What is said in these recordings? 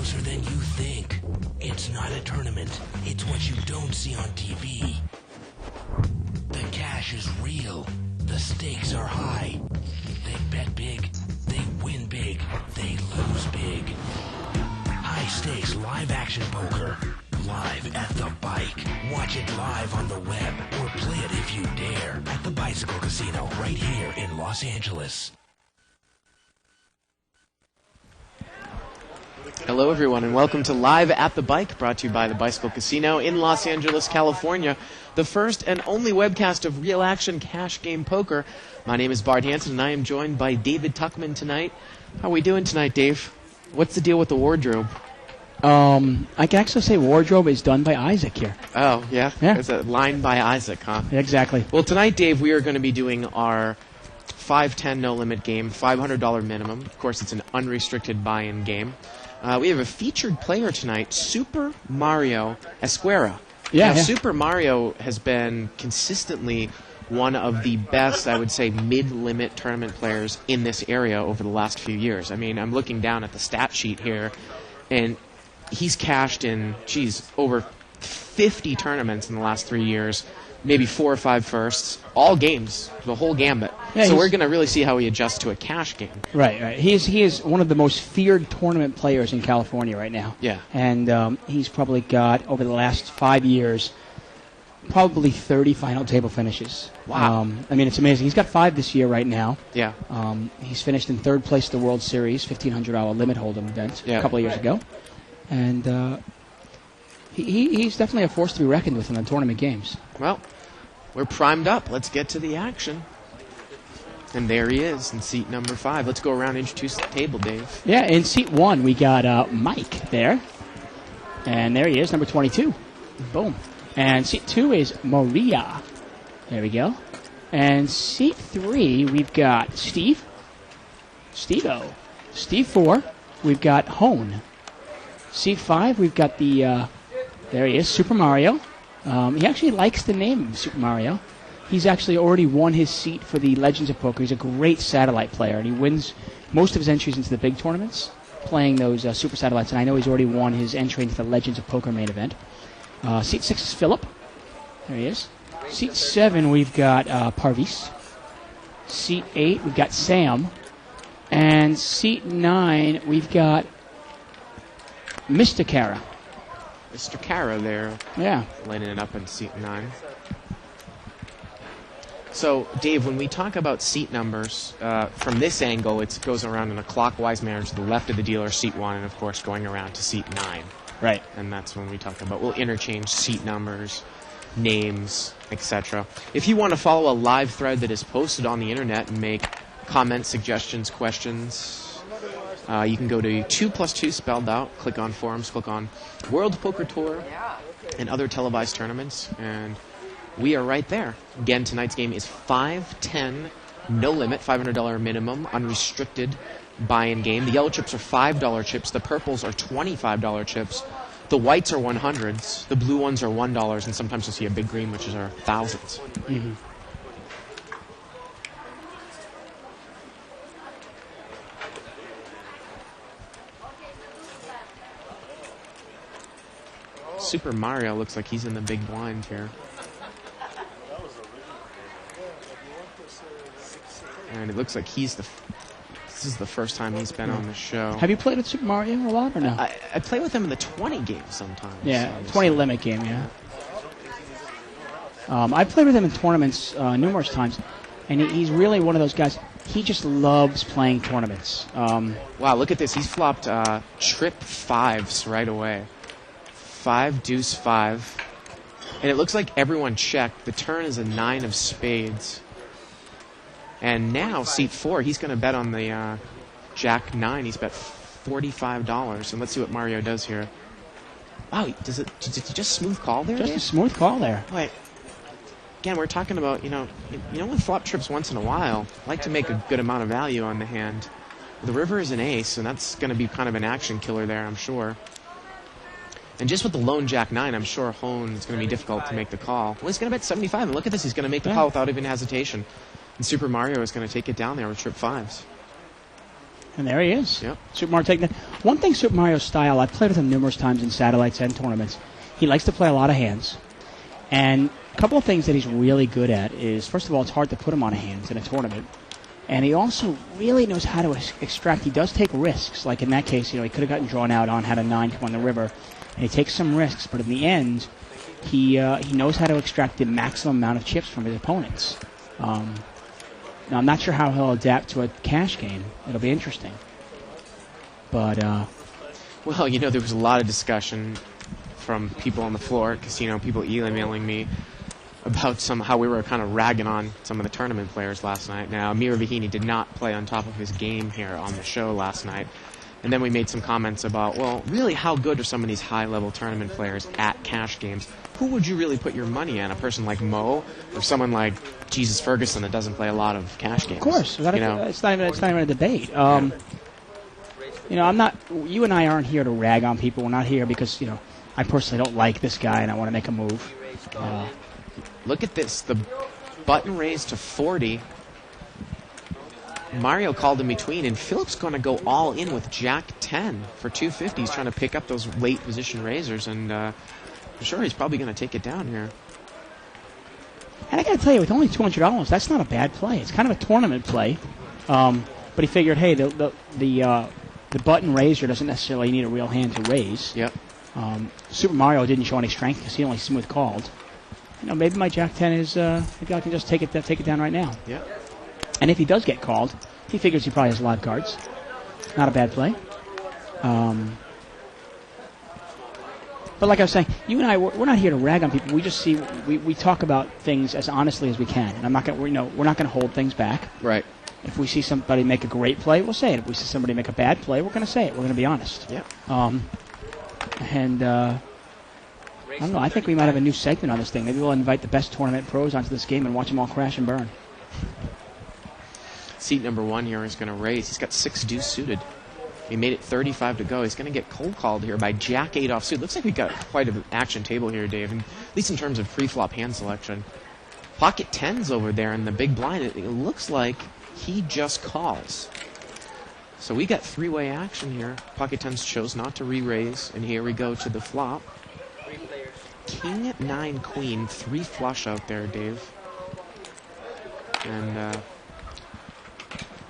closer than you think. It's not a tournament. It's what you don't see on TV. The cash is real. The stakes are high. They bet big. They win big. They lose big. High stakes live action poker. Live at the bike. Watch it live on the web or play it if you dare at the Bicycle Casino right here in Los Angeles. Hello, everyone, and welcome to Live at the Bike, brought to you by the Bicycle Casino in Los Angeles, California, the first and only webcast of real-action cash game poker. My name is Bart Hansen, and I am joined by David Tuckman tonight. How are we doing tonight, Dave? What's the deal with the wardrobe? I can actually say wardrobe is done by Isaac here. Oh, yeah? Yeah. It's a line by Isaac, huh? Exactly. Well, tonight, Dave, we are going to be doing our 5-10 no-limit game, $500 minimum. Of course, it's an unrestricted buy-in game. We have a featured player tonight, Super Mario Esquera. Yeah, now, yeah. Super Mario has been consistently one of the best, I would say, mid-limit tournament players in this area over the last few years. I mean, I'm looking down at the stat sheet here, and he's cashed in, over 50 tournaments in the last 3 years, maybe 4 or 5 firsts, all games, the whole gambit. Yeah, so we're going to really see how he adjusts to a cash game. Right. He is one of the most feared tournament players in California right now. Yeah. And he's probably got, over the last 5 years, probably 30 final table finishes. Wow. I mean, it's amazing. He's got 5 this year right now. Yeah. He's finished in 3rd place at the World Series, $1,500 limit hold'em event a couple of years ago. And he's definitely a force to be reckoned with in the tournament games. Well, we're primed up. Let's get to the action. And there he is in seat number 5. Let's go around and introduce the table, Dave. Yeah, in seat 1, we got Mike there. And there he is, number 22. Boom. And seat 2 is Maria. There we go. And seat 3, we've got Steve. Steve-O. Steve 4, we've got Hone. Seat 5, we've got there he is, Super Mario. He actually likes the name Super Mario. He's actually already won his seat for the Legends of Poker. He's a great satellite player, and he wins most of his entries into the big tournaments, playing those super satellites, and I know he's already won his entry into the Legends of Poker main event. Seat 6 is Philip. There he is. Seat 7, we've got Parvis. Seat 8, we've got Sam. And seat 9, we've got Mr. Kara. Mr. Kara there. Yeah. Lining it up in seat 9. So, Dave, when we talk about seat numbers, from this angle, it goes around in a clockwise manner to the left of the dealer, seat 1, and, of course, going around to seat 9. Right. And that's when we talk about, we'll interchange seat numbers, names, etc. If you want to follow a live thread that is posted on the internet and make comments, suggestions, questions, you can go to 2+2 spelled out, click on forums, click on World Poker Tour and other televised tournaments, and we are right there. Again, tonight's game is 5-10, no limit, $500 minimum, unrestricted buy-in game. The yellow chips are $5 chips. The purples are $25 chips. The whites are 100s. The blue ones are $1, and sometimes you'll see a big green, which is our thousands. Mm-hmm. Super Mario looks like he's in the big blind here. And it looks like this is the first time he's been on the show. Have you played with Super Mario a lot or no? I play with him in the 20 game sometimes. Yeah, 20 limit game, yeah. I played with him in tournaments numerous times, and he's really one of those guys. He just loves playing tournaments. Wow, look at this. He's flopped trip 5s right away. 5, deuce 5. And it looks like everyone checked. The turn is a 9 of spades. And now, seat 4, he's going to bet on the Jack 9. He's bet $45. And let's see what Mario does here. Wow, did he just smooth call there? Just Dave? a smooth call there. Wait. Again, we're talking about, with flop trips once in a while, I like to make a good amount of value on the hand. The river is an ace, and that's going to be kind of an action killer there, I'm sure. And just with the lone Jack 9, I'm sure Hone is going to be difficult to make the call. Well, he's going to bet 75, and look at this. He's going to make the call without even hesitation. And Super Mario is going to take it down there with trip 5s. And there he is. Yep. Super Mario taking that. One thing Super Mario's style, I've played with him numerous times in satellites and tournaments. He likes to play a lot of hands. And a couple of things that he's really good at is, first of all, it's hard to put him on hands in a tournament. And he also really knows how to extract. He does take risks. Like in that case, he could have gotten drawn out on, had a 9 come on the river. And he takes some risks, but in the end, he knows how to extract the maximum amount of chips from his opponents. Now, I'm not sure how he'll adapt to a cash game. It'll be interesting. But, Well, there was a lot of discussion from people on the floor at Casino, people emailing me about how we were kind of ragging on some of the tournament players last night. Now, Amir Vahini did not play on top of his game here on the show last night. And then we made some comments about, well, really, how good are some of these high-level tournament players at cash games? Who would you really put your money on? A person like Mo or someone like Jesus Ferguson that doesn't play a lot of cash games? Of course. It's not even a debate. I'm not. You and I aren't here to rag on people. We're not here because, I personally don't like this guy and I want to make a move. Look at this. The button raised to 40. Mario called in between, and Philip's going to go all in with Jack 10 for 250. He's trying to pick up those late position raisers, and I'm sure he's probably going to take it down here. And I got to tell you, with only $200, that's not a bad play. It's kind of a tournament play, but he figured, hey, the button raiser doesn't necessarily need a real hand to raise. Yep. Super Mario didn't show any strength because he only smooth called. Maybe my Jack 10 is. Maybe I can just take it down right now. Yeah. And if he does get called, he figures he probably has live cards. Not a bad play. But like I was saying, you and I, we're not here to rag on people. We just we talk about things as honestly as we can. And we're not going to hold things back. Right. If we see somebody make a great play, we'll say it. If we see somebody make a bad play, we're going to say it. We're going to be honest. Yeah. I don't know. I think we might have a new segment on this thing. Maybe we'll invite the best tournament pros onto this game and watch them all crash and burn. Seat number 1 here is going to raise. He's got 6 deuce suited. He made it 35 to go. He's going to get cold called here by Jack 8 offsuit. Looks like we've got quite an action table here, Dave, at least in terms of pre-flop hand selection. Pocket 10's over there in the big blind. It looks like he just calls. So we got 3-way action here. Pocket 10's chose not to re-raise, and here we go to the flop. King 9 queen, 3 flush out there, Dave. And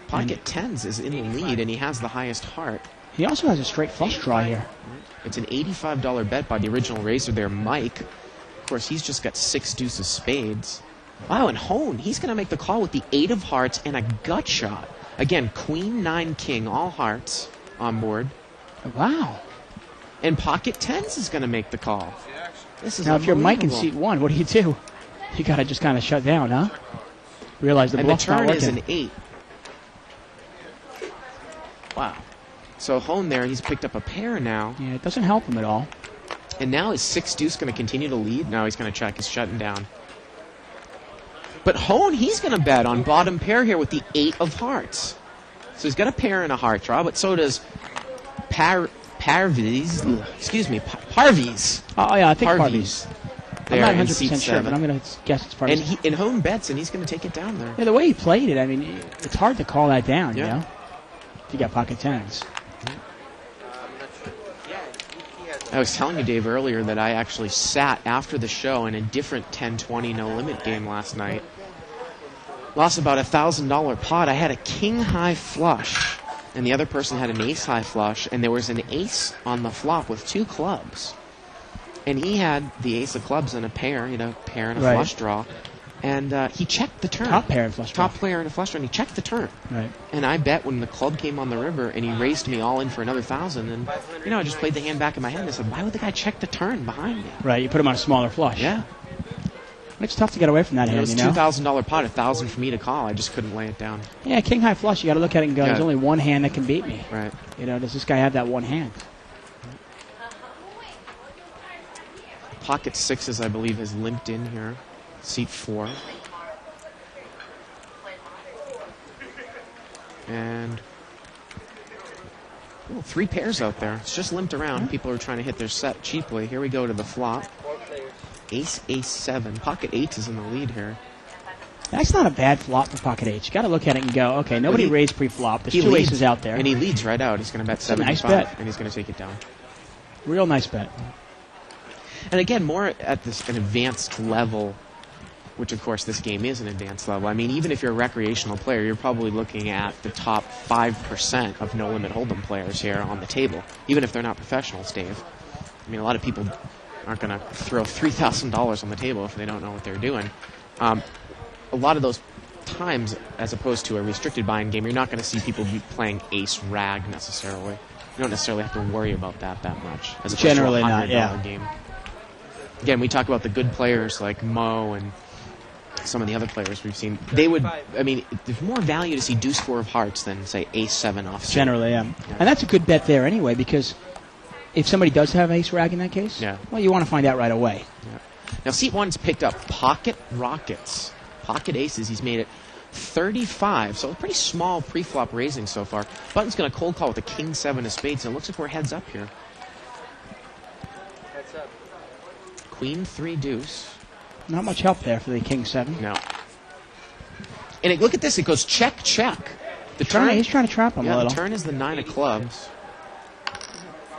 Pocket 10's is in the lead, and he has the highest heart. He also has a straight flush draw here. It's an $85 bet by the original raiser there, Mike. Of course, he's just got 6 deuces spades. Wow, and Hone, he's going to make the call with the 8 of hearts and a gut shot. Again, queen, 9, king, all hearts on board. Wow. And Pocket 10's is going to make the call. This is now, if you're Mike in seat 1, what do? You got to just kind of shut down, huh? Realize the bluff's not working. And the turn is an 8. Wow. So Hone there, he's picked up a pair now. Yeah, it doesn't help him at all. And now is 6 deuce going to continue to lead? No, he's going to check. He's shutting down. But Hone, he's going to bet on bottom pair here with the 8 of hearts. So he's got a pair and a heart draw, but so does Parviz. Oh, yeah, I think Parviz. I'm not 100% sure, but I'm going to guess it's Parviz. And Hone bets, and he's going to take it down there. Yeah, the way he played it, I mean, it's hard to call that down, you know? If you got Pocket 10s. I was telling you, Dave, earlier that I actually sat after the show in a different 10-20 no-limit game last night. Lost about $1,000 pot. I had a king-high flush, and the other person had an ace-high flush, and there was an ace on the flop with 2 clubs. And he had the ace of clubs and a pair, pair and a flush draw. And he checked the turn. Top pair and flush draw. Top player and a flush draw, and he checked the turn. Right. And I bet when the club came on the river and he raised me all in for another 1,000, and I just played the hand back in my head and I said, why would the guy check the turn behind me? Right, you put him on a smaller flush. Yeah. It's tough to get away from that hand, It was $2,000 pot, 1,000 for me to call. I just couldn't lay it down. Yeah, king high flush, you got to look at it and go, there's only one hand that can beat me. Right. Does this guy have that one hand? Pocket 6s, I believe, has limped in here. Seat 4. And 3 pairs out there. It's just limped around. People are trying to hit their set cheaply. Here we go to the flop. Ace, ace, 7. Pocket 8 is in the lead here. That's not a bad flop for pocket eights. You got to look at it and go, okay, nobody raised pre-flop. There's two leads, aces out there. And he leads right out. He's going to bet 75, nice bet. and he's going to take it down. Real nice bet. And again, more at an advanced level, which of course this game is an advanced level. I mean, even if you're a recreational player, you're probably looking at the top 5% of No Limit Hold'em players here on the table, even if they're not professionals, Dave. I mean, a lot of people aren't going to throw $3,000 on the table if they don't know what they're doing. A lot of those times, as opposed to a restricted buy-in game, you're not going to see people be playing ace rag necessarily. You don't necessarily have to worry about that much. As opposed Generally to a $100 not, yeah. game. Again, we talk about the good players like Mo and some of the other players we've seen. They would, I mean, there's more value to see deuce 4 of hearts than, say, ace 7 offsuit. Generally, yeah. And that's a good bet there anyway, because if somebody does have ace rag in that case, well, you want to find out right away. Yeah. Now, seat 1's picked up pocket rockets. Pocket aces, he's made it 35, so a pretty small pre-flop raising so far. Button's going to cold call with a king 7 of spades, and it looks like we're heads up here. Heads up. Queen 3 deuce. Not much help there for the king 7. No. And look at this, it goes check, check. The turn, he's trying to trap him a little. The turn is the 9 of clubs.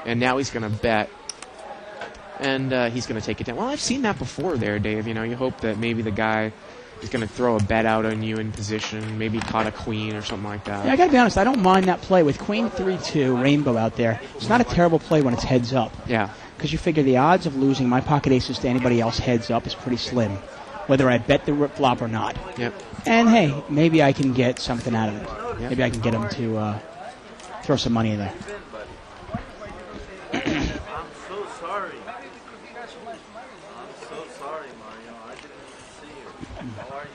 And now he's going to bet. And he's going to take it down. Well, I've seen that before there, Dave. You know, you hope that maybe the guy is going to throw a bet out on you in position, maybe caught a queen or something like that. Yeah, I got to be honest, I don't mind that play with queen 3-2, rainbow out there. It's not a terrible play when it's heads up. Yeah. Because you figure the odds of losing my pocket aces to anybody else heads up is pretty slim, whether I bet the rip flop or not. Yep. And hey, maybe I can get something out of it. Yep. Maybe I can get him to throw some money in there. I'm so sorry. I'm so sorry, Mario. I didn't see you. How are you?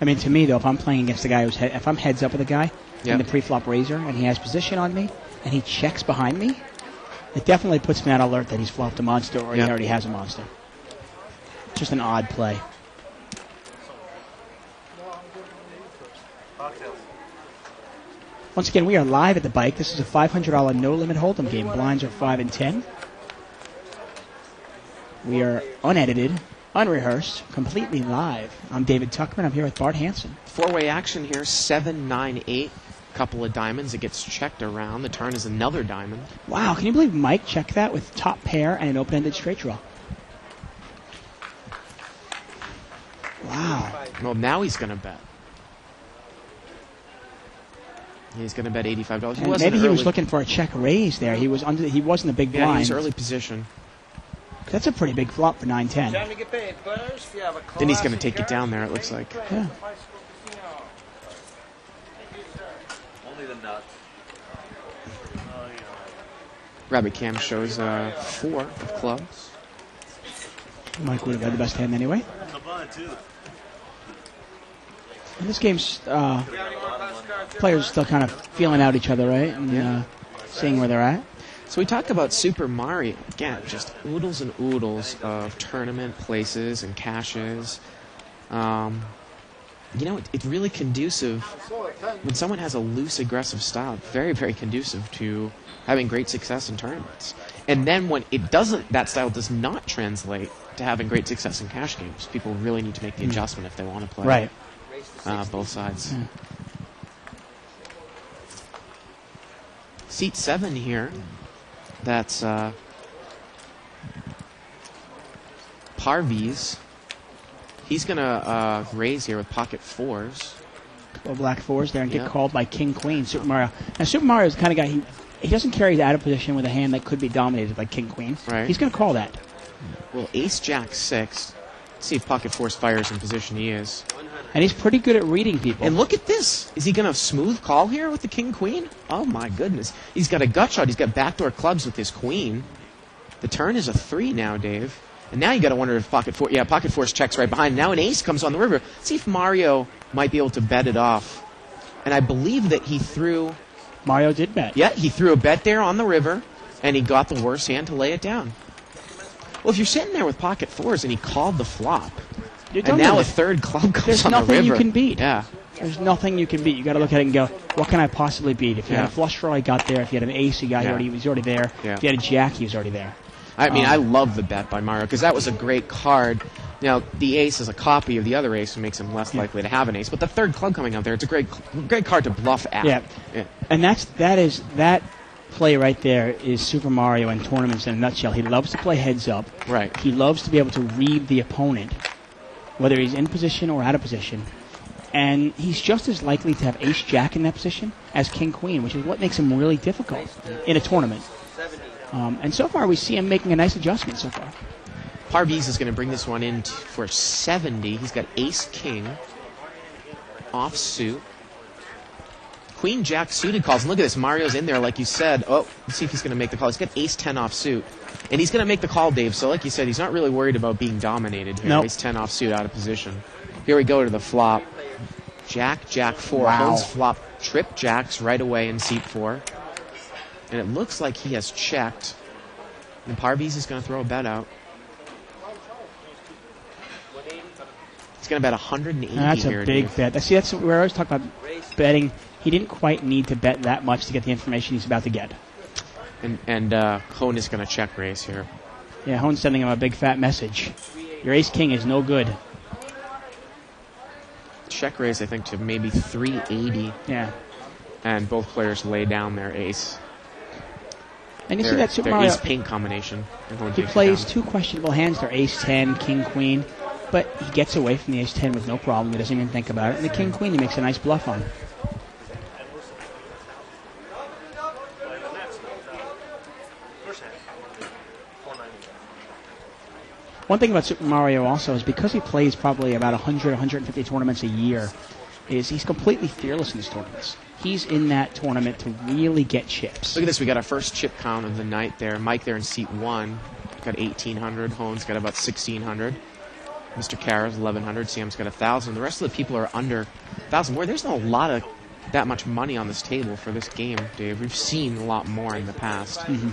I mean, to me though, if I'm playing against the guy who's if I'm heads up with a guy Yep. in the pre-flop raiser and he has position on me and he checks behind me, it definitely puts me on alert that he's flopped a monster or he already has a monster. Just an odd play. Once again, we are live at the bike. This is a $500 No Limit Hold'em game. Blinds are 5 and 10. We are unedited, unrehearsed, completely live. I'm David Tuckman. I'm here with Bart Hansen. 4-way action here, 7, 9, 8. Couple of diamonds. It gets checked around. The turn is another diamond. Wow, can you believe Mike checked that with top pair and an open-ended straight draw? Wow. Well, now he's going to bet. He's going to bet $85. And maybe he was looking for a check raise there. He was under. He wasn't a big blind. Yeah, he was early position. That's a pretty big flop for 9-10. Time to get paid first. You have a Then he's going to take it down there, it looks like. Yeah. Only the nuts. Rabbit Cam shows 4 of clubs. Mike would have had the best hand anyway. Come on, too. And this game's players still kind of feeling out each other, right? And seeing where they're at. So we talk about Super Mario. Again, just oodles and oodles of tournament places and caches. You know, it's really conducive. When someone has a loose, aggressive style, very, very conducive to having great success in tournaments. And then when it doesn't, that style does not translate to having great success in cash games. People really need to make the adjustment if they want to play. Right. Both sides. Seat 7 here. That's Parviz. He's going to raise here with pocket 4s. Couple black 4s there and get called by King Queen, Super Mario. Now, Super Mario is the kind of guy, he doesn't carry out of position with a hand that could be dominated by King Queen. Right. He's going to call that. Well, Ace Jack 6. Let's see if pocket 4s fires in position he is. And he's pretty good at reading people. And look at this. Is he going to smooth call here with the King Queen? Oh, my goodness. He's got a gut shot. He's got backdoor clubs with his Queen. The turn is a 3 now, Dave. And now you got to wonder if pocket 4... Yeah, pocket 4's checks right behind. Now an ace comes on the river. Let's see if Mario might be able to bet it off. And I believe that he threw... Mario did bet. Yeah, he threw a bet there on the river, and he got the worst hand to lay it down. Well, if you're sitting there with pocket 4s and he called the flop... And now a third club comes on the river. There's nothing you can beat. Yeah. There's nothing you can beat. You got to look at it and go, what can I possibly beat? If you had a flush draw, he got there. If you had an ace, he was already there. Yeah. If you had a jack, he was already there. I mean, I love the bet by Mario because that was a great card. Now, the ace is a copy of the other ace, which makes him less likely to have an ace. But the third club coming out there, it's a great card to bluff at. Yeah. And that play right there is Super Mario in tournaments in a nutshell. He loves to play heads up. Right. He loves to be able to read the opponent, whether he's in position or out of position. And he's just as likely to have ace-jack in that position as king-queen, which is what makes him really difficult in a tournament. And so far, we see him making a nice adjustment so far. Parviz is going to bring this one in for 70. He's got ace-king, offsuit. Queen-jack suited calls. And look at this. Mario's in there, like you said. Oh, let's see if he's going to make the call. He's got ace-10 offsuit. And he's going to make the call, Dave. So like you said, he's not really worried about being dominated here. Nope. Ace-10 offsuit out of position. Here we go to the flop. Jack, jack 4. Wow. Holmes flop trip jacks right away in seat 4. And it looks like he has checked. And Parviz is going to throw a bet out. He's going to bet 180 That's here. a big Dave. bet. See, that's where I always talk about betting. He didn't quite need to bet that much to get the information he's about to get. And Hone is going to check raise here. Yeah, Hone's sending him a big fat message. Your ace-king is no good. Check raise, I think, to maybe 380. Yeah. And both players lay down their ace. And you see that Super their Mario, ace-pink combination. And Hone he takes it plays down. two questionable hands. They're ace-10, king-queen. But he gets away from the ace-10 with no problem. He doesn't even think about it. And the king-queen, he makes a nice bluff on. One thing about Super Mario also is because he plays probably about 100, 150 tournaments a year, is he's completely fearless in these tournaments. He's in that tournament to really get chips. Look at this. We got our first chip count of the night there. Mike there in seat 1 got 1,800. Hone's got about 1,600. Mr. Kara's 1,100. Sam's got 1,000. The rest of the people are under 1,000. Boy, there's not a lot of that much money on this table for this game, Dave. We've seen a lot more in the past. Mm-hmm.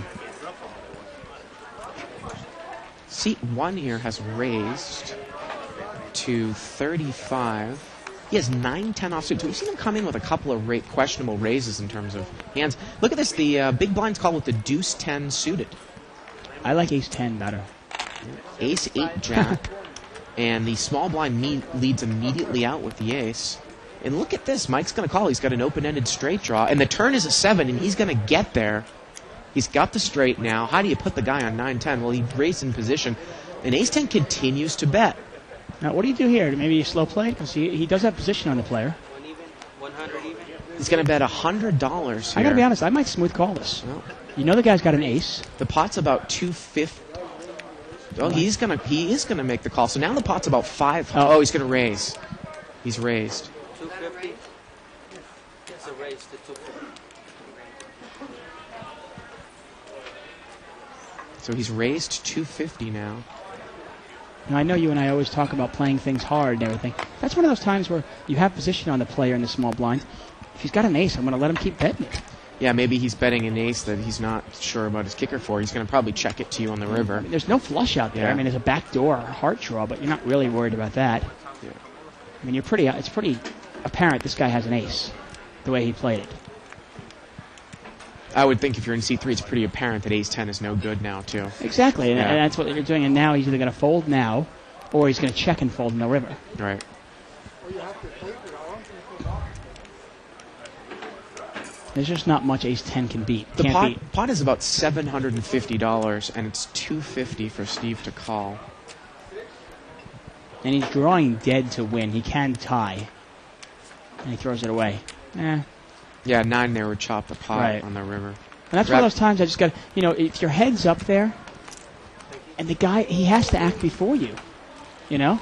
Seat 1 here has raised to 35. He has 9-10 offsuit. We've seen him come in with a couple of questionable raises in terms of hands. Look at this. The big blind's called with the deuce 10 suited. I like ace-10 better. Ace 8 jack. And the small blind leads immediately out with the ace. And look at this. Mike's going to call. He's got an open-ended straight draw. And the turn is a 7, and he's going to get there. He's got the straight now. How do you put the guy on 9-10? Well, he raised in position. And ace-10 continues to bet. Now, what do you do here? Maybe you slow play? Because he does have position on the player. 100 even. He's going to bet $100 here. I got to be honest. I might smooth call this. Well, You know the guy's got an ace. the pot's about 250. Oh, he is gonna make the call. So now the pot's about 5. Oh, he's gonna raise. He's raised. 250. It's a raise to 250. So he's raised 250 now. Now, I know you and I always talk about playing things hard and everything. That's one of those times where you have position on the player in the small blind. If he's got an ace, I'm going to let him keep betting it. Yeah, maybe he's betting an ace that he's not sure about his kicker for. He's going to probably check it to you on the river. I mean, there's no flush out there. Yeah. I mean, there's a backdoor heart draw, but you're not really worried about that. Yeah. I mean, it's pretty apparent this guy has an ace, the way he played it. I would think if you're in C3, it's pretty apparent that ace-10 is no good now, too. Exactly, Yeah. and that's what you're doing. And now he's either going to fold now, or he's going to check and fold in the river. Right. There's just not much ace-10 can beat. The Can't beat. pot is about $750, and it's $250 for Steve to call. And he's drawing dead to win. He can tie. And he throws it away. Yeah, 9 there would chop the pot Right. on the river. And that's one of those times I just got, if your head's up there, and the guy, he has to act before you, Yeah.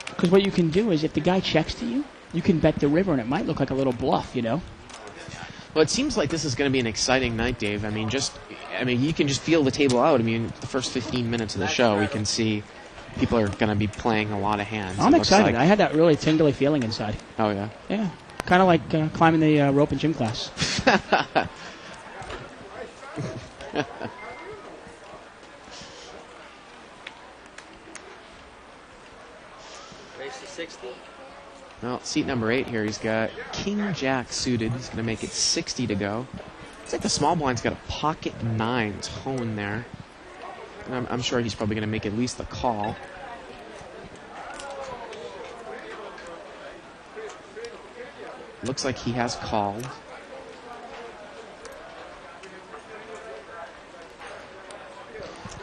Because what you can do is if the guy checks to you, you can bet the river, and it might look like a little bluff, Well, it seems like this is going to be an exciting night, Dave. I mean, you can just feel the table out. I mean, the first 15 minutes of the show, we can see people are going to be playing a lot of hands. I'm It looks excited. like. I had that really tingly feeling inside. Oh, yeah. Yeah. Kind of like climbing the rope in gym class. Raise to 60. Well, seat number 8 here, he's got King-Jack suited. He's going to make it 60 to go. It's like the small blind's got a pocket 9 tone there. I'm sure he's probably going to make at least the call. Looks like he has called.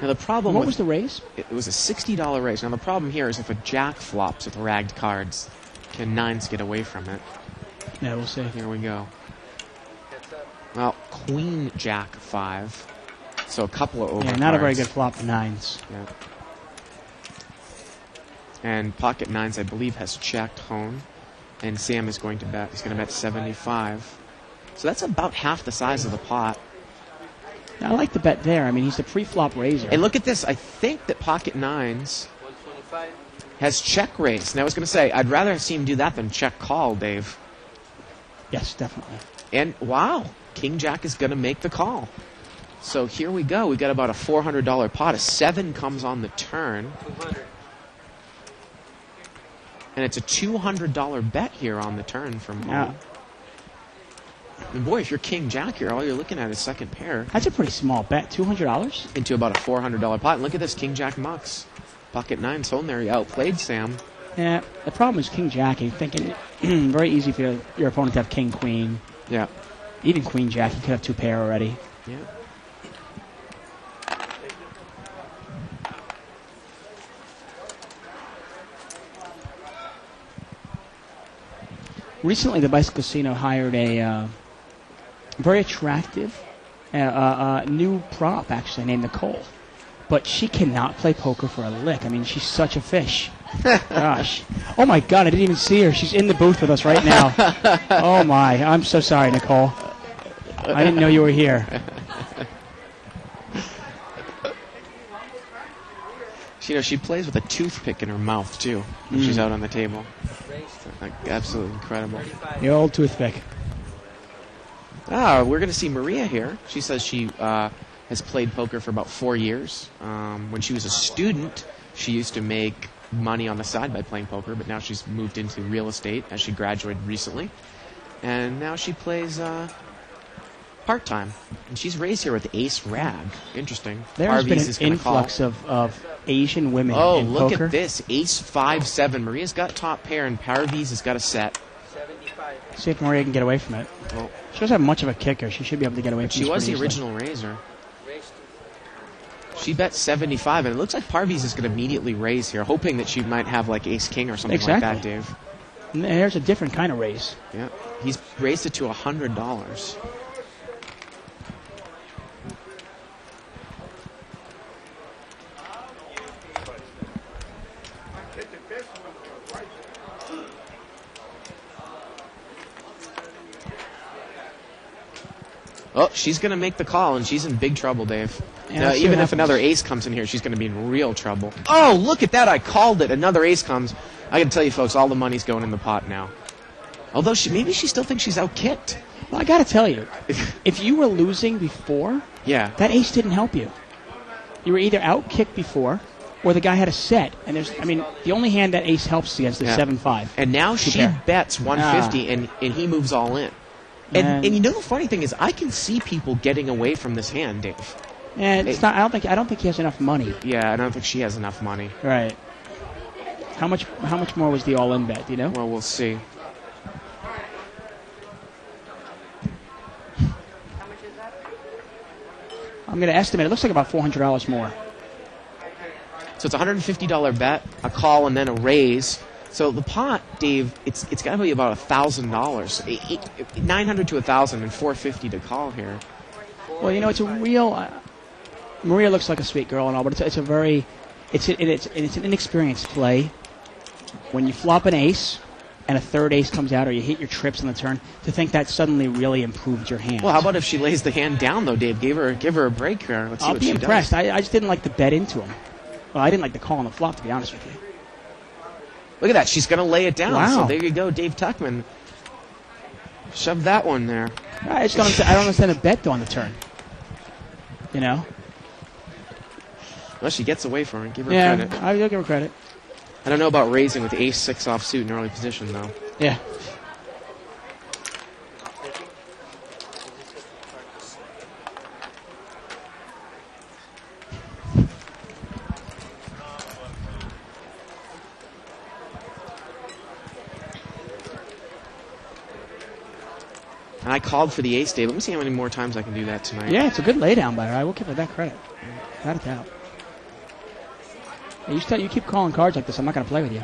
Now the problem What with was the raise? it was a $60 raise. Now the problem here is if a jack flops with ragged cards, can nines get away from it? Yeah, we'll see. Here we go. Well, Queen Jack 5. So a couple of over. Yeah, not a very good flop for nines. Yeah. And pocket nines, I believe, has checked hone. And Sam is going to bet. He's going to bet 75. So that's about half the size of the pot. I like the bet there. I mean, he's the pre-flop raiser. And look at this. I think that pocket nines 125. has check raised. And I was going to say, I'd rather see him do that than check call, Dave. Yes, definitely. And wow, King Jack is going to make the call. So here we go. We got about a $400 pot. A 7 comes on the turn. 200. And it's a $200 bet here on the turn from home. Yeah. And boy, if you're King Jack here, all you're looking at is second pair That's a pretty small bet. $200? into about a $400 pot. And look at this, King Jack mucks. Pocket nines home there. He outplayed Sam. Yeah. The problem is King Jack. You're thinking very easy for your opponent to have King Queen. Yeah. Even Queen Jack, he could have 2 pair already. Yeah. Recently, the Bicycle Casino hired a very attractive new prop, actually, named Nicole. But she cannot play poker for a lick. I mean, she's such a fish. Gosh. Oh, my God, I didn't even see her. She's in the booth with us right now. Oh, my. I'm so sorry, Nicole. I didn't know you were here. She plays with a toothpick in her mouth, too, when she's out on the table. Like, absolutely incredible. The old toothpick. We're going to see Maria here. She says she has played poker for about 4 years. When she was a student, she used to make money on the side by playing poker, but now she's moved into real estate as she graduated recently. And now she plays part-time. And she's raised here with Ace Rag. Interesting. There has been Harvey's an is gonna influx of Asian women Oh, in look poker. at this. Ace 5-7. Maria's got top pair, and Parviz has got a set. 75. See if Maria can get away from it. Well, She doesn't have much of a kicker. She should be able to get away from she this was the pretty easily. original raiser. Raised. She bet 75, and it looks like Parviz is going to immediately raise here, hoping that she might have like Ace King or something like that, Exactly. Dave. And there's a different kind of raise. Yeah, he's raised it to $100. Oh, she's going to make the call, and she's in big trouble, Dave. Yeah, let's see Even what if another happens. ace comes in here, she's going to be in real trouble. Oh, look at that. I called it. Another ace comes. I got to tell you, folks, all the money's going in the pot now. Although maybe she still thinks she's out-kicked. Well, I got to tell you, if you were losing before, Yeah. that ace didn't help you. You were either out kicked before, or the guy had a set. And the only hand that ace helps against is Yeah. 7-5. And now she pair. bets 150, and he moves all in. Man. And you know the funny thing is, I can see people getting away from this hand, Dave. And it's not. I don't think he has enough money. Yeah, I don't think she has enough money. Right. How much more was the all-in bet? Do you know? Well, we'll see. I'm going to estimate. It looks like about $400 more. So it's a $150 bet, a call, and then a raise. So the pot, Dave, it's got to be about $1,000, $900 to $1,000, and $450 to call here. Well, it's a real. Maria looks like a sweet girl and all, but it's an inexperienced play. When you flop an ace and a third ace comes out, or you hit your trips on the turn, to think that suddenly really improved your hand. Well, how about if she lays the hand down, though, Dave? Give her a break here. Let's see I'll what be she impressed. does. I just didn't like the bet into him. Well, I didn't like the call on the flop, to be honest with you. Look at that. She's going to lay it down. Wow. So there you go, Dave Tuckman. Shove that one there. I just don't understand a bet though on the turn. Well, she gets away from it. Give her Yeah, credit. I'll give her credit. I don't know about raising with ace-6 offsuit in early position, though. Yeah. I called for the ace day. Let me see how many more times I can do that tonight. Yeah, it's a good laydown by her. I will give her that credit. Without a doubt. Hey, you keep calling cards like this, I'm not going to play with you.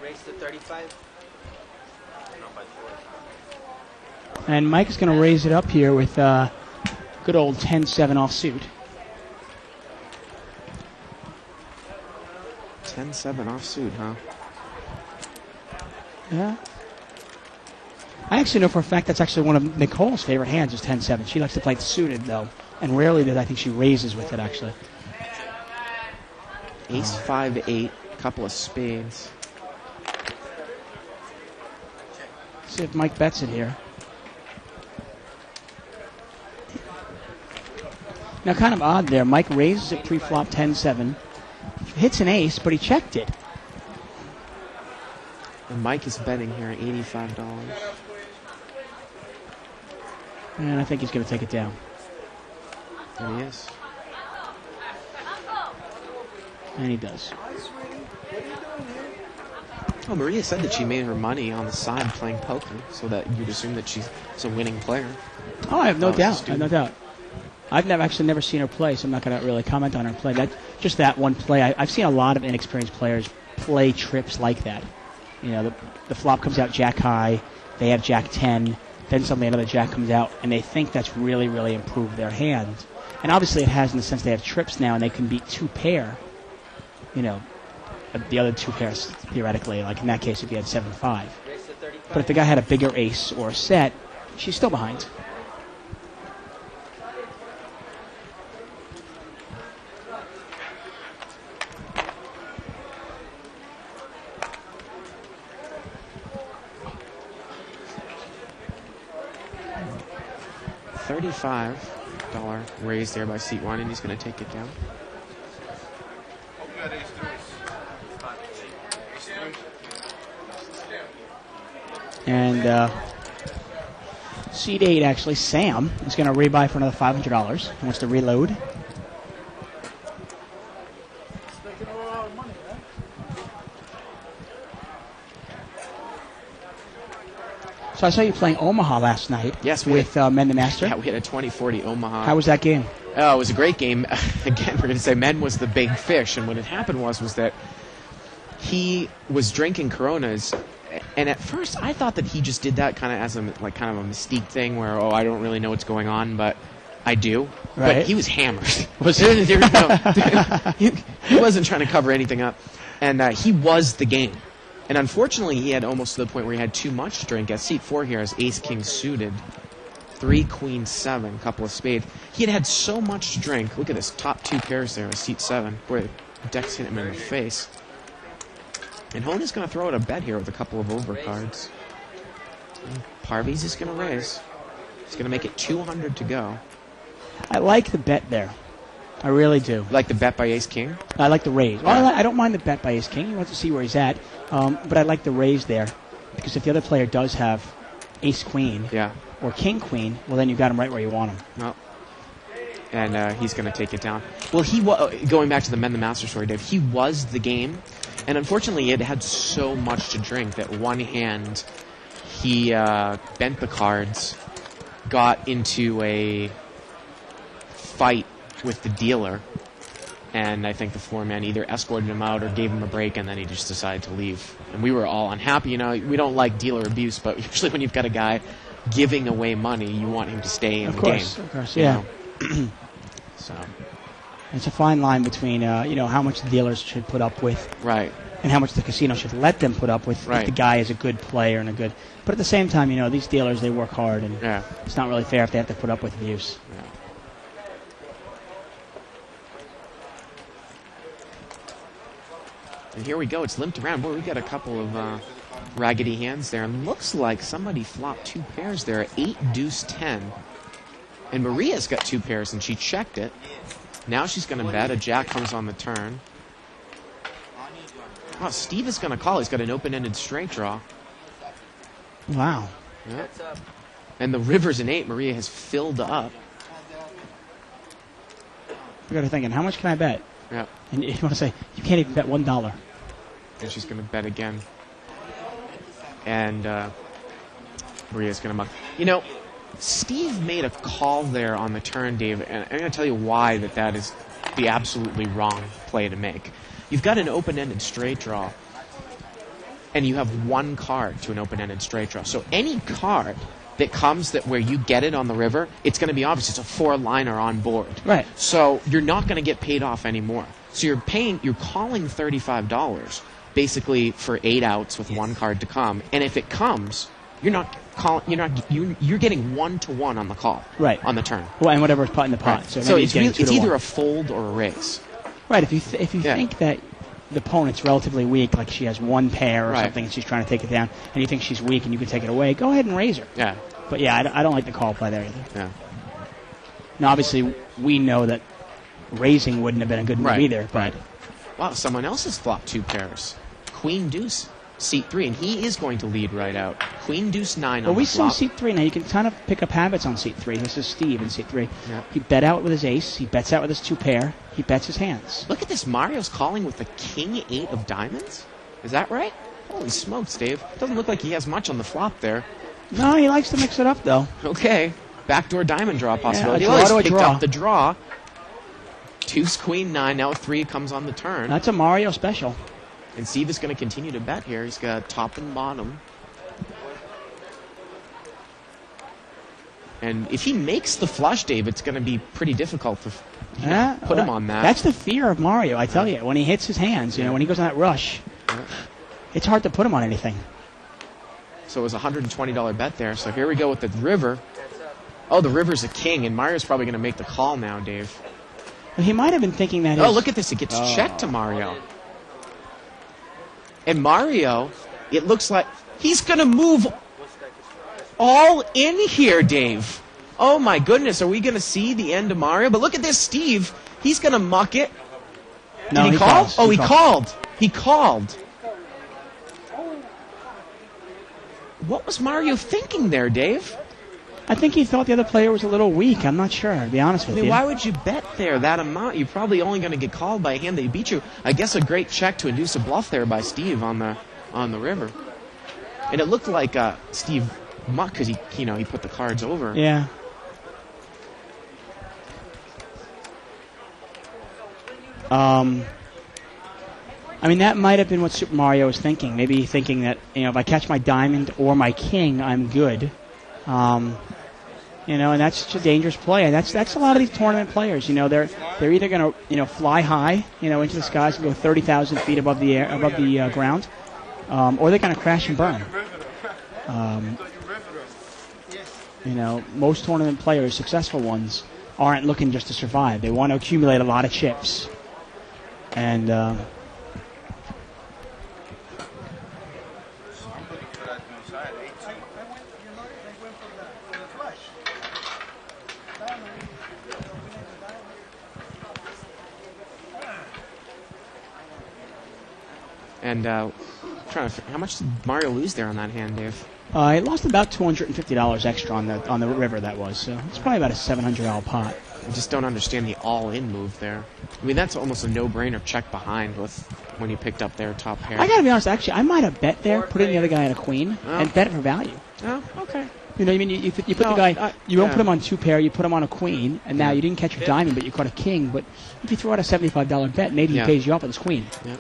Race to 35. And Mike is going to raise it up here with good old 10-7 offsuit. 10-7 offsuit, huh? Yeah. I actually know for a fact that's actually one of Nicole's favorite hands is 10-7. She likes to play it suited, though. And rarely does I think she raises with it, actually. Ace 5-8, couple of spades. See if Mike bets it here. Now, kind of odd there. Mike raises it pre-flop 10-7. Hits an ace, but he checked it. And Mike is betting here at $85. And I think he's going to take it down. And he is. And he does. Oh, Maria said that she made her money on the side playing poker, so that you'd assume that she's a winning player. Oh, I have no Oh, doubt. I have no doubt. I've actually never seen her play, so I'm not going to really comment on her play. Just that one play. I've seen a lot of inexperienced players play trips like that. You know, the flop comes out jack high, they have jack 10, then suddenly another jack comes out, and they think that's really, really improved their hand. And obviously it has in the sense they have trips now, and they can beat two pair. You know, the other two pairs, theoretically, like in that case if you had 7-5. But if the guy had a bigger ace or a set, she's still behind. $35 raise there by seat one, and he's going to take it down. And seat 8, actually, Sam is going to rebuy for another $500. He wants to reload. So I saw you playing Omaha last night. Yes, with Men the Master. Yeah, we had a 20-40 Omaha. How was that game? Oh, it was a great game. Again, we're going to say Men was the big fish, and what had happened was that he was drinking Coronas, and at first I thought that he just did that kind of as a mystique thing where, oh, I don't really know what's going on, but I do. Right. But he was hammered. He wasn't trying to cover anything up, and he was the game. And unfortunately, he had almost to the point where he had too much to drink. At seat 4 here is ace-king suited. 3, queen, 7, couple of spades. He had so much to drink. Look at this, top two pairs there at seat 7. Boy, the deck's hit him in the face. And Hona's going to throw out a bet here with a couple of overcards. Parviz is going to raise. He's going to make it 200 to go. I like the bet there. I really do. Like the bet by ace-king? I like the raise. Well, I don't mind the bet by ace-king. He wants to see where he's at. But I like the raise there. Because if the other player does have ace-queen or king-queen, well, then you've got him right where you want him. Well, and he's going to take it down. Well, going back to the Men the Master story, Dave, he was the game. And unfortunately, it had so much to drink that one hand, he bent the cards, got into a fight with the dealer, and I think the floor man either escorted him out or gave him a break, and then he just decided to leave. And we were all unhappy. You know, we don't like dealer abuse, but usually when you've got a guy giving away money, you want him to stay in the game. Of course, yeah. So it's a fine line between, how much the dealers should put up with, right, and how much the casino should let them put up with if the guy is a good player and a good. But at the same time, these dealers, they work hard, and it's not really fair if they have to put up with abuse. Yeah. And here we go. It's limped around. Boy, we got a couple of raggedy hands there. And looks like somebody flopped two pairs there. 8, deuce, 10. And Maria's got two pairs, and she checked it. Now she's going to bet. A jack comes on the turn. Oh, Steve is going to call. He's got an open-ended straight draw. Wow. Yeah. And the river's an 8. Maria has filled up. You got to thinking, how much can I bet? Yeah. And you want to say, you can't even bet $1. And she's going to bet again. And Maria's going to muck. You know, Steve made a call there on the turn, Dave, and I'm going to tell you why that is the absolutely wrong play to make. You've got an open-ended straight draw, and you have one card to an open-ended straight draw. So any card that comes that where you get it on the river, it's going to be obvious. It's a 4-liner on board. Right. So you're not going to get paid off anymore. So you're calling $35 basically for 8 outs with one card to come, and if it comes, you're getting 1-to-1 on the call. Right. On the turn. Well, and whatever's put in the pot. Right. So, So maybe it's either 2-to-1. a fold or a raise. Right. If you think that the opponent's relatively weak, like she has one pair or Right. something, and she's trying to take it down, and you think she's weak and you can take it away, go ahead and raise her. Yeah. But yeah, I don't like the call play there either. Yeah. Now, obviously, we know that raising wouldn't have been a good move Right. either. But Wow, someone else has flopped 2 pairs. Queen Deuce, seat 3, and he is going to lead right out. Queen Deuce 9 on well, we the saw flop. seat 3. Now, you can kind of pick up habits on seat 3. This is Steve in seat 3. Yeah. He bet out with his ace. He bets out with his 2 pair. He bets his hands. Look at this. Mario's calling with the King 8 of diamonds. Is that right? Holy smokes, Dave. Doesn't look like he has much on the flop there. No, he likes to mix it up, though. Okay. Backdoor diamond draw possibility. a draw He's to a picked draw. up the draw. Deuce, Queen 9. Now 3 comes on the turn. That's a Mario special. And Steve is going to continue to bet here. He's got top and bottom. And if he makes the flush, Dave, it's going to be pretty difficult to put him on that. That's the fear of Mario, I tell you. When he hits his hands, when he goes on that rush, it's hard to put him on anything. So it was a $120 bet there. So here we go with the river. Oh, the river's a king, and Mario's probably going to make the call now, Dave. But he might have been thinking that. Oh, look at this. It gets checked to Mario. And Mario, it looks like he's going to move all in here, Dave. Oh, my goodness. Are we going to see the end of Mario? But look at this, Steve. He's going to muck it. No, Did he call? calls. Oh, he called. He called. What was Mario thinking there, Dave? I think he thought the other player was a little weak. I'm not sure, to be honest with I mean, you. why would you bet there that amount? You're probably only going to get called by a hand that beat you. I guess a great check to induce a bluff there by Steve on the river. And it looked like Steve muck because he put the cards over. Yeah. I mean, that might have been what Super Mario was thinking. Maybe thinking that, if I catch my diamond or my king, I'm good. And that's just a dangerous play. And that's a lot of these tournament players. They're either going to fly high, into the skies and go 30,000 feet above the air, above the ground, or they're going to crash and burn. Most tournament players, successful ones, aren't looking just to survive. They want to accumulate a lot of chips. And trying to how much did Mario lose there on that hand, Dave? he lost about $250 extra on the river. That was so. It's probably about a $700 pot. I just don't understand the all-in move there. I mean, that's almost a no-brainer check behind with when you picked up their top pair. I gotta be honest. Actually, I might have bet there, putting the other guy at a queen, and bet it for value. Oh, okay. You know what I mean? You put the guy, you don't put him on 2 pair, you put him on a queen, and now you didn't catch your diamond, but you caught a king. But if you throw out a $75 bet, maybe he pays you off with his queen. Yeah.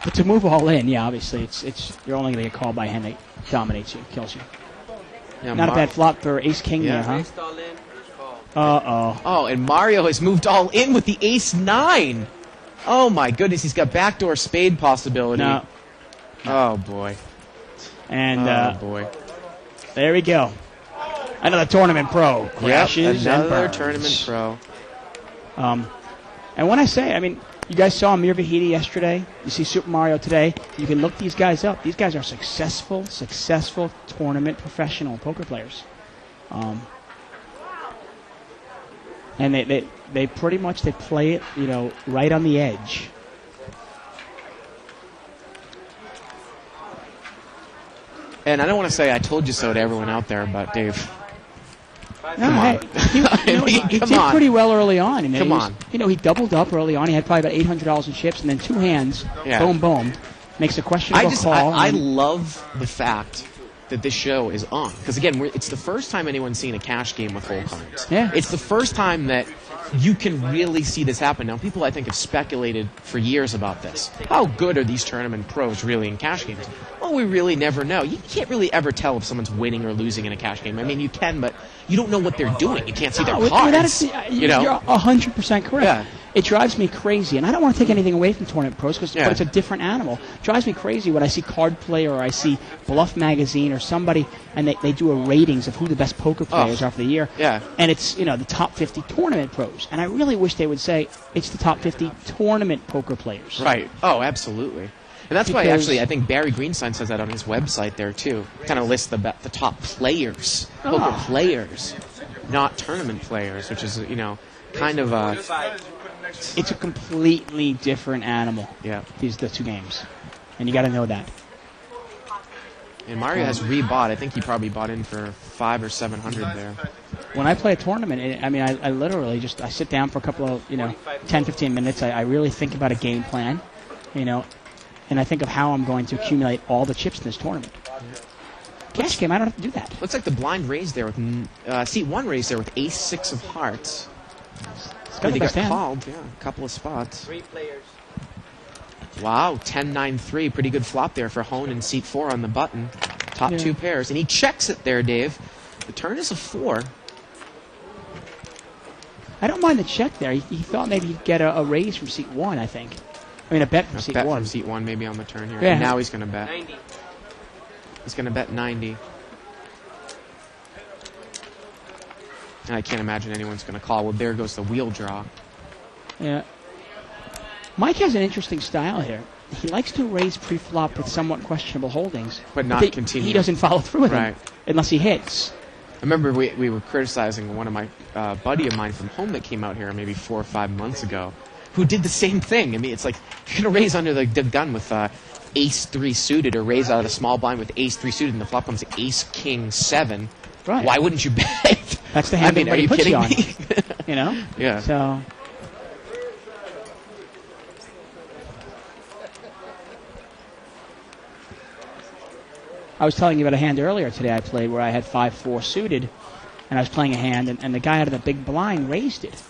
But to move all in, obviously, it's you're only going to get called by a hand that dominates you, kills you. Yeah, Not a bad flop for ace-king there, huh? Uh-oh. Oh, and Mario has moved all in with the ace-9. Oh, my goodness. He's got backdoor spade possibility. No. Oh, boy. And boy. there we go. Another tournament pro. Crashes and another burns. tournament pro. And when I say, you guys saw Amir Vahidi yesterday. You see Super Mario today. You can look these guys up. These guys are successful tournament professional poker players. And they pretty much they play it, right on the edge. And I don't want to say I told you so to everyone out there, but Dave, No, hey, he Come did on. pretty well early on. And Come he was, on. he doubled up early on. He had probably about $800 in chips, and then two hands, Yeah. boom, boom, makes a questionable call. I love the fact that this show is on. Because, again, it's the first time anyone's seen a cash game with whole cards. Yeah. It's the first time that you can really see this happen. Now, people, I think, have speculated for years about this. How good are these tournament pros really in cash games? Well, we really never know. You can't really ever tell if someone's winning or losing in a cash game. I mean, you can, but you don't know what they're doing. You can't see their cards. You're 100% correct. Yeah. It drives me crazy, and I don't want to take anything away from tournament pros, but it's a different animal. It drives me crazy when I see Card Player or I see Bluff Magazine or somebody, and they do a ratings of who the best poker players are for the year. Yeah. And it's the top 50 tournament pros, and I really wish they would say it's the top 50 tournament poker players. Right. Oh, absolutely. And that's why, actually, I think Barry Greenstein says that on his website there, too. Kind of lists the top players, poker players, not tournament players, which is, kind of It's a completely different animal. Yeah. These the two games, and you got to know that. And Mario has rebought. I think he probably bought in for $500 or $700 there. When I play a tournament, I literally I sit down for a couple of 10, 15 minutes. I really think about a game plan, and I think of how I'm going to accumulate all the chips in this tournament. Cash game, I don't have to do that. Looks like the blind raised there with seat one raised there with ace-6 of hearts. Got He the got best hand. called, a couple of spots. 3 players. Wow, 10-9-3, pretty good flop there for Hone and seat 4 on the button. Top two pairs, and he checks it there, Dave. The turn is a 4. I don't mind the check there. He thought maybe he'd get a raise from seat 1, I think. A bet from seat Bet 1. from seat 1 maybe on the turn here. Yeah. And now he's going to bet. 90. He's going to bet 90. And I can't imagine anyone's going to call. Well, there goes the wheel draw. Yeah. Mike has an interesting style here. He likes to raise pre-flop with somewhat questionable holdings. But not continue. He doesn't follow through with Right. them unless he hits. I remember we were criticizing one of my buddy of mine from home that came out here maybe 4 or 5 months ago, who did the same thing. I mean, it's like you're gonna raise under the gun with ace-3 suited, or raise out of the small blind with ace-3 suited, and the flop comes ace-king-7. Right. Why wouldn't you bet? That's the hand I mean, are everybody you puts kidding you on. me? Yeah. So. I was telling you about a hand earlier today I played where I had 5-4 suited, and I was playing a hand, and the guy out of the big blind raised it.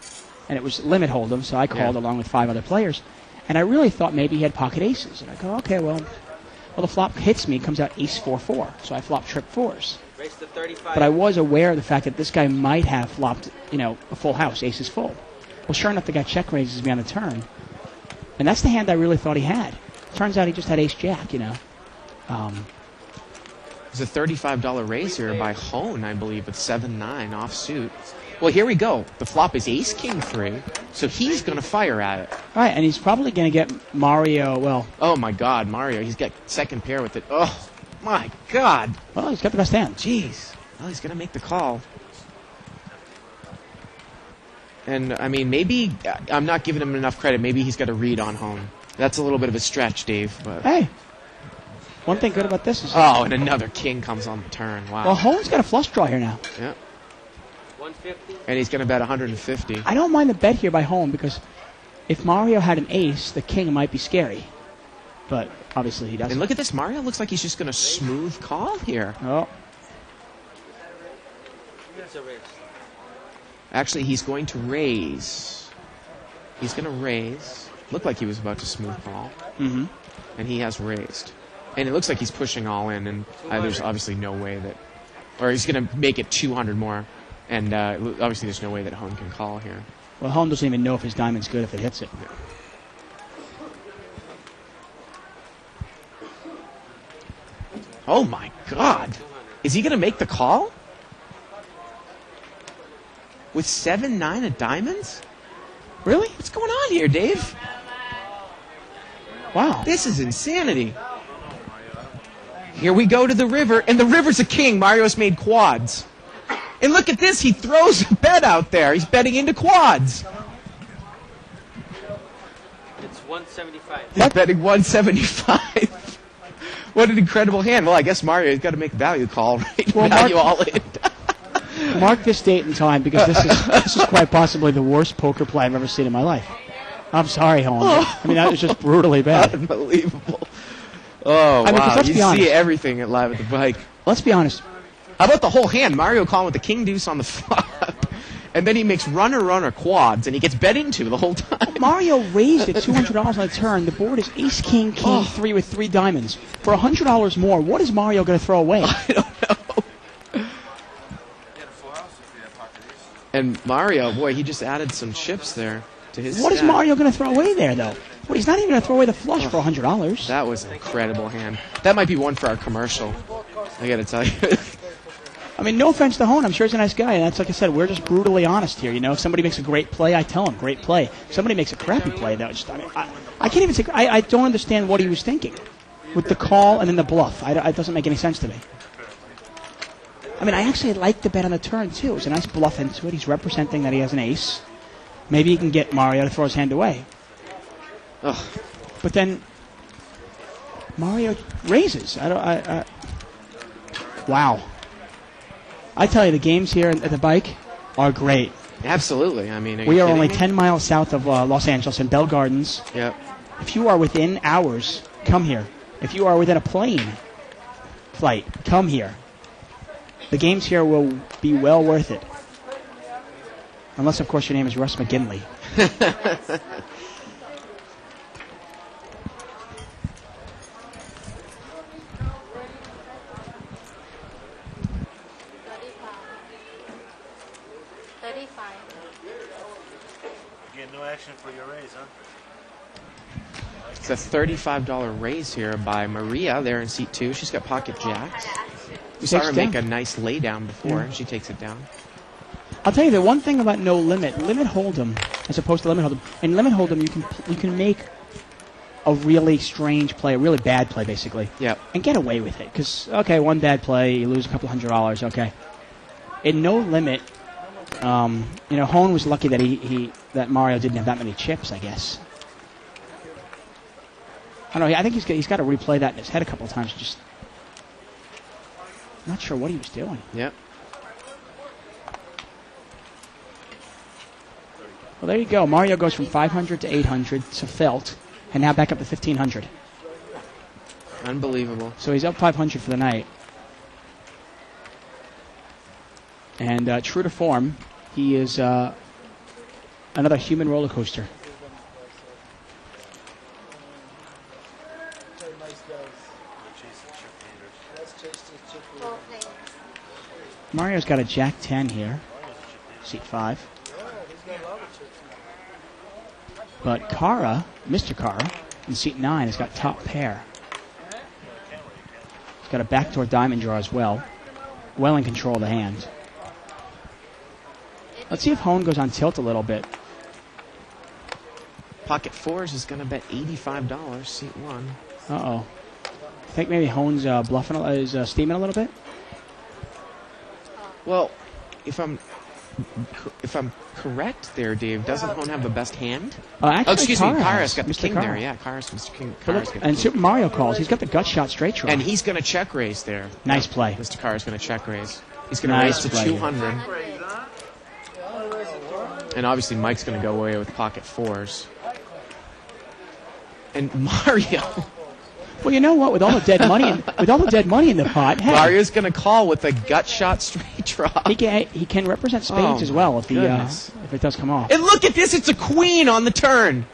And it was limit hold'em, so I called along with 5 other players. And I really thought maybe he had pocket aces. And I go, okay, well, the flop hits me, comes out ace-4-4. So I flop trip 4s. Race to 35. But I was aware of the fact that this guy might have flopped, a full house, aces full. Well, sure enough, the guy check raises me on the turn. And that's the hand I really thought he had. Turns out he just had ace-jack, It was a $35 raise here by Hone, I believe, with 7-9 offsuit. Well, here we go. The flop is ace-king-3, so he's going to fire at it. Right, and he's probably going to get Mario, Oh, my God, Mario. He's got second pair with it. Oh, my God. well, he's got the best hand. Jeez. Well, he's going to make the call. And, I mean, maybe I'm not giving him enough credit. Maybe he's got a read on Hone. That's a little bit of a stretch, Dave. But Hey, one thing good about this is... oh, and another king comes on the turn. Wow. Well, Hone's got a flush draw here now. Yeah. 150. And he's going to bet 150. I don't mind the bet here by Hone because if Mario had an ace, the king might be scary. But obviously he doesn't. And look at this. Mario looks like he's just going to smooth call here. Oh, It's a race. Actually, he's going to raise. He's going to raise. Looked like he was about to smooth call. mm-hmm. And he has raised. And it looks like he's pushing all in. And there's obviously no way that... Or he's going to make it 200 more. And obviously there's no way that Hone can call here. Well, Hone doesn't even know if his diamond's good if it hits it. Oh, my God. Is he going to make the call? With 7-9 of diamonds? Really? What's going on here, Dave? Wow. This is insanity. Here we go to the river, and the river's a king. Mario's made quads. And look at this. He throws a bet out there. He's betting into quads. It's 175. He's betting 175. What an incredible hand. Well, I guess Mario's got to make a value call, right? Well, Value all in. Mark this date and time because this is quite possibly the worst poker play I've ever seen in my life. I'm sorry, Helen. I mean, that was just brutally bad. Unbelievable. Oh, I mean, 'cause wow. let's You be honest. see everything at Live at the Bike. Let's be honest. How about the whole hand? Mario calling with the king deuce on the flop. And then he makes runner quads, and he gets bet into the whole time. Mario raised it $200 on the turn. The board is ace, king, king, 3 with 3 diamonds. For $100 more, what is Mario going to throw away? I don't know. And Mario, boy, he just added some chips there to his What is stack. Mario going to throw away there, though? Well, he's not even going to throw away the flush for $100. That was an incredible hand. That might be one for our commercial. I got to tell you. I mean, no offense to Hone. I'm sure he's a nice guy. And that's like I said, we're just brutally honest here. You know, if somebody makes a great play, I tell him, great play. If somebody makes a crappy play, that just, I can't even say, I don't understand what he was thinking with the call and then the bluff. It doesn't make any sense to me. I mean, I actually like the bet on the turn, too. It's a nice bluff into it. He's representing that he has an ace. Maybe he can get Mario to throw his hand away. Ugh. But then Mario raises. Wow. I tell you, the games here at the Bike are great. Absolutely. I mean, We are only me? 10 miles south of Los Angeles in Bell Gardens. Yep. If you are within hours, come here. If you are within a plane flight, come here. The games here will be well worth it. Unless, of course, your name is Russ McGinley. Get no action for your raise, huh? It's a $35 raise here by Maria there in seat 2. She's got pocket jacks. We saw Takes her it make down. a nice lay down before, Yeah. and she takes it down. I'll tell you the one thing about no limit hold'em, as opposed to limit hold'em. In limit hold'em, you can make a really strange play, a really bad play, basically, Yep. and get away with it. Because okay, one bad play, you lose a couple $100. Okay. In no limit, Hone was lucky that that Mario didn't have that many chips. I guess. I don't know. I think he's got to replay that in his head a couple of times. Just not sure what he was doing. Yep. Well, there you go. Mario goes from 500 to 800 to felt, and now back up to 1,500. Unbelievable. So he's up 500 for the night. And true to form, he is another human roller coaster. Mario's got a Jack 10 here, seat 5. But Kara, Mr. Kara, in seat 9 has got top pair. He's got a backdoor diamond draw as well. Well in control of the hand. Let's see if Hone goes on tilt a little bit. Pocket fours is going to bet $85, seat 1. Uh-oh. I think maybe Hone's bluffing, is steaming a little bit. Well, if I'm correct there, Dave, doesn't Hone have the best hand? Actually, Excuse me, Kara Kara's got the Mr. king Kara. there. Yeah, Mr. King. But Kara's look, got the and king. Super Mario calls. He's got the gut shot straight draw. And he's going to check raise there. Nice play. Mr. Kara's going to check raise. He's going to Nice raise to play. 200. And obviously Mike's going to go away with pocket fours. And Mario. Well, you know what? With all the dead money, in the pot, hey, Mario's going to call with a gut shot straight draw. he can represent spades Oh, as well if goodness. if it does come off. And look at this, it's a queen on the turn.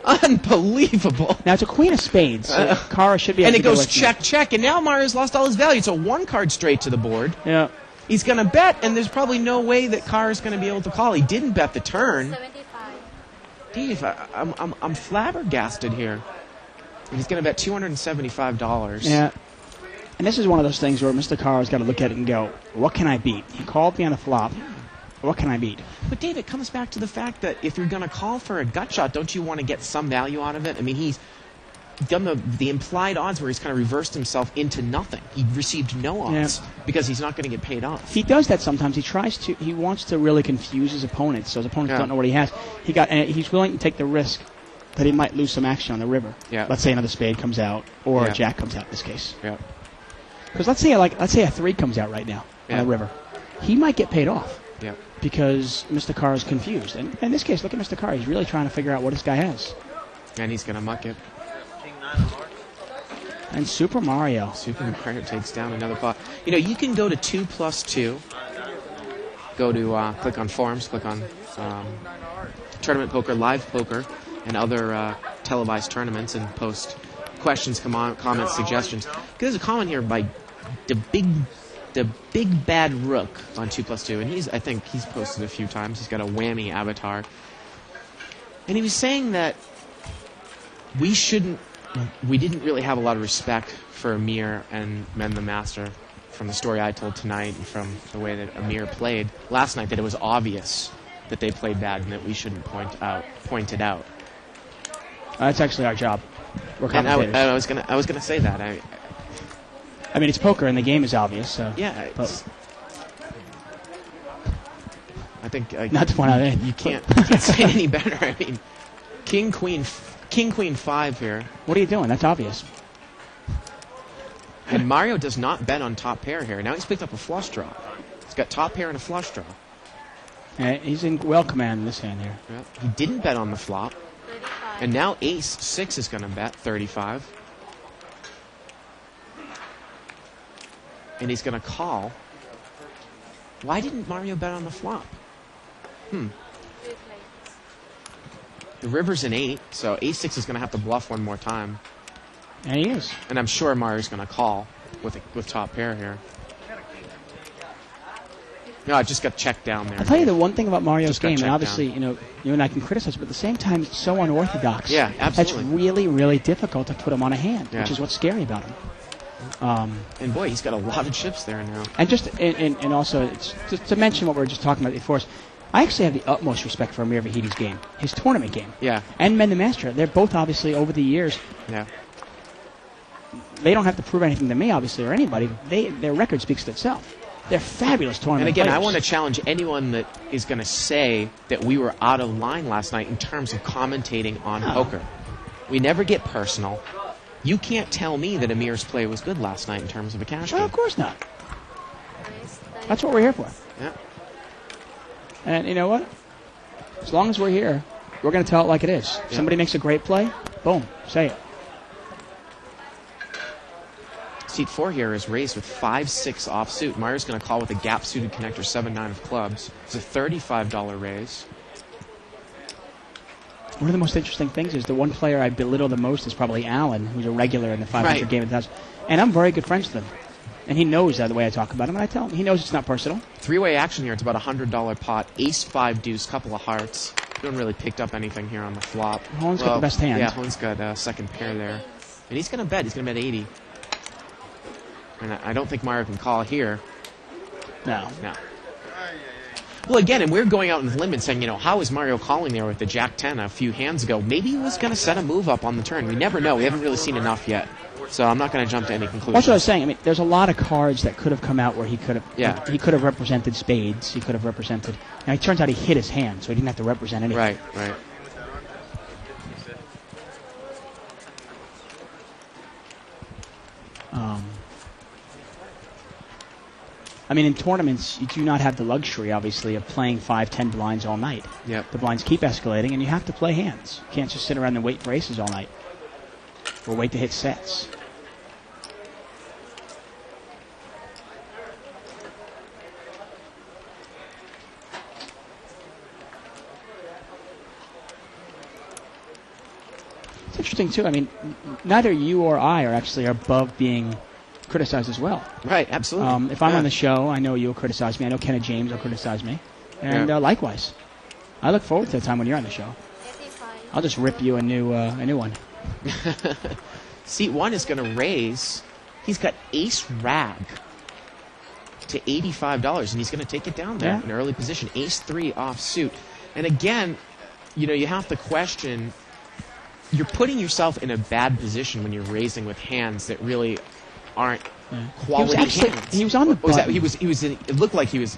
Unbelievable. Now it's a queen of spades. So Kara should be. Able And to it get goes away from check, check, and now Mario's lost all his value. It's a 1-card straight to the board. Yeah. He's going to bet, and there's probably no way that Kara's going to be able to call. He didn't bet the turn. 75. Dave, I'm flabbergasted here. And he's going to bet $275. Yeah. And this is one of those things where Mr. Kara's got to look at it and go, what can I beat? He called me on the flop. What can I beat? But Dave, it comes back to the fact that if you're going to call for a gut shot, don't you want to get some value out of it? I mean, he's done the implied odds where he's kind of reversed himself into nothing. He received no odds because he's not going to get paid off. He does that sometimes. He wants to really confuse his opponents, so his opponents don't know what he has. And he's willing to take the risk that he might lose some action on the river. Yeah. Let's say another spade comes out, or Yeah. a jack comes out in this case. Yeah. Because let's say a 3 comes out right now on Yeah. the river. he might get paid off Yep. because Mr. Carr is confused. And in this case, look at Mr. Carr. He's really trying to figure out what this guy has. And he's going to muck it. King 9 of hearts. And Super Mario. Super Mario takes down another pot. You know, you can go to 2+2. Go to, click on forums, click on Tournament Poker, Live Poker, and other televised tournaments and post questions, comments, suggestions. There's a comment here by the big bad rook on 2+2, and I think he's posted a few times. He's got a whammy avatar. And he was saying that we didn't really have a lot of respect for Amir and Men the Master from the story I told tonight and from the way that Amir played last night, that it was obvious that they played bad and that we shouldn't point it out. That's actually our job. We're And commentators. I was gonna say that. I mean, it's poker and the game is obvious. So Yeah, but I think not to point out anything. you can't say it any better. I mean, King Queen 5 here, What are you doing? That's obvious. and Mario does not bet on top pair here. Now he's picked up a flush draw. He's got top pair and a flush draw. He's in well command in this hand here. Yeah. He didn't bet on the flop, and now Ace 6 is going to bet 35, and he's going to call. Why didn't Mario bet on the flop? The river's an 8, so Ace 6 is going to have to bluff one more time. And he is. And I'm sure Mario's going to call with top pair here. No, I just got checked down there. I'll tell you the one thing about Mario's Just got game, and checked obviously, down. you and I can criticize, but at the same time, it's so unorthodox. Yeah, absolutely. It's really, really difficult to put him on a hand, Yeah. which is what's scary about him. And boy, he's got a lot of chips there now. And also, it's, just to mention what we were just talking about before, I actually have the utmost respect for Amir Vahidi's game, his tournament game. Yeah, And Men the Master. They're both obviously over the years. yeah. They don't have to prove anything to me, obviously, or anybody. Their record speaks to itself. They're fabulous tournament And again, I players. want to challenge anyone that is going to say that we were out of line last night in terms of commentating on poker. We never get personal. You can't tell me that Amir's play was good last night in terms of a cash Well, game. of course not. That's what we're here for. Yeah. And you know what? As long as we're here, we're going to tell it like it is. If somebody makes a great play, boom, say it. Seat 4 here is raised with 5-6 offsuit. Mario's going to call with a gap-suited connector 7-9 of clubs. It's a $35 raise. One of the most interesting things is the one player I belittle the most is probably Alan, who's a regular in the 500 Right. game of the house. And I'm very good friends with him. And he knows that the way I talk about him, and I tell him. He knows it's not personal. Three-way action here. It's about a $100 pot. Ace 5 deuce, couple of hearts. We haven't really picked up anything here on the flop. Hone's got the best hand. Yeah, Hone's got a second pair there. And he's going to bet. He's going to bet 80. And I don't think Mario can call here. No. No. Well, again, and we're going out on the limb and saying, how is Mario calling there with the Jack-10 a few hands ago? Maybe he was going to set a move up on the turn. We never know. We haven't really seen enough yet. So I'm not going to jump to any conclusions. That's what I was saying. I mean, there's a lot of cards that could have come out where he could have. Yeah. He could have represented spades. He could have represented. Now it turns out he hit his hand, so he didn't have to represent anything. Right, right. I mean, in tournaments, you do not have the luxury, obviously, of playing 5-10 blinds all night. Yep. The blinds keep escalating, and you have to play hands. You can't just sit around and wait for aces all night, or wait to hit sets. It's interesting, too. I mean, neither you or I are actually above being criticized as well. Right, absolutely. If I'm Yeah. on the show, I know you'll criticize me. I know Kenneth James will criticize me. And Yeah. Likewise. I look forward to the time when you're on the show. I'll just rip you a new one. Seat 1 is going to raise. He's got ace rag to $85, and he's going to take it down there Yeah. in early position. Ace 3 offsuit. And again, you have to question, you're putting yourself in a bad position when you're raising with hands that really aren't quality hands. He was on the What was that? button. It looked like he was,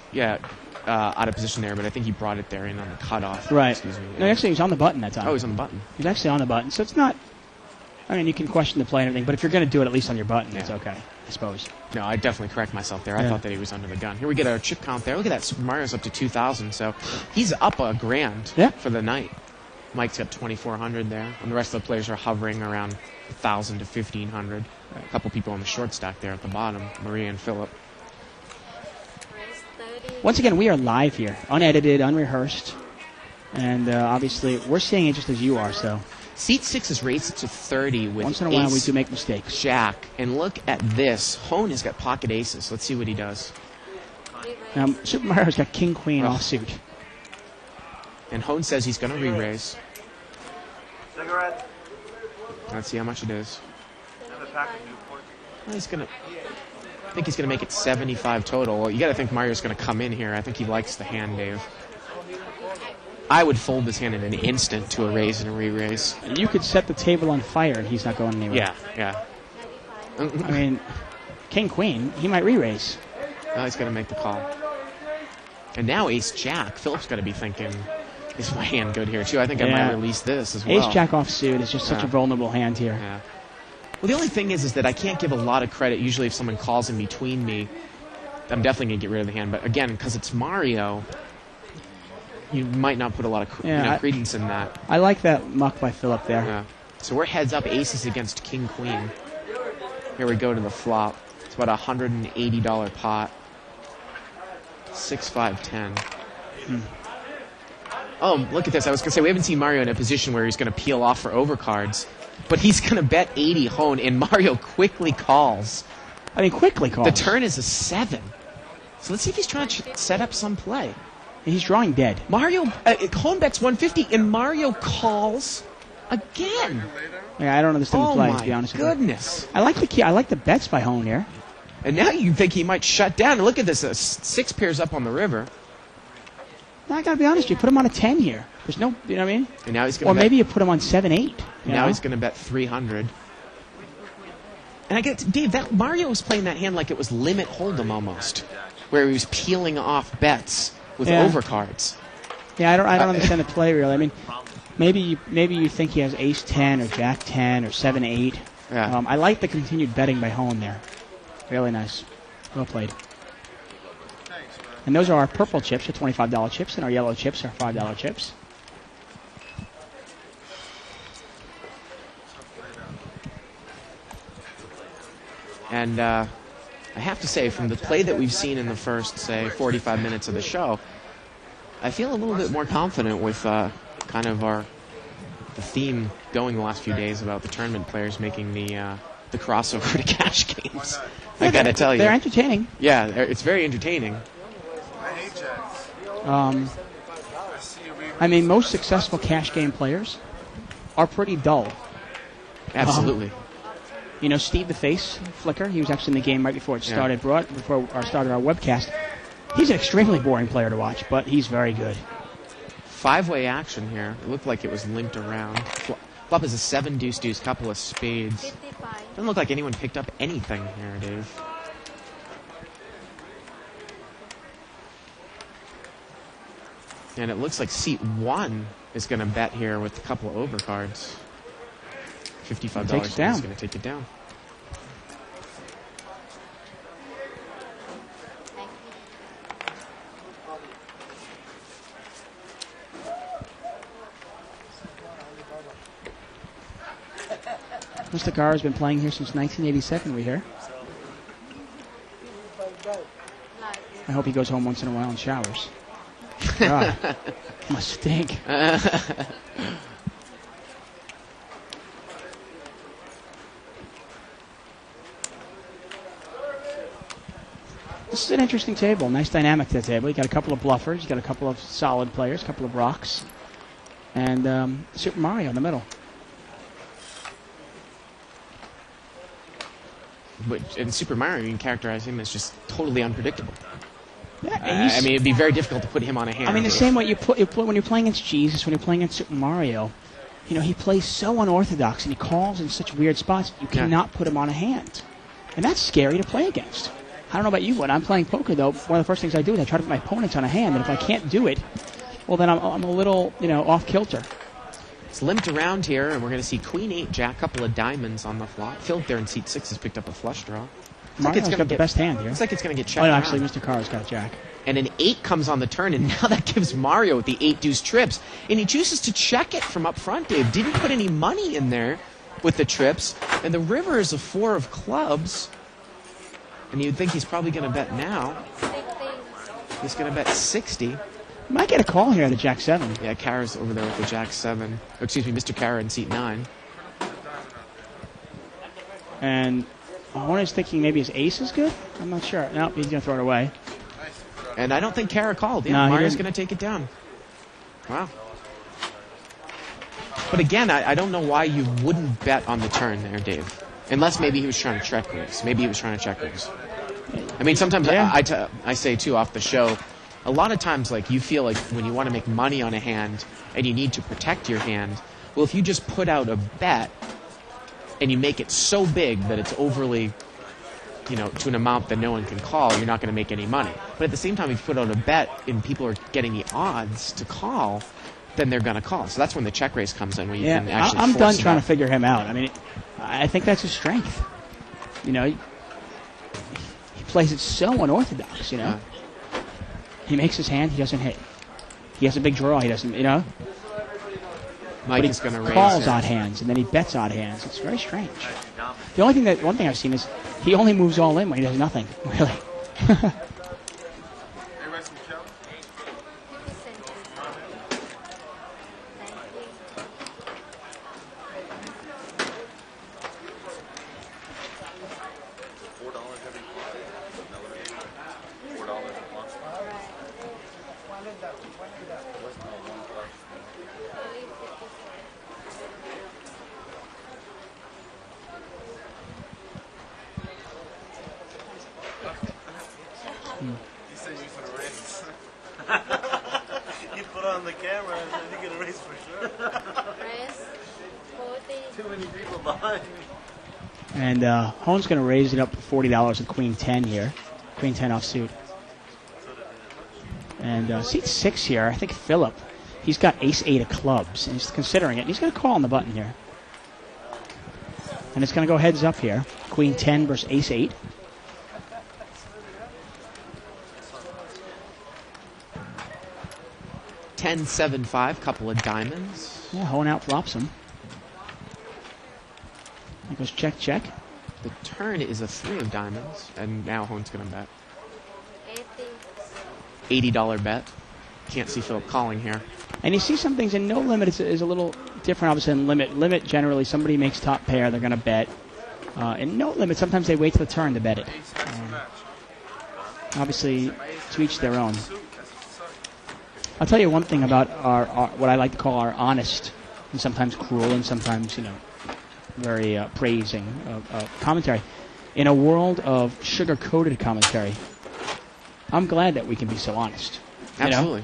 out of position there, but I think he brought it there in on the cutoff. Right. Excuse me. No, actually, he was on the button that time. Oh, he was on the button. He was actually on the button. So it's not I mean, you can question the play and everything, but if you're going to do it at least on your button, it's Yeah. okay, I suppose. No, I definitely correct myself there. I Yeah. thought that he was under the gun. Here we get a chip count there. Look at that. Super Mario's up to 2,000, so he's up $1,000 Yeah. for the night. Mike's got 2,400 there, and the rest of the players are hovering around 1,000 to 1,500. A couple people on the short stack there at the bottom, Maria and Philip. Once again, we are live here, unedited, unrehearsed, and obviously we're seeing it just as you are, so Seat 6 is raised to 30 with once in a while we ace, do make mistakes. jack, and look at this. Hone has got pocket aces. Let's see what he does. Super Mario's got king, queen, Oh. offsuit. And Hone says he's going to re-raise. Cigarette? Let's see how much it is. Have a pack of Newport. Well, I think he's going to make it 75 total. Well, you got to think Mario's going to come in here. I think he likes the hand, Dave. I would fold this hand in an instant to a raise and a re-raise. You could set the table on fire and he's not going anywhere. Yeah. I mean, king, queen, he might re-raise. Now he's going to make the call. And now ace jack. Philip's got to be thinking, is my hand good here too? I think I Yeah. might release this as well. Ace jack offsuit is just such a Yeah. vulnerable hand here. Yeah. Well, the only thing is that I can't give a lot of credit. Usually, if someone calls in between me, I'm definitely going to get rid of the hand. But again, because it's Mario, you might not put a lot of credence in that. I like that muck by Philip there. Yeah. So we're heads up aces against king queen. Here we go to the flop. It's about a $180 pot. 6, 5, 10. Oh, look at this. I was going to say, we haven't seen Mario in a position where he's going to peel off for overcards. But he's going to bet 80 Hone, and Mario quickly calls. I mean, quickly calls. The turn is a 7. So let's see if he's trying to set up some play. He's drawing dead. Mario, Hone bets 150, and Mario calls again. Yeah, I don't understand the Oh play, my to be honest with you. goodness. I like the key. I like the bets by Hone here. And now you think he might shut down. And look at this, 6 pairs up on the river. Now, I gotta be honest, you put him on a 10 here. There's no, you know what I mean? And now he's going Or to bet. maybe you put him on 7-8. Now he's going to bet 300. And I get Dave, that Mario was playing that hand like it was limit hold'em almost, where he was peeling off bets with Yeah. overcards. Yeah, I don't understand the play really. I mean, maybe you think he has ace 10 or jack 10 or 7-8. Yeah. I like the continued betting by Hone there. Really nice. Well played. And those are our purple chips, the $25 chips, and our yellow chips are $5 chips. And I have to say, from the play that we've seen in the first, say, 45 minutes of the show, I feel a little bit more confident with kind of the theme going the last few days about the tournament players making the crossover to cash games. I gotta tell you, They're entertaining. yeah, it's very entertaining. I mean, most successful cash game players are pretty dull. Absolutely. You know, Steve the Face Flicker, he was actually in the game right before it started, before I started our webcast. He's an extremely boring player to watch, but he's very good. 5-way action here. It looked like it was linked around. Flop is a 7 deuce deuce, couple of spades. Doesn't look like anyone picked up anything here, Dave. And it looks like seat 1 is going to bet here with a couple of overcards. $55 Takes it down. is going to take it down. Mr. Gar has been playing here since 1987, we hear. I hope he goes home once in a while and showers. God, must stink. This is an interesting table. Nice dynamic to the table. You got a couple of bluffers. You got a couple of solid players, a couple of rocks. And Super Mario in the middle. But in Super Mario, you can characterize him as just totally unpredictable. Yeah, I mean, it'd be very difficult to put him on a hand. I mean, the same way you put when you're playing against Jesus, when you're playing against Super Mario, you know, he plays so unorthodox and he calls in such weird spots. You cannot put him on a hand, and that's scary to play against. I don't know about you, when I'm playing poker though, one of the first things I do is I try to put my opponents on a hand, and if I can't do it, well then I'm a little, you know, off kilter. It's limped around here, and we're going to see Queen 8, Jack, couple of diamonds on the flop. Philip there in seat 6 has picked up a flush draw. Looks Mario's got the best hand here. Looks like it's going to get checked Oh, no, out. actually, Mr. Carr's got a jack. And an 8 comes on the turn, and now that gives Mario the 8 deuce trips. And he chooses to check it from up front, Dave. Didn't put any money in there with the trips. And the river is a 4 of clubs. And you'd think he's probably going to bet now. He's going to bet 60. Might get a call here at the jack 7. Yeah, Kara's over there with the jack 7. Oh, excuse me, Mr. Kara in seat 9. And Horn is thinking maybe his ace is good? I'm not sure. No, he's going to throw it away. And I don't think Kara called. Yeah, No, he Mario's didn't. going to take it down. Wow. But again, I don't know why you wouldn't bet on the turn there, Dave. Unless maybe he was trying to check raise. Maybe he was trying to check raise. I mean, sometimes Yeah. I say, too, off the show, a lot of times, like, you feel like when you want to make money on a hand and you need to protect your hand, well, if you just put out a bet and you make it so big that it's overly, to an amount that no one can call, you're not going to make any money. But at the same time, if you put out a bet and people are getting the odds to call, then they're going to call. So that's when the check raise comes in, where you can actually I'm force done it trying out. to figure him out. I mean, I think that's his strength. He plays it so unorthodox, Yeah. He makes his hand, he doesn't hit. He has a big draw, he doesn't, Mike but is going to he raise calls it. odd hands, and then he bets odd hands. It's very strange. One thing I've seen is he only moves all in when he does nothing, really. You said you for the race. You put on the camera and then you get a race for sure. Press 40. Too many people behind me. And Hone's going to raise it up to $40 with Queen 10 here. Queen 10 offsuit. And seat 6 here, I think Philip, he's got ace 8 of clubs, and he's considering it. He's going to call on the button here. And it's going to go heads up here. Queen 10 versus ace 8. Ten, 7, 5, couple of diamonds. Yeah, Hone out flops him. That goes check, check. The turn is a 3 of diamonds, and now Hone's going to bet. 80. $80 bet. Can't see Philip calling here. And you see some things in no limit is a little different, obviously, than limit. Limit, generally, somebody makes top pair, they're going to bet. In no limit, sometimes they wait till the turn to bet it. Obviously, to each their own. I'll tell you one thing about our what I like to call our honest and sometimes cruel and sometimes, very praising commentary. In a world of sugar-coated commentary, I'm glad that we can be so honest. Absolutely.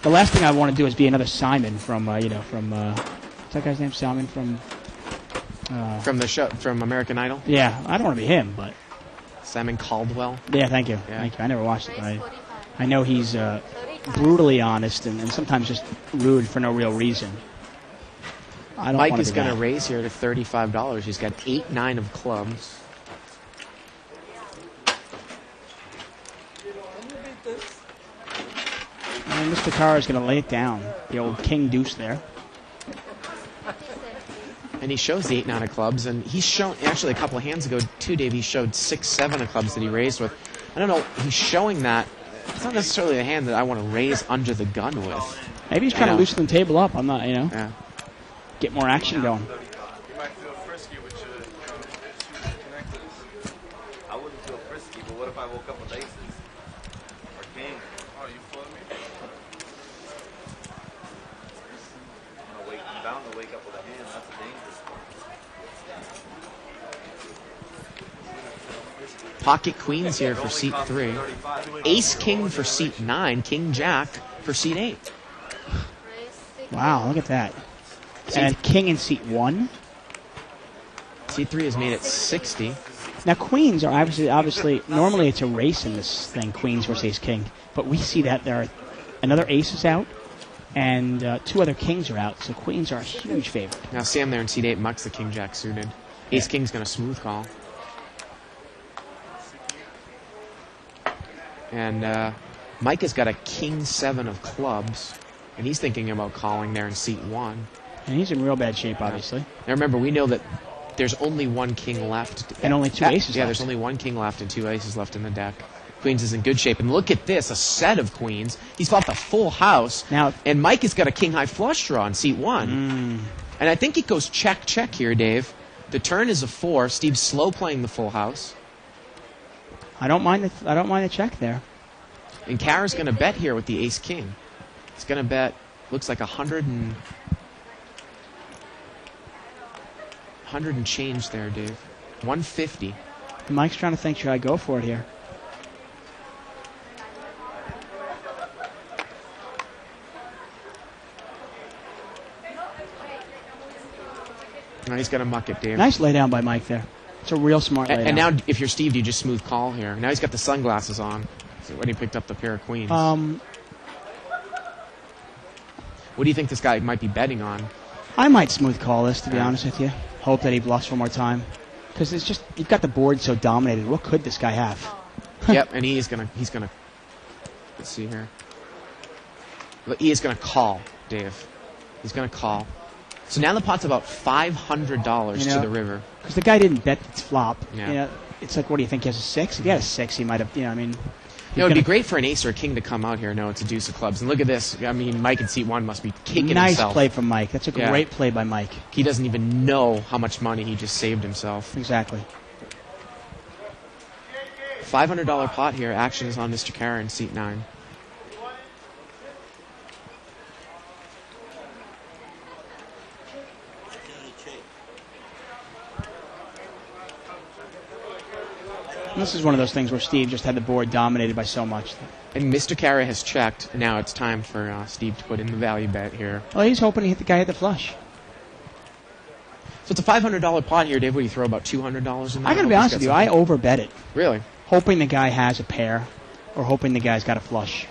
The last thing I want to do is be another Simon from what's that guy's name? Simon from. From the show, from American Idol, Yeah, I don't want to be him, but Simon Caldwell. yeah, thank you. Yeah. Thank you. I never watched it, but Press I 45. I know he's 35. brutally honest and sometimes just rude for no real reason. I don't Mike want is to going to raise here to $35. He's got 8, 9 of clubs. And Mr. Carr is going to lay it down. The old king deuce there. 47. And he shows the 8, 9 of clubs, and he's shown, actually a couple of hands ago too, Dave, he showed 6, 7 of clubs that he raised with. I don't know, he's showing that. It's not necessarily a hand that I want to raise under the gun with. Maybe he's trying Yeah. to loosen the table up. I'm not, Yeah. get more action going. You might feel frisky with your connectors. I wouldn't feel frisky, but what if I woke up with aces? Or king? Oh, you feel me? I'm bound to wake up with a hand. That's a dangerous one. Pocket queens here for seat 3. Ace king for seat 9. King jack for seat 8. Press 60. Wow, look at that. And king in seat 1. Seat 3 is made at 60. Now, queens are obviously, normally it's a race in this thing, queens versus ace king. But we see that there are another ace is out, and 2 other kings are out, so queens are a huge favorite. Now Sam there in seat 8 mucks the king jack suited. Ace king's going to smooth call. And Mike has got a king 7 of clubs, and he's thinking about calling there in seat 1. And he's in real bad shape, obviously. Now remember, we know that there's only 1 king left. And only 2 aces Yeah, left. there's only 1 king left and 2 aces left in the deck. Queens is in good shape. And look at this, a set of queens. He's fought the full house. Now- and Mike has got a king high flush draw in seat 1. And I think it goes check, check here, Dave. The turn is a 4. Steve's slow playing the full house. I don't mind the check there. And Kara's going to bet here with the ace king. He's going to bet, looks like 100 and change there, Dave. 150. Mike's trying to think, should I go for it here? No, he's going to muck it, Dave. Nice lay down by Mike there. It's a real smart lay down. And now, if you're Steve, do you just smooth call here? Now he's got the sunglasses on. So when he picked up the pair of queens. What do you think this guy might be betting on? I might smooth call this, to be honest with you. Hope that he bluffs one more time. Because it's just, you've got the board so dominated. What could this guy have? Yep, and he's gonna, let's see here. He is gonna call, Dave. He's gonna call. So now the pot's about $500 to the river. Because the guy didn't bet its flop. Yeah. You know, it's like, what do you think? He has a 6? If he had a 6, he might have, I mean... It would be great for an ace or a king to come out here. No, it's a deuce of clubs. And look at this. I mean, Mike in seat 1 must be kicking nice himself. Play from Mike. That's a great play by Mike. He doesn't even know how much money he just saved himself. Exactly. $500 pot here. Action is on Mr. Kara in seat 9. And this is one of those things where Steve just had the board dominated by so much. And Mr. Kara has checked. Now it's time for Steve to put in the value bet here. Well, he's hoping the guy hit the flush. So it's a $500 pot here, Dave. What do you throw, about $200 in there? I got to be honest with you. I overbet it. Really? Hoping the guy has a pair or hoping the guy's got a flush.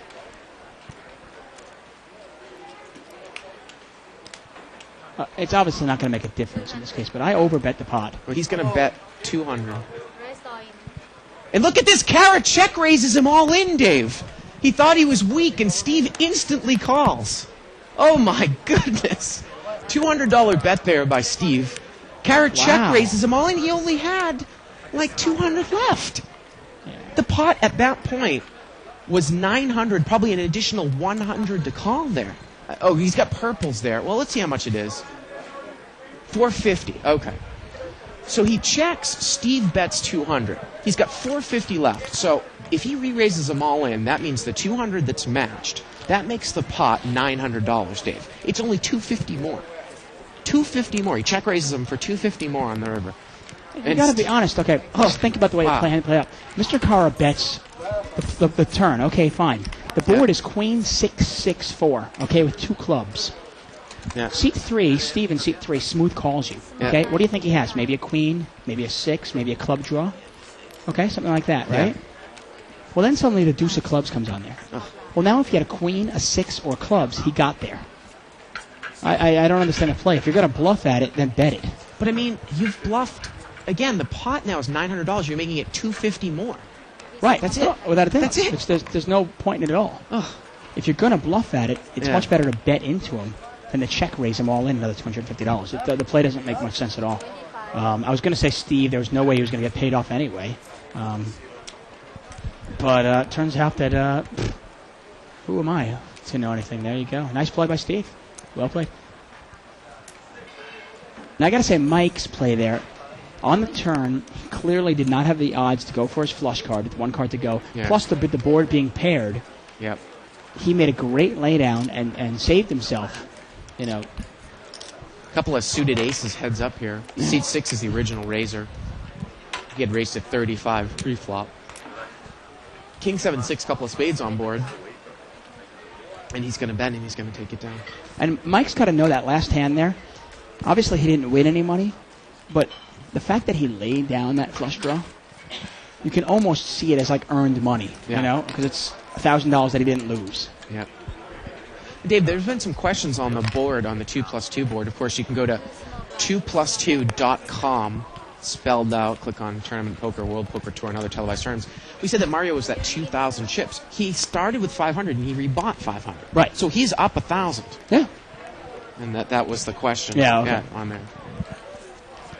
It's obviously not going to make a difference in this case, but I overbet the pot. Well, he's going to bet 200. Raise all in. And look at this. Kara check raises him all in, Dave. He thought he was weak, and Steve instantly calls. Oh, my goodness. $200 bet there by Steve. Kara check raises him all in. He only had like 200 left. Yeah. The pot at that point was 900, probably an additional 100 to call there. Oh, he's got purples there. Well, let's see how much it is. 450. Okay. So he checks. Steve bets 200. He's got 450 left. So if he re-raises them all in, that means the 200 that's matched. That makes the pot $900, Dave. It's only 250 more. 250 more. He check raises them for 250 more on the river. You got to be honest. Okay, just think about the way it play out. Mr. Kara bets the turn. Okay, fine. The board is Queen 6-6-4. Okay, with 2 clubs. Yeah. Seat 3, Steve in seat 3, smooth calls you. Okay, what do you think he has? Maybe a queen, maybe a 6, maybe a club draw. Okay, something like that, right? Yeah. Well, then suddenly the deuce of clubs comes on there. Well, now if you had a queen, a 6, or clubs, he got there. I don't understand the play. If you're going to bluff at it, then bet it. But I mean, you've bluffed. Again, the pot now is $900. You're making it $250 more. Right. That's it. Without a doubt. That's it. There's no point in it at all. Ugh. If you're going to bluff at it, it's much better to bet into him than to check raise them all in another $250. The play doesn't make much sense at all. I was going to say Steve, there was no way he was going to get paid off anyway. But it turns out that, who am I to know anything? There you go. Nice play by Steve. Well played. Now I got to say Mike's play there. On the turn, he clearly did not have the odds to go for his flush card with 1 card to go. Yeah. Plus the board being paired. Yep. He made a great laydown and saved himself. You know. A couple of suited aces heads up here. Seat 6 is the original raiser. He had raised at 35 pre-flop. King 7-6, couple of spades on board. And he's going to bend and he's going to take it down. And Mike's got to know that last hand there. Obviously, he didn't win any money, but the fact that he laid down that flush draw, you can almost see it as like earned money, you know, because it's $1,000 that he didn't lose. Yep. Dave, there's been some questions on the board, on the 2+2 board. Of course, you can go to 2plus2.com, spelled out, click on Tournament Poker, World Poker Tour, and other televised tournaments. We said that Mario was at 2,000 chips. He started with 500, and he rebought 500. Right. So he's up 1,000. Yeah. And that was the question. Yeah, okay. On there.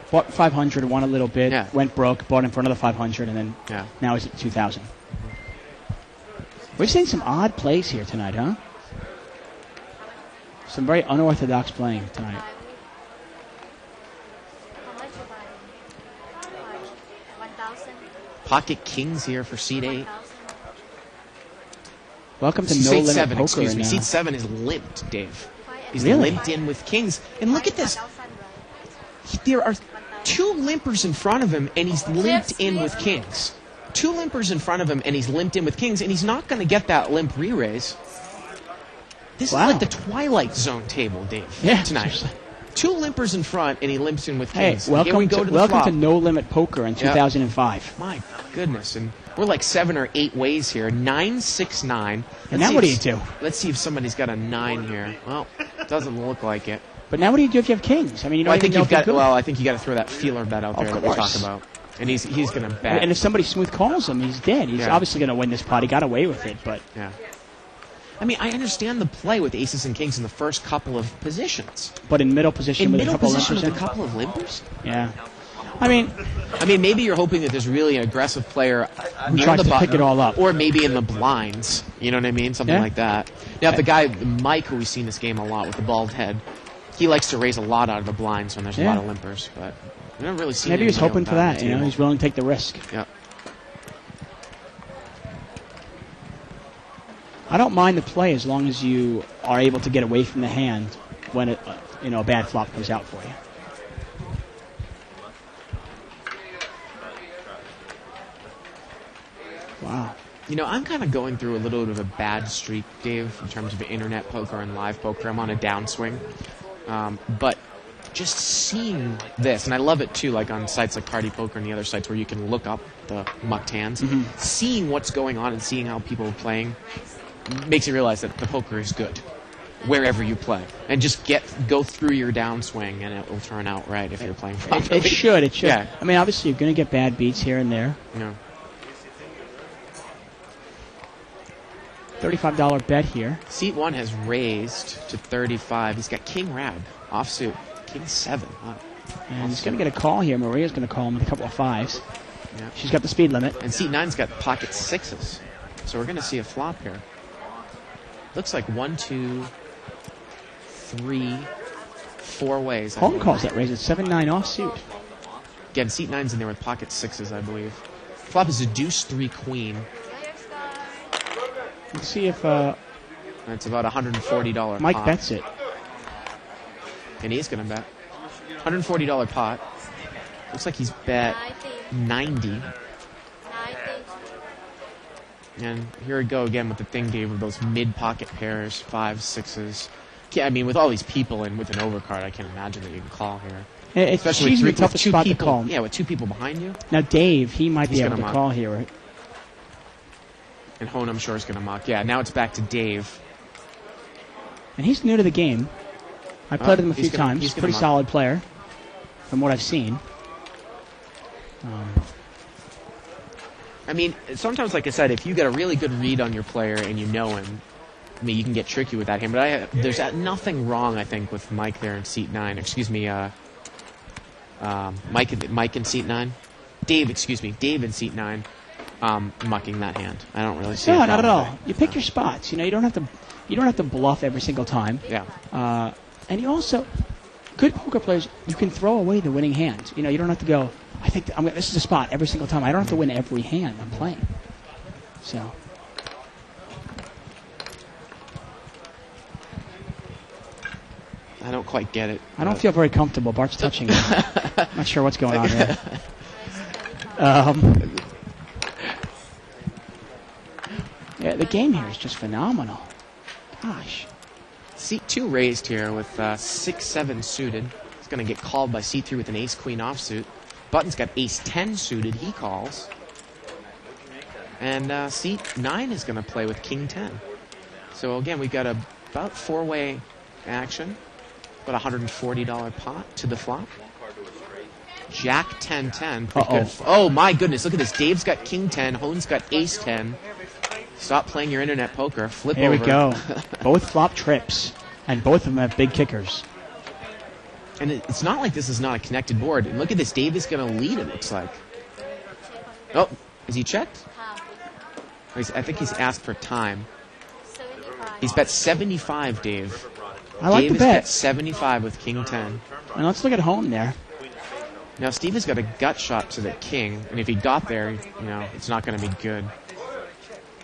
Bought 500, won a little bit, Yeah. went broke, bought him for another 500, and then Yeah. now he's at 2,000. We're seeing some odd plays here tonight, huh? Some very unorthodox playing tonight. How much you buy? 1,000. Pocket kings here for seat 8. 1,000. Welcome to No Seat Limit 7, Poker. excuse me. and, Seat 7 is limped, Dave. He's Really? limped in with kings. And look at this. 1,000, right? There are 2 limpers in front of him, and he's limped in with kings. 2 limpers in front of him, and he's limped in with kings, and he's not going to get that limp re-raise. This Wow. is like the Twilight Zone table, Dave, Yeah. tonight. 2 limpers in front, and he limps in with Hey, kings. And here we welcome go to, the welcome flop. to No Limit Poker in 2005. My goodness, and we're like 7 or 8 ways here. 9, 6, 9. And now what do you do? Let's see if somebody's got a 9 here. Well, doesn't look like it. But now what do you do if you have kings? I mean, you don't Well, I even think know you've if you're got. good. Well, I think you got to throw that feeler bet out there Of that we talk course. about, and he's going to bet. And if somebody smooth calls him, he's dead. He's Yeah. obviously going to win this pot. He got away with it, but Yeah. I mean, I understand the play with aces and kings in the first couple of positions. in middle position In with middle a couple position of with a limpers. couple of limpers? Yeah. I mean, Maybe you're hoping that there's really an aggressive player near tries the to button, pick it all up. or maybe in the blinds. You know what I mean? Something Yeah. like that. Now, if the guy Mike, who we've seen this game a lot with the bald head, he likes to raise a lot out of the blinds when there's a Yeah. lot of limpers. But we haven't really seen. maybe he was anybody hoping with for on that. the You know, table. he's willing to take the risk. Yeah. I don't mind the play as long as you are able to get away from the hand when a bad flop comes out for you. Wow. You know, I'm kind of going through a little bit of a bad streak, Dave, in terms of internet poker and live poker. I'm on a downswing. But just seeing this, and I love it too, like on sites like Party Poker and the other sites where you can look up the mucked hands, seeing what's going on and seeing how people are playing makes you realize that the poker is good wherever you play. And just go through your downswing and it will turn out right if you're playing properly. It should. It should. Yeah. I mean, obviously, you're going to get bad beats here and there. Yeah. $35 bet here. Seat 1 has raised to 35. He's got King Rab offsuit. King 7. Wow. And he's going to get a call here. Maria's going to call him with a couple of 5s. Yeah. She's got the speed limit. And seat 9's got pocket 6s. So we're going to see a flop here. Looks like 1, 2, 3, 4 ways. I Home believe. calls that raise at 7-9 offsuit. Again, seat 9's in there with pocket 6s, I believe. Flop is a deuce 3 queen. Player start. Let's see if That's about $140 Mike pot. bets it. And he's going to bet. $140 pot. Looks like he's bet 90. 90. And here we go again with the thing, Dave, with those mid-pocket pairs, 5s, 6s. Yeah, I mean, with all these people and with an overcard, I can't imagine that you can call here. It's Especially usually with the toughest two spot people, to call. Yeah, with 2 people behind you. Now, Dave, he might He's be able gonna to mock. call here, right? And Hone, I'm sure, is going to mock. Yeah, now it's back to Dave. And he's new to the game. I played with him a he's few gonna- times. he's gonna Pretty mock. solid player, from what I've seen. I mean, sometimes, like I said, if you get a really good read on your player and you know him, I mean, you can get tricky with that hand. But there's nothing wrong, I think, with Mike there in seat 9. Excuse me, Mike in seat 9. Dave in seat 9, mucking that hand. I don't really see. No, a not at problem all. You pick your spots. You know, you don't have to bluff every single time. there. Yeah. And you also, good poker players, you can throw away the winning hand. You know, you don't have to go, I think this is a spot every single time. I don't have to win every hand I'm playing. So, I don't quite get it. I don't feel very comfortable. Bart's touching me. Not sure what's going on there. Yeah, the game here is just phenomenal. Gosh. Seat 2 raised here with 6-7 suited. He's going to get called by seat 3 with an ace-queen offsuit. Button's got ace-10 suited. He calls. And seat 9 is going to play with king 10. So again, we've got a about 4-way action. About $140 pot to the flop. Jack 10-10. Pretty good. Oh my goodness, look at this. Dave's got King 10, Hone's got Ace 10. Stop playing your internet poker. Flip Here over. we go. Both flop trips, and both of them have big kickers. And it's not like this is not a connected board. And look at this. Dave is going to lead, it looks like. Oh, is he checked? I think he's asked for time. 75. He's bet 75, Dave. I like Dave the is bet bet. 75 with King 10. And let's look at home there. Now, Steve has got a gut shot to the king, and if he got there, it's not going to be good.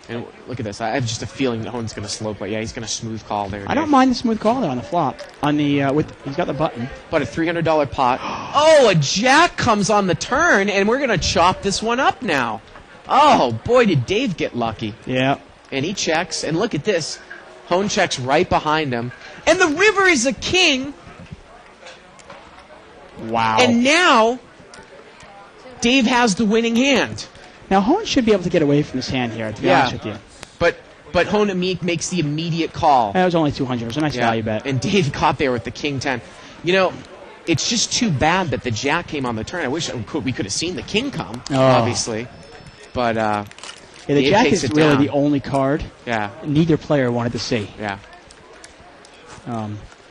And look at this. I have just a feeling that Hone's going to slow play. Yeah, he's going to smooth call there. I don't mind the smooth call there on the flop. On the he's got the button. But a $300 pot. Oh, a jack comes on the turn, and we're going to chop this one up now. Oh, boy, did Dave get lucky. Yeah. And he checks, and look at this. Hone checks right behind him. And the river is a king. Wow. And now, Dave has the winning hand. Now Hone should be able to get away from this hand here, to be honest with you. But Hone makes the immediate call. That was only 200. It was a nice value bet. And Dave caught there with the King 10. It's just too bad that the jack came on the turn. I wish we could have seen the king come, obviously. But the Dave jack takes is it really down. the only card neither player wanted to see. Yeah.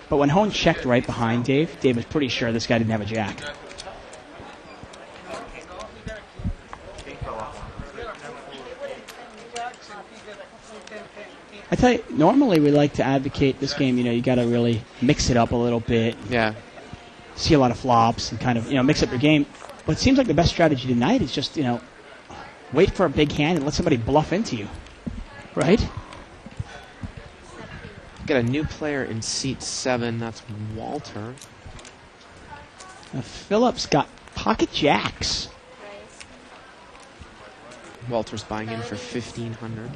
But when Hone checked right behind Dave was pretty sure this guy didn't have a jack. I tell you, normally we like to advocate this game, you got to really mix it up a little bit. Yeah. See a lot of flops and kind of, mix up your game. But it seems like the best strategy tonight is just, wait for a big hand and let somebody bluff into you. Right? Got a new player in seat 7. That's Walter. Phillips got pocket jacks. Walter's buying in for $1,500.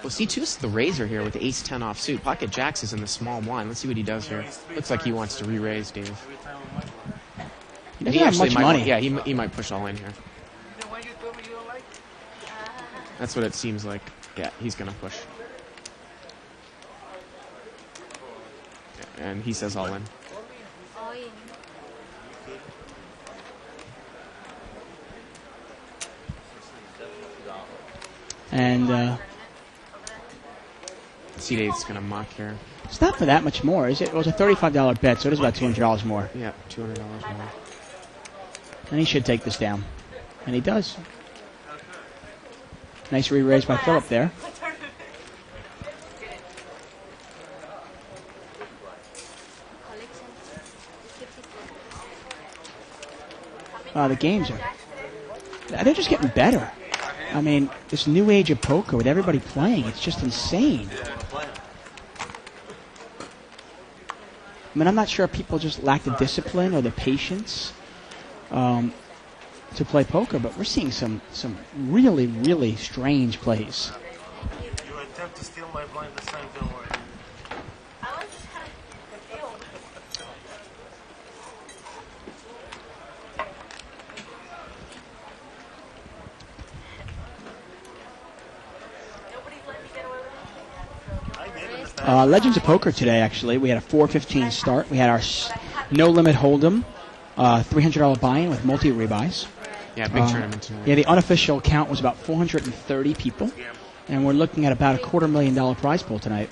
Well, C2 is the raiser here with Ace 10 offsuit. Pocket jacks is in the small blind. Let's see what he does here. Looks like he wants to re-raise, Dave. He doesn't have much money. Yeah, he might push all in here. That's what it seems like. Yeah, he's going to push. Yeah, and he says all in. All in. And Seat 8's going to muck here. it's not for that much more, is it? It was a $35 bet, so it is about $200 more. Yeah, $200 more. And he should take this down. And he does. Nice re-raise by Phillip there. The games they're just getting better. I mean, this new age of poker with everybody playing, it's just insane. I mean, I'm not sure if people just lack the discipline or the patience to play poker, but we're seeing some really, really strange plays. You attempt to steal my blind this time, don't worry. Legends of Poker today, actually. We had a 4:15 start. We had our no limit hold'em, $300 buy-in with multi rebuys. Yeah, big tournament tonight. Yeah, the unofficial count was about 430 people, and we're looking at about a $250,000 prize pool tonight.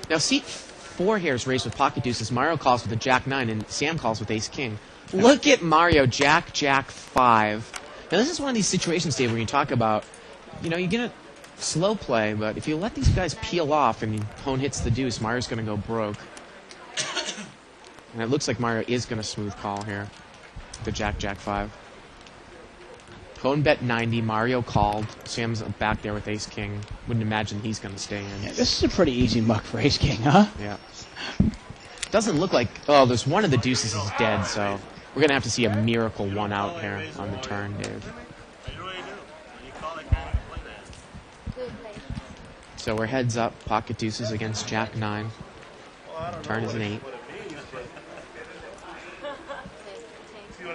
Now, seat 4 here is raised with pocket deuces. Mario calls with a Jack 9, and Sam calls with Ace King. Look at Mario, Jack 5. Now, this is one of these situations, Dave, where you talk about, you're going to slow play, but if you let these guys peel off and Hone hits the deuce, Mario's going to go broke. And it looks like Mario is going to smooth call here. The Jack 5. Hone bet 90, Mario called. Sam's back there with Ace King. Wouldn't imagine he's going to stay in. Yeah, this is a pretty easy muck for Ace King, huh? Yeah. Doesn't look like... Oh, there's one of the deuces is dead, so we're going to have to see a miracle one out here on the turn, Dave. So we're heads up, pocket deuces against Jack 9. Turn is an 8.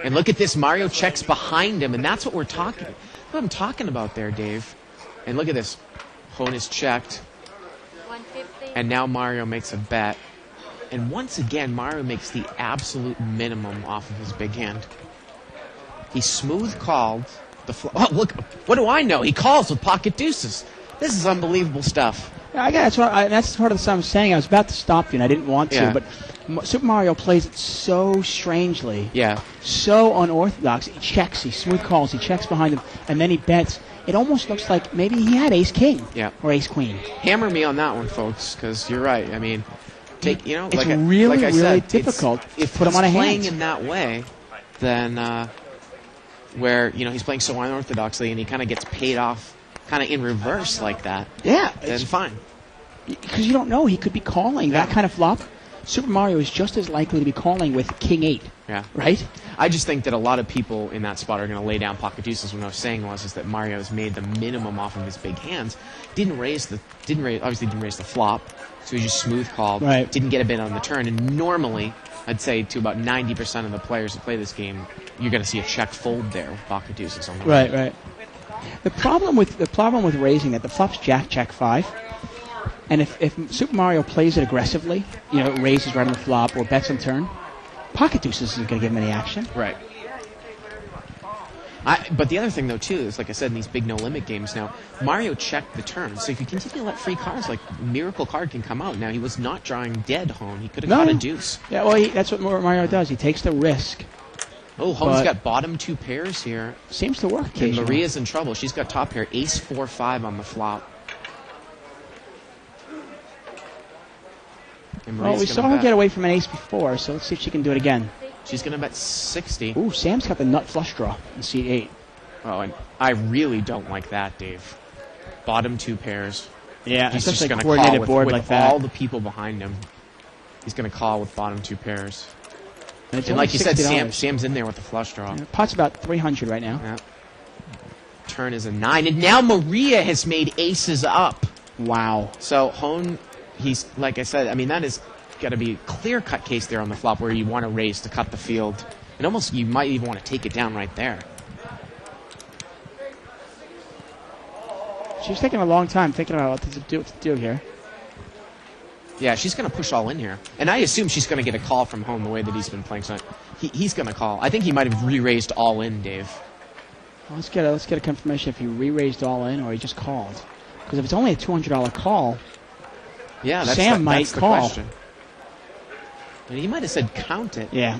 And look at this, Mario checks behind him, and that's what we're talking. what I'm talking about there, Dave. And look at this. Hone is checked. 150. And now Mario makes a bet. And once again, Mario makes the absolute minimum off of his big hand. He smooth called the oh, look, what do I know? He calls with pocket deuces. This is unbelievable stuff. I guess that's part of the stuff I'm saying. I was about to stop you, and I didn't want to, Yeah. but Super Mario plays it so strangely, Yeah. so unorthodox. He checks, he smooth calls, he checks behind him, and then he bets. It almost looks like maybe he had ace-king Yeah. or ace-queen. Hammer me on that one, folks, because you're right. I mean, take It's like really, like I really said, difficult If to put him he's on a playing hand. in that way, then where he's playing so unorthodoxly and he kind of gets paid off, kind of in reverse like that, Yeah, then fine. because you don't know. He could be calling that kind of flop. Super Mario is just as likely to be calling with king 8, Yeah. right? I just think that a lot of people in that spot are going to lay down pocket deuces. What I was saying is that Mario's made the minimum off of his big hands. Obviously didn't raise the flop, so he just smooth called. Right. Didn't get a bit on the turn, and normally, I'd say to about 90% of the players who play this game, you're going to see a check fold there with pocket deuces on the Right, right. The problem with raising that the flop's Jack check 5, and if Super Mario plays it aggressively, raises right on the flop or bets on turn, pocket deuces isn't going to give him any action. Right. But the other thing, though, too, is, like I said, in these big no-limit games now, Mario checked the turn. So if you continue to let free cards, like Miracle Card can come out. Now, he was not drawing dead, Hone. He could have got a deuce. Yeah, well, that's what Mario does. He takes the risk. Oh, Hone's But- got bottom 2 pairs here. Seems to work And occasionally. Maria's in trouble. She's got top pair, ace 4-5 on the flop. And Well, Maria's we gonna saw her bet. get away from an ace before, so let's see if she can do it again. She's going to bet 60. Ooh, Sam's got the nut flush draw in seat 8. Oh, and I really don't like that, Dave. Bottom 2 pairs. Yeah, He's just especially going a to call coordinated with, board with like that. all the people behind him. He's going to call with bottom 2 pairs. And it's And only like you said, $60. Sam's in there with the flush draw. Yeah, pot's about 300 right now. Yeah. Turn is a 9, and now Maria has made aces up. Wow. So Hone, he's like I said. I mean, that is got to be a clear-cut case there on the flop where you want to raise to cut the field, and almost you might even want to take it down right there. She's taking a long time thinking about what to do here. Yeah, she's going to push all in here, and I assume she's going to get a call from Hone the way that he's been playing. So he's going to call. I think he might have re-raised all in, Dave. Well, let's get a confirmation if he re-raised all in or he just called. Because if it's only a $200 call, Yeah, that's Sam might that's the call. question. And he might have said count it. yeah.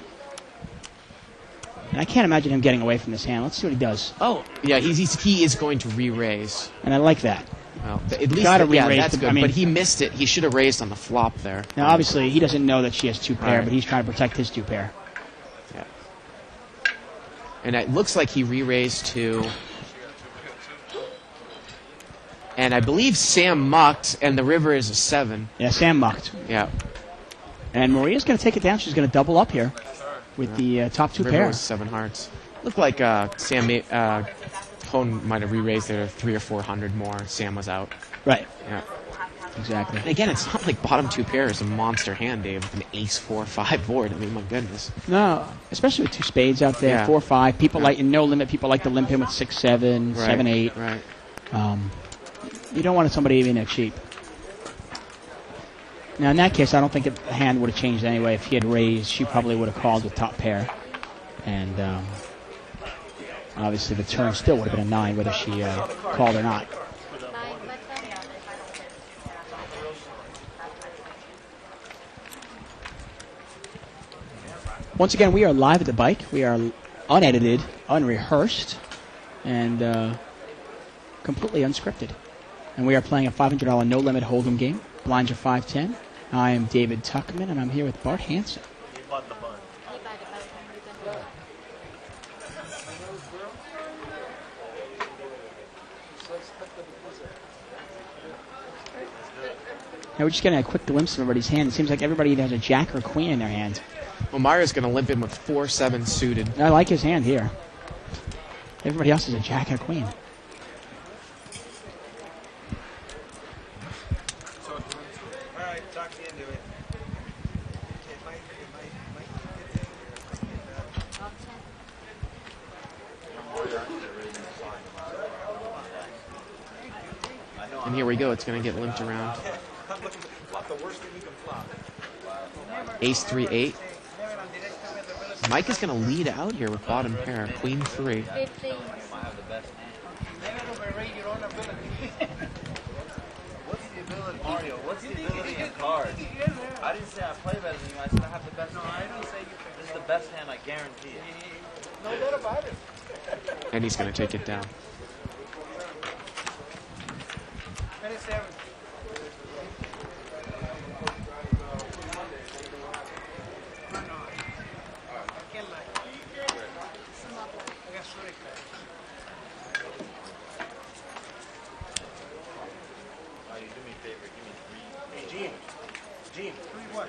And I can't imagine him getting away from this hand. Let's see what he does. Oh, yeah, he is going to re-raise. And I like that. Well, at least Gotta yeah, re-raise that's the- good. I mean- but he missed it. He should have raised on the flop there. Now, obviously, he doesn't know that she has 2 pair, Right. but he's trying to protect his 2 pair. Yeah. And it looks like he re-raised to. And I believe Sam mucked, and the river is a 7. Yeah, Sam mucked. Yeah. And Maria's going to take it down. She's going to double up here with the top 2 River pair. was 7 hearts. Looked like Hone might have re-raised there 300 or 400 more. Sam was out. Right. Yeah. Exactly. And again, it's not like bottom 2 pair is a monster hand, Dave, with an ace 4-5 board. I mean, my goodness. No, especially with 2 spades out there, Yeah. 4-5. People Yeah. like in no limit. People like to limp him with 6-7, Right, 7-8. Right. You don't want somebody in there cheap. Now, in that case, I don't think the hand would have changed anyway. If he had raised, she probably would have called with top pair. And obviously, the turn still would have been a 9, whether she called or not. 9 button. Once again, we are live at the bike. We are unedited, unrehearsed, and completely unscripted. And we are playing a $500 no-limit hold'em game. Blinds are 5-10. I am David Tuckman, and I'm here with Bart Hansen. He bought the bun. He buy the button. You can do it. Now we're just getting a quick glimpse of everybody's hand. It seems like everybody either has a jack or a queen in their hand. Well, Mario's going to limp in with 4-7 suited. I like his hand here. Everybody else has a jack and a queen. Alright, talk you into it. Option. And here we go. It's going to get limped around. Ace 3 8. Mike is going to lead out here with bottom pair. Queen 3. 50. What's the ability, Mario? What's the ability in cards? I didn't say I play better than you. I said I have the best hand. I don't say you. This is the best hand. I guarantee it. No doubt about it. And he's going to take it down. Gene, 3-1.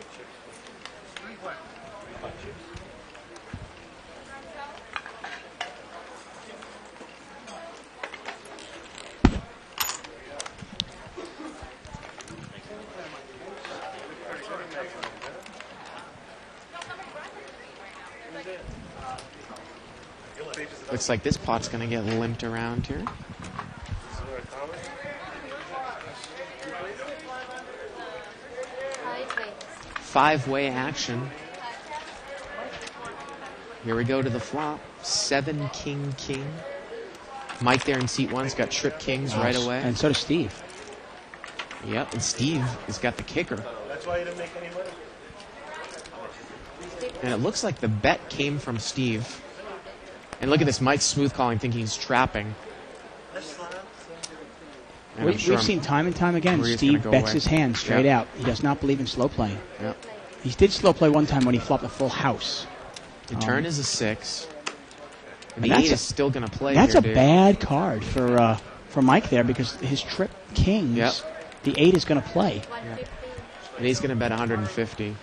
3-1. Looks like this pot's going to get limped around here. Five-way action. Here we go to the flop. 7 king king. Mike there in seat 1's got trip kings right away. And so does Steve. Yep, and Steve has got the kicker. That's why you didn't make any money. And it looks like the bet came from Steve. And look at this, Mike's smooth calling, thinking he's trapping. And I'm We've sure seen time and time again, Maria's Steve gonna go bets away. his hand straight Yep. out. He does not believe in slow playing. Yep. He did slow play one time when he flopped a full house. The turn is a 6. And And the that's 8 a- is still going to play That's here, a dude. bad card for Mike there because his trip kings, Yep. the 8 is going to play. 150. And he's going to bet 150.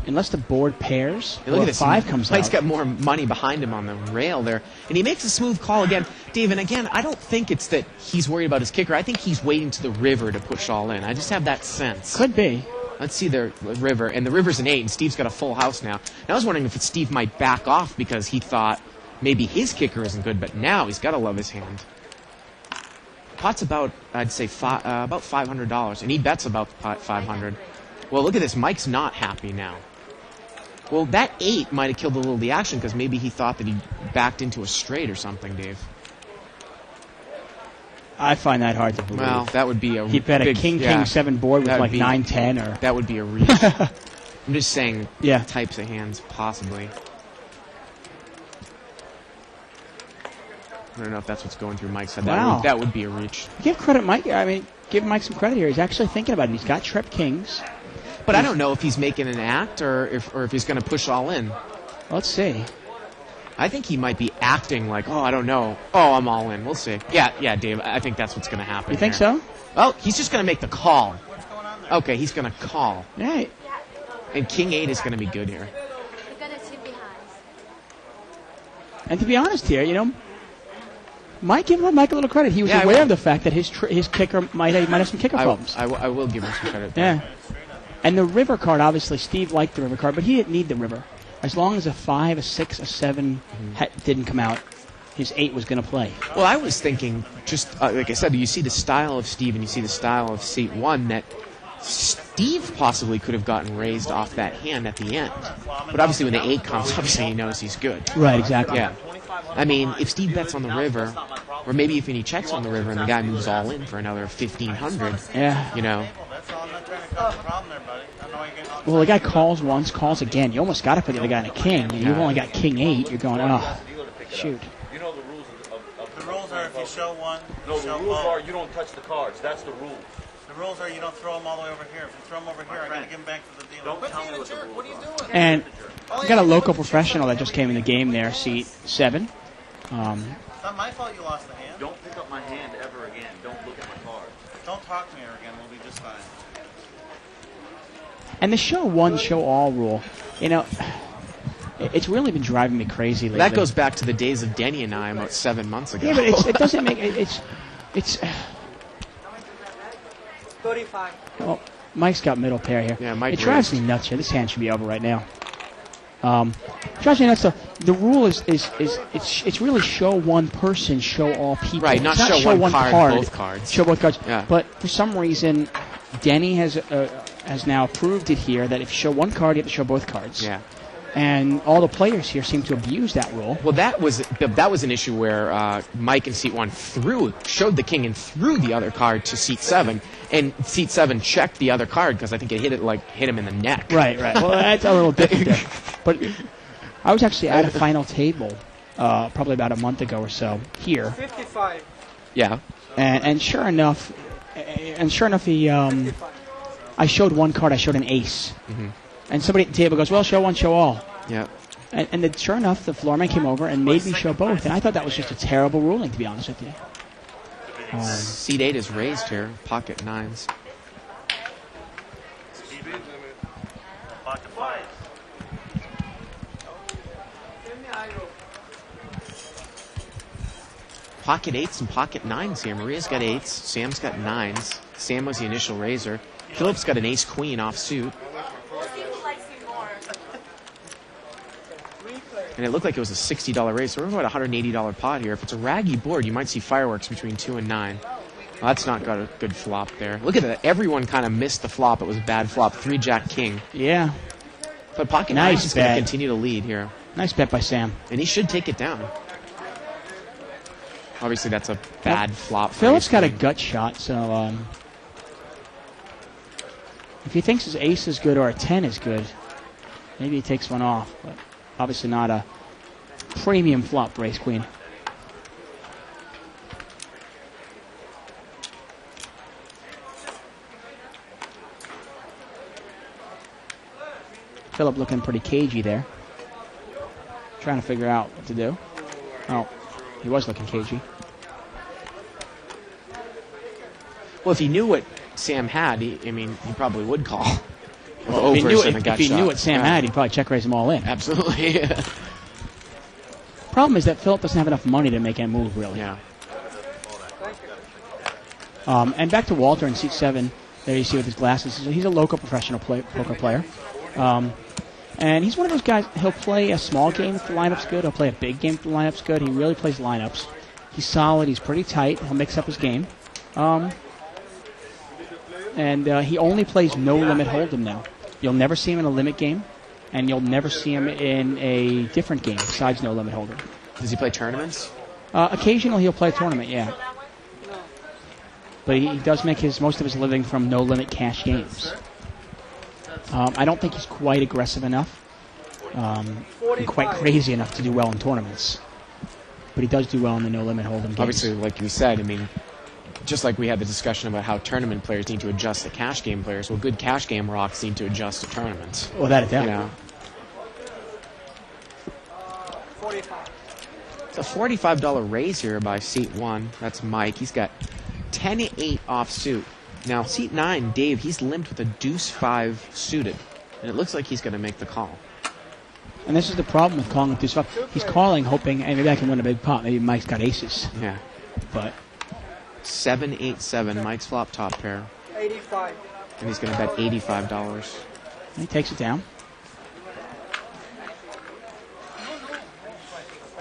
Unless the board pairs And look or at this. 5 comes Mike's out. got more money behind him on the rail there. And he makes a smooth call again. Dave, and again, I don't think it's that he's worried about his kicker. I think he's waiting to the river to push all in. I just have that sense. Could be. Let's see the river. And the river's an 8, and Steve's got a full house now. And I was wondering if Steve might back off because he thought maybe his kicker isn't good, but now he's got to love his hand. Pot's about, I'd say, about $500, and he bets about $500. Well, look at this. Mike's not happy now. Well, that 8 might have killed a little of the action because maybe he thought that he backed into a straight or something, Dave. I find that hard to believe. Well, that would be a He bet a big, king, yeah, king, 7 board with that would like be- 9, 10 or... That would be a reach. I'm just saying Yeah. types of hands, possibly. I don't know if that's what's going through Mike's head. Wow. That would be a reach. Give credit, Mike. I mean, give Mike some credit here. He's actually thinking about it. He's got trip kings. But I don't know if he's making an act or if he's going to push all in. Let's see. I think he might be acting like, oh, I don't know. Oh, I'm all in. We'll see. Yeah, Dave. I think that's what's going to happen. You think here. so? Oh, he's just going to make the call. Okay, he's going to call. Yeah. And King 8 is going to be good here. You're gonna chip behind. And to be honest here, you know, give Mike a little credit. He was Yeah, I aware will. of the fact that his kicker might have some kicker problems. I will give him some credit there. Yeah. And the river card, obviously, Steve liked the river card, but he didn't need the river. As long as a 5, a 6, a 7 didn't come out, his 8 was going to play. Well, I was thinking, just like I said, you see the style of Steve and you see the style of seat 1 that Steve possibly could have gotten raised off that hand at the end. But obviously when the 8 comes, obviously he knows he's good. Right, exactly. Yeah. I mean, if Steve bets on the river, or maybe even he checks on the river and the guy moves all in for another 1,500, Yeah. you know. That's all. I'm not trying to cause a problem there, buddy. I know I get Well, the guy calls once, calls again. You almost got to put the other guy in a king. And you've only got king 8. You're going, oh, shoot. You know the rules of The rules are if you show one, No, you the show rules both. are you don't touch the cards. That's the rule. The rules are you don't throw them all the way over here. If you throw them over here, I got to give them back to the dealer. Don't tell me what the rules are. And we got a local professional that just came in the game there, seat 7. It's not my fault you lost the hand. Don't pick up my hand ever again. Don't look at my cards. Don't talk to me ever again. We'll be just fine. And the show 1, show all rule, you know, it's really been driving me crazy lately. That goes back to the days of Denny and I about 7 months ago. Yeah, but it doesn't make it's. 35. Well, Mike's got middle pair here. Yeah, Mike It drives raised. me nuts here. This hand should be over right now. Strangely enough, the rule is it's really show one person, show all people. Right, not It's show one card, both cards. Show both cards. Yeah. But for some reason, Denny has now approved it here that if you show one card, you have to show both cards. Yeah. And all the players here seem to abuse that rule. Well, that was an issue where Mike in seat 1 showed the king and threw the other card to seat 7, and seat 7 checked the other card because I think it hit him in the neck. Right. Well, that's a little different there. But I was actually at a final table probably about a month ago or so here. 55. Yeah. And sure enough, he I showed one card. I showed an ace. Mm-hmm. And somebody at the table goes, well, show one, show all. Yeah. And then, sure enough, the floor man came over and made me show both. And I thought that was just a terrible ruling, to be honest with you. Seat 8 is raised here. Pocket 9s. Pocket 5. Pocket 8s and pocket 9s here. Maria's got 8s. Sam's got 9s. Sam was the initial raiser. Philip's got an ace-queen offsuit. And it looked like it was a $60 raise, so we're about a $180 pot here. If it's a raggy board, you might see fireworks between 2 and 9. Well, that's not got a good flop there. Look at that. Everyone kind of missed the flop. It was a bad flop. 3 Jack King. Yeah. But pocket Nice 9 is going to bet. continue to lead here. Nice bet by Sam. And he should take it down. Obviously, that's a bad flop. for Philip's ace got a queen. gut shot, so if he thinks his ace is good or a 10 is good, maybe he takes one off. But obviously not a premium flop for ace queen. Philip looking pretty cagey there. Trying to figure out what to do. Oh, he was looking cagey. Well, if he knew what Sam had, he probably would call. Well, if he Overs knew, and a gut if he shot. knew what Sam Yeah. had, he'd probably check raise them all in. Absolutely. Problem is that Philip doesn't have enough money to make a move, really. Yeah. And back to Walter in seat 7. There you see with his glasses. He's a local professional poker player. And he's one of those guys, he'll play a small game if the lineup's good. He'll play a big game if the lineup's good. He really plays lineups. He's solid. He's pretty tight. He'll mix up his game. And he only plays no-limit hold'em now. You'll never see him in a limit game, and you'll never see him in a different game besides no-limit hold'em. Does he play tournaments? Occasionally he'll play a tournament, yeah. But he does make most of his living from no-limit cash games. I don't think he's quite aggressive enough, and quite crazy enough to do well in tournaments. But he does do well in the no-limit hold'em games. Obviously, like you said, just like we had the discussion about how tournament players need to adjust to cash game players, well, good cash game rocks need to adjust to tournaments. Without a doubt. You know? 45. It's a $45 raise here by seat 1. That's Mike. He's got 10-8 offsuit. Now, seat 9, Dave, he's limped with a deuce-5 suited. And it looks like he's going to make the call. And this is the problem with calling with deuce five. He's calling hoping, hey, maybe I can win a big pot. Maybe Mike's got aces. Yeah. But 7-8-7, Mike's flop top pair. 85. And he's going to bet $85. he takes it down.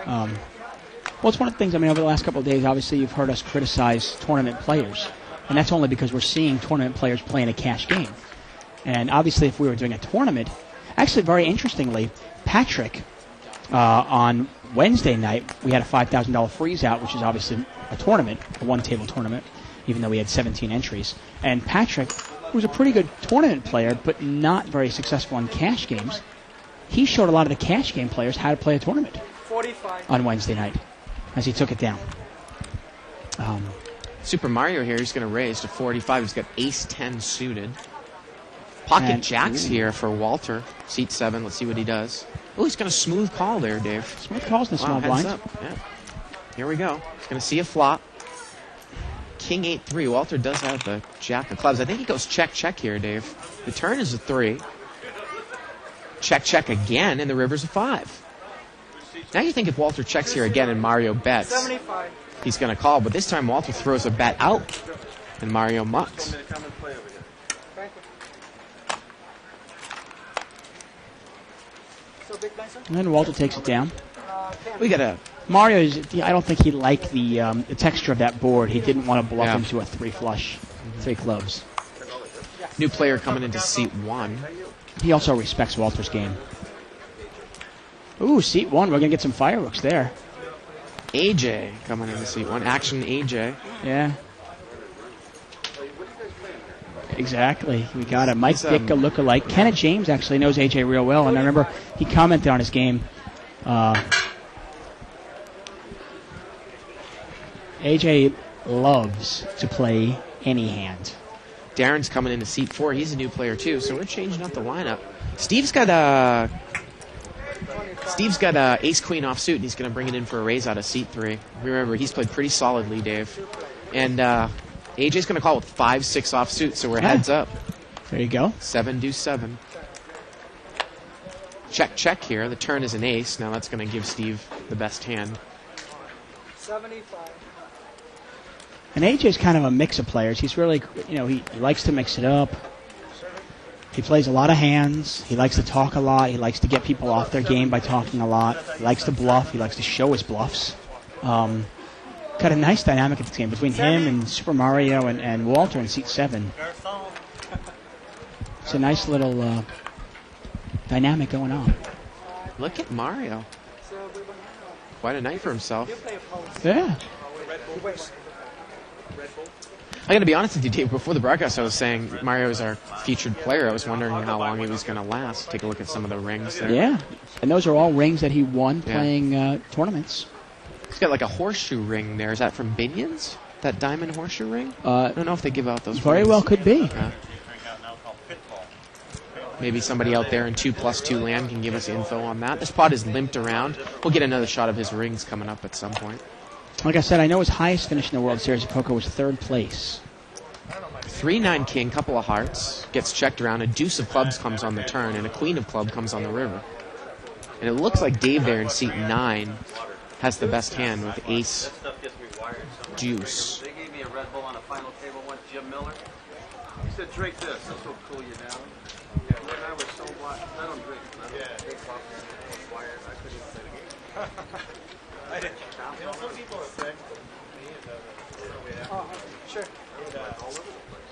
Well, it's one of the things, over the last couple of days, obviously you've heard us criticize tournament players. And that's only because we're seeing tournament players playing a cash game. And obviously if we were doing a tournament, actually very interestingly, Patrick, on Wednesday night, we had a $5,000 freeze out, which is obviously a tournament, a one-table tournament, even though we had 17 entries. And Patrick, who was a pretty good tournament player, but not very successful in cash games, he showed a lot of the cash game players how to play a tournament 45. on Wednesday night as he took it down. Super Mario here, he's going to raise to 45. He's got ace-10 suited. Pocket And- jacks here for Walter. Seat 7, let's see what he does. Oh, he's got a smooth call there, Dave. Smooth calls in the small Wow, blind. heads up. Yeah. Here we go. He's going to see a flop. King 8-3. Walter does have the jack of clubs. I think he goes check here, Dave. The turn is a 3. Check again, and the river's a 5. Now you think if Walter checks here again and Mario bets, 75. he's going to call, but this time Walter throws a bet out, and Mario mucks. Come and play over here. Thank you. And then Walter takes it down. We got a Mario, I don't think he liked the texture of that board. He didn't want to bluff Yeah. into a 3 flush, 3 clubs. new player coming into seat 1. He also respects Walter's game. Ooh, seat 1. We're going to get some fireworks there. AJ coming into seat 1. Action AJ. Yeah. Exactly. We got a Mike He's, Ditka lookalike. Kenneth James actually knows AJ real well, and I remember he commented on his game. AJ loves to play any hand. Darren's coming into seat 4. He's a new player too, so we're changing up the lineup. Steve's got ace queen offsuit, and he's going to bring it in for a raise out of seat 3. Remember, he's played pretty solidly, Dave. And AJ's going to call with 5-6 offsuit, so we're heads up. There you go. 7 deuce 7. Check here. The turn is an ace. Now that's going to give Steve the best hand. 75. And AJ's kind of a mix of players. He's really, he likes to mix it up. He plays a lot of hands. He likes to talk a lot. He likes to get people off their game by talking a lot. He likes to bluff. He likes to show his bluffs. Got a nice dynamic at this game between him and Super Mario and Walter in seat 7. It's a nice little dynamic going on. Look at Mario. Quite a night for himself. Yeah. I got to be honest with you, Dave. Before the broadcast, I was saying Mario is our featured player. I was wondering how long he was going to last. Take a look at some of the rings there. Yeah. And those are all rings that he won Yeah. playing tournaments. He's got like a horseshoe ring there. Is that from Binions? That diamond horseshoe ring? I don't know if they give out those Very rings. well could be. Yeah. Maybe somebody out there in 2+2 land can give us info on that. This pot is limped around. We'll get another shot of his rings coming up at some point. Like I said, I know his highest finish in the World Series of Poker was 3rd place. 3-9 king, couple of hearts, gets checked around. A deuce of clubs comes on the turn, and a queen of club comes on the river. And it looks like Dave there in seat 9 has the best hand with ace deuce. They gave me a Red Bull on a final table once, Jim Miller. He said, drink this. This will cool you down. Yeah, when I was so wired, I don't drink. I don't drink coffee. I was wired. I couldn't even play the game. I didn't. You know, some people are sick. Me and Sure. all over the place.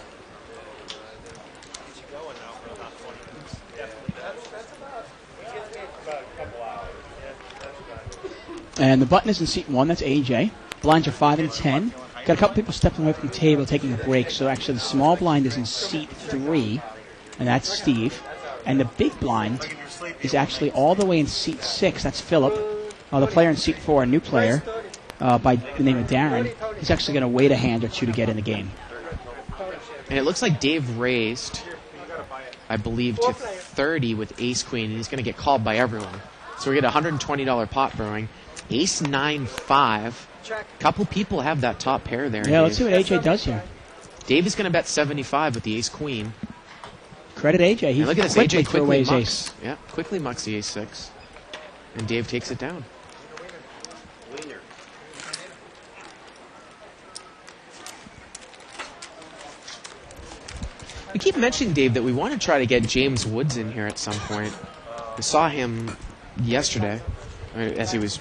Get you going now for about 20 minutes. Definitely. That's about. It gives me about a couple hours. Yeah, that's about. And the button is in seat 1. That's AJ. Blinds are 5 and 10. Got a couple people stepping away from the table, taking a break. So actually, the small blind is in seat 3, and that's Steve. And the big blind is actually all the way in seat 6. That's Philip. The player in seat 4, a new player by the name of Darren. He's actually going to wait a hand or two to get in the game. And it looks like Dave raised, I believe, to 30 with ace queen, and he's going to get called by everyone. So we get a $120 pot brewing. Ace 9-5. Couple people have that top pair there. Yeah, Dave. let's see what AJ does here. Dave is going to bet 75 with the ace queen. Credit AJ. He And look at this, quickly AJ threw away quickly his ace. mucks. Yeah, quickly mucks the ace 6. And Dave takes it down. We keep mentioning, Dave, that we want to try to get James Woods in here at some point. We saw him yesterday as he was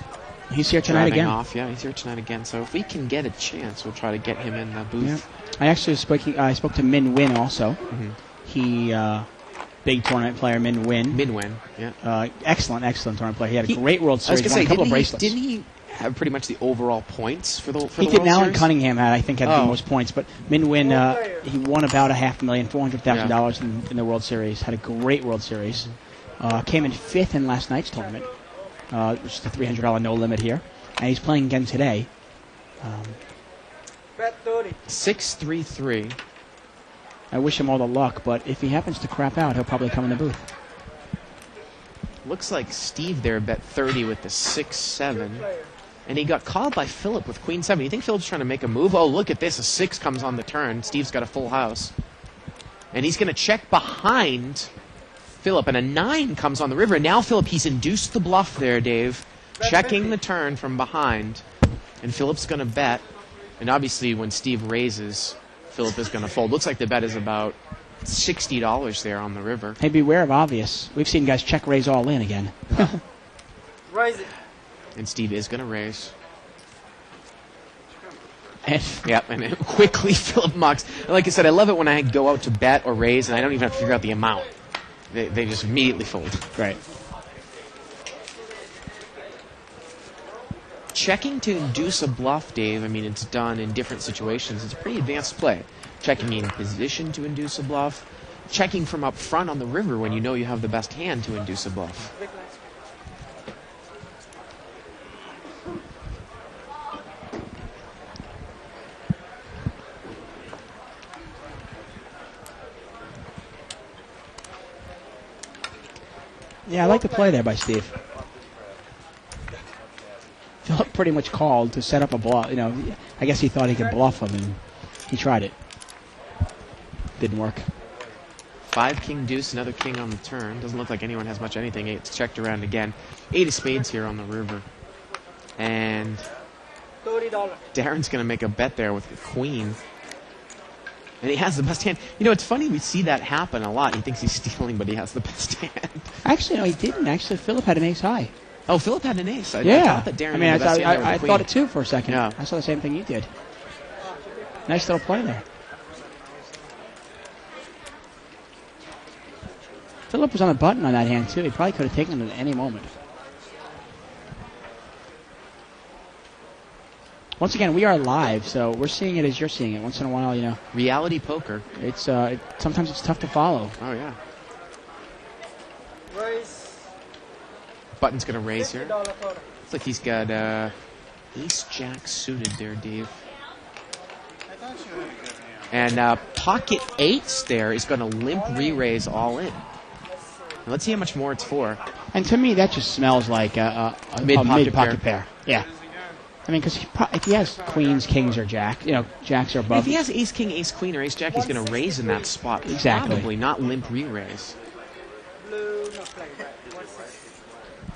He's here tonight driving again. off. Yeah, he's here tonight again. So if we can get a chance, we'll try to get him in the booth. Yeah. I actually I spoke to Min Win also. Mm-hmm. He, big tournament player, Min Win. Midwin, yeah. Excellent tournament player. He had a great World I was Series. going to Won say, a couple of didn't bracelets. he have pretty much the overall points for the He the did. World Alan Series? Cunningham had the Oh. most points, but Min Win, he won about $500,000, $400,000 in the World Series. Had a great World Series. Came in 5th in last night's tournament, which is the $300 no limit here, and he's playing again today. Bet 30. 6-3-3. I wish him all the luck, but if he happens to crap out, he'll probably come in the booth. Looks like Steve there bet 30 with the 6-7. And he got called by Philip with Queen 7. You think Philip's trying to make a move? Oh, look at this. A 6 comes on the turn. Steve's got a full house. And he's going to check behind Philip. And a 9 comes on the river. And now Philip, he's induced the bluff there, Dave. Checking the turn from behind. And Philip's going to bet. And obviously when Steve raises, Philip is going to fold. Looks like the bet is about $60 there on the river. Hey, beware of obvious. We've seen guys check raise all in again. Raise it. And Steve is going to raise. And Yep, and then quickly Philip mucks. Like I said, I love it when I go out to bet or raise and I don't even have to figure out the amount. They just immediately fold. right. Checking to induce a bluff, Dave, I mean, it's done in different situations. It's a pretty advanced play. Checking in position to induce a bluff. Checking from up front on the river when you know you have the best hand to induce a bluff. Yeah, I like the play there by Steve. Philip pretty much called to set up a bluff. You know, I guess he thought he could bluff him, and he tried it. Didn't work. 5 king deuce, another king on the turn. Doesn't look like anyone has much anything. It's checked around again. 8 of spades here on the river. And $30. Darren's going to make a bet there with the queen. And he has the best hand. You know, it's funny we see that happen a lot. He thinks he's stealing, but he has the best hand. Actually, no, he didn't. Actually, Philip had an ace high. Oh, Philip had an ace. I Yeah. thought that Darren I mean, had the best hand there with I the queen. thought it too for a second. Yeah. I saw the same thing you did. Nice little play there. Philip was on a button on that hand too. He probably could have taken it at any moment. Once again, we are live, so we're seeing it as you're seeing it. Once in a while, you know, Reality poker. it's sometimes it's tough to follow. Oh, yeah. Raise Button's going to raise here. $50 quarter. Looks like he's got ace jack suited there, Dave. And pocket eights there is going to limp re-raise all in. Now, let's see how much more it's for. And to me, that just smells like a Mid-pocket mid-pocket pair. Yeah. I mean, because if he has queens, kings, or jack, you know, jacks are If above. he has ace king, ace queen, or ace jack, he's going to raise in that spot. Exactly. Probably not limp re-raise. Blue, not playing red.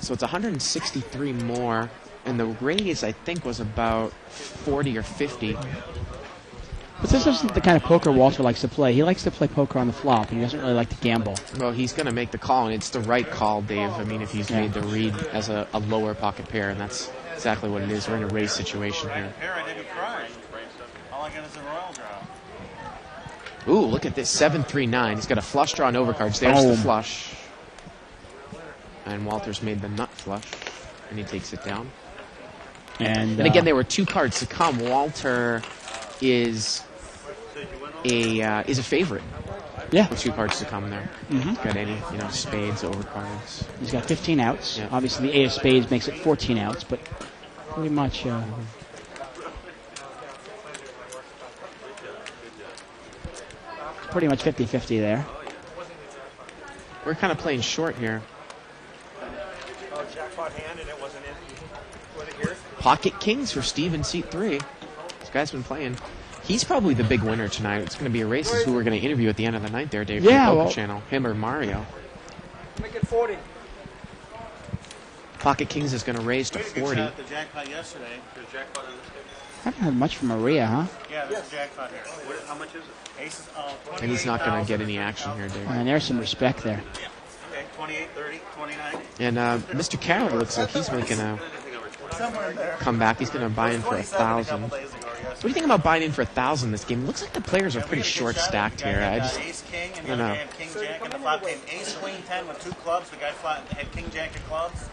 So it's 163 more, and the raise I think was about 40 or 50. But this isn't the kind of poker Walter likes to play. He likes to play poker on the flop, and he doesn't really like to gamble. Well, he's going to make the call, and it's the right call, Dave. I mean, if he's made the read as a lower pocket pair, and that's exactly what it is. We're in a raise situation here. Here I didn't cry. All I got is a royal draw. Ooh, look at this, 7-3-9. He's got a flush draw and overcards. There's the Boom. flush. And Walter's made the nut flush, and he takes it down. And And again, there were 2 cards to come. Walter is a favorite yeah, with 2 cards to come there. Mhm. Got any, spades, overcards. he's got 15 outs. Yeah. Obviously, the 8 of spades makes it 14 outs, but pretty much. Pretty much 50-50 there. We're kind of playing short here. Oh, jackpot hand and it wasn't in. Was it here? Pocket kings for Steve in seat 3. This guy's been playing. He's probably the big winner tonight. It's going to be a race. Is who we're going to interview at the end of the night there, Dave, Yeah, from the well- Poker Channel. Him or Mario. Make it 40. Pocket kings is going to raise to We 40. shot the jackpot yesterday. The jackpot in this case. Haven't heard much from Maria, huh? Yeah, there's a jackpot here. How much is it? Aces. And he's not going to get any action here, Dave. And there's some respect there. Okay, 28, 30, 29. And Mr. Carroll looks like he's making a Somewhere in there. comeback. He's going to buy in for 1,000. What do you think about buying in for 1,000 this game? It looks like the players are pretty short stacked here. I just Ace king and I the don't other know. guy had king jack and the flop came ace queen 10 with 2 clubs. The guy had king jack of clubs.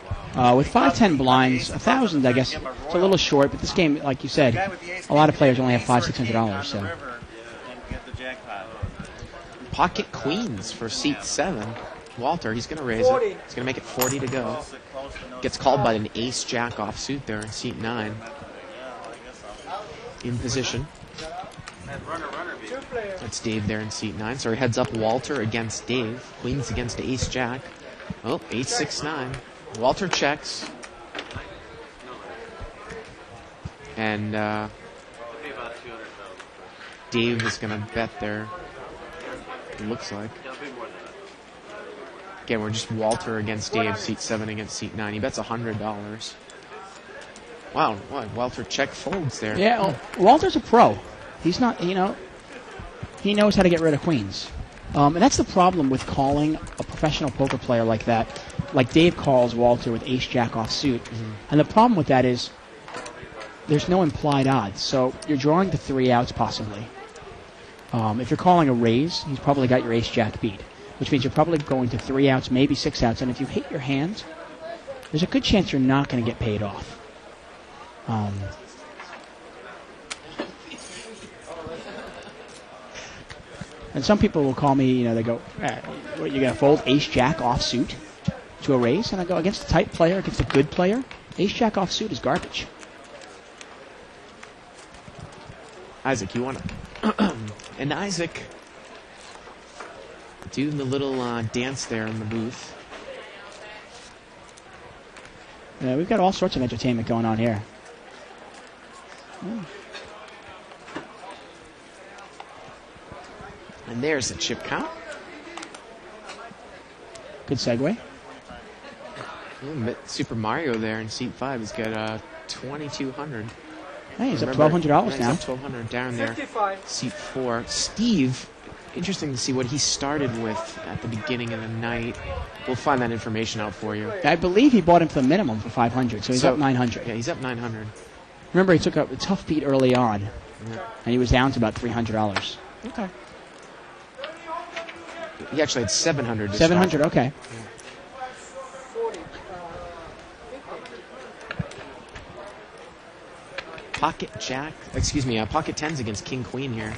With 5-10 blinds, 1,000, I guess, it's a little short. But this game, like you said, a lot of players only have $500-600. So And get the jackpot. pocket queens for seat 7. Walter, he's going to raise 40. it. He's going to make it 40 to go. Close to no. Gets called by an ace jack offsuit there in seat 9. Yeah, I guess so. In position. Runner, Two players. That's Dave there in seat 9. So he heads up Walter against Dave. Queens against ace jack. Oh, 8-6-9. Walter checks. And Dave is going to bet there. It looks like. Again, we're just Walter against Dave, seat 7 against seat 9. He bets $100. Wow, what? Walter check folds there. yeah, Walter's a pro. He's not, he knows how to get rid of queens. And that's the problem with calling a professional poker player like that. Like Dave calls Walter with ace-jack offsuit. And the problem with that is there's no implied odds. So you're drawing to 3 outs possibly. If you're calling a raise, he's probably got your ace-jack beat, which means you're probably going to 3 outs, maybe 6 outs. And if you hit your hand, there's a good chance you're not going to get paid off. And some people will call me, they go, what, you're going to fold ace-jack offsuit to a raise? And I go, against a tight player, against a good player, ace-jack offsuit is garbage. Isaac, you want to... and Isaac doing the little dance there in the booth. Yeah, we've got all sorts of entertainment going on here. And there's the chip count. Good segue. Super Mario there in seat 5. He's got 2,200. Hey, he's up $1,200 now. He's up 1,200 down there. 55. Seat 4. Steve, interesting to see what he started with at the beginning of the night. We'll find that information out for you. I believe he bought him for the minimum for 500, so he's up 900. Yeah, he's up 900. Remember, he took a tough beat early on, Yeah. and he was down to about $300. Okay. He actually had 700. to 700, start. okay. 40. Pocket pocket 10s against King Queen here.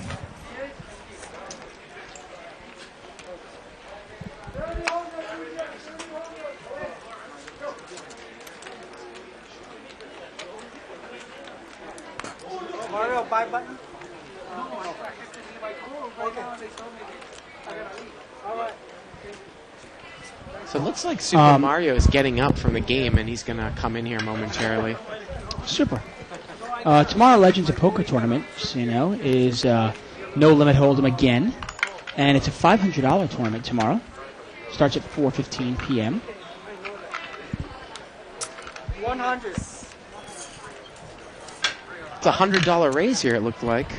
Mario, buy button. So it looks like Super Mario is getting up from the game, and he's going to come in here momentarily. Super. Tomorrow, Legends of Poker Tournament, just so you know, is No Limit Hold'em again. And it's a $500 tournament tomorrow. Starts at 4:15 p.m. 100. It's a $100 raise here, it looked like.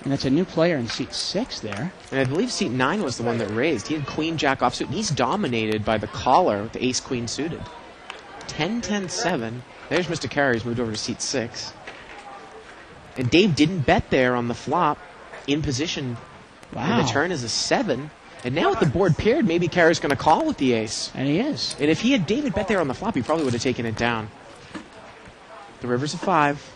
And that's a new player in seat 6 there. And I believe seat 9 was the one that raised. He had Queen Jack offsuit, and he's dominated by the caller with the Ace Queen suited. 10-10-7. There's Mr. Carey, who's moved over to seat 6. And Dave didn't bet there on the flop in position. Wow. And the turn is a 7. And now with the board paired, maybe Carey's going to call with the ace. And he is. And if he had David bet there on the flop, he probably would have taken it down. The river's a 5.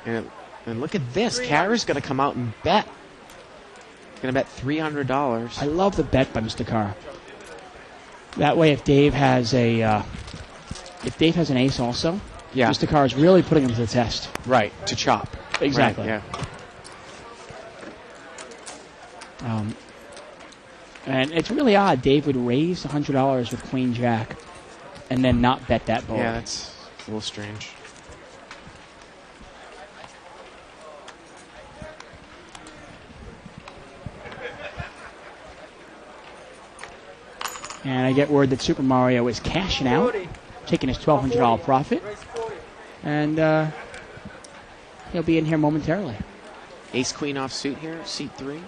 And look at this. Carey's going to come out and bet. He's going to bet $300. I love the bet by Mr. Carr. That way, if Dave has an ace also, Yeah. Mr. Carr is really putting him to the test. Right, to chop. Exactly. Right, yeah. And it's really odd. Dave would raise $100 with Queen Jack and then not bet that board. Yeah, that's a little strange. And I get word that Super Mario is cashing out, 40. taking his $1,200 profit, Raise 40. and he'll be in here momentarily. Ace Queen offsuit here, seat 3.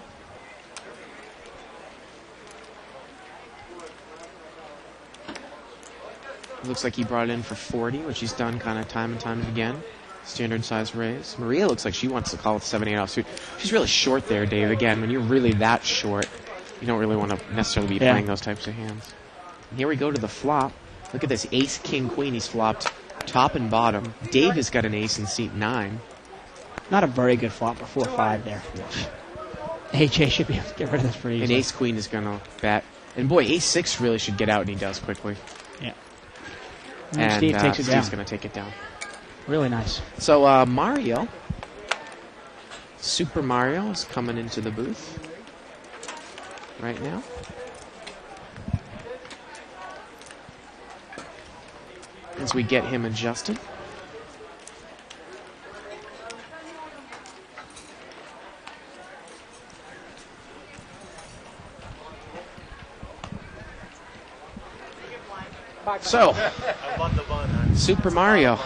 Looks like he brought it in for 40, which he's done kind of time and time again. Standard size raise. Maria looks like she wants to call with 7-8 offsuit. She's really short there, Dave. Again, when you're really that short, you don't really want to necessarily be playing those types of hands. And here we go to the flop. Look at this ace, king, queen. He's flopped top and bottom. Dave has got an ace in seat 9. Not a very good flop for 4-5 there. HA should be able to get rid of this pretty And easily. ace queen is going to bet. And boy, ace 6 really should get out, and he does quickly. Yeah. And Steve takes it down. Steve's going to take it down. Really nice. So Mario, Super Mario is coming into the booth right now. As we get him adjusted. So, Super Mario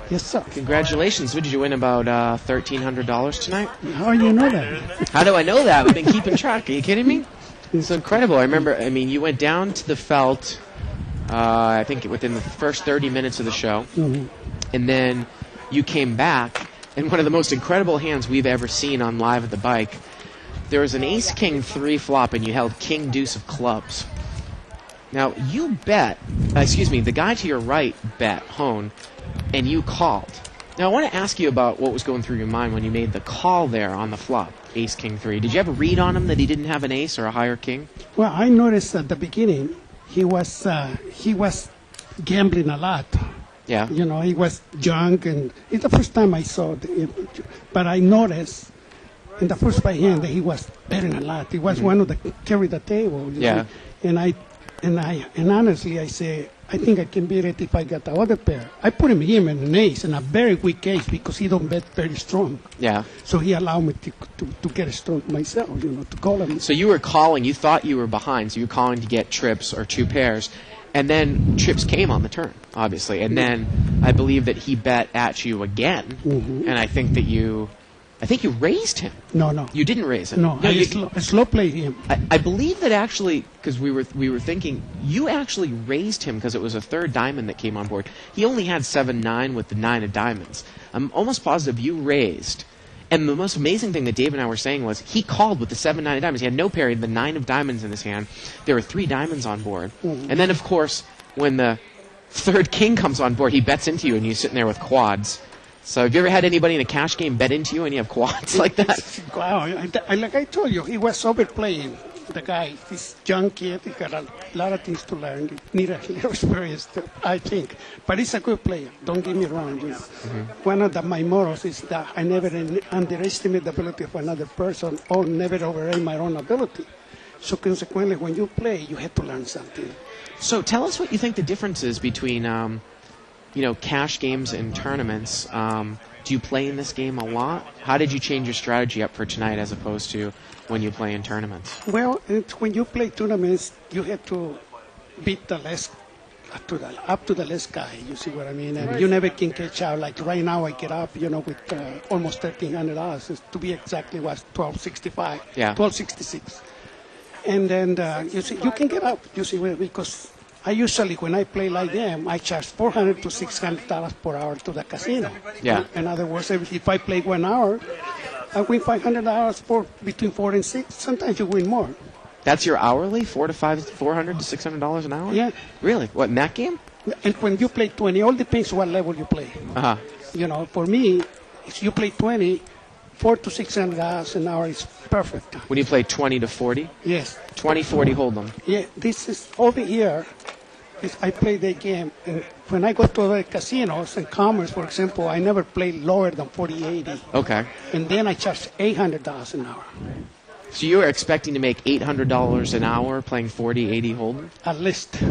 Yes, sir. Congratulations. What did you win? About $1,300 tonight? How you know that? How do I know that? We've been keeping track. Are you kidding me? It's incredible. I remember, you went down to the felt, I think within the first 30 minutes of the show, and then you came back, and one of the most incredible hands we've ever seen on Live at the Bike, there was an ace-king 3 flop, and you held king deuce of clubs. Now, you bet, the guy to your right bet, Hone, and you called. Now, I want to ask you about what was going through your mind when you made the call there on the flop, ace, king, 3. Did you have a read on him that he didn't have an ace or a higher king? Well, I noticed at the beginning he was gambling a lot. Yeah. You know, he was drunk, and it's the first time I saw it. But I noticed in the first 5 hands that he was betting a lot. He was one of the carry the table. You know? And honestly, I say, I think I can beat it if I got the other pair. I put him in an ace, and a very weak ace because he don't bet very strong. Yeah. So he allowed me to get strong myself, to call him. So you were calling, you thought you were behind, so you were calling to get trips or 2 pairs, and then trips came on the turn, obviously, and then I believe that he bet at you again, and I think you raised him. No. You didn't raise him. No, I slow played him. I believe that actually, because we were thinking, you actually raised him because it was a 3rd diamond that came on board. He only had 7-9 with the 9 of diamonds. I'm almost positive you raised. And the most amazing thing that Dave and I were saying was he called with the 7-9 of diamonds. He had no pair. He had the 9 of diamonds in his hand. There were 3 diamonds on board. And then, of course, when the 3rd king comes on board, he bets into you and you're sitting there with quads. So have you ever had anybody in a cash game bet into you and you have quads like that? Wow, like I told you, he was overplaying. The guy, he's young kid, he got a lot of things to learn. He need a little experience, I think. But he's a good player, don't get me wrong. One of my mottos is that I never underestimate the ability of another person or never overrate my own ability. So consequently, when you play, you have to learn something. So tell us what you think the difference is between cash games and tournaments. Do you play in this game a lot? How did you change your strategy up for tonight as opposed to when you play in tournaments? Well, when you play tournaments, you have to beat the less up to the less guy. You see what I mean? And you never can catch out. Like right now, I get up, with almost $1,300. To be exactly, was $1,265. Yeah. $1,266. And then you can get up. You see, because I usually, when I play like them, I charge $400 to $600 per hour to the casino. Yeah. In other words, if I play 1 hour, I win $500 for between 4 and 6. Sometimes you win more. That's your hourly, $400 to $600 an hour? Yeah. Really? What, in that game? And when you play 20, all depends what level you play. For me, if you play 20, $400 to $600 an hour is perfect. When you play 20 to 40? Yes. 20, 40 hold'em. Yeah, this is over here. I play the game, and when I go to the casinos and commerce, for example, I never play lower than 40-80. Okay. And then I charge $800 an hour. So you were expecting to make $800 an hour playing 40-80 hold'em? At least.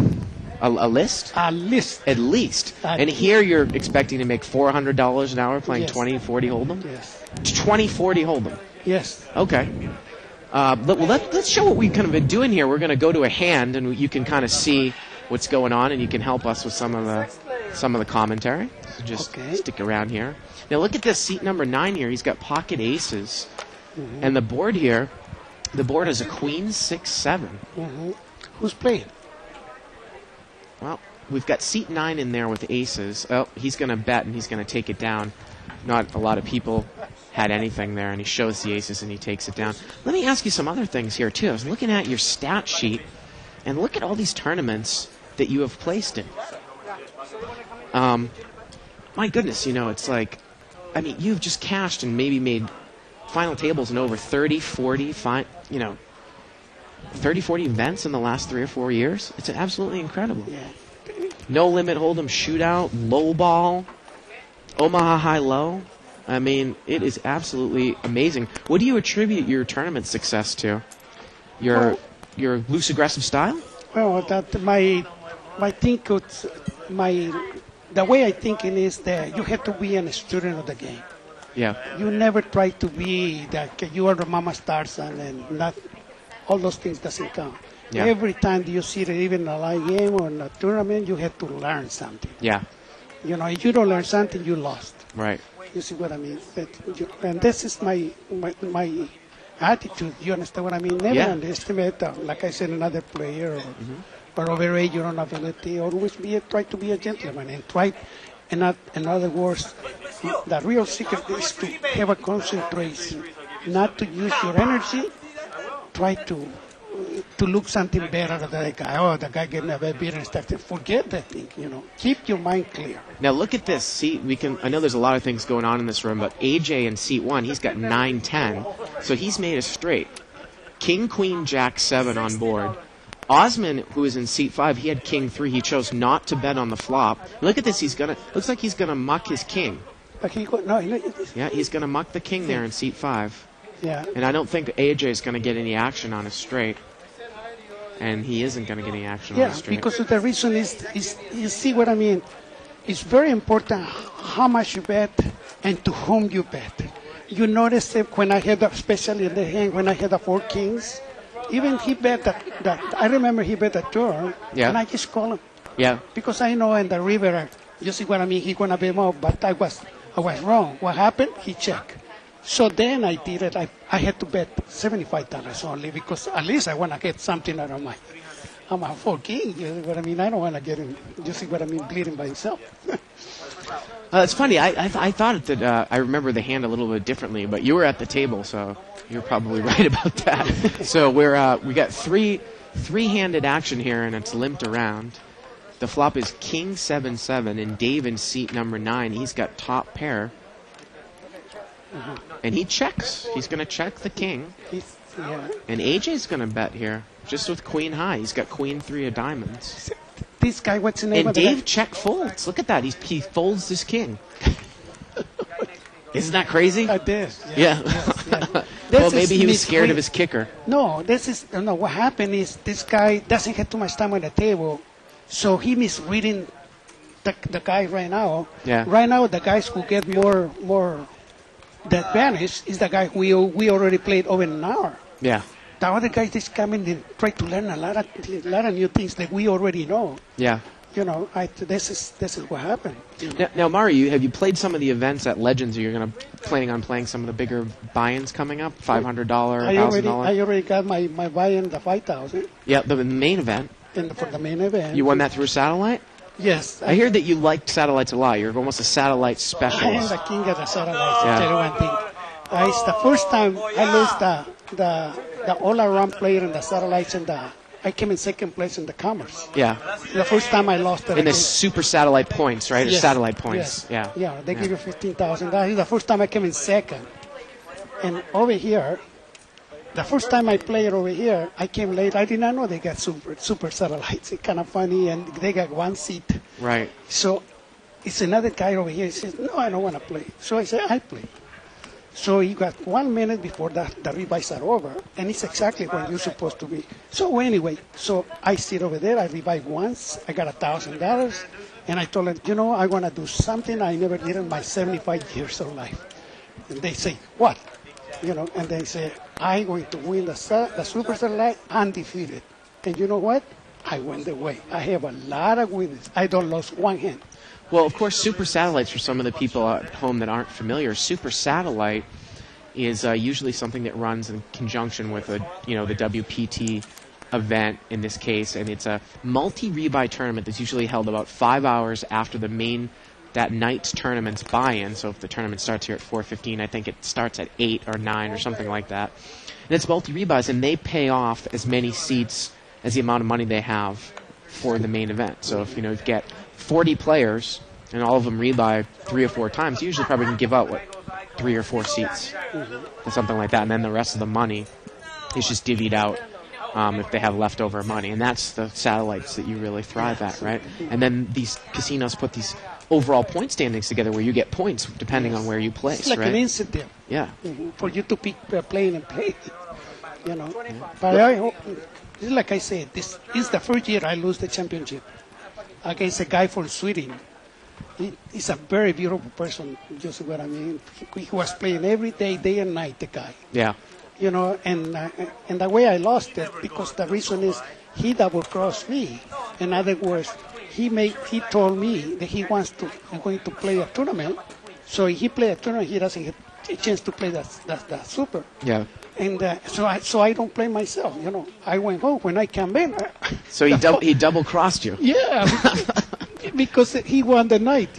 A list? At least. At least. And here you're expecting to make $400 an hour playing 20-40 hold'em? Yes. 20-40 hold'em? Yes. Okay. Let's show what we've kind of been doing here. We're going to go to a hand, and you can kind of see what's going on, and you can help us with some of the commentary. So just stick around here. Now look at this seat number 9 here. He's got pocket aces, and the board here, the board has a queen 6-7. Who's playing? Well, we've got seat 9 in there with aces. Oh, he's going to bet and he's going to take it down. Not a lot of people had anything there, and he shows the aces and he takes it down. Let me ask you some other things here too. I was looking at your stat sheet, and look at all these tournaments that you have placed in. My goodness, it's like, you've just cashed and maybe made final tables in over 30, 40 events in the last 3 or 4 years. It's absolutely incredible. Yeah. No limit hold'em shootout, low ball, Omaha high low. It is absolutely amazing. What do you attribute your tournament success to? Your loose aggressive style? Well, the way I think it is that you have to be a student of the game. Yeah. You never try to be that you are the Mama Tarzan and not all those things doesn't count. Yeah. Every time you see it, even in a live game or in a tournament, you have to learn something. Yeah. You know, if you don't learn something, you lost. Right. You see what I mean? And this is my attitude. You understand what I mean? Never Yeah. underestimate, like I said, another player or overrate your own ability. Always try to be a gentleman and try. In other words, the real secret is to have a concentration, not to use your energy. Try to look something better than the guy. Oh, the guy gave me a bad beer and stuff. Forget that thing. You know, keep your mind clear. Now look at this. See, I know there's a lot of things going on in this room, but AJ in seat 1, he's got 9-10, so he's made a straight. King, Queen, Jack 7 on board. Osman, who is in seat 5, he had King 3. He chose not to bet on the flop. Look at this. Looks like he's gonna muck his king. But Yeah, he's gonna muck the king there in seat 5. Yeah. And I don't think AJ is going to get any action on his straight. And he isn't going to get any action on Yeah, his straight. because the reason is you see what I mean. It's very important how much you bet and to whom you bet. You notice that when I had, especially in the hand, when I had the 4 kings, even he bet that I remember he bet a turn, Yeah. and I just call him Yeah. because I know in the river, you see what I mean. He gonna bet more, but I was wrong. What happened? He checked. So then I did it. I had to bet $75 only because at least I want to get something out of my 4 king. You see what I mean? I don't want to get him. You see what I mean? Bleeding by himself. It's funny. I thought that I remember the hand a little bit differently, but you were at the table, so you're probably right about that. So we got three-handed action here, and it's limped around. The flop is King 7-7, and Dave in seat number 9. He's got top pair. And he checks. He's going to check the king. Yeah. And AJ's going to bet here, just with queen high. He's got queen 3 of diamonds. This guy, what's the name And of the Dave guy? check folds. Look at that. He folds his king. Isn't that crazy? This. Yeah. Well, Well, maybe he was scared of his kicker. No, what happened is this guy doesn't have too much time on the table, so he misreading the guy right now. Yeah. Right now, the guys who get more the advantage is the guy we already played over an hour. Yeah. The other guys just come in and try to learn a lot of new things that we already know. Yeah. You know, this is what happened. Now, Mario, have you played some of the events at Legends? Are you planning on playing some of the bigger buy-ins coming up? $500, $1,000? I already got my buy-in, the 5,000, Yeah, the main event. and for the main event. You won that through satellite? Yes. I hear that you liked satellites a lot. You're almost a satellite I am specialist. the king of the satellites. Yeah. Tell you one thing. It's the first time I lost the all-around player in the satellites, and I came in second place in the commerce. Yeah. The first time I lost it. In the super satellite points, right? Or Yes. satellite points. Yes. Yeah. Yeah, they give you 15,000. That is the first time I came in second. And over here, the first time I played over here, I came late. I did not know they got super satellites. It's kind of funny, and they got 1 seat. Right. So it's another guy over here. He says, no, I don't want to play. So I said, I play. So you got 1 minute before the rebuys are over, and it's exactly when you're supposed to be. So anyway, so I sit over there. I rebuy once. I got $1,000, and I told them, I want to do something I never did in my 75 years of life. And they say, what? And they say, I'm going to win the Super Satellite undefeated. And you know what? I went the way. I have a lot of wins. I don't lose one hand. Well, of course, super satellites, for some of the people at home that aren't familiar, super satellite is usually something that runs in conjunction with the WPT event in this case, and it's a multi-rebuy tournament that's usually held about 5 hours after that night's tournament's buy-in. So if the tournament starts here at 4:15, I think it starts at 8 or 9 or something like that. And it's multi-rebuys, and they pay off as many seats as the amount of money they have for the main event. So if you get 40 players and all of them rebuy 3 or 4 times, you usually probably can give out 3 or 4 seats or something like that, and then the rest of the money is just divvied out if they have leftover money, and that's the satellites that you really thrive at, right? And then these casinos put these overall point standings together where you get points depending on where you place, It's like right? an incentive Yeah. for you to pick playing and play. But I hope, like I said, this is the first year I lose the championship against a guy from Sweden. He's a very beautiful person, you see what I mean? He was playing every day and night, the guy. Yeah. And the way I lost it, because the reason is he double-crossed me. In other words, he told me that he's going to play a tournament. So if he play a tournament, he doesn't get a chance to play that super. Yeah. And so I don't play myself. I went home when I came in. So he double crossed you. Yeah, because he won the night.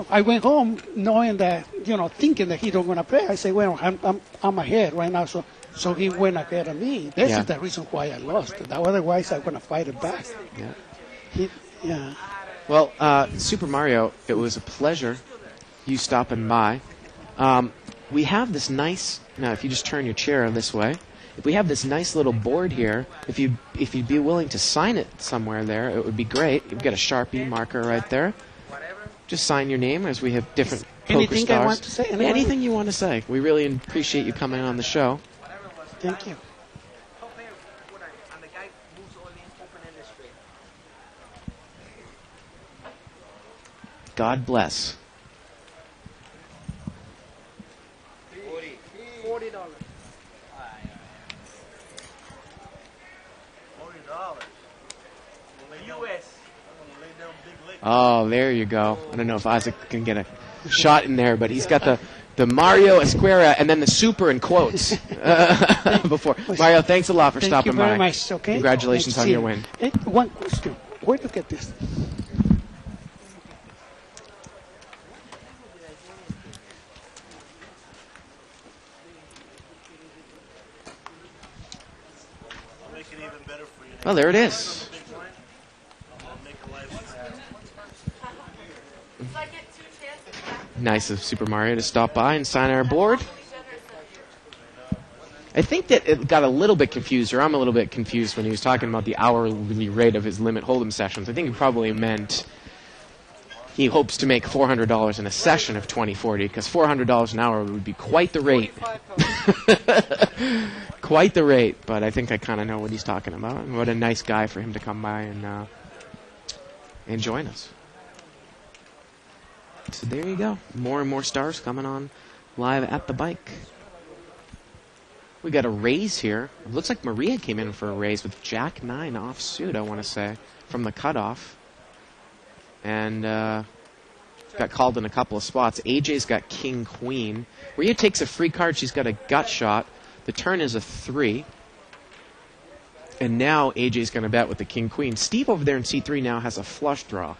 I went home knowing that, thinking that he don't gonna play. I say, well, I'm ahead right now. So he went ahead of me. This is the reason why I lost. Otherwise, I'm gonna fight it back. Yeah. Well, Super Mario, it was a pleasure you stopping by. We have this nice. Now, if you just turn your chair this way, if we have this nice little board here, if you'd be willing to sign it somewhere there, it would be great. You've got a Sharpie marker right there. Just sign your name as we have different poker Anything stars. I want to say? Anything you want to say. We really appreciate you coming on the show. Thank you. God bless. $40. US. Oh, there you go. I don't know if Isaac can get a shot in there, but he's got the Mario Esquera and then the super in quotes before. Mario, thanks a lot for stopping by. Thank you very much. Okay. Congratulations on your win. One question. Where do you get this? Well, there it is. Nice of Super Mario to stop by and sign our board. I think that it got a little bit confused, or I'm a little bit confused when he was talking about the hourly rate of his limit hold'em sessions. I think he probably meant he hopes to make $400 in a session of 2040, because $400 an hour would be quite the rate. Quite the rate, but I think I kind of know what he's talking about. And what a nice guy for him to come by and join us. So there you go. More and more stars coming on live at the bike. We got a raise here. It looks like Maria came in for a raise with Jack 9 offsuit, I want to say, from the cutoff. And got called in a couple of spots. AJ's got King Queen. Maria takes a free card. She's got a gut shot. The turn is a 3. And now AJ's going to bet with the King Queen. Steve over there in C3 now has a flush draw.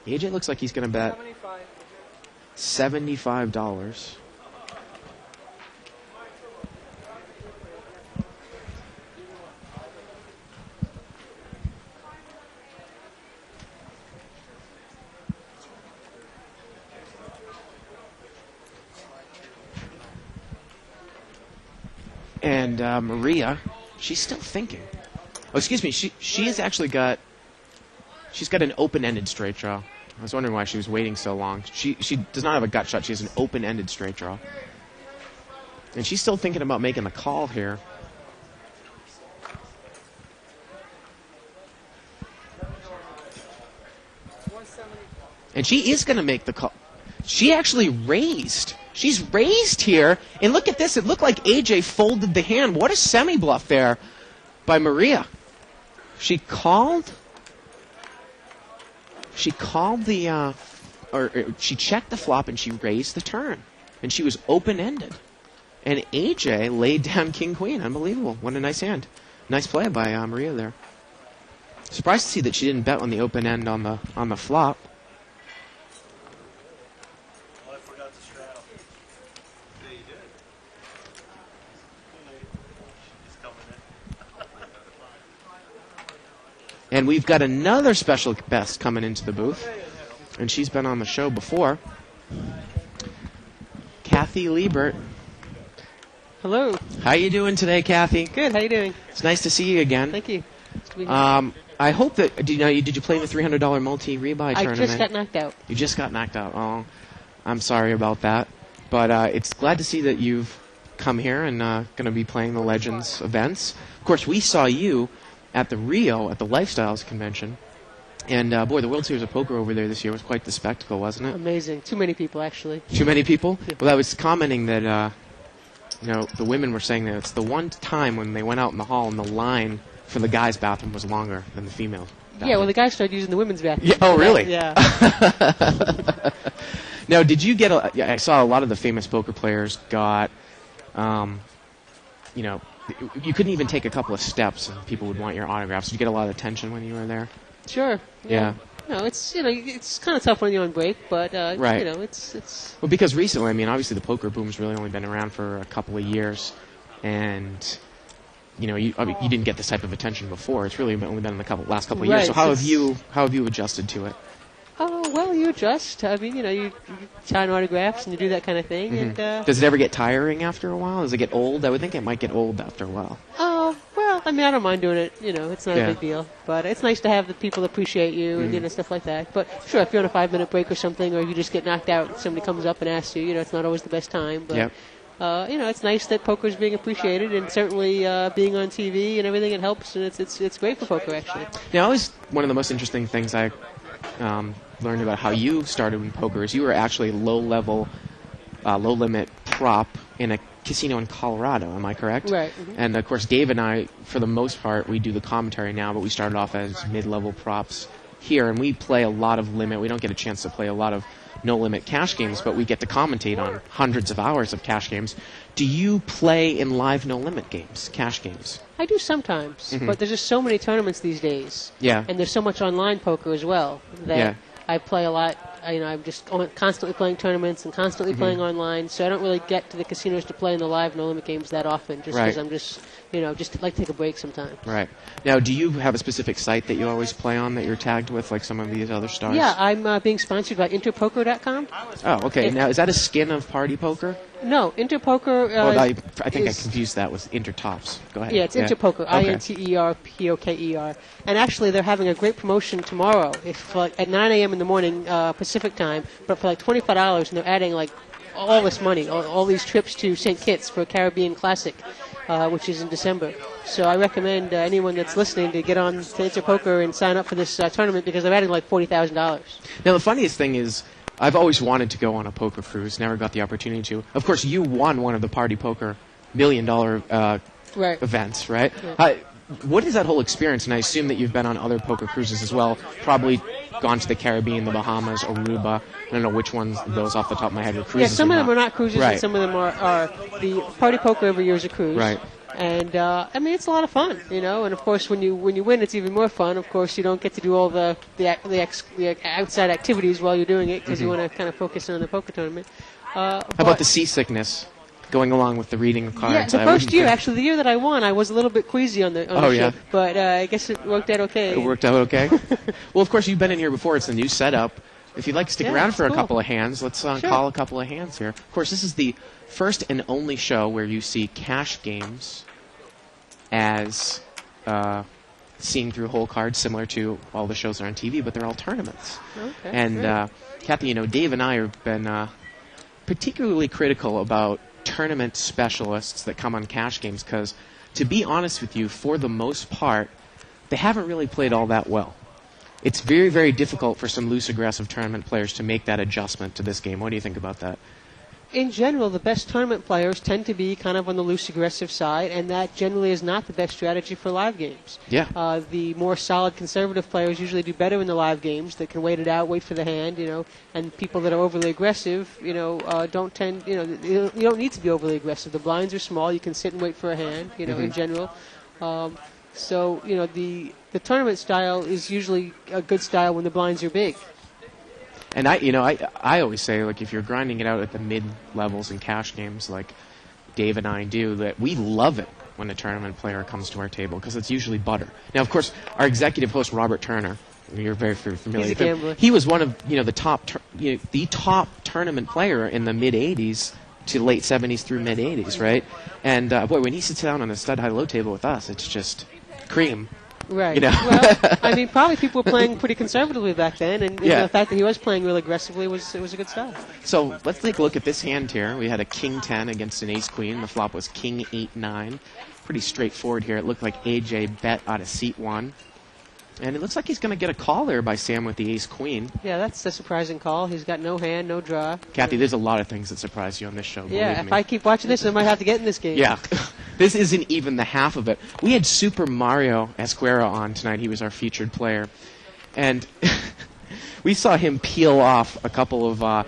AJ looks like he's going to bet $75. And Maria, she's still thinking. Oh, excuse me. She has actually got. She's got an open-ended straight draw. I was wondering why she was waiting so long. She does not have a gut shot. She has an open-ended straight draw. And she's still thinking about making the call here. And she is going to make the call. She actually raised. She's raised here. And look at this. It looked like AJ folded the hand. What a semi-bluff there by Maria. She called the, or she checked the flop and she raised the turn. And she was open-ended. And AJ laid down King Queen. Unbelievable. What a nice hand. Nice play by Maria there. Surprised to see that she didn't bet on the open end on the flop. I forgot to straddle. Yeah, you did. He's coming in. And we've got another special guest coming into the booth. And she's been on the show before. Kathy Liebert. Hello. How you doing today, Kathy? Good. How you doing? It's nice to see you again. Thank you. It's good to be here. I hope that did you play the $300 multi-rebuy tournament? I just got knocked out. You just got knocked out. Oh, I'm sorry about that. But it's glad to see that you've come here and going to be playing the Legends events. Of course, we saw you at the Rio at the Lifestyles Convention. And, boy, the World Series of Poker over there this year was quite the spectacle, wasn't it? Amazing. Too many people, actually. Too many people? Well, I was commenting that, the women were saying that it's the one time when they went out in the hall and the line for the guys' bathroom was longer than the female bathroom. Yeah, well, the guys started using the women's bathroom. Yeah, oh, really? Yeah. Now, did you get I saw a lot of the famous poker players got, you couldn't even take a couple of steps and people would want your autographs. Did you get a lot of attention when you were there? Sure. Yeah. No, it's kind of tough when you're on break, but right. It's Well, because recently, I mean, obviously the poker boom's really only been around for a couple of years, and you didn't get this type of attention before. It's really only been in the last couple of years. Right, So how have you adjusted to it? Oh, well, you adjust. I mean, you sign autographs and you do that kind of thing. Mm-hmm. And does it ever get tiring after a while? Does it get old? I would think it might get old after a while. Oh, well, I mean, I don't mind doing it. It's not a big deal. But it's nice to have the people appreciate you and stuff like that. But sure, if you're on a 5-minute break or something, or if you just get knocked out and somebody comes up and asks you, it's not always the best time. But Yep. it's nice that poker's being appreciated, and certainly being on TV and everything, it helps, and it's great for poker, actually. Now, always one of the most interesting things I learned about how you started in poker is you were actually low-limit prop in a casino in Colorado. Am I correct? Right. Mm-hmm. And of course, Dave and I, for the most part, we do the commentary now, but we started off as mid-level props here, and we play a lot of limit. We don't get a chance to play a lot of no-limit cash games, but we get to commentate on hundreds of hours of cash games. Do you play in live no-limit games, cash games? I do sometimes, but there's just so many tournaments these days. Yeah. And there's so much online poker as well that Yeah. I play a lot. I'm just constantly playing tournaments and constantly playing online, so I don't really get to the casinos to play in the live no-limit games that often, just because Right. I'm just like to take a break sometimes. Right. Now, do you have a specific site that you always play on that you're tagged with, like some of these other stars? Yeah, I'm being sponsored by Interpoker.com. Oh, okay. Now, is that a skin of Party Poker? No, Interpoker. I think I is- confused that with Intertops. Go ahead. Yeah, it's Interpoker, Okay. Interpoker. And actually, they're having a great promotion tomorrow. At 9 a.m. in the morning Pacific time, but for like $25, and they're adding like all this money, all these trips to St. Kitts for a Caribbean Classic, which is in December. So I recommend anyone that's listening to get on to Interpoker and sign up for this tournament, because they're adding like $40,000. Now, the funniest thing is, I've always wanted to go on a poker cruise, never got the opportunity to. Of course, you won one of the Party Poker $1 million Right. events, right? Yeah. What is that whole experience? And I assume that you've been on other poker cruises as well, probably gone to the Caribbean, the Bahamas, Aruba. I don't know which ones of those off the top of my head are cruises. Yeah, some or of them not. are not cruises, Right. and some of them are the Party Poker every year is a cruise. Right. And I mean, it's a lot of fun, And of course, when you win, it's even more fun. Of course, you don't get to do all the outside activities while you're doing it, because you want to kind of focus on the poker tournament. How about the seasickness going along with the reading of cards? Yeah, the first year, actually, the year that I won, I was a little bit queasy on the yeah. ship, but I guess it worked out okay. It worked out okay? Well, of course, you've been in here before. It's a new setup. If you'd like to stick Yeah, around it's for a cool. couple of hands, let's call a couple of hands here. Of course, this is the first and only show where you see cash games as seen through whole cards, similar to all the shows that are on TV, but they're all tournaments. Okay, And great. Kathy, Dave and I have been particularly critical about tournament specialists that come on cash games, because, to be honest with you, for the most part, they haven't really played all that well. It's very, very difficult for some loose, aggressive tournament players to make that adjustment to this game. What do you think about that? In general, the best tournament players tend to be kind of on the loose, aggressive side, and that generally is not the best strategy for live games. Yeah. The more solid, conservative players usually do better in the live games. They can wait it out, wait for the hand, and people that are overly aggressive, don't tend, you don't need to be overly aggressive. The blinds are small. You can sit and wait for a hand, in general. So, the tournament style is usually a good style when the blinds are big. And I always say, like, if you're grinding it out at the mid levels in cash games, like Dave and I do, that we love it when a tournament player comes to our table, because it's usually butter. Now, of course, our executive host Robert Turner, you're very familiar He's with a him. gambler. He was one of the top the top tournament player in the mid '80s to late '70s through mid '80s, right? And boy, when he sits down on a stud high low table with us, it's just cream. Right. Well, I mean, probably people were playing pretty conservatively back then, and Yeah. the fact that he was playing really aggressively was a good style. So let's take a look at this hand here. We had a King 10 against an Ace Queen. The flop was King 8-9. Pretty straightforward here. It looked like AJ bet out of seat 1. And it looks like he's going to get a call there by Sam with the ace-queen. Yeah, that's a surprising call. He's got no hand, no draw. Kathy, there's a lot of things that surprise you on this show, Yeah, believe if me. I keep watching this, I might have to get in this game. Yeah. This isn't even the half of it. We had Super Mario Esquera on tonight. He was our featured player. And we saw him peel off a couple of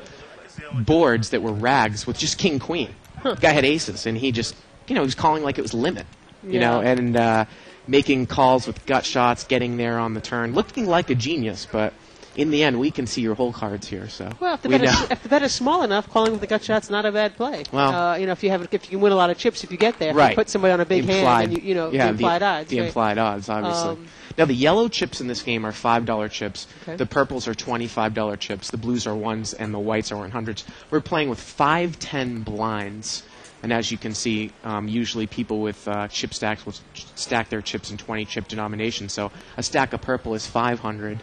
boards that were rags with just king-queen. Guy had aces, and he just, he was calling like it was limit. And making calls with gut shots, getting there on the turn, looking like a genius, but in the end, we can see your whole cards here. So Well, if the bet is small enough, calling with the gut shot's not a bad play. Well, if you can win a lot of chips if you get there. If right. you put somebody on a big hand, then the implied odds. The right? implied odds, obviously. Now, the yellow chips in this game are $5 chips. Okay. The purples are $25 chips. The blues are 1s, and the whites are 100s. We're playing with 5-10 blinds. And as you can see, usually people with chip stacks will stack their chips in 20-chip denominations. So a stack of purple is 500,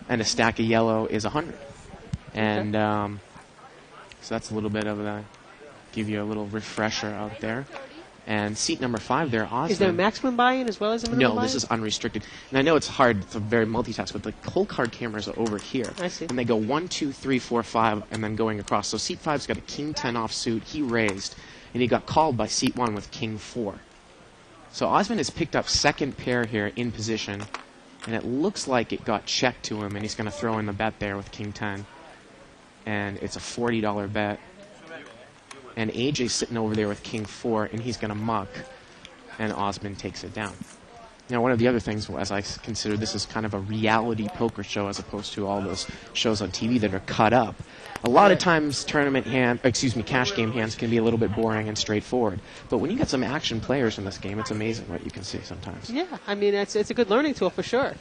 and a stack of yellow is 100. And so that's a little bit of give you a little refresher out there. And seat number 5 there, Osmond. Is there a maximum buy-in as well as a minimum No, this is unrestricted. And I know it's hard, it's a very multitask, but the whole card cameras are over here. I see. And they go 1, 2, 3, 4, 5, and then going across. So seat 5's got a king 10 offsuit. He raised, and he got called by seat 1 with king 4. So Osmond has picked up second pair here in position, and it looks like it got checked to him, and he's going to throw in the bet there with king 10. And it's a $40 bet. And AJ's sitting over there with king 4, and he's going to muck, and Osmond takes it down. Now, one of the other things, as I consider this is kind of a reality poker show as opposed to all those shows on TV that are cut up. A lot of times, cash game hands can be a little bit boring and straightforward. But when you get some action players in this game, it's amazing what you can see sometimes. Yeah, I mean, it's a good learning tool for sure.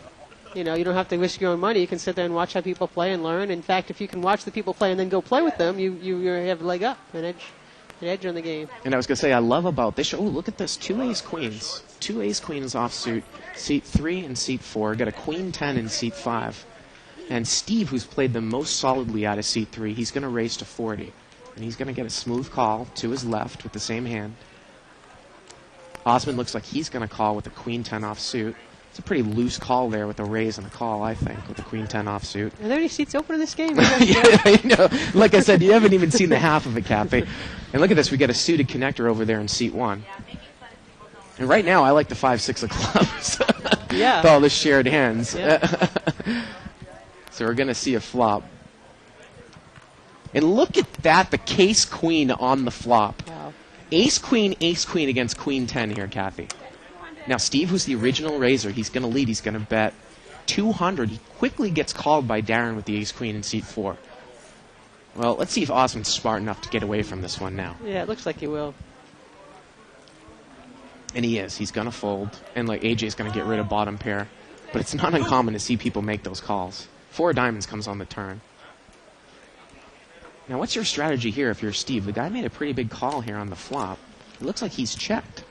You don't have to risk your own money. You can sit there and watch how people play and learn. In fact, if you can watch the people play and then go play with them, you have a leg up, an edge on the game. And I was going to say, I love about this show, look at this, 2 ace-queens. 2 ace-queens offsuit, seat 3 and seat 4. Got a queen 10 in seat 5. And Steve, who's played the most solidly out of seat 3, he's going to raise to 40. And he's going to get a smooth call to his left with the same hand. Osmond looks like he's going to call with a queen 10 offsuit. It's a pretty loose call there with a raise and a call, I think, with the queen 10 offsuit. Are there any seats open in this game? Yeah, I know. Like I said, you haven't even seen the half of it, Kathy. And look at this. We got a suited connector over there in seat 1. And right now, I like the 5-6 of clubs. Yeah. With all the shared hands. Yeah. So we're going to see a flop. And look at that, the case queen on the flop. Wow. Ace queen against queen 10 here, Kathy. Now, Steve, who's the original raiser, he's going to lead. He's going to bet 200. He quickly gets called by Darren with the ace-queen in seat 4. Well, let's see if Osmond's smart enough to get away from this one now. Yeah, it looks like he will. And he is. He's going to fold. And like AJ's going to get rid of bottom pair. But it's not uncommon to see people make those calls. 4 of diamonds comes on the turn. Now, what's your strategy here if you're Steve? The guy made a pretty big call here on the flop. It looks like he's checked.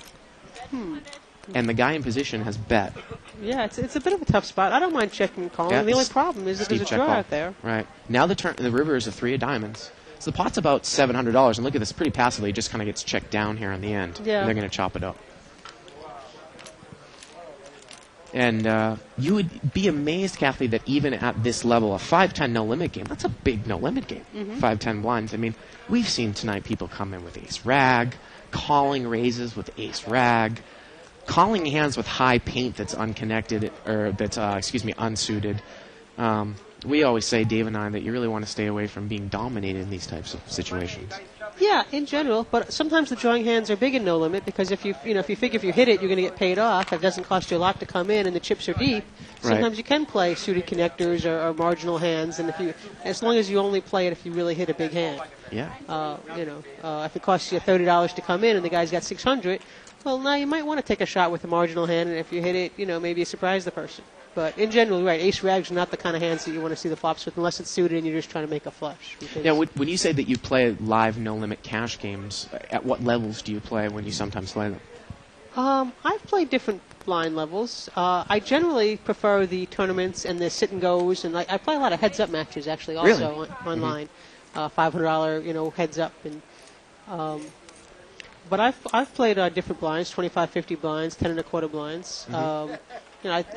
And the guy in position has bet. Yeah, it's a bit of a tough spot. I don't mind checking and calling. Yeah, The only problem is that there's a check draw call. out there. Right. Now the river is a 3 of diamonds. So the pot's about $700. And look at this, pretty passively. It just kind of gets checked down here in the end. Yeah. And they're going to chop it up. And you would be amazed, Kathy, that even at this level, a 5-10 no-limit game, that's a big no-limit game. 5-10 blinds. I mean, we've seen tonight people come in with ace-rag, calling raises with ace-rag, calling hands with high paint that's unconnected, or that's, unsuited. We always say, Dave and I, that you really want to stay away from being dominated in these types of situations. Yeah, in general, but sometimes the drawing hands are big in no limit because if you figure if you hit it, you're going to get paid off. It doesn't cost you a lot to come in, and the chips are deep. Sometimes you can play suited connectors or marginal hands, and as long as you only play it if you really hit a big hand. Yeah. If it costs you $30 to come in and the guy's got 600, well, now you might want to take a shot with a marginal hand, and if you hit it, maybe you surprise the person. But in general, right, ace-rag's not the kind of hands that you want to see the flops with unless it's suited and you're just trying to make a flush. Now, when you say that you play live no-limit cash games, at what levels do you play when you sometimes play them? I've played different blind levels. I generally prefer the tournaments and the sit-and-goes, and I play a lot of heads-up matches, actually, also online. $500, heads-up. And But I've played different blinds, 25, 50 blinds, 10 and a quarter blinds. I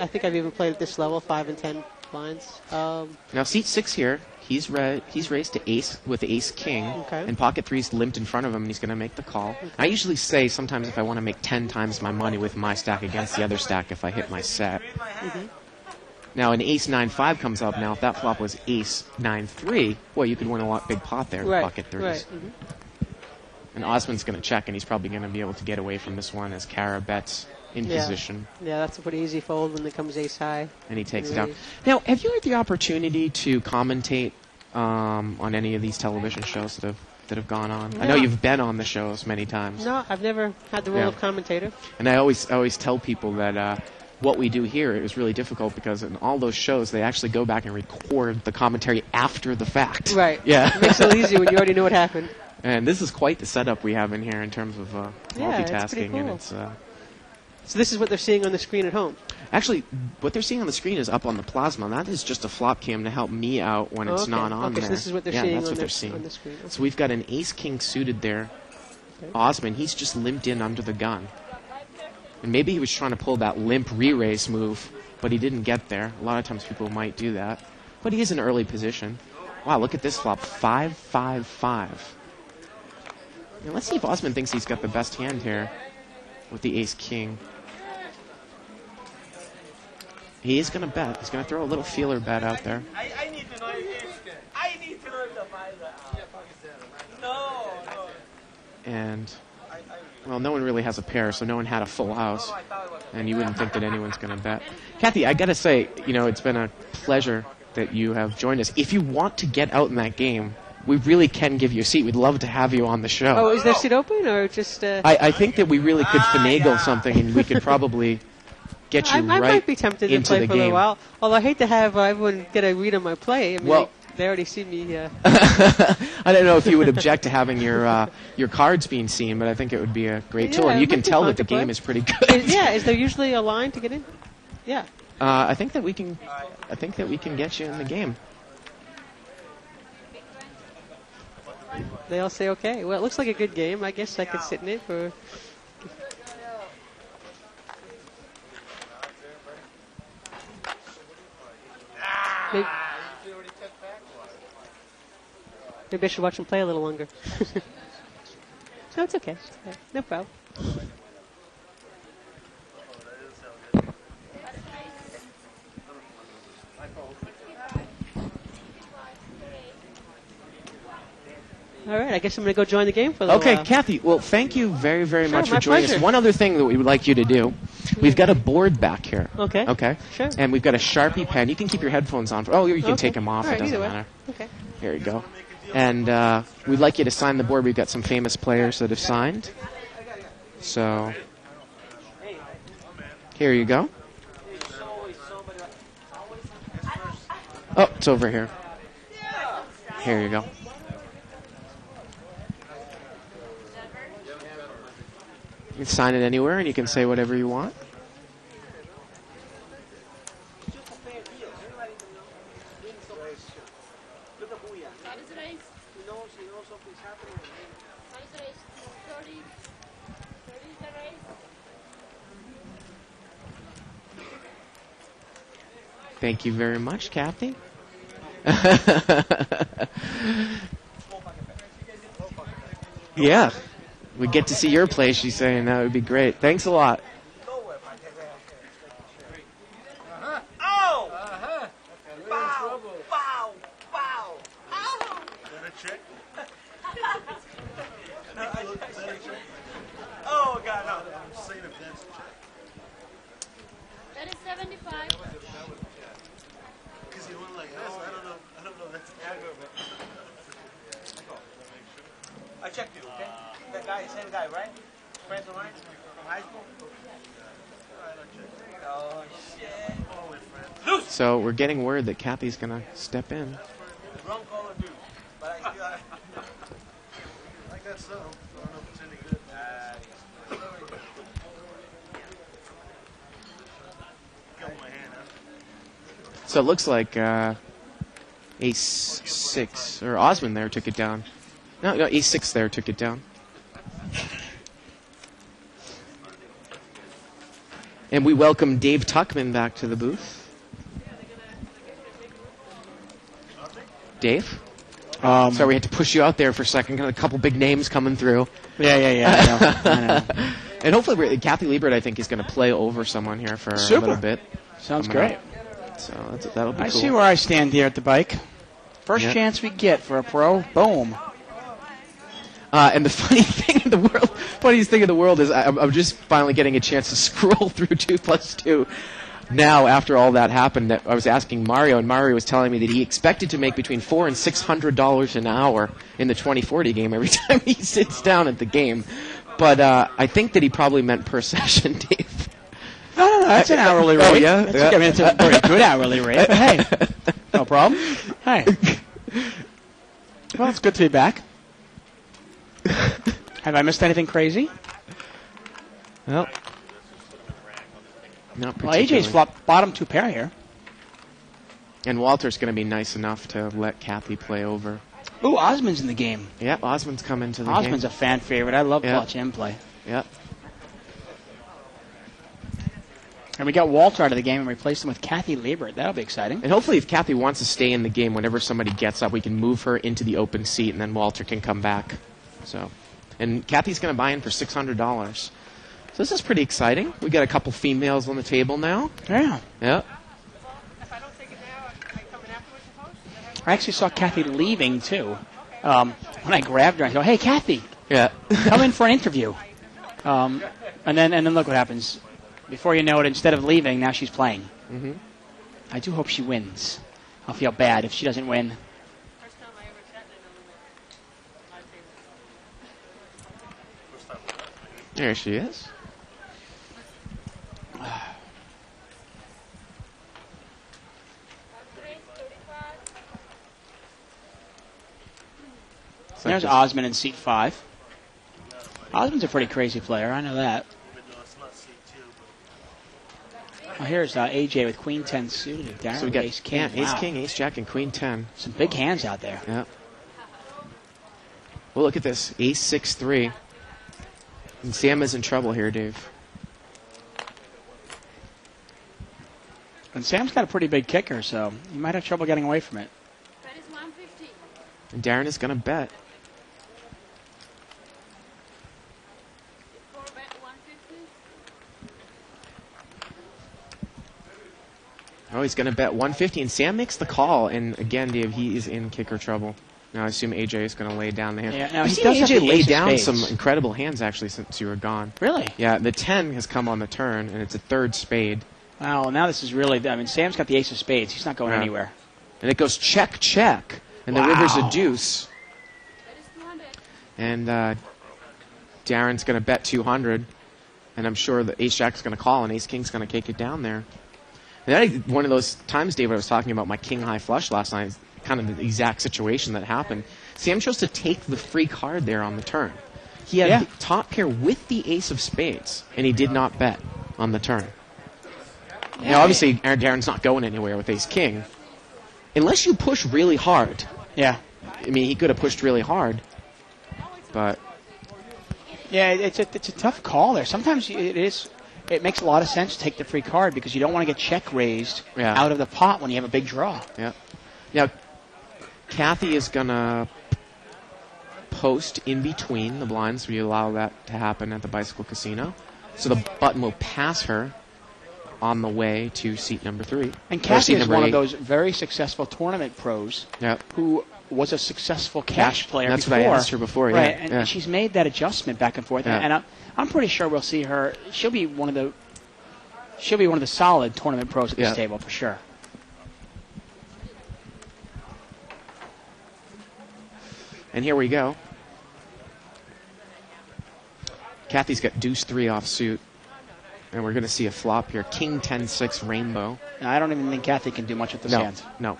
think I've even played at this level, 5 and 10 blinds. Now seat 6 here, he's raised to ace with ace king, Okay. and pocket 3's limped in front of him, and he's going to make the call. I usually say sometimes if I want to make 10 times my money with my stack against the other stack if I hit my set. Now an ace 9-5 comes up. Now if that flop was ace 9-3, well, you could win a lot big pot there with Right, pocket 3s. right. And Osman's going to check, and he's probably going to be able to get away from this one as Kara bets in Yeah. position, Yeah, that's a pretty easy fold when it comes ace high. and he takes it Really? down. Now, have you had the opportunity to commentate on any of these television shows that have gone on? I know No. you've been on the shows many times, No, I've never had the role Yeah. of commentator. and I always tell people that what we do here is really difficult because in all those shows they actually go back and record the commentary after the fact. Right. Yeah. It makes it easy when you already know what happened. And this is quite the setup we have in here in terms of Yeah, it's multitasking, pretty cool. and it's. So this is what they're seeing on the screen at home. Actually, what they're seeing on the screen is up on the plasma. That is just a flop cam to help me out when it's Okay. not on Okay, there. so this is what they're yeah, seeing that's on what the- they're seeing. on the screen. So we've got an ace-king suited there. Okay. Osman, he's just limped in under the gun. And maybe he was trying to pull that limp re-raise move, but he didn't get there. A lot of times people might do that. But he is in early position. Wow, look at this flop. 5-5-5. Now, let's see if Osman thinks he's got the best hand here with the ace-king. He is going to bet. He's going to throw a little feeler bet out there. I need to know if the five are out. No. And, well, no one really has a pair, so no one had a full house. And you wouldn't think that anyone's going to bet. Kathy, I got to say, it's been a pleasure that you have joined us. If you want to get out in that game, we really can give you a seat. We'd love to have you on the show. Oh, is there seat open or just? I think that we really could finagle something, and we could probably get you I right might be tempted to into play the for a little game. while. Although I hate to have everyone get a read on my play. I mean, Well- they already see me. I don't know if you would object to having your cards being seen, but I think it would be a great tool, Yeah, and you it can might be tell fun that the to play. game is pretty good. Is there usually a line to get in? Yeah. I think that we can. I think that we can get you in the game. They all say okay. Well, it looks like a good game. I guess I could sit in it for. Maybe I should watch him play a little longer. No, it's okay. No problem. All right, I guess I'm going to go join the game for a little Okay, while. Kathy. Well, thank you very, very Sure, much for my joining us. pleasure. One other thing that we would like you to do. We've got a board back here. Okay. Okay. Sure. And we've got a Sharpie pen. You can keep your headphones on. You can Okay. take them off. All right, it doesn't either way. matter. Okay. Here you go. And we'd like you to sign the board. We've got some famous players that have signed. So here you go. Oh, it's over here. Here you go. You can sign it anywhere, and you can say whatever you want. Thank you very much, Kathy. Yeah. We get to see your play, she's saying. That would be great. Thanks a lot. Oh! Bow! Bow! Bow! Ow! Oh, God, no. That is 75. Because he went like this. I don't know. That's I checked you, okay? That guy, same guy, right? Friends of mine from high school? Oh, shit. So we're getting word that Kathy's going to step in. Wrong color, dude. But I still... like that so. I don't know if it's any good. Kill my hand, huh? So it looks like ace 6, or Osman there took it down. No, ace 6 there took it down. And we welcome Dave Tuckman back to the booth. Dave? Sorry, we had to push you out there for a second. Got a couple big names coming through. Yeah. I know. And hopefully, Kathy Liebert, I think, is going to play over someone here for a little bit. Sounds great. So that'll be cool. I see where I stand here at the bike. First chance we get for a pro, boom. And the funniest thing in the world is I'm just finally getting a chance to scroll through 2+2. Now, after all that happened, I was asking Mario, and Mario was telling me that he expected to make between $400 and $600 an hour in the 2040 game every time he sits down at the game. But I think that he probably meant per session, Dave. No, that's an hourly rate. Oh, yeah? I mean, it's a very good hourly rate, but hey, no problem. Hey. Well, it's good to be back. Have I missed anything crazy? Well, not Well, particularly. AJ's flopped bottom 2 pair here. And Walter's going to be nice enough to let Kathy play over. Ooh, Osmond's in the game. Yeah, Osmond's come into the Osmond's game. a fan favorite. I love watching him play. Yeah. And we got Walter out of the game and replaced him with Kathy Liebert. That'll be exciting. And hopefully if Kathy wants to stay in the game, whenever somebody gets up, we can move her into the open seat, and then Walter can come back. So, and Kathy's going to buy in for $600. So this is pretty exciting. We got a couple females on the table now. Yeah. Yeah. I actually saw Kathy leaving, too. When I grabbed her, I go, hey, Kathy, Yeah. come in for an interview. And then look what happens. Before you know it, instead of leaving, now she's playing. Mm-hmm. I do hope she wins. I'll feel bad if she doesn't win. There she is. There's Osmond in seat 5. Osmond's a pretty crazy player. I know that. Oh, here's AJ with Queen 10 suited. Darren So we got Ace King. Ace Wow. King, Ace Jack, and Queen 10. Some big hands out there. Yeah. Well, look at this. Ace 6-3. And Sam is in trouble here, Dave. And Sam's got a pretty big kicker, so he might have trouble getting away from it. That is 150. And Darren is going to bet. For bet 150. Oh, he's going to bet 150, and Sam makes the call. And again, Dave, he is in kicker trouble. Now, I assume AJ is going to lay down the hand. Yeah, now I've he seen does have AJ the lay ace of down spades. some incredible hands, actually, since you were gone. Really? Yeah, the 10 has come on the turn, and it's a third spade. Wow, now this is really... I mean, Sam's got the ace of spades. He's not going Yeah. anywhere. And it goes check, check. And the Wow. river's a deuce. That is 200. And Darren's going to bet 200. And I'm sure the Ace Jack's going to call, and Ace King's going to kick it down there. And that is one of those times, David, I was talking about my King High flush last night. It's kind of the exact situation that happened. Sam chose to take the free card there on the turn. He had the top pair with the ace of spades, and he did not bet on the turn. Now, obviously, Darren's not going anywhere with Ace King. Unless you push really hard. Yeah. I mean, he could have pushed really hard. But Yeah, it's a tough call there. Sometimes it makes a lot of sense to take the free card because you don't want to get check raised out of the pot when you have a big draw. yeah. Now, Kathy is going to post in between the blinds. We allow that to happen at the Bicycle Casino. So the button will pass her on the way to seat number 3. And Or Kathy seat is number one 8. of those very successful tournament pros Yep. who was a successful cash player That's before. what I asked her before, yeah. Right, and Yeah. she's made that adjustment back and forth. Yeah. And I'm pretty sure we'll see her. She'll be one of the solid tournament pros at this Yeah. table for sure. And here we go. Kathy's got deuce 3 off suit. And we're going to see a flop here. King 10-6 rainbow. Now, I don't even think Kathy can do much with this No, hand. no.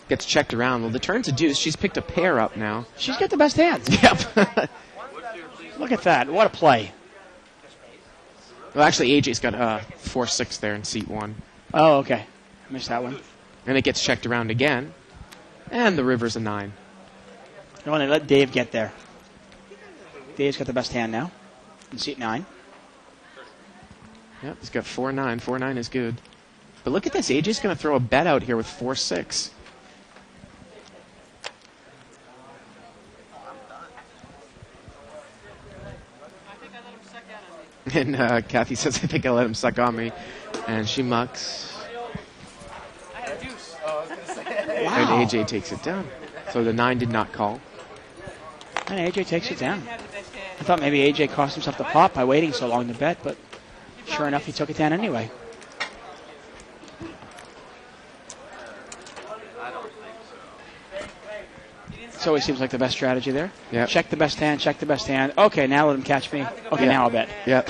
Gets checked around. Well, the turn's a deuce. She's picked a pair up now. She's got the best hands. Yep. Look at that. What a play. Well, actually, AJ's got 4-6 there in seat 1. Oh, okay. I missed that one. And it gets checked around again. And the river's a 9. No, they let Dave get there. Dave's got the best hand now. In seat 9. Yep, he's got 4-9. 4-9 is good. But look at this. AJ's going to throw a bet out here with 4-6. And Kathy says, I think I let him suck on me. And she mucks. And AJ takes it down. So the 9 did not call. And AJ takes it down. I thought maybe AJ cost himself the pot by waiting so long to bet, but sure enough, he took it down anyway. So it seems like the best strategy there. Yeah. Check the best hand, check the best hand. Okay, now let him catch me. Okay, now I'll bet. Yep.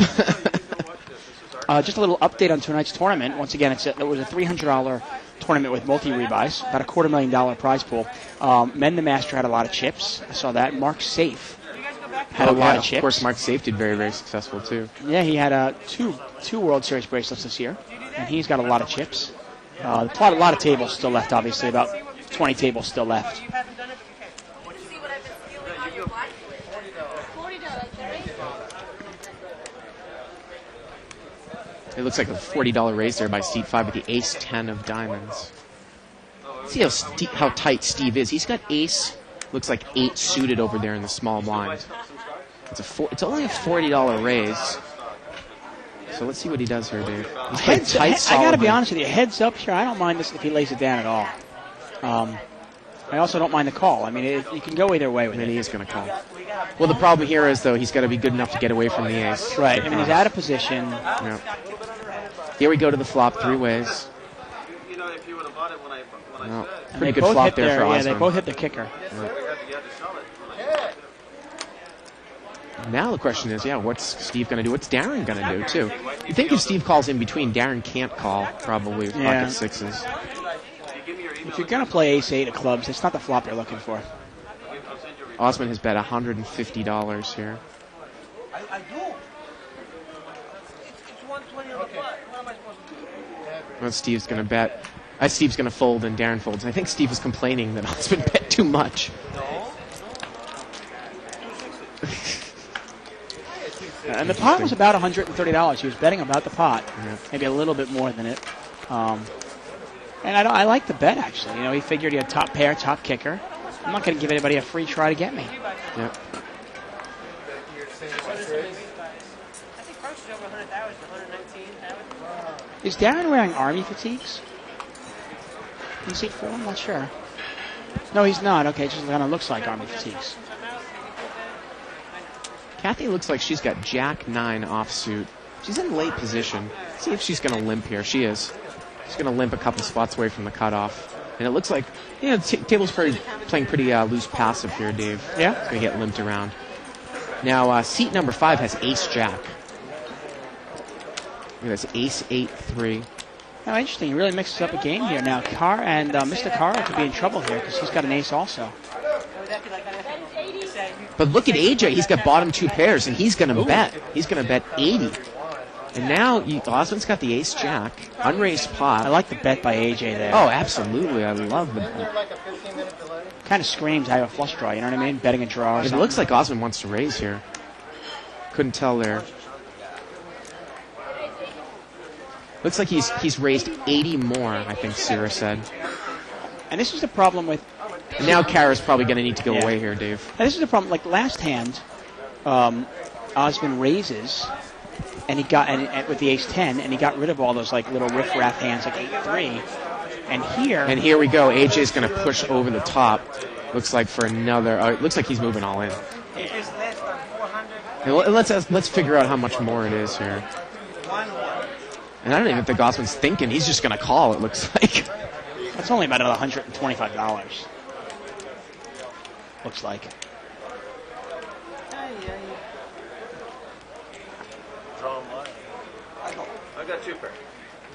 Just a little update on tonight's tournament. Once again, it was a $300 tournament with multi-rebuys, about a $250,000 prize pool. Men the Master had a lot of chips. I saw that. Mark Safe had a lot of chips. Of course, Mark Safe did very, very successful, too. Yeah, he had two World Series bracelets this year, and he's got a lot of chips. A lot of tables still left, obviously, about 20 tables still left. It looks like a $40 raise there by Seat 5 with the ace-10 of diamonds. See how tight Steve is. He's got ace, looks like 8 suited over there in the small blind. It's only a $40 raise. So let's see what he does here, Dave. He's playing tight, I got to be honest with you. Heads up here, I don't mind this if he lays it down at all. I also don't mind the call. I mean, you can go either way with it. He is going to call. Well, the problem here is, though, he's got to be good enough to get away from the ace. Right. I mean, he's out of position. Yeah. Here we go to the flop 3 ways. You know, if you would have bought it when I said. Pretty good flop there for Osman. Yeah, they both hit the kicker. Now the question is, what's Steve going to do? What's Darren going to do, too? You think if Steve calls in between, Darren can't call, probably, with pocket 6s. If you're going to play ace-8 of clubs, it's not the flop you're looking for. Osman has bet $150 here. I do. It's 120 on the pot. What am I supposed to do? Well, Steve's going to bet. Steve's going to fold and Darren folds. I think Steve is complaining that Osman bet too much. And the pot was about $130. He was betting about the pot, maybe a little bit more than it. And I like the bet, actually. You know, he figured he had top pair, top kicker. I'm not going to give anybody a free try to get me. Yep. Is Darren wearing Army fatigues? In seat 4? I'm not sure. No, he's not. Okay, it just kind of looks like Army fatigues. Kathy looks like she's got Jack-9 offsuit. She's in late position. Let's see if she's going to limp here. She is. She's going to limp a couple spots away from the cutoff. And it looks like, table's playing pretty loose passive here, Dave. Yeah? It's going to get limped around. Now, seat number 5 has ace-jack. Look at this, ace-8-3. Oh, interesting. He really mixes up a game here. Now, Carr and Mr. Carr could be in trouble here because he's got an ace also. But look at AJ. He's got bottom 2 pairs, and he's going to bet. He's going to bet 80. And now Osman's got the ace-jack, unraised pot. I like the bet by AJ there. Oh, absolutely. I love the bet. Kind of screams I have a flush draw, you know what I mean? Betting a draw or It something. looks like Osman wants to raise here. Couldn't tell there. Looks like he's raised 80 more, I think Sierra said. And this is the problem with... And now Kara's probably going to need to go away here, Dave. And this is the problem. Like last hand, Osman raises, and he got and with the ace-10, and he got rid of all those like little riff-raff hands like 8-3. And here we go. AJ's going to push over the top. Looks like for another... it looks like he's moving all in. It's less than 400. Let's figure out how much more it is here. And I don't even think Osman's thinking. He's just going to call, it looks like. That's only about $125. Looks like. I got 2 pairs.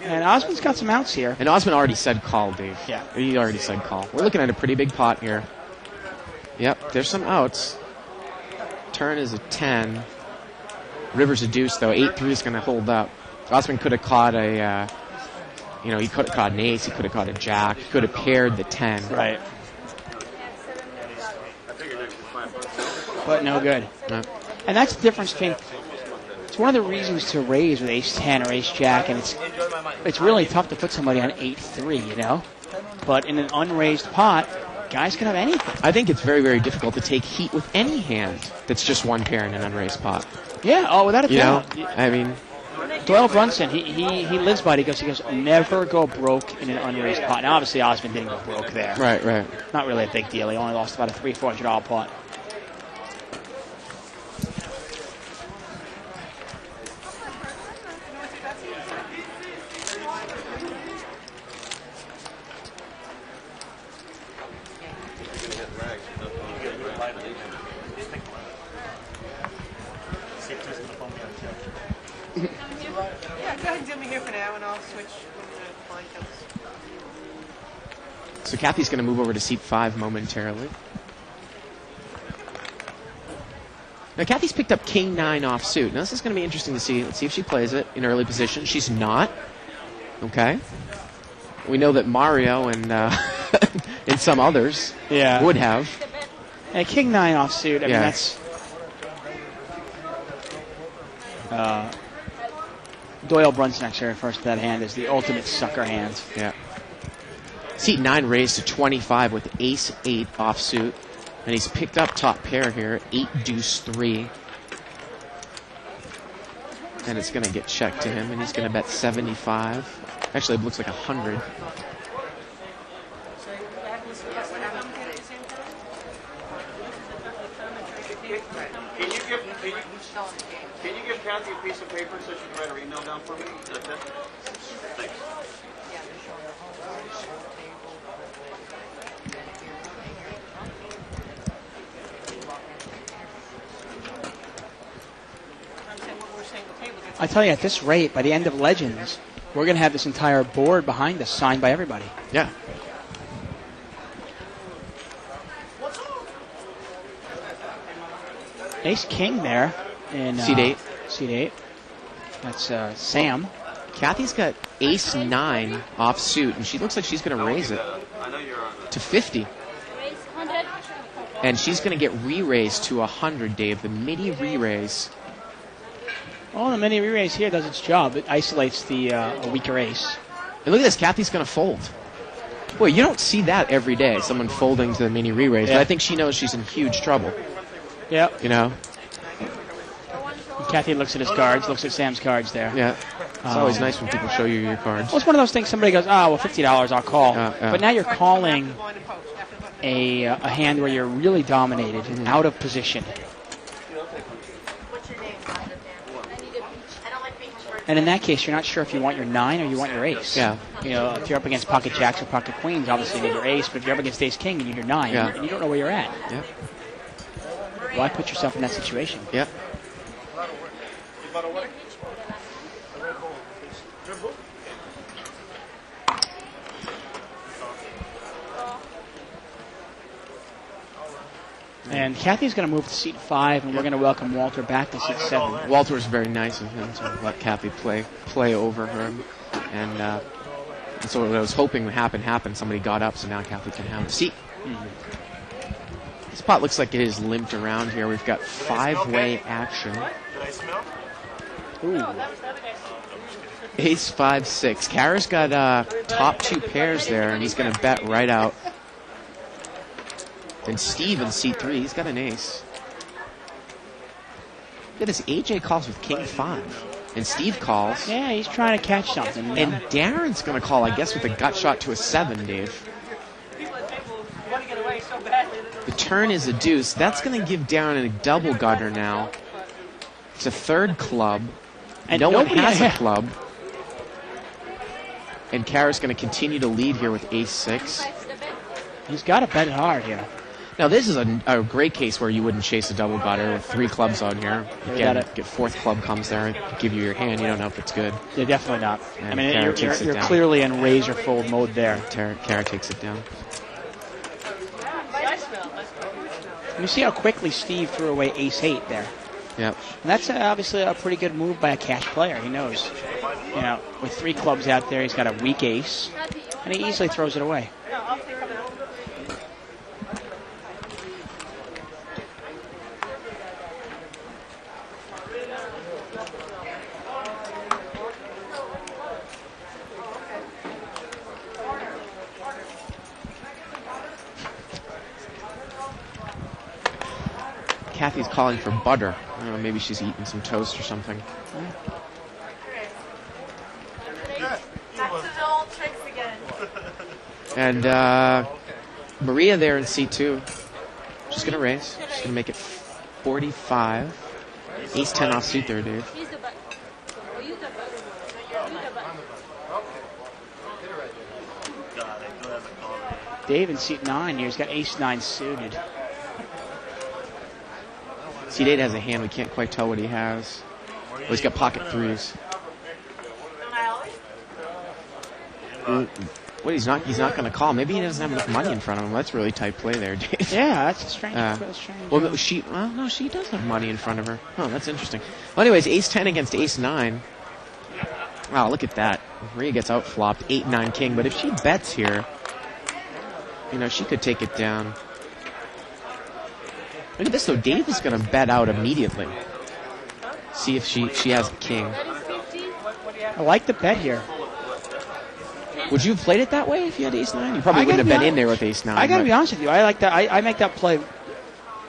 And Osman's got some outs here. And Osman already said call, Dave. Yeah. He already said call. We're looking at a pretty big pot here. Yep, there's some outs. Turn is a 10. River's a deuce, though. 8-3 is going to hold up. Osman could have caught a You know, he could have caught an ace, he could have caught a jack, he could have paired the 10. Right. But no good. No. And that's the difference between. It's one of the reasons to raise with ace 10 or ace jack, and it's really tough to put somebody on 8-3, you know? But in an unraised pot, guys can have anything. I think it's very, very difficult to take heat with any hand that's just one pair in an unraised pot. Yeah, oh, without a You know? doubt. I mean, Doyle Brunson, he lives by it. He goes, never go broke in an unraised pot. Now, obviously, Osmond didn't go broke there. right. Not really a big deal. He only lost about a $300-$400 pot. Yeah, go ahead and do me here for now, and I'll switch when the line comes. So Kathy's going to move over to seat 5 momentarily. Now Kathy's picked up King 9 offsuit. Now this is going to be interesting to see. Let's see if she plays it in early position. She's not. Okay. We know that Mario and and some others would have. And King 9 offsuit, I mean, that's... Doyle Brunson actually refers to that hand as the ultimate sucker hand. Yeah. Seat 9 raised to 25 with ace 8 offsuit. And he's picked up top pair here, 8-deuce-3. And it's going to get checked to him, and he's going to bet 75. Actually, it looks like 100. Can you give Kathy a piece of paper so she can write her email down for me? Thanks. I tell you, at this rate, by the end of Legends, we're going to have this entire board behind us signed by everybody. Yeah. Ace King there in Seat 8. Seat 8. That's Sam. Kathy's got ace 9 offsuit, and she looks like she's going to raise it to 50. And she's going to get re-raised to 100, Dave. The mini re-raise. Well, the mini re-raise here does its job. It isolates the a weaker ace. And look at this. Kathy's going to fold. Boy, you don't see that every day, someone folding to the mini re-raise. Yeah. But I think she knows she's in huge trouble. Yep. You know? Kathy looks at his cards, looks at Sam's cards there. Yeah. It's always nice when people show you your cards. Well, it's one of those things somebody goes, well, $50, I'll call. But now you're calling a hand where you're really dominated and out of position. And in that case, you're not sure if you want your 9 or you want your ace. Yeah. You know, if you're up against pocket jacks or pocket queens, obviously you need your ace. But if you're up against ace king, you need your 9. Yeah. And you don't know where you're at. Yep. Why put yourself in that situation? Yep. And Kathy's going to move to seat 5, and we're going to welcome Walter back to seat 7. Walter was very nice of him to let Kathy play over her. And so what I was hoping would happen. Somebody got up, so now Kathy can have a seat. This pot looks like it is limped around here. We've got 5-way action. Ooh. Ace 5, 6. Kara's got top 2 pairs there, and he's going to bet right out. Then Steve in seat 3, he's got an ace. Look at this, AJ calls with King 5. And Steve calls. Yeah, he's trying to catch something. And Darren's going to call, I guess, with a gut shot to a 7, Dave. The turn is a deuce. That's going to give Darren a double gutter now. It's a 3rd club. And no one has a club. And Kara's going to continue to lead here with ace 6. He's got to bet it hard here. Now, this is a great case where you wouldn't chase a double gutter with 3 clubs on here. Again, get 4th club comes there, give you your hand. You don't know if it's good. Yeah, definitely not. And I mean, Kara you're clearly in razor fold mode there. Kara takes it down. You see how quickly Steve threw away ace 8 there. Yep. And that's obviously a pretty good move by a cash player. He knows. You know, with 3 clubs out there, he's got a weak ace, and he easily throws it away. Kathy's calling for butter. I don't know, maybe she's eating some toast or something. And Maria there in C2. She's going to raise. She's going to make it 45. Ace-10 offsuit there, Dave. Dave in seat 9 here. He's got ace-9 suited. Seat 8 has a hand. We can't quite tell what he has. Oh, he's got pocket 3s. What he's not going to call. Maybe he doesn't have enough money in front of him. That's really tight play there, Dave. Yeah, that's strange. Well, no, she does have money in front of her. Oh, that's interesting. Well, anyways, ace-10 against ace-9. Wow, look at that. Maria gets outflopped, 8-9 king. But if she bets here, you know, she could take it down. Look at this, though. Dave is going to bet out immediately. See if she has a king. I like the bet here. Would you have played it that way if you had ace-9? You probably wouldn't have been in there with ace-9. I got to be honest with you. I like that. I make that play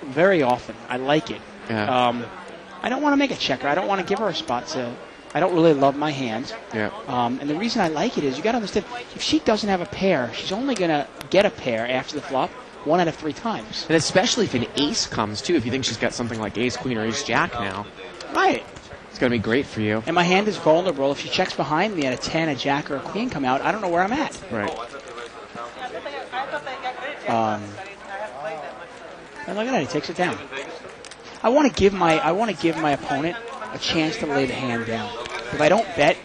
very often. I like it. Yeah. I don't want to make a checker. I don't want to give her a spot to... I don't really love my hand. Yeah. And the reason I like it is you got to understand, if she doesn't have a pair, she's only going to get a pair after the flop 1 out of 3 times. And especially if an ace comes, too. If you think she's got something like ace-queen or ace-jack now. Right. It's going to be great for you. And my hand is vulnerable. If she checks behind me and a 10, a jack, or a queen come out, I don't know where I'm at. Right. And look at that, he takes it down. I want to give my opponent a chance to lay the hand down. If I don't bet,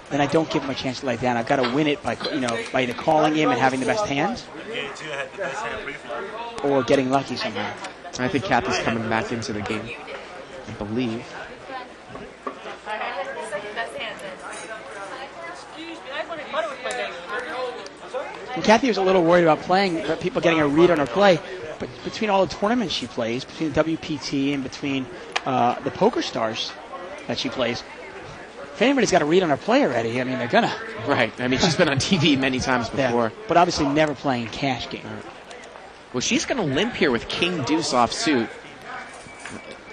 then I don't give him a chance to lay it down. I've got to win it by either calling him and having the best hand, or getting lucky somehow. I think Kathy's coming back into the game, I believe. And Kathy was a little worried about people getting a read on her play, but between all the tournaments she plays, between the WPT and between the Poker Stars that she plays, if anybody's got a read on her play already, I mean, they're gonna. Right. I mean, she's been on TV many times before. Yeah, but obviously never playing cash game. Well, she's going to limp here with king deuce offsuit.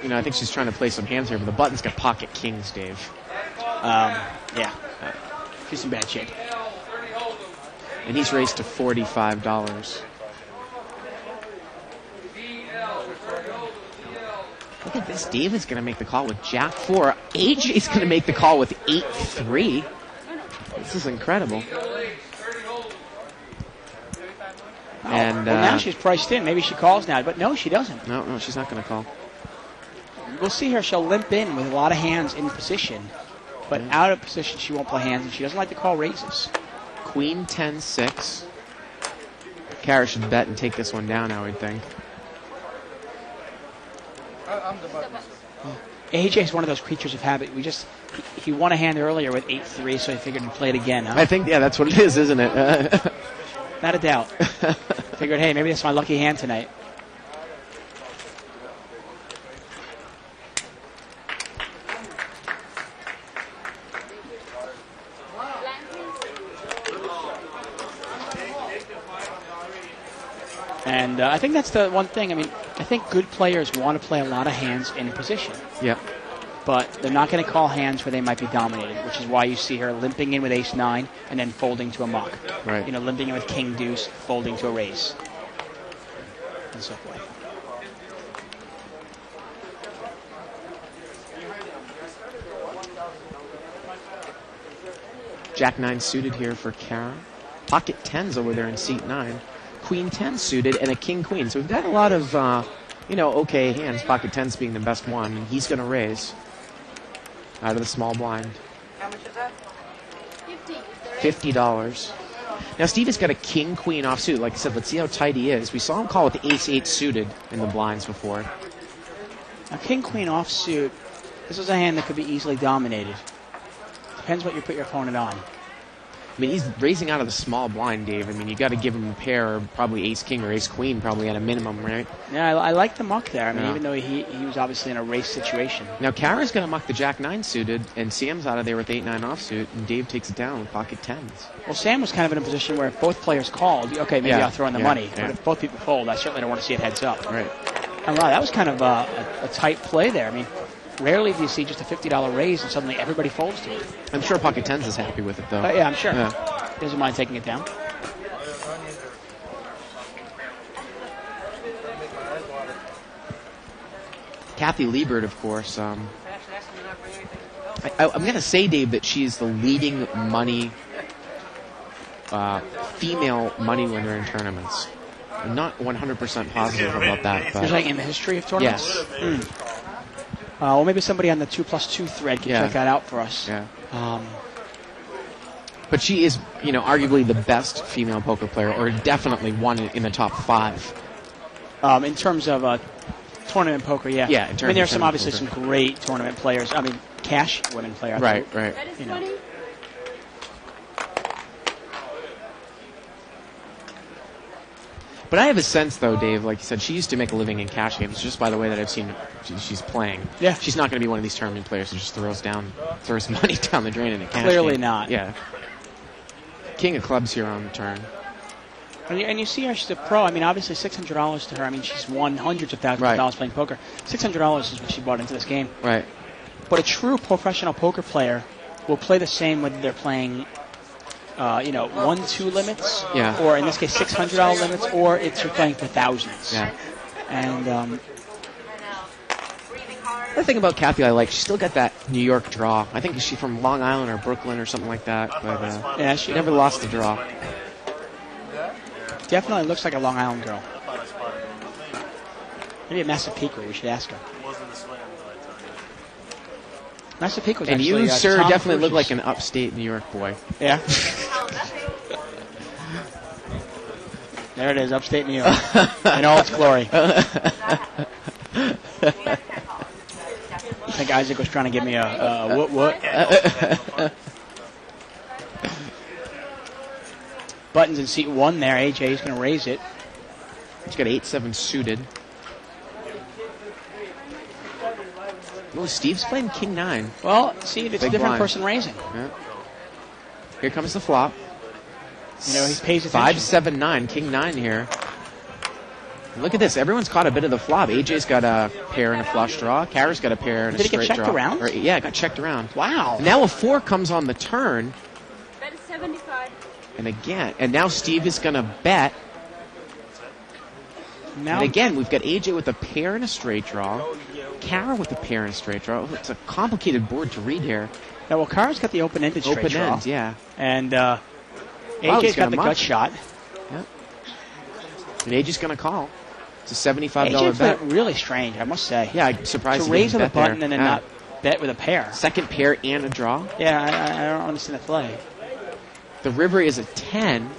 You know, I think she's trying to play some hands here, but the button's got pocket kings, Dave. Yeah. She's in bad shape. And he's raised to $45. Look at this. Dave is going to make the call with Jack 4. AJ's going to make the call with 8-3. This is incredible. And now she's priced in. Maybe she calls now, but no, she doesn't. No, she's not going to call. We'll see her. She'll limp in with a lot of hands in position, but out of position she won't play hands, and she doesn't like to call raises. Queen 10-6. Kara should bet and take this one down, I would think. AJ is one of those creatures of habit. He won a hand earlier with 8-3, so he figured he'd play it again. Huh? I think, yeah, that's what it is, isn't it? Not a doubt. Figured, hey, maybe that's my lucky hand tonight. And I think that's the one thing. I mean, I think good players want to play a lot of hands in position. Yep. But they're not going to call hands where they might be dominated, which is why you see her limping in with ace-9 and then folding to a muck. Right. You know, limping in with king-deuce, folding to a raise, and so forth. Jack 9 suited here for Kara. Pocket 10s over there in seat 9. Queen 10 suited and a king queen. So we've got a lot of, okay hands. Pocket 10s being the best one. And he's going to raise out of the small blind. How much is that? $50. Now Steve has got a king queen offsuit. Like I said, let's see how tight he is. We saw him call with the ace-8 suited in the blinds before. Now king queen offsuit. This is a hand that could be easily dominated. Depends what you put your opponent on. I mean, he's raising out of the small blind, Dave. I mean, you got to give him a pair, or probably ace-king or ace-queen, probably at a minimum, right? Yeah, I like the muck there. I mean, Yeah. even though he was obviously in a race situation. Now, Kara's going to muck the jack-9 suited, and Sam's out of there with 8-9 offsuit, and Dave takes it down with pocket 10s. Well, Sam was kind of in a position where if both players called, okay, maybe Yeah, I'll throw in the yeah, money. yeah. But if both people fold, I certainly don't want to see it heads up. Right. And wow, that was kind of a tight play there. I mean, rarely do you see just a $50 raise and suddenly everybody folds to it. I'm sure pocket 10s is happy with it, though. Yeah, I'm sure. Yeah. Doesn't mind taking it down. Kathy Liebert, of course. I'm going to say, Dave, that she's the leading money female money winner in tournaments. I'm not 100% positive about that. But You're saying in the history of tournaments? yes. Well, maybe somebody on the 2+2 thread can Yeah. check that out for us. Yeah. Um, But she is, arguably the best female poker player, or definitely one in the top 5. in terms of tournament poker, yeah. Yeah, in terms I mean, there's of some tournament obviously poker. some great tournament players. I mean, cash women players. Right. That is You know. 20. But I have a sense, though, Dave, like you said, she used to make a living in cash games, just by the way that I've seen she's playing. Yeah. She's not going to be one of these tournament players who just throws money down the drain in a cash Clearly game. not. Yeah. King of clubs here on the turn. And you see her, she's a pro. I mean, obviously $600 to her. I mean, she's won hundreds of thousands Right. of dollars playing poker. $600 is what she brought into this game. Right. But a true professional poker player will play the same whether they're playing, 1-2 limits, Yeah. or in this case $600 limits, or it's you're playing for thousands. Yeah. And The thing about Kathy I like, she's still got that New York draw. I think she's from Long Island or Brooklyn or something like that. But yeah, she never lost the draw. definitely looks like a Long Island girl. Maybe a Massapequa. We should ask her. Massapequa was And actually, you, sir, Tom definitely look Cruise's- like an upstate New York boy. Yeah. There it is, upstate New York, in all its glory. I think Isaac was trying to give me a what? Buttons in seat 1 there. AJ's going to raise it. He's got 8-7 suited. Oh, Steve's playing King 9. Well, see, it's a Big different blind. person raising. Yeah. Here comes the flop. He pays attention. 5-7-9, King 9 here. Look at this. Everyone's caught a bit of the flop. AJ's got a pair and a flush draw. Kara's got a pair and Did a it get straight checked draw. around? Yeah, it got checked around. Wow. Now a 4 comes on the turn, That is 75. and now Steve is going to bet. Now, And again, we've got AJ with a pair and a straight draw. Kara with a pair and a straight draw. Oh, it's a complicated board to read here. now, well, Kara's got the open-ended straight Open draw. end, yeah. And he's AJ's got gonna the muck. gut shot. And AJ's going to call. It's a $75 AJ bet. played really strange, I must say. Yeah, I'm surprised To he raise didn't on the bet there. button and then Yeah. not bet with a pair. Second pair and a draw. Yeah, I don't understand the play. The river is a 10.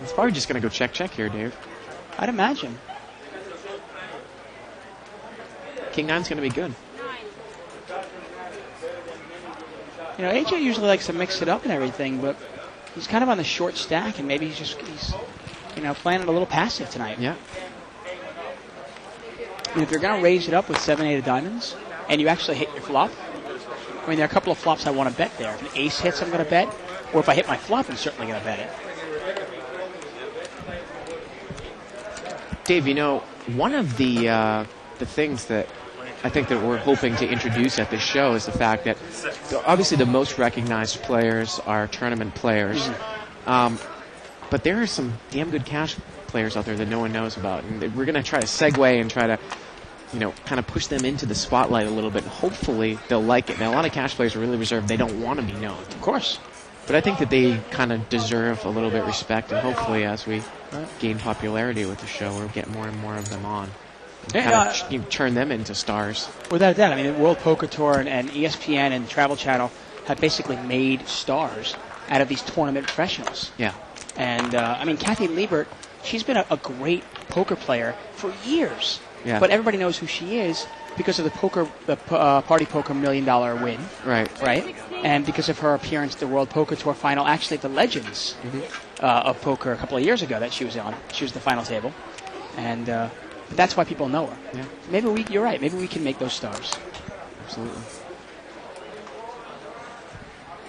It's probably just going to go check here, Dave. I'd imagine. King 9's going to be good. You know, AJ usually likes to mix it up and everything, but he's kind of on the short stack, and maybe he's playing it a little passive tonight. Yeah. I mean, if you're going to raise it up with 7-8 of diamonds, and you actually hit your flop, I mean, there are a couple of flops I want to bet there. If an ace hits, I'm going to bet, or if I hit my flop, I'm certainly going to bet it. Dave, one of the things that I think that we're hoping to introduce at this show is the fact that obviously the most recognized players are tournament players. But there are some damn good cash players out there that no one knows about. And we're going to try to segue and try to, kind of push them into the spotlight a little bit. And hopefully they'll like it. Now, a lot of cash players are really reserved. They don't want to be known. Of course. But I think that they kind of deserve a little bit of respect. And hopefully as we gain popularity with the show, we'll get more and more of them on. Yeah, Kind of turn them into stars. Without a doubt. I mean, the World Poker Tour and ESPN and Travel Channel have basically made stars out of these tournament professionals. Yeah. And, Kathy Liebert, she's been a great poker player for years. Yeah. But everybody knows who she is. because of the Party Poker $1 Million win, Right. right? And because of her appearance at the World Poker Tour final, actually at the Legends of Poker a couple of years ago that she was on. She was the final table. And that's why people know her. Yeah. Maybe you're right. Maybe we can make those stars. Absolutely.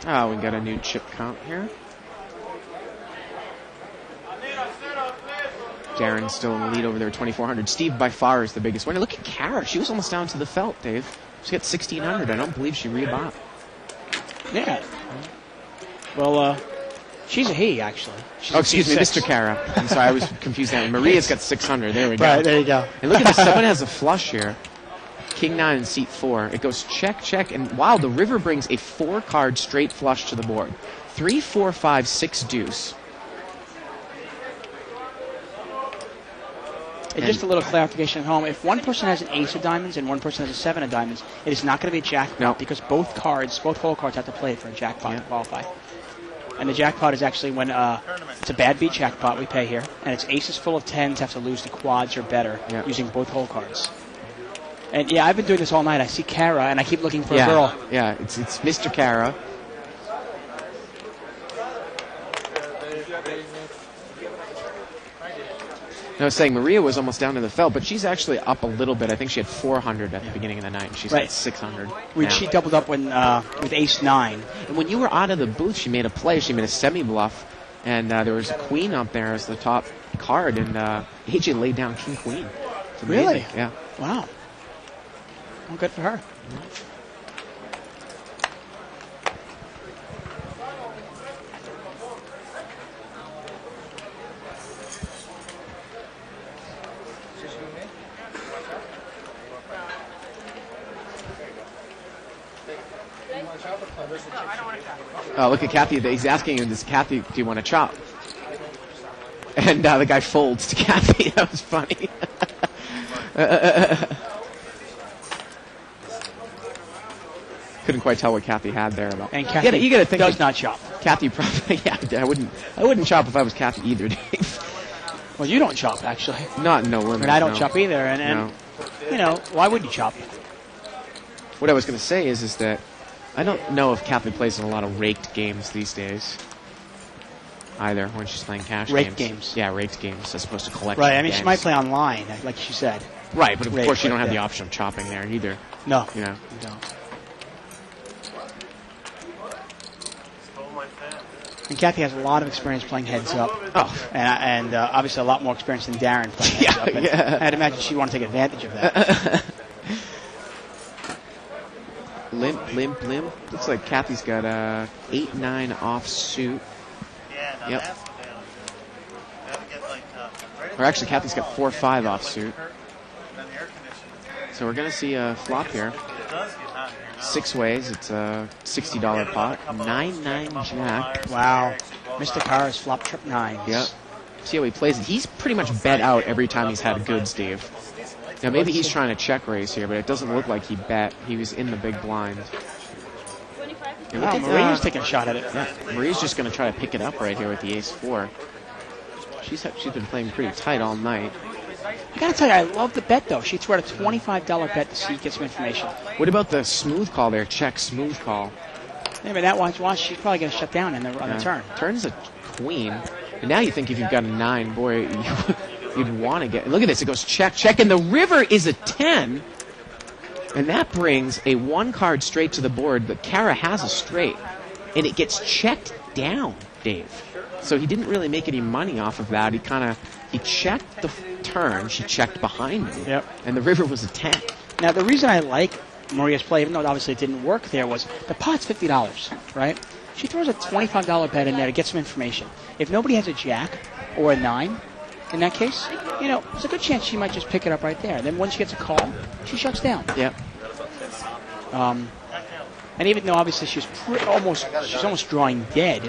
Oh, we got a new chip count here. Darren's still in the lead over there, 2,400. Steve by far is the biggest winner. Look at Kara. She was almost down to the felt, Dave. She got 1,600. I don't believe she rebought. Yeah. Well, she's a he, actually. She's Excuse me, 6. Mr. Kara. I'm sorry, I was confused there. Maria's got 600. There we go. Right, there you go. And look at this. Someone has a flush here. King 9 and seat 4. It goes check, check, and wow, the river brings a 4-card straight flush to the board. 3, 4, 5, 6 deuce. And just a little clarification at home. If one person has an ace of diamonds and one person has a 7 of diamonds, it is not going to be a jackpot because both hole cards have to play for a jackpot to qualify. And the jackpot is actually when it's a bad beat jackpot we pay here, and it's aces full of 10s have to lose to quads or better using both hole cards. And yeah, I've been doing this all night. I see Kara, and I keep looking for a girl. Yeah, it's Mr. Kara. I was saying Maria was almost down to the felt, but she's actually up a little bit. I think she had 400 at the beginning of the night, and she's at 600. She doubled up when with ace 9. And when you were out of the booth, she made a play. She made a semi-bluff, and there was a queen up there as the top card, and AJ laid down king queen. Really? Yeah. Wow. Well, good for her. Oh, look at Kathy. He's asking him, Kathy, do you want to chop? And the guy folds to Kathy. That was funny. Couldn't quite tell what Kathy had there. And Kathy you gotta think does not chop. Kathy probably, I wouldn't chop if I was Kathy either, Dave. Well, you don't chop, actually. Not in no limit. And I don't chop either. And you know, why would you chop? What I was going to say is that I don't know if Kathy plays in a lot of raked games these days. Either when she's playing cash raked games. Yeah, raked games as opposed to collection Right, I mean, games. she might play online, like she said. Right, but of course you don't have the option of chopping there either. No. You know. You don't. And Kathy has a lot of experience playing heads up. Oh. And obviously a lot more experience than Darren playing heads up. And I'd imagine she'd want to take advantage of that. Limp. Looks like Kathy's got a 8-9 offsuit. Yeah, no, that's the deal. You gotta get like, Or actually, Kathy's got 4-5 offsuit. So we're going to see a flop here. It does get hot here now. 6 ways. It's a $60 pot. 9-9 jack. Wow. Mr. Carr's flop trip 9s. Yep. See how he plays it. He's pretty much bet out every time he's had goods, Steve. Now, maybe he's trying to check raise here, but it doesn't look like he bet. He was in the big blind. Wow, Maria's taking a shot at it. Yeah, Maria's just going to try to pick it up right here with the ace-4. She's been playing pretty tight all night. I gotta tell you, I love the bet, though. She threw out a $25 bet to see get some information. What about the smooth call there? Check smooth call. Yeah, but that watch, she's probably going to shut down on the turn. Turn's a queen. And now you think if you've got a 9, boy, you'd want to get... Look at this. It goes check, check, and the river is a 10. And that brings a 1-card straight to the board, but Kara has a straight. And it gets checked down, Dave. So he didn't really make any money off of that. He checked the turn. She checked behind him. Yep. And the river was a 10. Now, the reason I like Maria's play, even though obviously it didn't work there, was the pot's $50, right? She throws a $25 bet in there to get some information. If nobody has a jack or a 9, in that case, there's a good chance she might just pick it up right there. Then when she gets a call, she shuts down. Yep. And even though obviously she's almost drawing dead,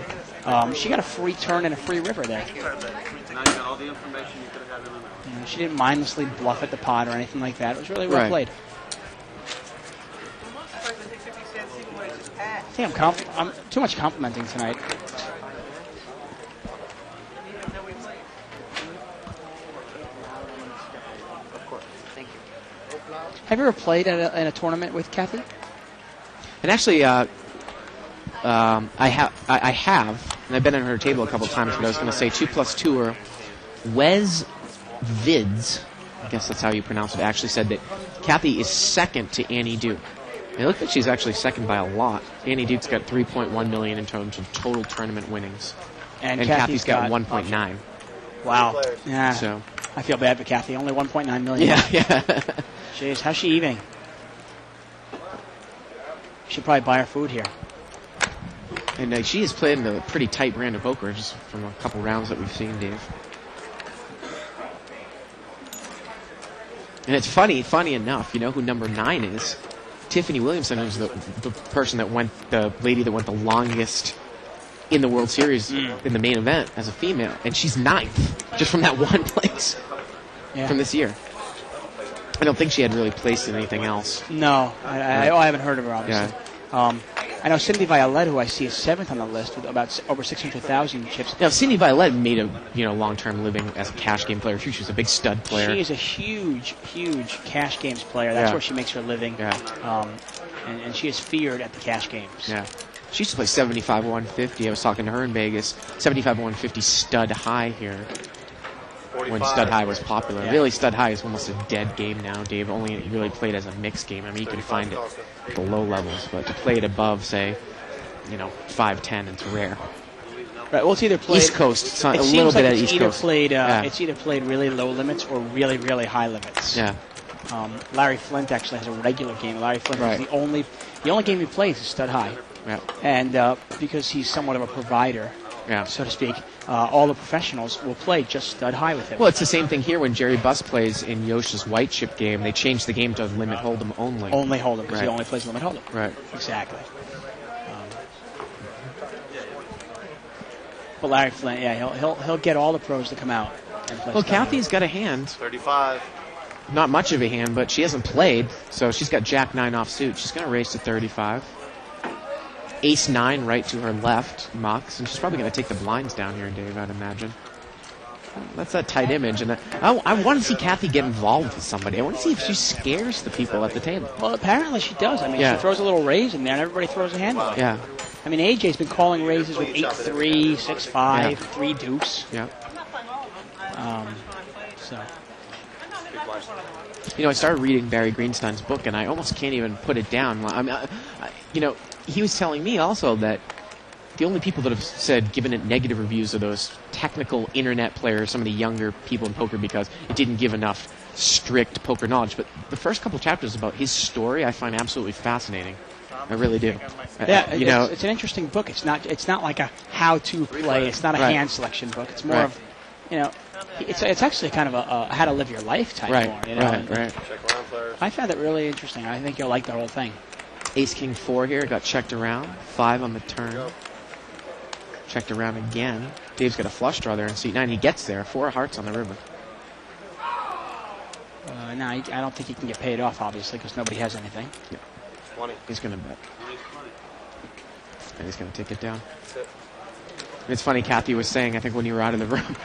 she got a free turn and a free river there. Now you got all the information you could have had in the She didn't mindlessly bluff at the pot or anything like that. It was really well played. I think I'm too much complimenting tonight. Of course. Thank you. Have you ever played in a tournament with Kathy? And actually, I have, and I've been on her table a couple times, but I was going to say 2+2er Wes Vids, I guess that's how you pronounce it, actually said that Kathy is second to Annie Duke. And it looks like she's actually second by a lot. Annie Duke's got 3.1 million in terms of total tournament winnings. And Kathy's got 1.9. Wow. Yeah. So I feel bad for Kathy. Only 1.9 million. Yeah. Jeez, how's she eating? She'll probably buy her food here. And she has played in a pretty tight brand of poker just from a couple rounds that we've seen, Dave. And it's funny enough, you know who number 9 is? Tiffany Williamson is the person that went, the lady that went the longest in the World Series in the main event as a female. And she's 9th, just from that one place from this year. I don't think she had really placed in anything else. No, I haven't heard of her, obviously. Yeah. I know Cindy Violette, who I see is 7th on the list with about over 600,000 chips. Now, Cindy Violette made a long-term living as a cash game player. She was a big stud player. She is a huge cash games player. That's where she makes her living. Yeah. And she is feared at the cash games. Yeah. She used to play 75-150. I was talking to her in Vegas. 75-150 stud high here. 45. When stud high was popular. Yeah. Really, stud high is almost a dead game now, Dave. Only really played as a mixed game. I mean, you can find it at the low levels, but to play it above, say, 5-10, it's rare. Right. Well, it's either played East Coast. A little bit at East Coast. It's either played really low limits or really, really high limits. Yeah. Larry Flint actually has a regular game. Larry Flint is the only game he plays is stud high. Yeah. And because he's somewhat of a provider, so to speak, all the professionals will play just stud high with him. Well, it's the same thing here when Jerry Buss plays in Yoshi's white chip game. They changed the game to limit hold'em only. Only hold'em, because he only plays limit hold'em. Right. Exactly. But Larry Flint, he'll get all the pros to come out and play. Well, Kathy's got a hand. 35. Not much of a hand, but she hasn't played, so she's got Jack 9 offsuit. She's going to race to 35. Ace 9 right to her left, Mox, and she's probably going to take the blinds down here, Dave, I'd imagine. That's that tight image, and I want to see Kathy get involved with somebody. I want to see if she scares the people at the table. Well, apparently she does. I mean, she throws a little raise in there, and everybody throws a hand away. Yeah. I mean, AJ's been calling raises with 8-3, 6-5, 3 deuce. Yeah. So. I started reading Barry Greenstein's book, and I almost can't even put it down. I mean, he was telling me also that the only people that have given it negative reviews are those technical internet players, some of the younger people in poker, because it didn't give enough strict poker knowledge. But the first couple chapters about his story I find absolutely fascinating. I really do. Yeah, it's an interesting book. It's not like a how-to play. It's not a hand selection book. It's more of, it's actually kind of a how to live your life type more. Right. I found it really interesting. I think you'll like the whole thing. Ace King 4 here, got checked around. 5 on the turn. Checked around again. Dave's got a flush draw there in seat 9. He gets there. 4 hearts on the river. No, I don't think he can get paid off, obviously, because nobody has anything. Yeah. 20. He's going to bet. And he's going to take it down. It's funny, Kathy was saying, I think when you were out of the room,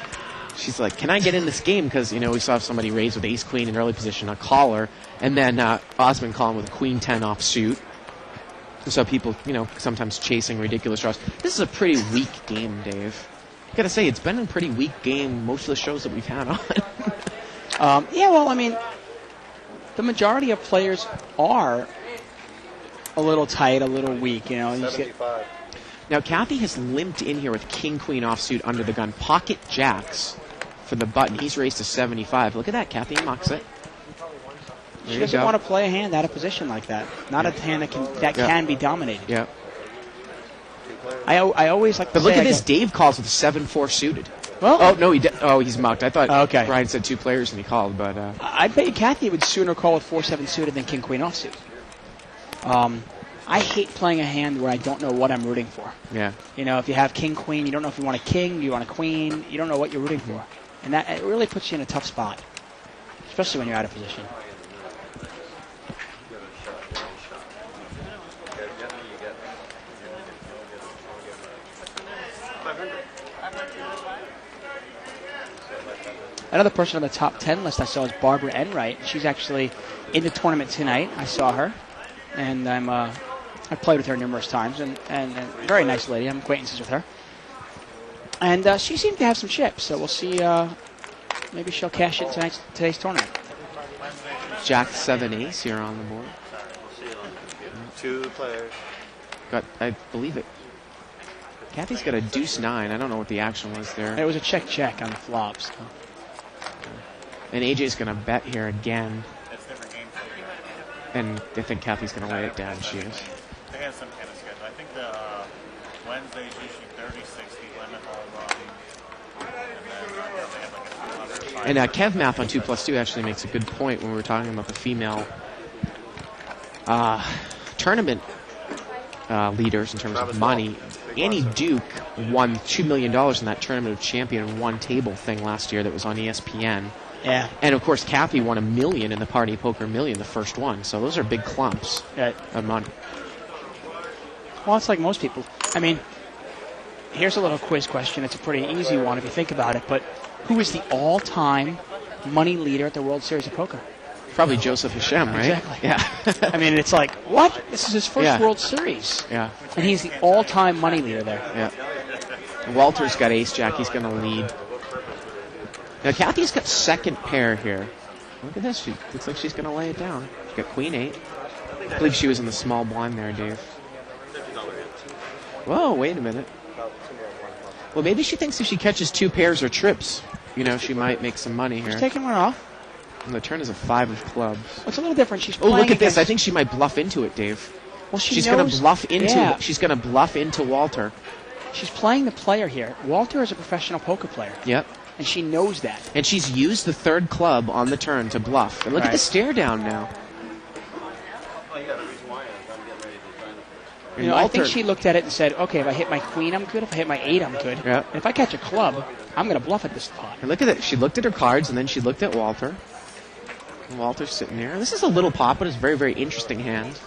she's like, can I get in this game? Because, we saw somebody raise with ace-queen in early position, a caller, and then Osmond calling with a queen-10 offsuit. So people, sometimes chasing ridiculous draws. This is a pretty weak game, Dave. I got to say, it's been a pretty weak game most of the shows that we've had on. The majority of players are a little tight, a little weak. 75. Now, Kathy has limped in here with king-queen offsuit under the gun. Pocket jacks for the button. He's raised to 75. Look at that. Kathy mocks it. She doesn't want to play a hand out of position like that. Not a hand that can be dominated. Yeah. I always like to But look at this. Dave calls with 7-4 suited. Well, he's mucked. I thought Brian said 2 players and he called, but I bet you Kathy would sooner call with 4-7 suited than king-queen offsuit. I hate playing a hand where I don't know what I'm rooting for. Yeah. If you have king-queen, you don't know if you want a king, you want a queen, you don't know what you're rooting for. And that it really puts you in a tough spot, especially when you're out of position. Another person on the top 10 list I saw is Barbara Enright. She's actually in the tournament tonight. I saw her, and I've played with her numerous times, and a very nice lady. I'm acquaintances with her. And she seemed to have some chips, so we'll see. Maybe she'll cash in today's tournament. Jack 7 ace here on the board. Two players. I believe it. Kathy's got a deuce 9. I don't know what the action was there. It was a check on the flops. So. And AJ's going to bet here again. And I think Kathy's going to lay it down. She is. They have some kind of schedule. I think the Wednesday's usually 30-60 limit home run. And then they have like a 200. And Kev Math on 2+2 actually makes a good point when we were talking about the female tournament leaders in terms of money. Annie Duke won $2 million in that Tournament of Champion one table thing last year that was on ESPN. Yeah. And of course, Kathy won $1 million in the Party Poker Million, the first one. So those are big clumps of money. Well, it's like most people. I mean, here's a little quiz question. It's a pretty easy one if you think about it. But who is the all-time money leader at the World Series of Poker? Probably Joseph Hashem, right? Exactly. Yeah. I mean, it's like, what? This is his first World Series. Yeah. And he's the all-time money leader there. Yeah. Walter's got ace-jack. He's going to lead. Now, Kathy's got second pair here. Look at this. She looks like she's going to lay it down. She's got queen 8. I believe she was in the small blind there, Dave. Whoa, wait a minute. Well, maybe she thinks if she catches 2 pairs or trips, she might make some money here. She's taking one off. And the turn is a 5 of clubs. Well, it's a little different. She's playing look at against... this. I think she might bluff into it, Dave. Well, she's going to bluff into. Yeah. She's going to bluff into Walter. She's playing the player here. Walter is a professional poker player. Yep. And she knows that. And she's used the 3rd club on the turn to bluff. And look at the stare down now. I think she looked at it and said, okay, if I hit my queen, I'm good. If I hit my 8, I'm good. Yep. And if I catch a club, I'm going to bluff at this spot. And look at it. She looked at her cards, and then she looked at Walter. And Walter's sitting there. This is a little pop, but it's a very, very interesting hand.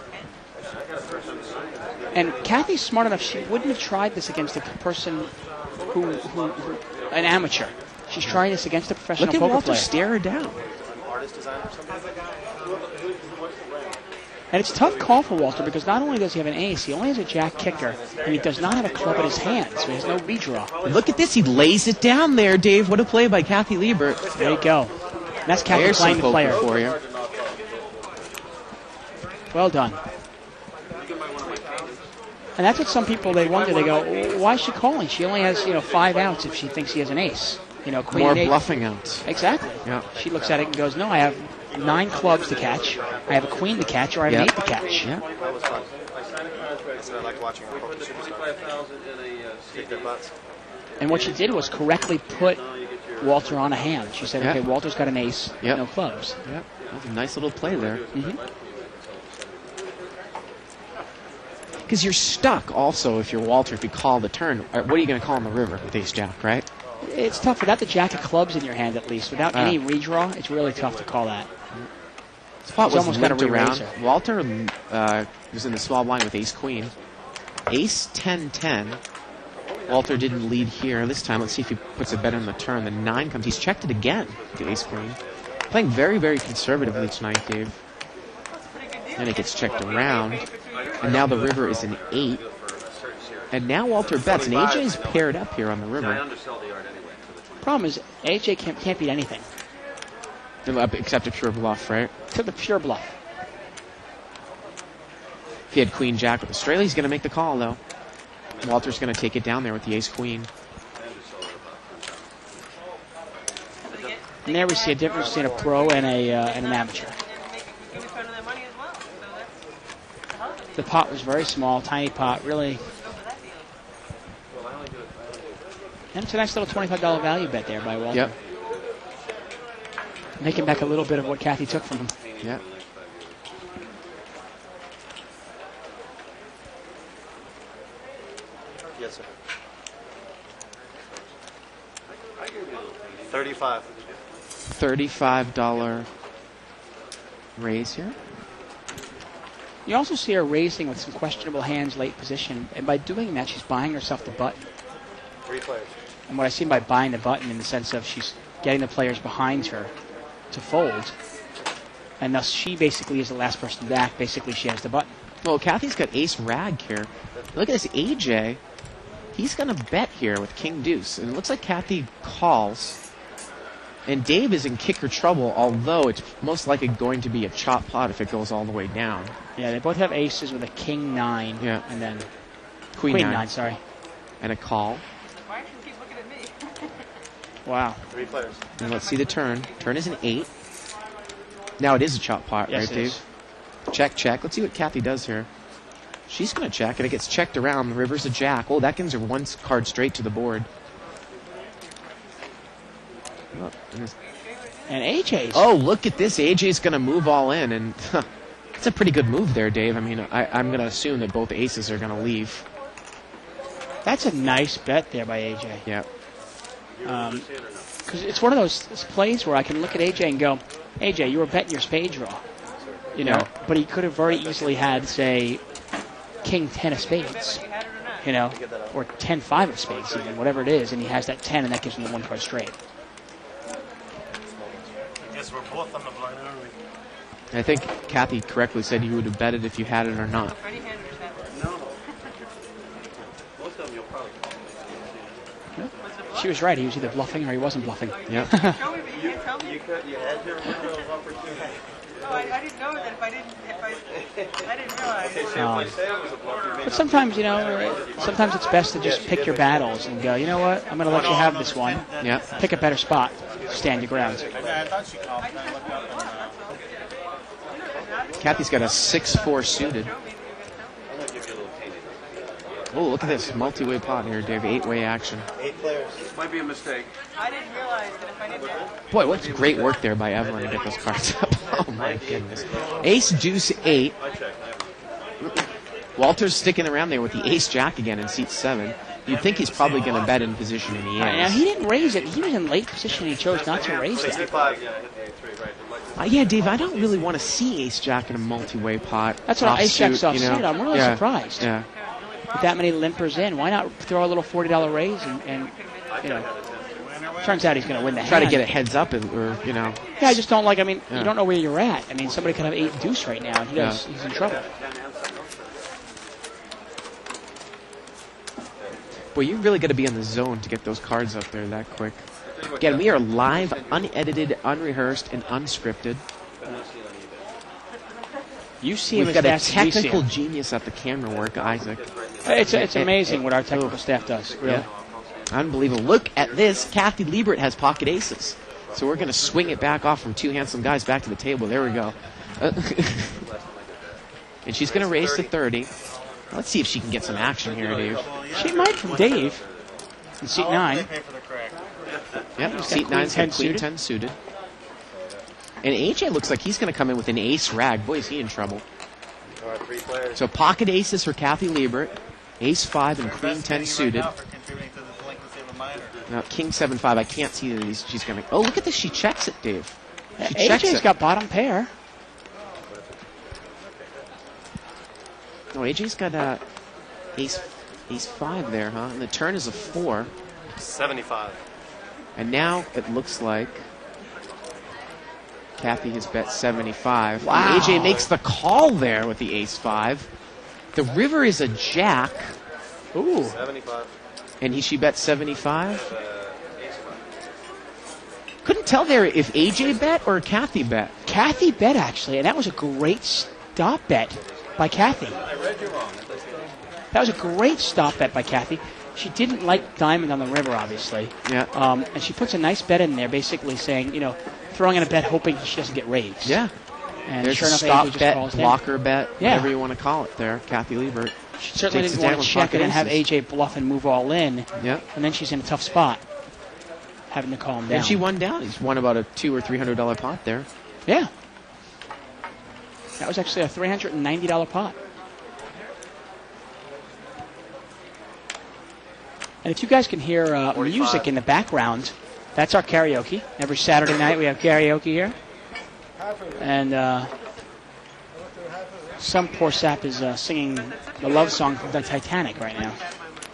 And Kathy's smart enough. She wouldn't have tried this against a person who an amateur. She's trying this against a professional poker player. Look at Walter stare her down. And it's a tough call for Walter because not only does he have an ace, he only has a jack kicker, and he does not have a club in his hand, so he has no redraw. Look at this. He lays it down there, Dave. What a play by Kathy Liebert. There you go. And that's Kathy playing the player. For you. Well done. And that's what some people, they wonder. They go, why is she calling? She only has 5 outs if she thinks he has an ace. Queen More and 8. bluffing outs. Exactly. Yeah. She looks at it and goes, no, I have 9 clubs to catch. I have a queen to catch, or I have an 8 to catch. Yeah. That was fun. I like watching poker superstars kick their butts. And what she did was correctly put Walter on a hand. She said, okay, Walter's got an ace, no clubs. Yep. That was a nice little play there. Because you're stuck also if you're Walter, if you call the turn. What are you going to call on the river with ace-jack, right? It's tough. Without the jack of clubs in your hand, at least, without any redraw, it's really tough to call that. Spot was almost limped got a around. re-raiser. Walter was in the small blind with ace-queen. Ace 10-10. Walter didn't lead here this time. Let's see if he puts a bet on the turn. The 9 comes. He's checked it again, the ace-queen. Playing very, very conservatively tonight, Dave. And it gets checked around. And now the river is an 8. And now Walter bets. And AJ's paired up here on the river. Problem is, AJ can't beat anything. Except a pure bluff, right? Except the pure bluff. If he had queen jack with the straight, he's going to make the call, though. Walter's going to take it down there with the ace-queen. And there we see a difference between a pro and an amateur. The pot was very small, tiny pot, really. And it's a nice little $25 value bet there by Walter. Yep. Making back a little bit of what Kathy took from him. Yep. Yes, sir. 35. $35 raise here. You also see her raising with some questionable hands late position, and by doing that, she's buying herself the button. 3 players. And what I see by buying the button in the sense of she's getting the players behind her to fold. And thus she basically is the last person back. Basically, she has the button. Well, Kathy's got ace rag here. Look at this AJ. He's going to bet here with king deuce. And it looks like Kathy calls. And Dave is in kicker trouble, although it's most likely going to be a chop pot if it goes all the way down. Yeah, they both have aces with a king 9. Yeah. And then Queen 9. Sorry. And a call. Why do you keep looking at me? Wow. 3 players. And let's see the turn. Turn is an 8. Now it is a chop pot, Yes, right, it Dave? is. Check, check. Let's see what Kathy does here. She's going to check, and it gets checked around. The river's a jack. Oh, that gives her one card straight to the board. Oh, And AJ's. oh, look at this. AJ's going to move all in, and it's a pretty good move there, Dave. I mean, I'm going to assume that both aces are going to leave. That's a nice bet there by AJ. Yeah. Because it's one of those plays where I can look at AJ and go, AJ, you were betting your spade draw. You know, Yeah. but he could have very easily had, say, king 10 of spades. You know, or 10-5 of spades even, whatever it is, and he has that 10 and that gives him the 1 card straight. I guess we're both on the blind, aren't we? I think Kathy correctly said you would have bet it if you had it or not. Freddie handlers have it. No. Most of them you'll probably call. She was right. He was either bluffing or he wasn't bluffing. Yeah. Show me, but you can't tell me. You had your window of opportunity. Oh, I didn't know that I didn't realize. If Sam was a bluff, you may But not. sometimes, you know, sometimes it's best to just pick your battles and go, you know what, I'm going to let you have this one. Yeah. Pick a better spot. Stand your ground. I thought she called, and I looked up and Kathy's got a 6-4 suited. Oh, look at this multi-way pot here, Dave. 8-way action. 8 players. Might be a mistake. I didn't realize that if I didn't. Boy, what's great work there by Evelyn to get those cards up. Oh, my goodness. Ace, deuce, 8. I checked. Walter's sticking around there with the ace-jack again in seat 7. You'd think he's probably going to bet in position, and he Now, is. he didn't raise it. He was in late position. He chose not to raise that. 65, yeah, hit the 8-3, right. Yeah, Dave, I don't really want to see ace-jack in a multi-way pot. That's what ace jack's Offsuit, you know? offsuit. I'm really Yeah, surprised. Yeah. With that many limpers in, why not throw a little $40 raise and you know, turns out he's going to win the Try to hand. get a heads up, or, you know. Yeah, I just don't like, I mean, Yeah. you don't know where you're at. I mean, somebody could have 8 deuce right now, and he's in trouble. Boy, you really got to be in the zone to get those cards up there that quick. Again, we are live, unedited, unrehearsed, and unscripted. You see him We've as got a fast as we see technical him. genius at the camera work, Isaac. It's amazing what our technical staff does, really. Yeah. Unbelievable. Look at this. Kathy Liebert has pocket aces. So we're going to swing it back off from two handsome guys back to the table. There we go. And she's going to raise to 30. Let's see if she can get some action here, Dave. She might from Dave in seat 9. pay for the crack. Yep, seat 9's got queen 10 suited. And AJ looks like he's going to come in with an ace rag. Boy, is he in trouble. All right, 3 players. So pocket aces for Kathy Liebert. Ace 5 and queen 10 suited. Right now for contributing to the delinquency of a minor. Now, king 7-5. I can't see that she's going to. Oh, look at this. She checks it, Dave. She checks AJ's it. got bottom pair. No, AJ's got ace 5 there, huh? And the turn is a 4. 75. And now it looks like Kathy has bet 75. Wow. And AJ makes the call there with the ace 5. The river is a jack. Ooh. 75. And she bet 75. Couldn't tell there if AJ bet or Kathy bet. Kathy bet, actually, and that was a great stop bet by Kathy. I read you wrong. That was a great stop bet by Kathy. She didn't like diamond on the river, obviously. Yeah. And she puts a nice bet in there, basically saying, you know, throwing in a bet hoping she doesn't get raised. Yeah. And There's sure a enough, stop AJ just bet, calls down. blocker bet, Yeah. whatever you want to call it there. Kathy Liebert. She certainly takes didn't it want down to with check it and have pocket AJ bluff and move all in. Yeah. And then she's in a tough spot, having to calm down. And she won down. He's won about a $200 or $300 pot there. Yeah. That was actually a $390 pot. And if you guys can hear music in the background, that's our karaoke. Every Saturday night we have karaoke here. And some poor sap is singing the love song from the Titanic right now.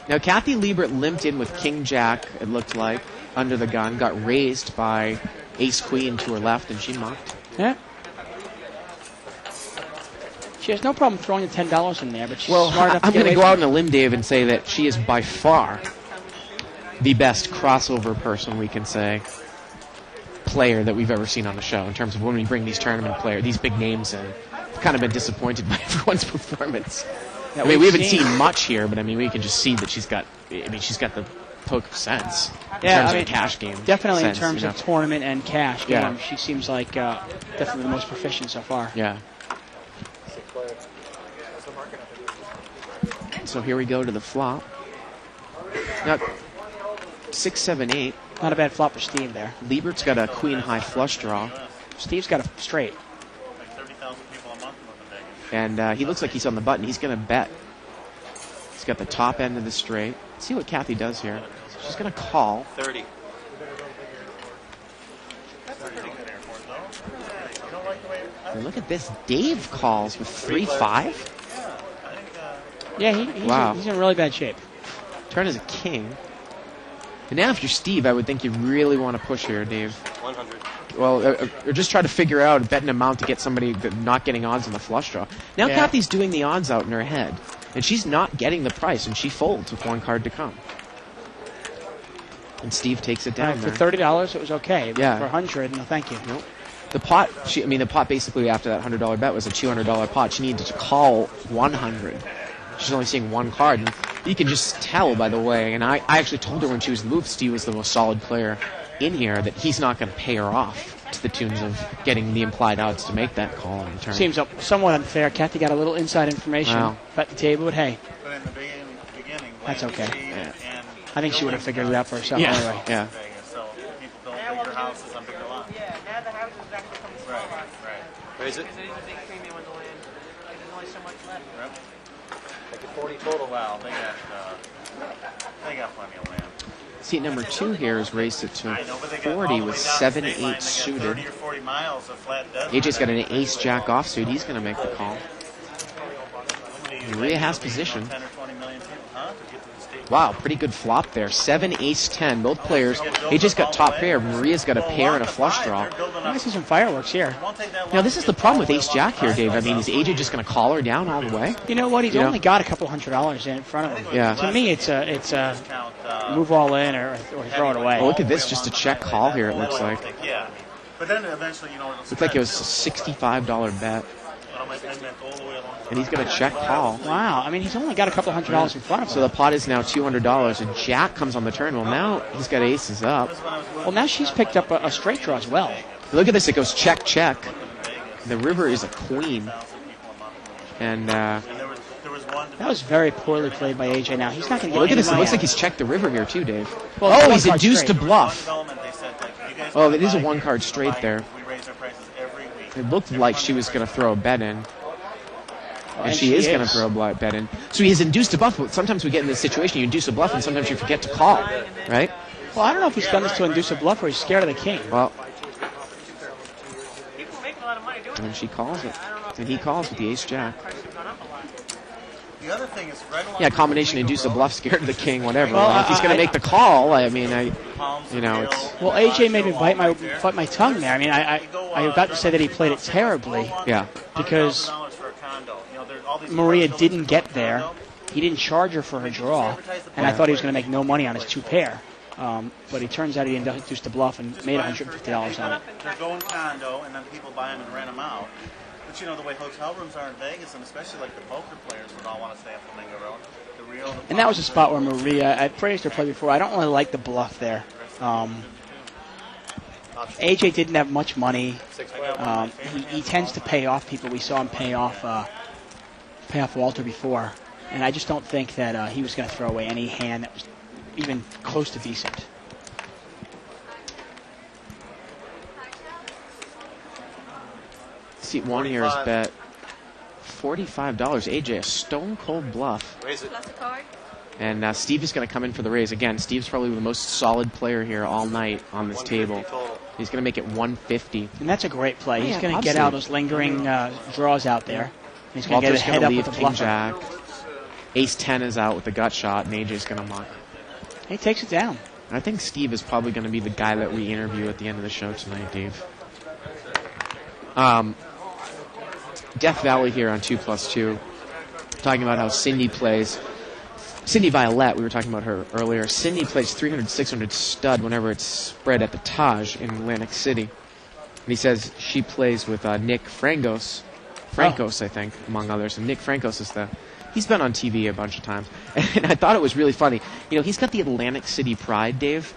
Now, Kathy Liebert limped in with King Jack, it looked like. under the gun, got raised by ace queen to her left, and she mucked. Yeah. She has no problem throwing the $10 in there, but she's Well, smart enough I'm to get going to away go out from on a limb, Dave, and say that she is by far the best crossover person we can say player that we've ever seen on the show in terms of when we bring these tournament players, these big names in. I've kind of been disappointed by everyone's performance. Yeah, I mean, we haven't seen- seen much here, but I mean, we can just see that she's got the poke of sense in Yeah, terms I mean, of a cash game. Definitely sense, in terms you know? of tournament and cash Yeah. game, she seems like definitely the most proficient so far. Yeah. So here we go to the flop. Now, 6, 7, 8. Not a bad flop for Steve there. Liebert's got a queen high flush draw, Steve's got a straight. Like 30,000 people a month live in Vegas. and he looks like he's on the button. He's going to bet. He's got the top end of the straight. Let's see what Kathy does here. She's going to call. 30. And look at this. Dave calls with 3-5. Yeah, he's, Wow. he's in really bad shape. Turn is a king. And now if you're Steve, I would think you really want to push here, Dave. 100. Well, or just try to figure out a betting amount to get somebody not getting odds on the flush draw. Now Yeah. Kathy's doing the odds out in her head, and she's not getting the price, and she folds with one card to come. And Steve takes it down For there. $30, it was okay. But Yeah. For 100, no, thank you. Nope. The pot, the pot basically after that $100 bet was a $200 pot. She needed to call 100. She's only seeing one card. And you can just tell by the way, and I actually told her when she was moved, Steve was the most solid player in here, that he's not going to pay her off to the tunes of getting the implied odds to make that call in the turn. Seems somewhat unfair. Kathy got a little inside information Wow. about the table, but hey, But in the beginning, That's okay. and I think she would have figured it out for herself Yeah. anyway. Yeah. Vegas, so people build bigger houses on bigger lots. Yeah, now the houses actually come to Right, small lots. right. Raise it. Because it is a big premium on the land. There's only so much left. Yep. Make it 40 total. Well, they got plenty of land. Seat number 2 here is raised it to I know, but they got all 40 the with way down 7, the state line, 8 they got suited. 30 or 40 miles of flat desert. AJ's got an ace jack offsuit. He's going to make the call. Maria has position. 10 or 20 million people, huh? To get to the state. Wow, pretty good flop there. 7, ace, 10. Both players. AJ's got top pair. Maria's got a pair and a flush draw. I see some fireworks here. Now, this is the problem with ace jack here, Dave. I mean, is AJ just going to call her down all the way? You know what? He's You know? only got a couple $100 in front of him. Yeah. To me, it's a move all in or throw it away. Well, look at this. Just a check call here, it looks like. Yeah. But then eventually, it'll Looked like it was a $65 bet. And he's going to check call. Wow. I mean, he's only got a couple $100 in front of him. So the pot is now $200, and Jack comes on the turn. Well, now he's got aces up. Well, now she's picked up a straight draw as well. Look at this. It goes check, check. The river is a queen. And That was very poorly played by AJ. Now he's not going to get look at any this. It money looks out like of he's checked the river here, too, Dave. Well, Oh, one he's card induced to straight. bluff. Oh, it is a one-card straight there. We raise our prices every week. It looked like she was going to throw a bet in. And And she she is going to is. throw a bet in. So he has induced a bluff. But sometimes we get in this situation, you induce a bluff, and sometimes you forget to call, right? Well, I don't know if he's done this to induce a bluff or he's scared of the king. Well, People make a lot of money doing and it. she calls it. And he calls with the ace-jack. Prices have gone up a lot. The other thing is right along Yeah, combination induce a bluff, scared of the king, whatever. Well, If he's going to make the call, I mean, you know, it's... Well, AJ made me bite my tongue there. I mean, I got to say that he played it terribly Yeah. because Maria didn't get there. He didn't charge her for her draw, and I thought he was going to make no money on his two pair. But it turns out he induced a bluff and made $150 on it. They're going condo, and then people buy them and rent them out. But you know, the way hotel rooms are in Vegas, and especially like the poker players would all want to stay at Flamingo Road. And that was a spot where Maria, I praised her play before. I don't really like the bluff there. AJ didn't have much money. He tends to pay off people. We saw him pay off Walter before, and I just don't think that he was going to throw away any hand that was even close to decent. Seat 1 here is bet $45. AJ, a stone cold bluff. Raise it. Plus a card. And Steve is going to come in for the raise. Again, Steve's probably the most solid player here all night on this table. Total. He's going to make it 150. And that's a great play. He's Yeah, going to get out absolutely. those lingering draws out there. He's going to get Walter's his going head to up leave with the king bluffer. jack. Ace 10 is out with the gut shot, and AJ's going to muck. He takes it down. I think Steve is probably going to be the guy that we interview at the end of the show tonight, Dave. Death Valley here on 2+2, talking about how Cindy plays. Cindy Violette, we were talking about her earlier. Cindy plays 300, 600 stud whenever it's spread at the Taj in Atlantic City. And he says she plays with Nick Frankos, I think, among others. And Nick Frankos is he's been on TV a bunch of times. And I thought it was really funny. You know, he's got the Atlantic City pride, Dave.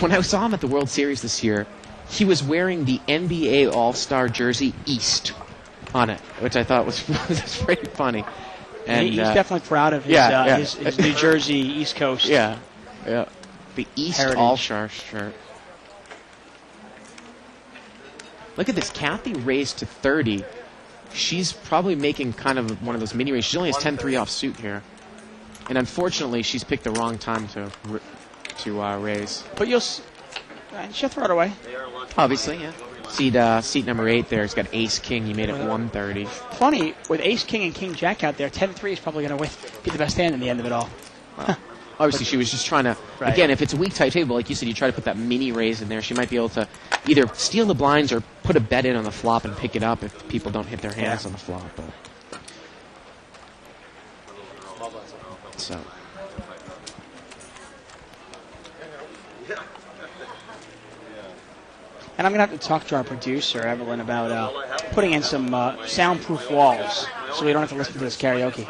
When I saw him at the World Series this year, he was wearing the NBA All-Star jersey East on it, which I thought was pretty funny. And he's definitely proud of his New Jersey East Coast. Yeah. The East heritage. All-Star shirt. Look at this. Kathy raised to 30. She's probably making kind of one of those mini raises. She only has 10-3 off suit here. And unfortunately, she's picked the wrong time to raise. But she'll throw it away. Obviously, yeah. Seat number 8 there. He's got ace-king. He made it 130. Funny, with ace-king and king-jack out there, 10-3 is probably going to be the best hand in the end of it all. Well, obviously, she was just trying to... Right. Again, if it's a weak-type table, like you said, you try to put that mini raise in there. She might be able to either steal the blinds or put a bet in on the flop and pick it up if people don't hit their hands on the flop. So... And I'm going to have to talk to our producer, Evelyn, about putting in some soundproof walls so we don't have to listen to this karaoke.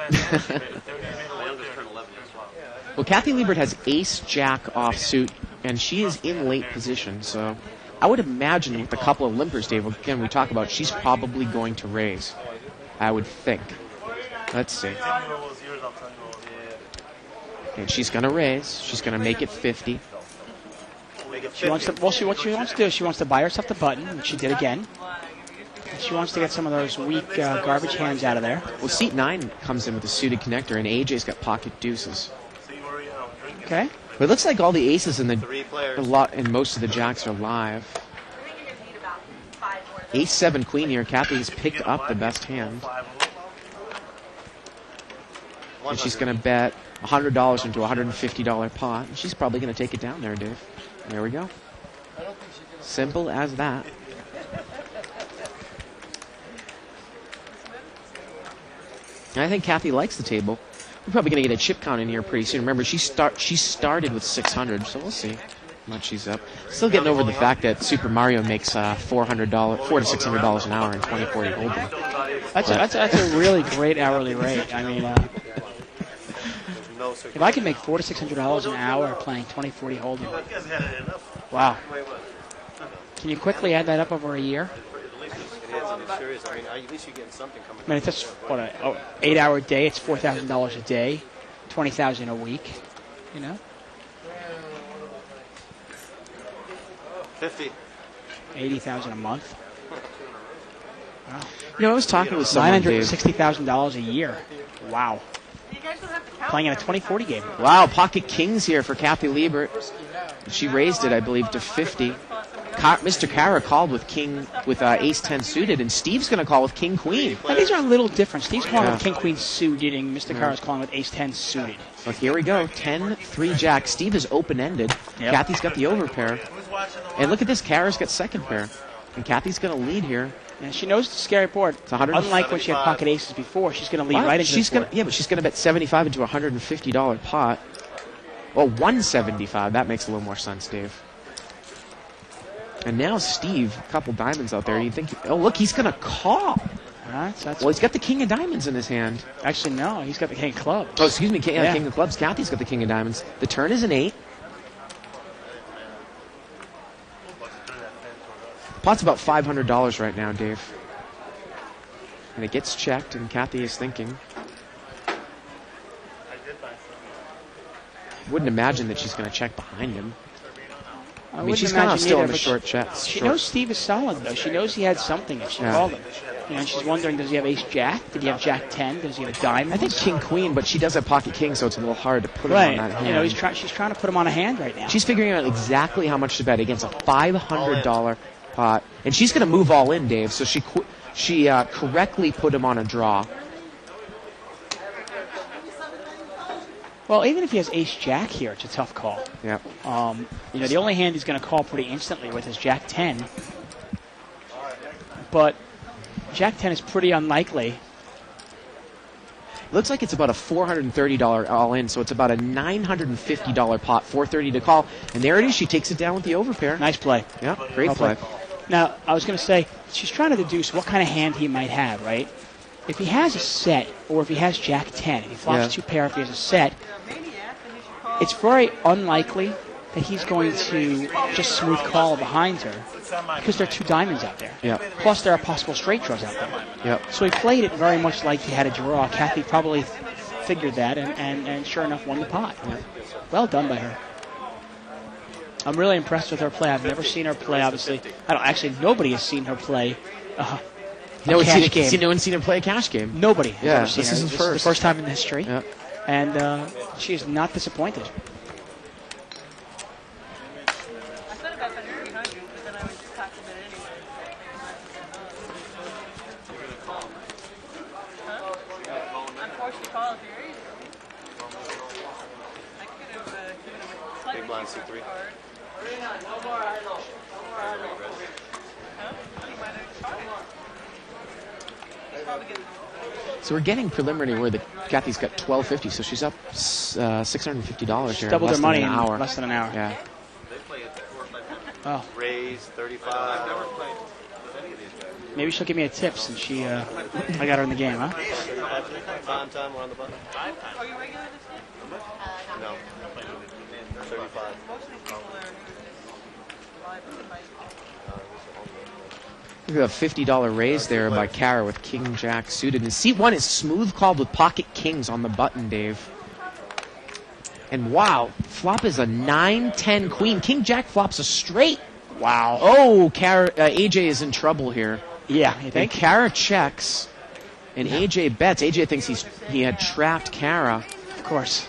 Well, Kathy Liebert has ace-jack offsuit, and she is in late position, so I would imagine with a couple of limpers, Dave, again, we talk about, she's probably going to raise, I would think. Let's see. And she's going to raise. She's going to make it 50. She wants to. What she wants to do is she wants to buy herself the button, which she did again. And she wants to get some of those weak garbage hands out of there. Well, seat 9 comes in with a suited connector, and AJ's got pocket deuces. Okay. But it looks like all the aces and and most of the jacks are live. Ace-7 queen here. Kathy's picked up the best hand. And she's going to bet $100 into a $150 pot. And she's probably going to take it down there, Dave. There we go. Simple as that. And I think Kathy likes the table. We're probably going to get a chip count in here pretty soon. Remember, she started with 600, so we'll see how much she's up. Still getting over the fact that Super Mario makes $400 to $600 an hour in 2040 Hold'em. That's a really great hourly rate. I mean, if I can make $400 to $600 an hour playing 2040 Hold'em, wow! Can you quickly add that up over a year? I mean, it's what an 8-hour day. It's $4,000 a day, $20,000 a week. You know, 50, $80,000 a month. Wow! You know, I was talking with someone, Dave. $960,000 a year. Wow! Playing in a 2040 game. Wow, pocket kings here for Kathy Liebert. She raised it, I believe, to 50. Mr. Kara called with ace-10 suited, and Steve's going to call with king-queen. Now, these are a little different. Steve's calling with king-queen suited, and Mr. Kara's calling with ace-10 suited. So here we go, 10-3 jack. Steve is open-ended. Yep. Kathy's got the overpair. And look at this, Kara's got second pair. And Kathy's going to lead here. And she knows it's a scary board. Unlike when she had pocket aces before, she's going to lead right into this board. Yeah, but she's going to bet $75 into a $150 pot. Well, $175. That makes a little more sense, Dave. And now Steve, a couple diamonds out there. You think? Oh, look, he's going to call. Well, he's got the king of diamonds in his hand. Actually, no, he's king of clubs. Oh, excuse me, king of clubs. Kathy's got the king of diamonds. The turn is an 8. Pot's about $500 right now, Dave. And it gets checked, and Kathy is thinking. Wouldn't imagine that she's going to check behind him. I mean, she's kind of still in the short check. She knows Steve is solid, though. She knows he had something if she called him. You know, and she's wondering, does he have ace-jack? Did he have jack-10? Does he have a diamond? I think king-queen, but she does have pocket-king, so it's a little hard to put him on that hand. You know, she's trying to put him on a hand right now. She's figuring out exactly how much to bet against a $500 pot. And she's going to move all in, Dave, so she correctly put him on a draw. Well, even if he has ace-jack here, it's a tough call. Yep. The only hand he's going to call pretty instantly with is jack-10. But jack-10 is pretty unlikely. Looks like it's about a $430 all-in, so it's about a $950 pot, $430 to call. And there it is. She takes it down with the overpair. Nice play. Yep, great Well play. played. Now, I was going to say, she's trying to deduce what kind of hand he might have, right? If he has a set, or if he has jack-10, if he flops two pair, if he has a set, it's very unlikely that he's going to just smooth call behind her because there are two diamonds out there. Yep. Plus, there are possible straight draws out there. Yep. So he played it very much like he had a draw. Kathy probably figured that and sure enough won the pot. Yep. Well done by her. I'm really impressed with her play. I've never seen her play, obviously. Nobody has seen her play No one's cash game. no one's seen her play a cash game. Nobody has ever seen this her. is This the first. is the first time in history. Yep. And she is not disappointed. I thought about the 300, but then I was talking about it anyway. Huh? I'm forced to call if you're easy. I could have given him a slightly Big blind cheaper C3. card. Huh? He might have tried. He's probably getting So we're getting preliminary where Kathy's got $1,250, so she's up $650 here. Doubled less her money than an in hour. less than an hour. Yeah. They play it 4 or 5 times. Oh, Raise 35. I've never played with any of these guys. maybe she'll give me a tip since I got her in the game, huh? Time, we're on the button. Are you regular this year? No. 35. Most of these people are live in the fight. Look at a $50 raise there by Kara with King Jack suited. And seat 1 is smooth called with pocket kings on the button, Dave. And wow, flop is a 9-10 queen. King Jack flops a straight. Wow. Oh, AJ is in trouble here. Yeah, you And think? Kara checks, and AJ bets. AJ thinks he had trapped Kara. Of course.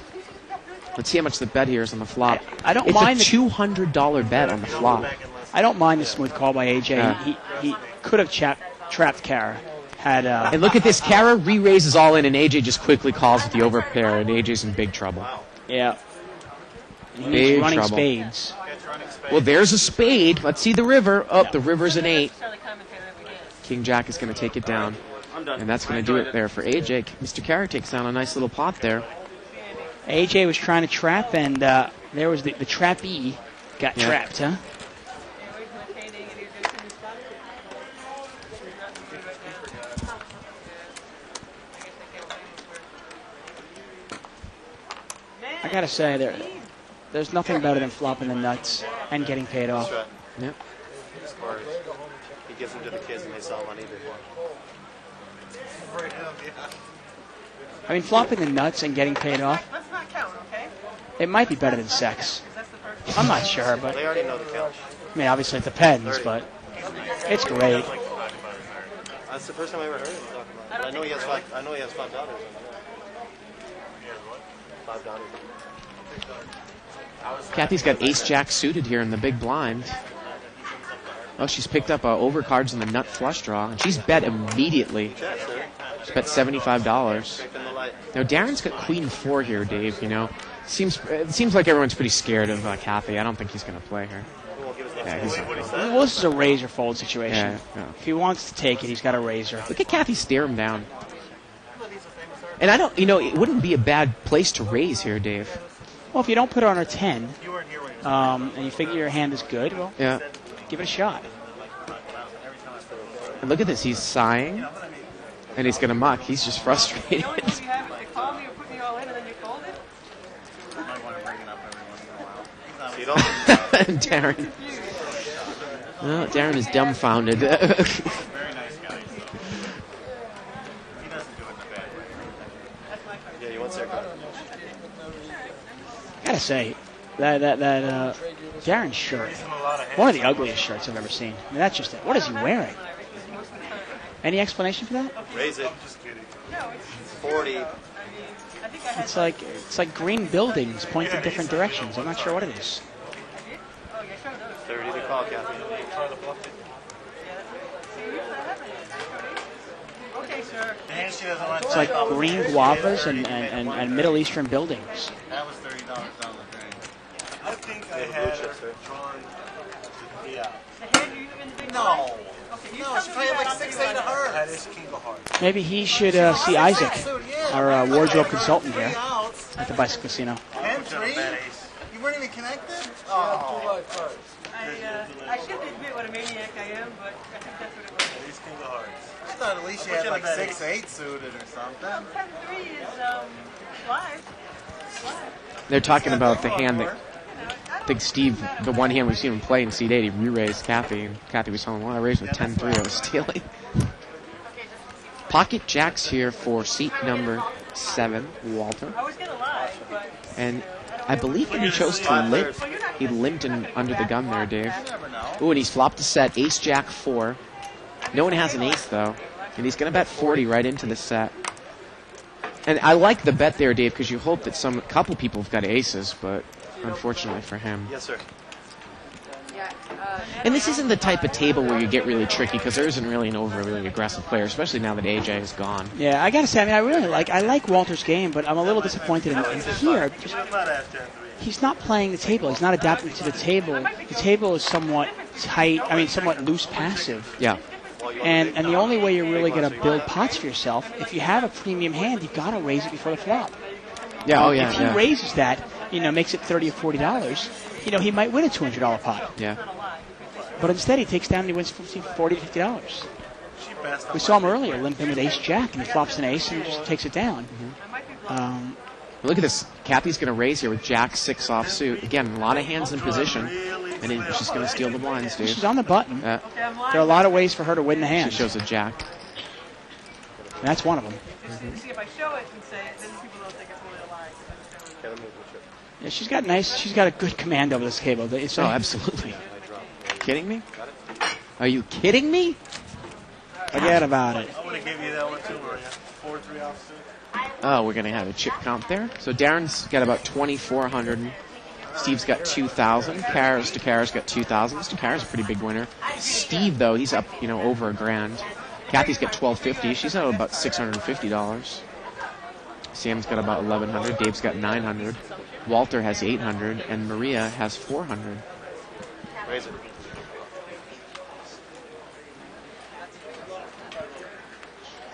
Let's see how much the bet here is on the flop. I don't it's mind a $200 bet on the flop. I don't mind the smooth call by AJ. Yeah. He could have trapped Kara. And look at this. Kara re-raises all in, and AJ just quickly calls with the overpair, and AJ's in big trouble. Yeah. And he's Big running trouble. spades. Well, there's a spade. Let's see the river. Oh, the river's an 8. Tell the commentator that we did. King Jack is going to take it down. I'm done. And that's going to do it there for AJ. Mr. Kara takes down a nice little pot there. AJ was trying to trap, and there was the trappee got trapped, huh? I gotta say, there's nothing better than flopping the nuts and getting paid off. That's right. Yep. Or he gives them to the kids and they sell them on eBay. I mean, flopping the nuts and getting paid off, Let's not count, okay? it might be better than sex. That's the first. I'm not sure, but They already know the count. I mean, obviously it depends, but it's great. That's the first time I ever heard him talk about it. I know he has $5. 5 dollars. Kathy's got ace-jack suited here in the big blind. Oh, she's picked up overcards in the nut flush draw, and she's bet immediately. She's bet $75. Now, Darren's got queen 4 here, Dave, you know. It seems like everyone's pretty scared of Kathy. I don't think he's going to play her. Yeah, he's not gonna. Well, this is a raise or fold situation. Yeah. If he wants to take it, he's got to raise her. Look at Kathy stare him down. And I don't, it wouldn't be a bad place to raise here, Dave. Well, if you don't put her on her 10, and you figure your hand is good, well, Yeah. give it a shot. And look at this. He's sighing, and he's going to muck. He's just frustrated. You know what you have? They call me or put me all in and then you fold it? I might want to bring it up every once in a while. You don't? Darren. Well, Darren is dumbfounded. Very nice guy. He doesn't do it in a bad way. Yeah, he wants their card. Gotta say, that Darren's shirt, one of the ugliest shirts I've ever seen. I mean, that's just it. What is he wearing? Any explanation for that? Raise it. 40. It's like green buildings point in different directions. I'm not sure what it is. 30 to call, Kathy. Okay, sir. And she doesn't want It's like green guavas and Middle Eastern buildings. No. Okay, you No, tell she's me playing what like I'm 6-8 doing. of her. That is king of hearts. Maybe he should see Isaac, our wardrobe consultant here at the Bicycle Casino. And 3? You weren't even connected? Oh. I should admit what a maniac I am, but I think that's what it was. He's king of hearts. I thought at least you had like 6-8 suited or something. Well, 10-3 is live. They're talking about the hand that I think Steve, the one hand we've seen him play in Seed 8, he re-raised Kathy, and Kathy was telling him, well, I raised with 10-3, I was stealing. Pocket jacks here for seat number 7, Walter. I was going to lie, but... And I believe he chose to limp. He limped in under the gun there, Dave. Ooh, and he's flopped a set, Ace Jack 4. No one has an ace, though. And he's going to bet 40 right into the set. And I like the bet there, Dave, because you hope that a couple people have got aces, but unfortunately for him. Yes, sir. And this isn't the type of table where you get really tricky, because there isn't really an overly aggressive player, especially now that AJ is gone. Yeah, I gotta say, I mean, I like Walter's game, but I'm a little disappointed in here. He's not playing the table. He's not adapting to the table. The table is somewhat tight. I mean, somewhat loose passive. Yeah. And the only way you're really going to build pots for yourself, if you have a premium hand, you've got to raise it before the flop. Yeah. Oh yeah. If he raises that, makes it $30 or $40, he might win a $200 pot. Yeah. But instead, he takes down and he wins $40 to $50. We saw him earlier limping with Ace Jack, and he flops an ace and just takes it down. Mm-hmm. Look at this. Kathy's going to raise here with Jack 6 offsuit. Again, a lot of hands in position, and she's going to steal the blinds, dude. She's on the button. There are a lot of ways for her to win the hand. She shows a Jack. And that's one of them. See, if I show it and say it, then people don't think it's really a lie. Yeah, she's got a good command over this table. Oh, absolutely. Kidding me? Are you kidding me? Forget about it. I would have given you that one too, Maria. 4-3 offsuit. Oh, we're going to have a chip count there. So Darren's got about 2,400. Steve's got 2,000. Kara's got 2,000. Mr. Kara's a pretty big winner. Steve, though, he's up, over $1,000. Kathy's got $1,250. She's at about $650. Sam's got about $1,100. Dave's got $900. Walter has $800, and Maria has $400. Raise it.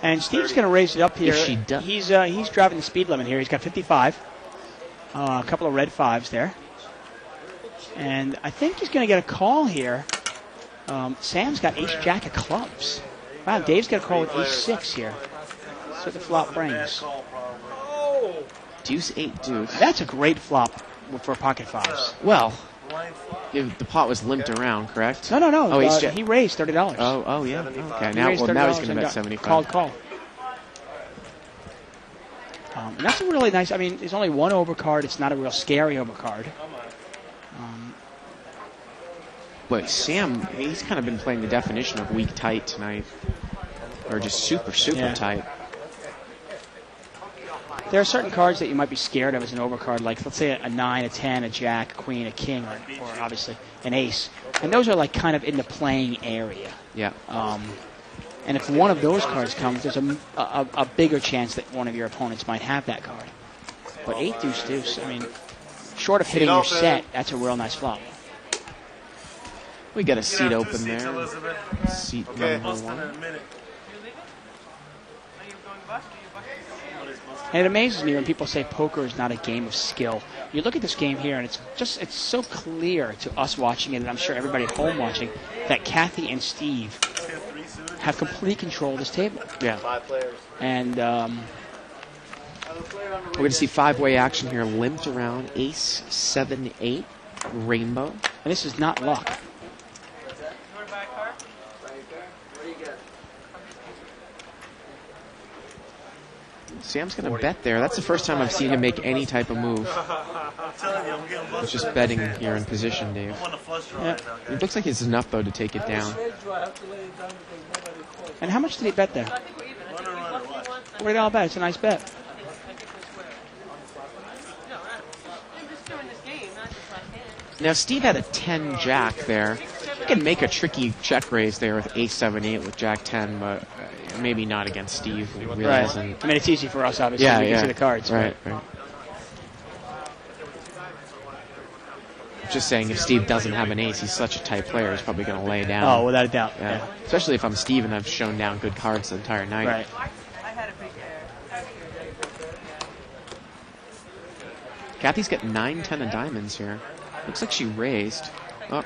And Steve's going to raise it up here. If she does. He's driving the speed limit here. He's got 55. A couple of red 5s there. And I think he's going to get a call here. Sam's got Ace Jack of clubs. Wow, Dave's got a call with Ace 6 here. That's what the flop brings. Deuce 8 deuce. That's a great flop for pocket 5s. Well, the pot was limped around, correct? No. Oh, he raised $30. Oh, yeah. Okay. He Now raised he's $30 going to and bet 75. Call. And that's a really nice. I mean, there's only one overcard. It's not a real scary overcard. But Sam, he's kind of been playing the definition of weak tight tonight, or just super tight. There are certain cards that you might be scared of as an overcard, like let's say a 9, a 10, a jack, a queen, a king, or obviously an ace. And those are like kind of in the playing area. Yeah. And if one of those cards comes, there's a bigger chance that one of your opponents might have that card. But 8 deuce deuce, I mean, short of hitting your set, that's a real nice flop. We got a seat open there. Seat number 1. And it amazes me when people say poker is not a game of skill. You look at this game here, and it's so clear to us watching it, and I'm sure everybody at home watching, that Kathy and Steve have complete control of this table. Yeah. 5 players. And we're going to see 5-way action here, limped around, ace, 7, 8, rainbow. And this is not luck. Sam's going to bet there. That's the first time I've seen him make any type of move. It's just betting here in position, Dave. Yeah. It looks like it's enough, though, to take it down. And how much did he bet there? $40 bet. It's a nice bet. Now, Steve had a 10 jack there. You can make a tricky check raise there with ace 7 8 with jack 10, but maybe not against Steve. He really hasn't. I mean, it's easy for us, obviously. We can see the cards. Right. just saying if Steve doesn't have an ace, he's such a tight player, he's probably going to lay down. Oh, without a doubt. Yeah. Yeah. Especially if I'm Steve and I've shown down good cards the entire night. Right. Kathy's got 9-10 of diamonds here. Looks like she raised. Oh,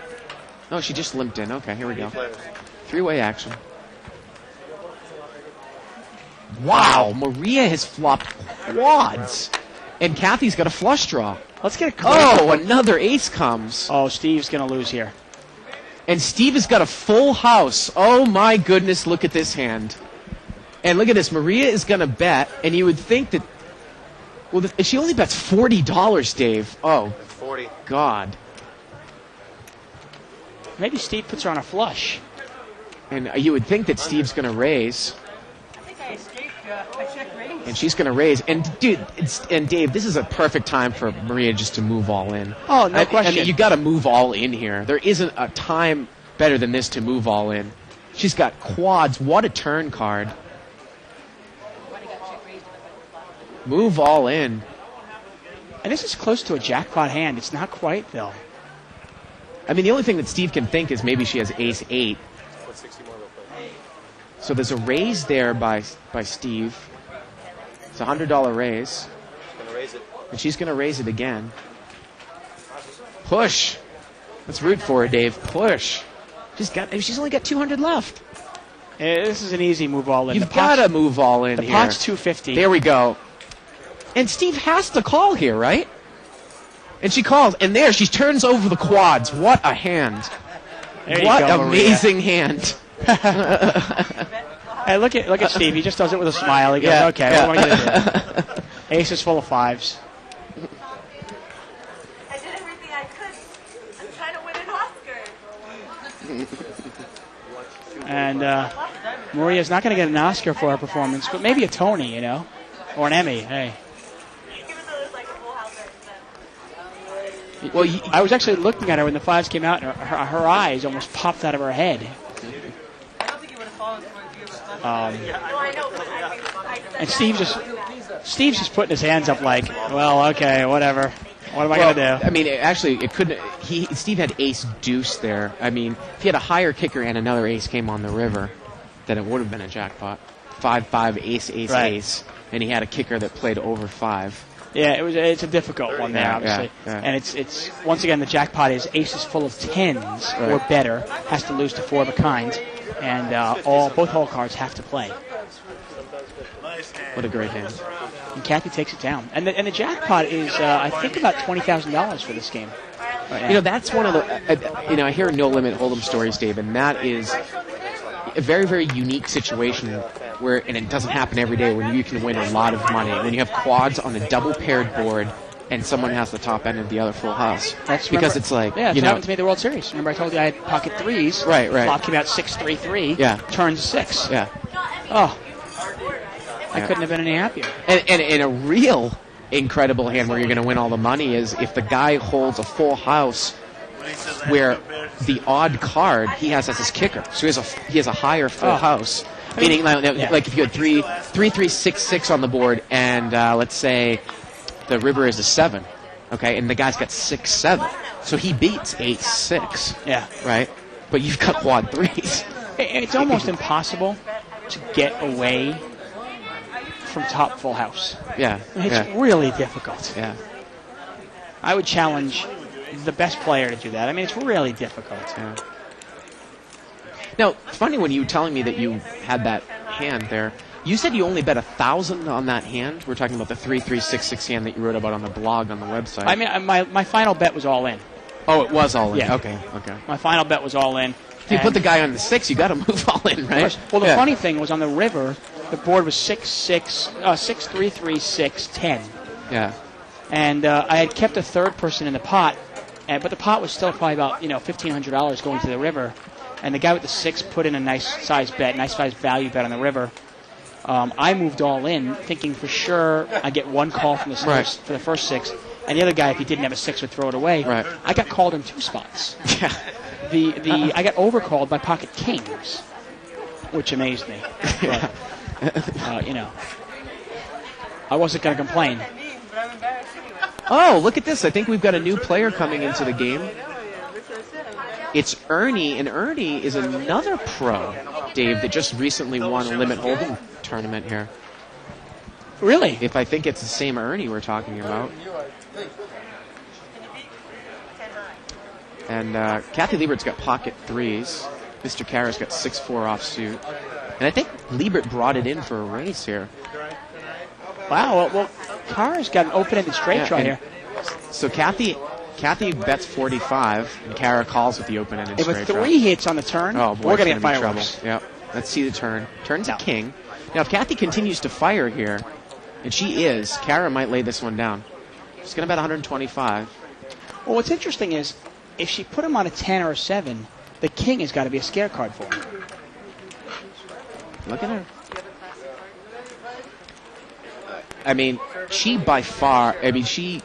no, she just limped in. Okay, here we go. Three-way action. Wow, Maria has flopped quads. And Kathy's got a flush draw. Let's get a Oh, another ace comes. Oh, Steve's going to lose here. And Steve has got a full house. Oh, my goodness, look at this hand. And look at this. Maria is going to bet, and you would think that... Well, she only bets $40, Dave. Oh, 40. God. Maybe Steve puts her on a flush. And you would think that Steve's going to raise. I think I escaped. I checked raise. And she's going to raise. And, dude, and Dave, this is a perfect time for Maria just to move all in. Oh, no I question. mean, you got to move all in here. There isn't a time better than this to move all in. She's got quads. What a turn card. Move all in. And this is close to a jackpot hand. It's not quite, though. I mean, the only thing that Steve can think is maybe she has ace-8. So there's a raise there by Steve. It's a $100 raise. She's going to raise it. And she's going to raise it again. Push. Let's root for her, Dave. Push. She's only got 200 left. This is an easy move all in. You've got to move all in the here. The pot's 250. There we go. And Steve has to call here, right? And she calls, and there she turns over the quads. What a hand! There you what go, amazing hand! Hey, look at Steve. He just does it with a smile. He goes, "Okay, what am I gonna do?" Ace is full of fives. I did everything I could. I'm trying to win an Oscar. And Maria's not going to get an Oscar for her performance, but maybe a Tony, or an Emmy. Hey. Well, I was actually looking at her when the fives came out, and her eyes almost popped out of her head. I don't think you would have fallen for it if you I know, but and Steve's just putting his hands up like, well, okay, whatever. What am I going to do? I mean, actually, it couldn't. Steve had ace deuce there. I mean, if he had a higher kicker and another ace came on the river, then it would have been a jackpot. 5-5 ace ace, and he had a kicker that played over 5. Yeah, it's a difficult one there, obviously. Yeah. And it's once again, the jackpot is aces full of 10s or better, has to lose to 4 of a kind, and both hole cards have to play. What a great hand. And Kathy takes it down. And the jackpot is, I think, about $20,000 for this game. Right now. That's one of the, I hear no limit hold'em stories, Dave, and that is a very, very unique situation and it doesn't happen every day, when you can win a lot of money. When you have quads on a double paired board and someone has the top end of the other full house. It's like, yeah, it's happened to me in the World Series. Remember I told you I had pocket threes. Right. Flop came out 6-3-3. Yeah. Turns 6. Yeah. Oh. I couldn't have been any happier. And a real incredible hand where you're going to win all the money is if the guy holds a full house where the odd card he has as his kicker. So he has a higher full house. Meaning, like if you had 3-3-6-6 on the board, and let's say the river is a 7, okay, and the guy's got 6-7, so he beats 8-6. Yeah. Right? But you've got quad 3s. It's almost impossible to get away from top full house. Yeah. It's really difficult. Yeah. I would challenge the best player to do that. I mean, it's really difficult. Yeah. Now, it's funny when you were telling me that you had that hand there. You said you only bet 1,000 on that hand. We're talking about the 3-3-6-6 hand that you wrote about on the blog on the website. I mean, my final bet was all in. Oh, it was all in. Yeah. Okay. My final bet was all in. If you put the guy on the 6, you got to move all in, right? Well, the funny thing was on the river, the board was 6-3-3-6-10. Yeah. And I had kept a third person in the pot, but the pot was still probably about $1,500 going to the river. And the guy with the 6 put in a nice size value bet on the river. I moved all in, thinking for sure I get one call from the for the first 6, and the other guy, if he didn't have a 6, would throw it away. Right. I got called in 2 spots. Yeah. I got overcalled by pocket kings, which amazed me. But, I wasn't going to complain. Oh, look at this. I think we've got a new player coming into the game. It's Ernie, and Ernie is another pro, Dave, that just recently won a Limit Hold'em tournament here. Really? If I think it's the same Ernie we're talking about. And Kathy Liebert's got pocket threes. Mr. Kara's got 6-4 offsuit. And I think Liebert brought it in for a race here. Wow, well Kara's got an open-ended straight draw here. So Kathy bets 45, and Kara calls with the open-ended straight with draw. 3 hits on the turn, oh, boy, we're going to get be trouble. fireworks. Yep. Let's see the turn. Turn to king. Now, if Kathy continues to fire here, and she is, Kara might lay this one down. She's going to bet 125. Well, what's interesting is, if she put him on a 10 or a 7, the king has got to be a scare card for him. Look at her. I mean, she by far, she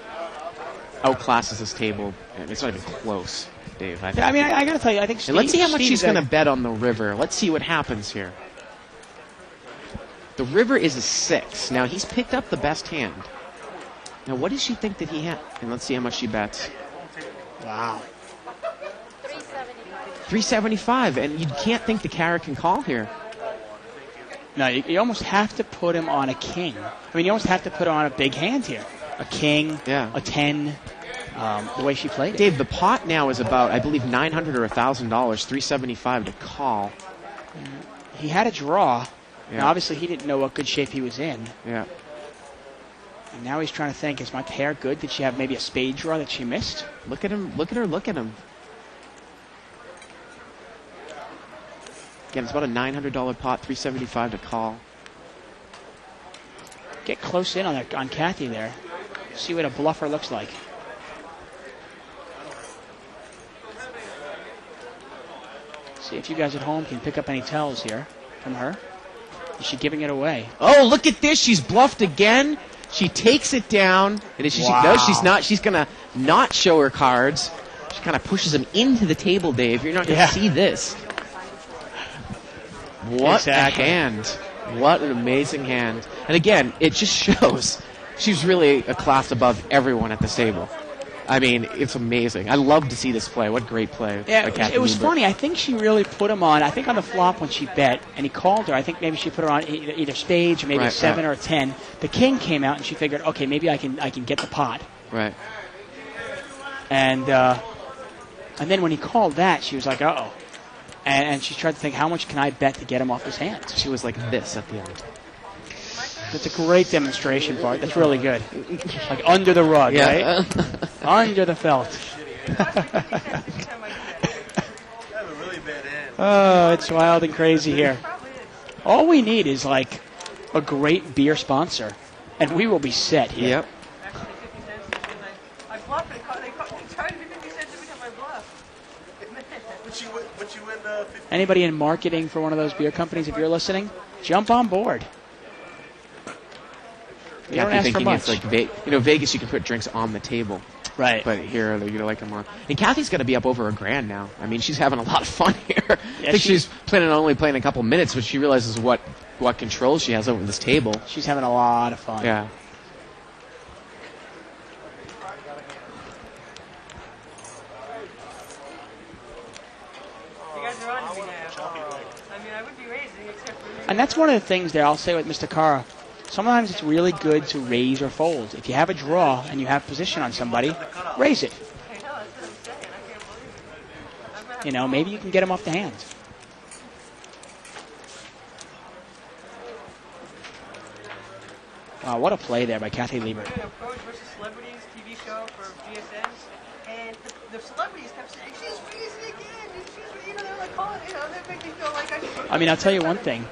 outclasses this table. It's not even close, Dave. I got to tell you, I think Steve... And let's see how much Steve's she's going to bet on the river. Let's see what happens here. The river is a 6. Now, he's picked up the best hand. Now, what does she think that he had? And let's see how much she bets. Wow. 375, and you can't think the Kara can call here. No, you almost have to put him on a king. I mean, you almost have to put him on a big hand here. A king, a 10, the way she played it. Dave, the pot now is about, I believe, $900 or $1,000, $375 to call. He had a draw. Yeah. Now, obviously, he didn't know what good shape he was in. Yeah. And now he's trying to think, is my pair good? Did she have maybe a spade draw that she missed? Look at him. Look at her. Look at him. Again, it's about a $900 pot, $375 to call. Get close in on Kathy there. See what a bluffer looks like. See if you guys at home can pick up any tells here from her. Is she giving it away? Oh, look at this. She's bluffed again. She takes it down. And she knows she's not. She's going to not show her cards. She kind of pushes them into the table, Dave. You're not going to see this. What a hand. What an amazing hand. And again, it just shows she's really a class above everyone at this table. I mean, it's amazing. I love to see this play. What great play. Yeah, it was funny. I think she really put him on. I think on the flop when she bet, and he called her, I think maybe she put her on either spades or maybe a 7 or a 10. The king came out, and she figured, okay, maybe I can get the pot. Right. And then when he called that, she was like, uh-oh. And she tried to think, how much can I bet to get him off his hands? She was like this at the end. That's a great demonstration part. That's really good. Like under the rug, right? Under the felt. Oh, it's wild and crazy here. All we need is like a great beer sponsor, and we will be set here. Yep. I bluffed it. They tried to be 50 cents every time I bluff. But you win 50. Anybody in marketing for one of those beer companies, if you're listening, jump on board. You don't ask for much. It's like Vegas, you can put drinks on the table. Right. But here, you like them on. And Kathy's going to be up over $1,000 now. I mean, she's having a lot of fun here. Yeah, I think she's planning on only playing a couple minutes, but she realizes what control she has over this table. She's having a lot of fun. Yeah. You guys are on to me now. I mean, I would be raising except for... And that's one of the things there I'll say with Mr. Kara. Sometimes it's really good to raise or fold. If you have a draw and you have position on somebody, raise it. You know, maybe you can get him off the hand. Wow, what a play there by Kathy Liebert. Pros versus Celebrities TV show for GSN, and the celebrities kept saying, she's raising again, and she's, they're like, they make me feel like I should... I mean, I'll tell you one thing.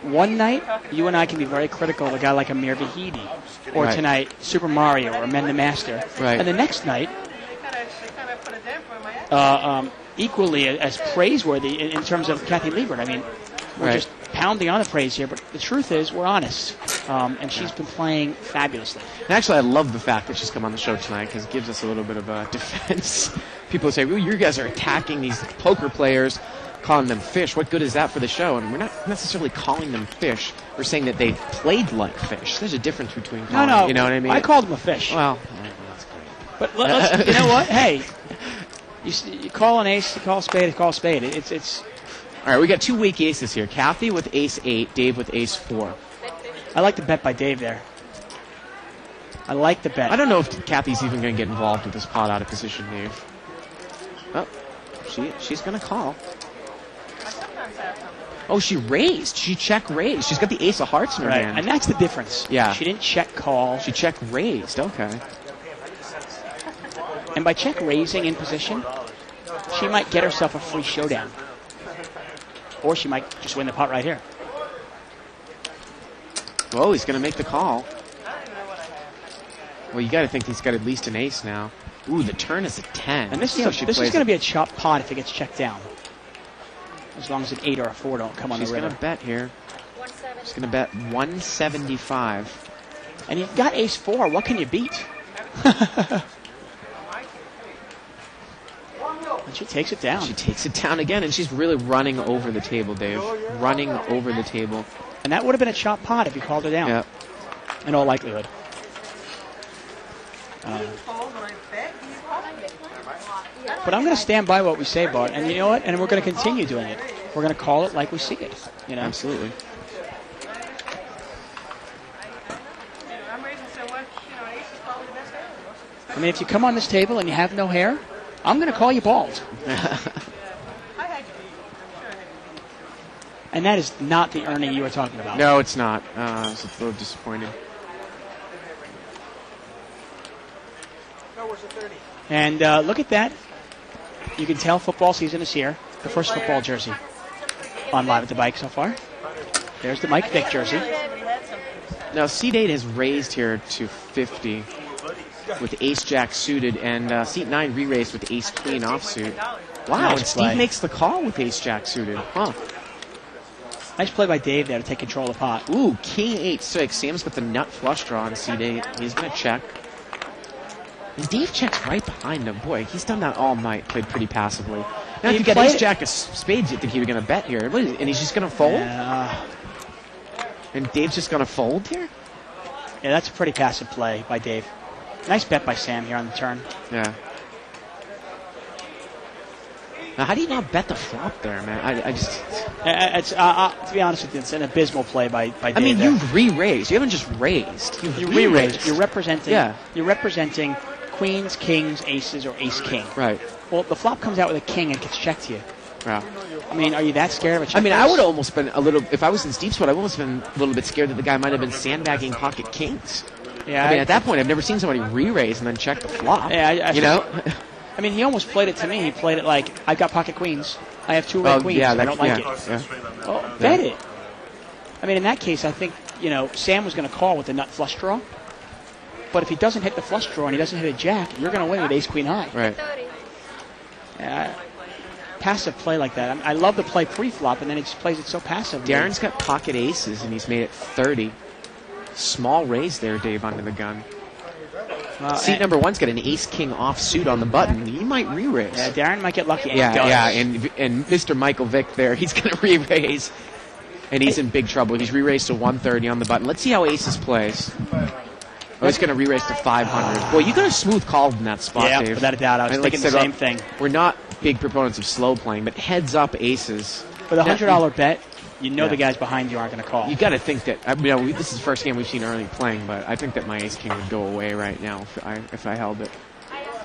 One night, you and I can be very critical of a guy like Amir Vahidi. Or tonight, Super Mario or Men the Master. Right. And the next night, they kind of put a damper on my equally as praiseworthy in terms of Kathy Liebert. I mean, we're just pounding on the praise here, but the truth is we're honest. And she's been playing fabulously. And actually, I love the fact that she's come on the show tonight because it gives us a little bit of a defense. People say, well, you guys are attacking these poker players, calling them fish. What good is that for the show? And we're not necessarily calling them fish. We're saying that they played like fish. There's a difference between calling, No, you know what I mean? I called them a fish. Well, But let's, you know what? Hey, you call an ace, you call a spade. It's. All right, we got 2 weak aces here. Kathy with ace 8, Dave with ace 4. I like the bet by Dave there. I like the bet. I don't know if Kathy's even going to get involved with this pot out of position, Dave. Oh, she's going to call. Oh, she raised. She check raised. She's got the ace of hearts in her hand. And that's the difference. Yeah. She didn't check call. She check raised. Okay. And by check raising in position, she might get herself a free showdown. Or she might just win the pot right here. Whoa, he's going to make the call. Well, you got to think he's got at least an ace now. Ooh, the turn is a 10. And this is going to be a chop pot if it gets checked down. As long as an 8 or a 4 don't come on the river. She's going to bet here. She's going to bet 175. And you've got ace 4. What can you beat? And she takes it down. She takes it down again, and she's really running over the table, Dave. Running over the table. And that would have been a chop pot if you called her down. Yep. In all likelihood. But I'm going to stand by what we say, Bart. And you know what? And we're going to continue doing it. We're going to call it like we see it. You know? Absolutely. I mean, if you come on this table and you have no hair, I'm going to call you bald. And that is not the earning you were talking about. No, it's not. It's a little disappointing. And look at that. You can tell football season is here. The first football jersey on Live at the Bike so far. There's the Mike Vick jersey. Now, Seat 8 has raised here to 50 with ace-jack suited, and Seat 9 re-raised with ace-queen offsuit. Wow, Nice and play. Steve makes the call with ace-jack suited. Huh. Nice play by Dave there to take control of the pot. Ooh, king 8-6. Sam's got the nut flush draw on Seat 8. He's going to check. And Dave checks right behind him. Boy, he's done that all night, played pretty passively. Now, if you got ace-jack of spades, you'd think he was going to bet here. And he's just going to fold? Yeah. And Dave's just going to fold here? Yeah, that's a pretty passive play by Dave. Nice bet by Sam here on the turn. Yeah. Now, how do you not bet the flop there, man? I just... to be honest with you, it's an abysmal play by Dave. I mean, there. you've re-raised. You haven't just raised. You re-raised. You're representing. Yeah. You're representing queens, kings, aces, or ace king. Right. Well, the flop comes out with a king and gets checked to you. Yeah. I mean, are you that scared of a check? I mean, raise? I would have almost been a little. If I was in Steve's spot, I would almost been a little bit scared that the guy might have been sandbagging pocket kings. Yeah. I mean, at that point, I've never seen somebody re-raise and then check the flop. Yeah. You know. I mean, he almost played it to me. He played it like, I've got pocket queens. I have 2 red queens. Yeah, I don't like it. Yeah. Oh, bet it. I mean, in that case, I think, Sam was going to call with the nut flush draw. But if he doesn't hit the flush draw and he doesn't hit a jack, you're going to win with ace queen high. Right. Passive play like that. I love the play pre-flop, and then he just plays it so passively. Darren's got pocket aces, and he's made it 30. Small raise there, Dave, under the gun. Seat number 1's got an ace-king offsuit on the button. He might re-raise. Yeah, Darren might get lucky. Yeah, and Mr. Michael Vick there, he's going to re-raise. And he's in big trouble. He's re-raised to 130 on the button. Let's see how aces plays. Oh, he's going to re-raise to 500. Boy, you got a smooth call in that spot, yeah, Dave. without a doubt. I was thinking the same thing. We're not big proponents of slow playing, but heads up aces. With a $100 bet, the guys behind you aren't going to call. You got to think that. This is the first game we've seen early playing, but I think that my ace king would go away right now if I held it.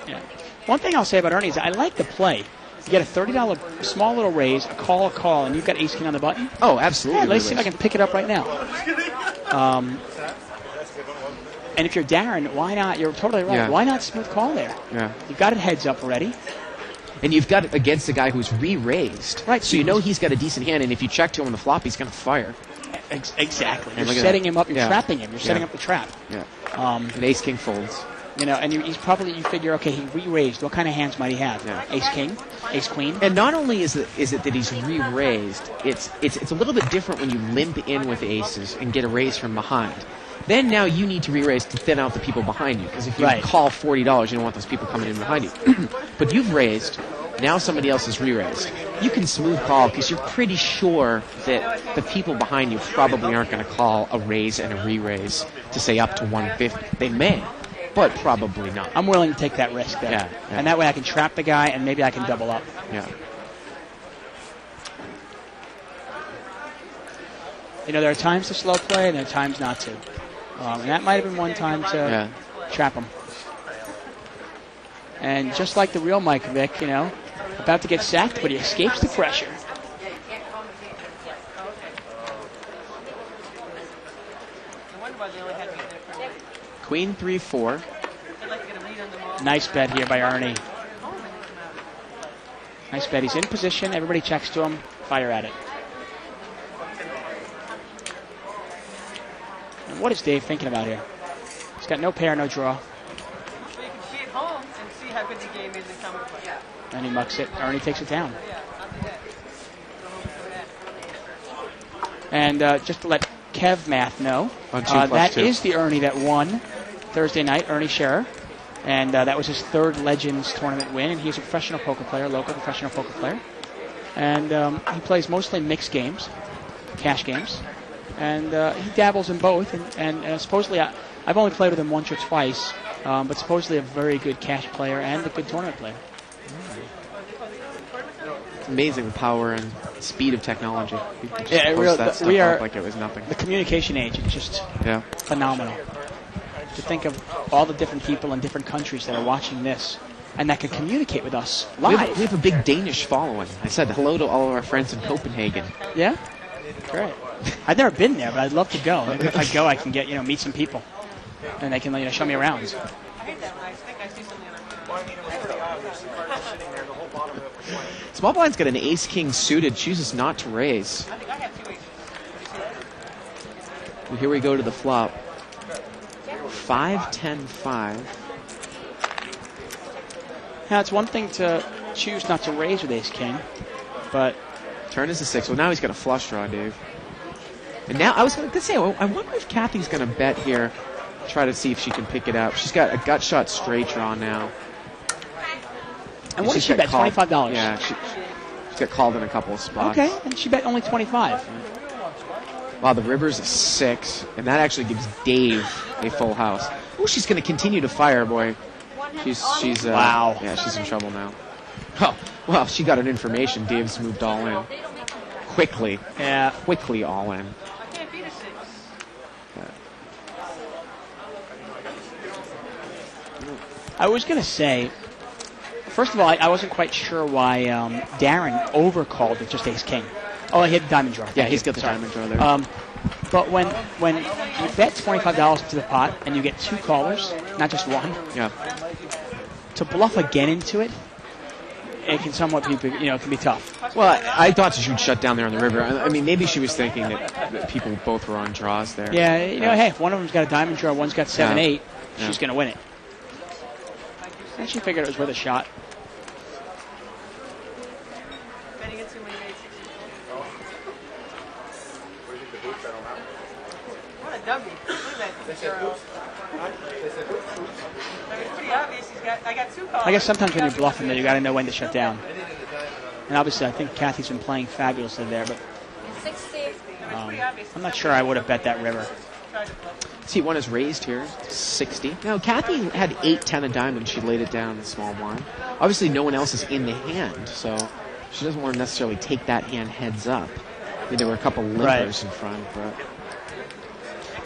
Yeah. One thing I'll say about Ernie is I like the play. You get a $30 small little raise, a call, and you've got ace king on the button. Oh, absolutely. Yeah, let's see if I can pick it up right now. And if you're Darren, why not? You're totally right. Yeah. Why not smooth call there? Yeah. You've got it heads up already. And you've got it against a guy who's re-raised. Right. So you know he's got a decent hand, and if you check to him on the flop, he's going to fire. Exactly. And You're setting him up. You're trapping him. You're setting up the trap. Yeah. And ace king folds. And he's probably, you figure, okay, he re-raised. What kind of hands might he have? Yeah. Ace king, ace queen. And not only is it that he's re-raised, it's a little bit different when you limp in with aces and get a raise from behind. Then now you need to re-raise to thin out the people behind you. Because if you call $40, you don't want those people coming in behind you. But you've raised. Now somebody else is re-raised. You can smooth call because you're pretty sure that the people behind you probably aren't going to call a raise and a re-raise to say up to 150. They may. but probably not. I'm willing to take that risk there. Yeah. And that way I can trap the guy and maybe I can double up. Yeah. You know, there are times to slow play and there are times not to. And that might have been one time to trap him. And just like the real Mike Vick, you know, about to get sacked, but he escapes the pressure. Queen 3-4. Nice bet here by Ernie. Nice bet. He's in position. Everybody checks to him. Fire at it. And what is Dave thinking about here? He's got no pair, no draw. So you can see it home and see how good the game is in common play. Yeah. And he mucks it. Ernie takes it down. And just to let Kev Math know, On 2 + that 2. is the Ernie that won Thursday night, Ernie Scherer. And that was his third Legends tournament win. And he's a professional poker player, local professional poker player. And he plays mostly mixed games, cash games. And he dabbles in both. And supposedly, I've only played with him once or twice, but supposedly a very good cash player and a good tournament player. It's amazing the power and speed of technology. People just Yeah, post that stuff we are up like it was nothing. The communication age is just Yeah. phenomenal. To think of all the different people in different countries that are watching this and that can communicate with us We live. have a big Danish following. I said hello to all of our friends in Copenhagen. Yeah? Great. I've never been there, but I'd love to go. Maybe if I go, I can get, meet some people. And they can, show me around. I hate that one. I think I see something on the Well, I mean, it was pretty obvious. The card was sitting there, the whole bottom of it was white. Small blind's got an ace-king suited, chooses not to raise. I think I have 2 aces. Well, here we go to the flop. 5-10-5. Now, it's one thing to choose not to raise with ace-king, but Turn is a 6. Well, now he's got a flush draw, Dave. And now, I was going to say, I wonder if Kathy's going to bet here, try to see if she can pick it up. She's got a gut shot straight draw now. And what did she's she got bet? called- $25? Yeah, she's got called in a couple of spots. Okay, and she bet only 25. Wow, the river's a 6, and that actually gives Dave a full house. Oh, she's going to continue to fire, boy. She's Wow. Yeah, she's in trouble now. Oh, well, she got an information. Dave's moved all in. Quickly all in. I can't beat a 6. I was going to say, first of all, I wasn't quite sure why Darren overcalled with just ace-king. Oh, he had the diamond draw. Yeah, he's got the diamond draw there. But when you bet $25 into the pot and you get 2 callers, not just one, Yeah. to bluff again into it, it can somewhat be, it can be tough. Well, I thought she would shut down there on the river. I mean, maybe she was thinking that people both were on draws there. Yeah, hey, if one of them's got a diamond draw, one's got 7-8, she's going to win it. And she figured it was worth a shot. Betting it too many aces. What a dummy. Look at that. It's pretty obvious. I got 2 calls. I guess sometimes when you're bluffing, though, you got to know when to shut down. And obviously, I think Kathy's been playing fabulously there, but I'm not sure I would have bet that river. See, one is raised here, 60. Now, Kathy had 8-10 of diamonds. She laid it down in small blind. Obviously, no one else is in the hand, so she doesn't want to necessarily take that hand heads up. I mean, there were a couple limpers in front, but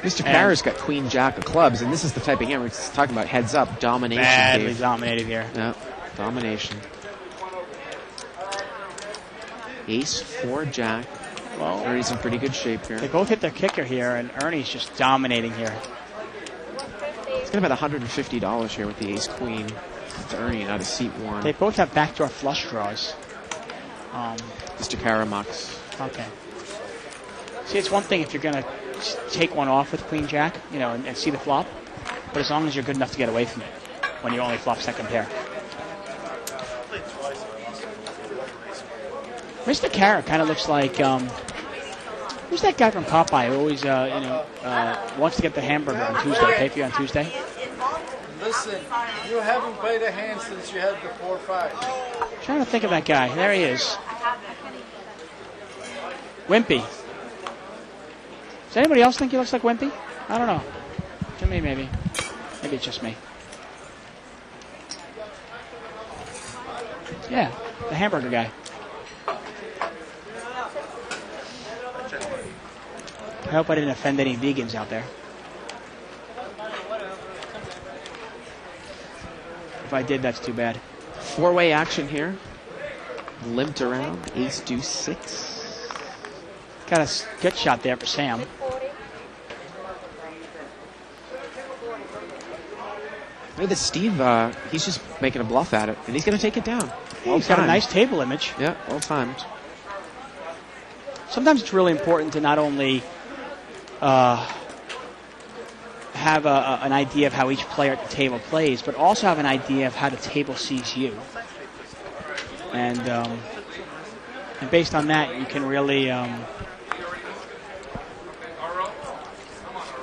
Mr. Carr's got Queen Jack of clubs, and this is the type of hand we're talking about heads up, domination. Badly Dave. dominated here. Yeah, domination. Ace 4 Jack. Well, Ernie's in pretty good shape here. they both hit their kicker here, and Ernie's just dominating here. He's got about $150 here with the Ace Queen. It's Ernie out of seat 1. They both have backdoor flush draws. Mr. Karamux. Okay. See, it's one thing if you're going to take one off with Queen Jack, and see the flop, but as long as you're good enough to get away from it when you only flop second pair. Mr. Carra kind of looks like, who's that guy from Popeye who always, wants to get the hamburger on Tuesday, pay for you on Tuesday? Listen, you haven't played a hand since you had the 4-5. Trying to think of that guy. There he is. Wimpy. Does anybody else think he looks like Wimpy? I don't know. To me, maybe. Maybe it's just me. Yeah, the hamburger guy. I hope I didn't offend any vegans out there. If I did, that's too bad. 4-way action here. Limped around. Ace, deuce, 6. Got a good shot there for Sam. Look at this, Steve. He's just making a bluff at it, and he's going to take it down. Well He's got a timed. nice table image. Yeah, well timed. Sometimes it's really important to not only have an idea of how each player at the table plays, but also have an idea of how the table sees you. And based on that, you can really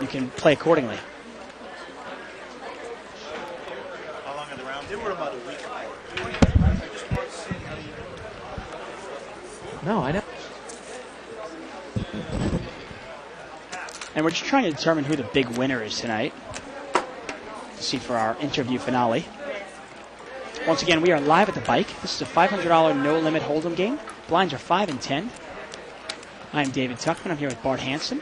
you can play accordingly. How long are the rounds? They were about a week. No, I don't. And we're just trying to determine who the big winner is tonight. To see for our interview finale. Once again, we are live at the bike. This is a $500 no-limit hold'em game. Blinds are 5 and 10. I'm David Tuckman. I'm here with Bart Hansen.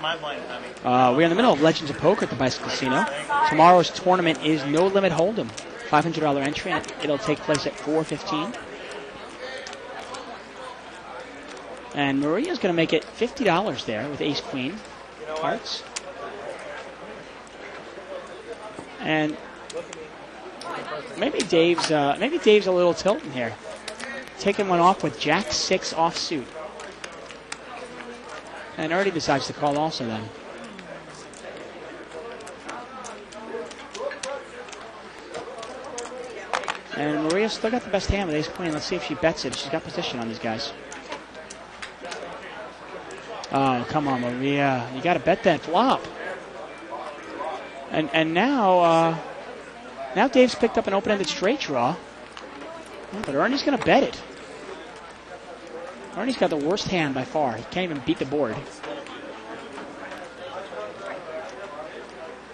My blind, honey. We're in the middle of Legends of Poker at the Bicycle Casino. Tomorrow's tournament is no-limit hold'em. $500 entry, and it'll take place at 4:15. And Maria's going to make it $50 there with Ace-Queen hearts. And maybe Dave's a little tilting here. Taking one off with Jack-6 offsuit. And Ernie decides to call also then. And Maria's still got the best hand with Ace-Queen. Let's see if she bets it. She's got position on these guys. Oh, come on, Maria. You got to bet that flop. And now Dave's picked up an open-ended straight draw. Oh, but Ernie's going to bet it. Ernie's got the worst hand by far. He can't even beat the board.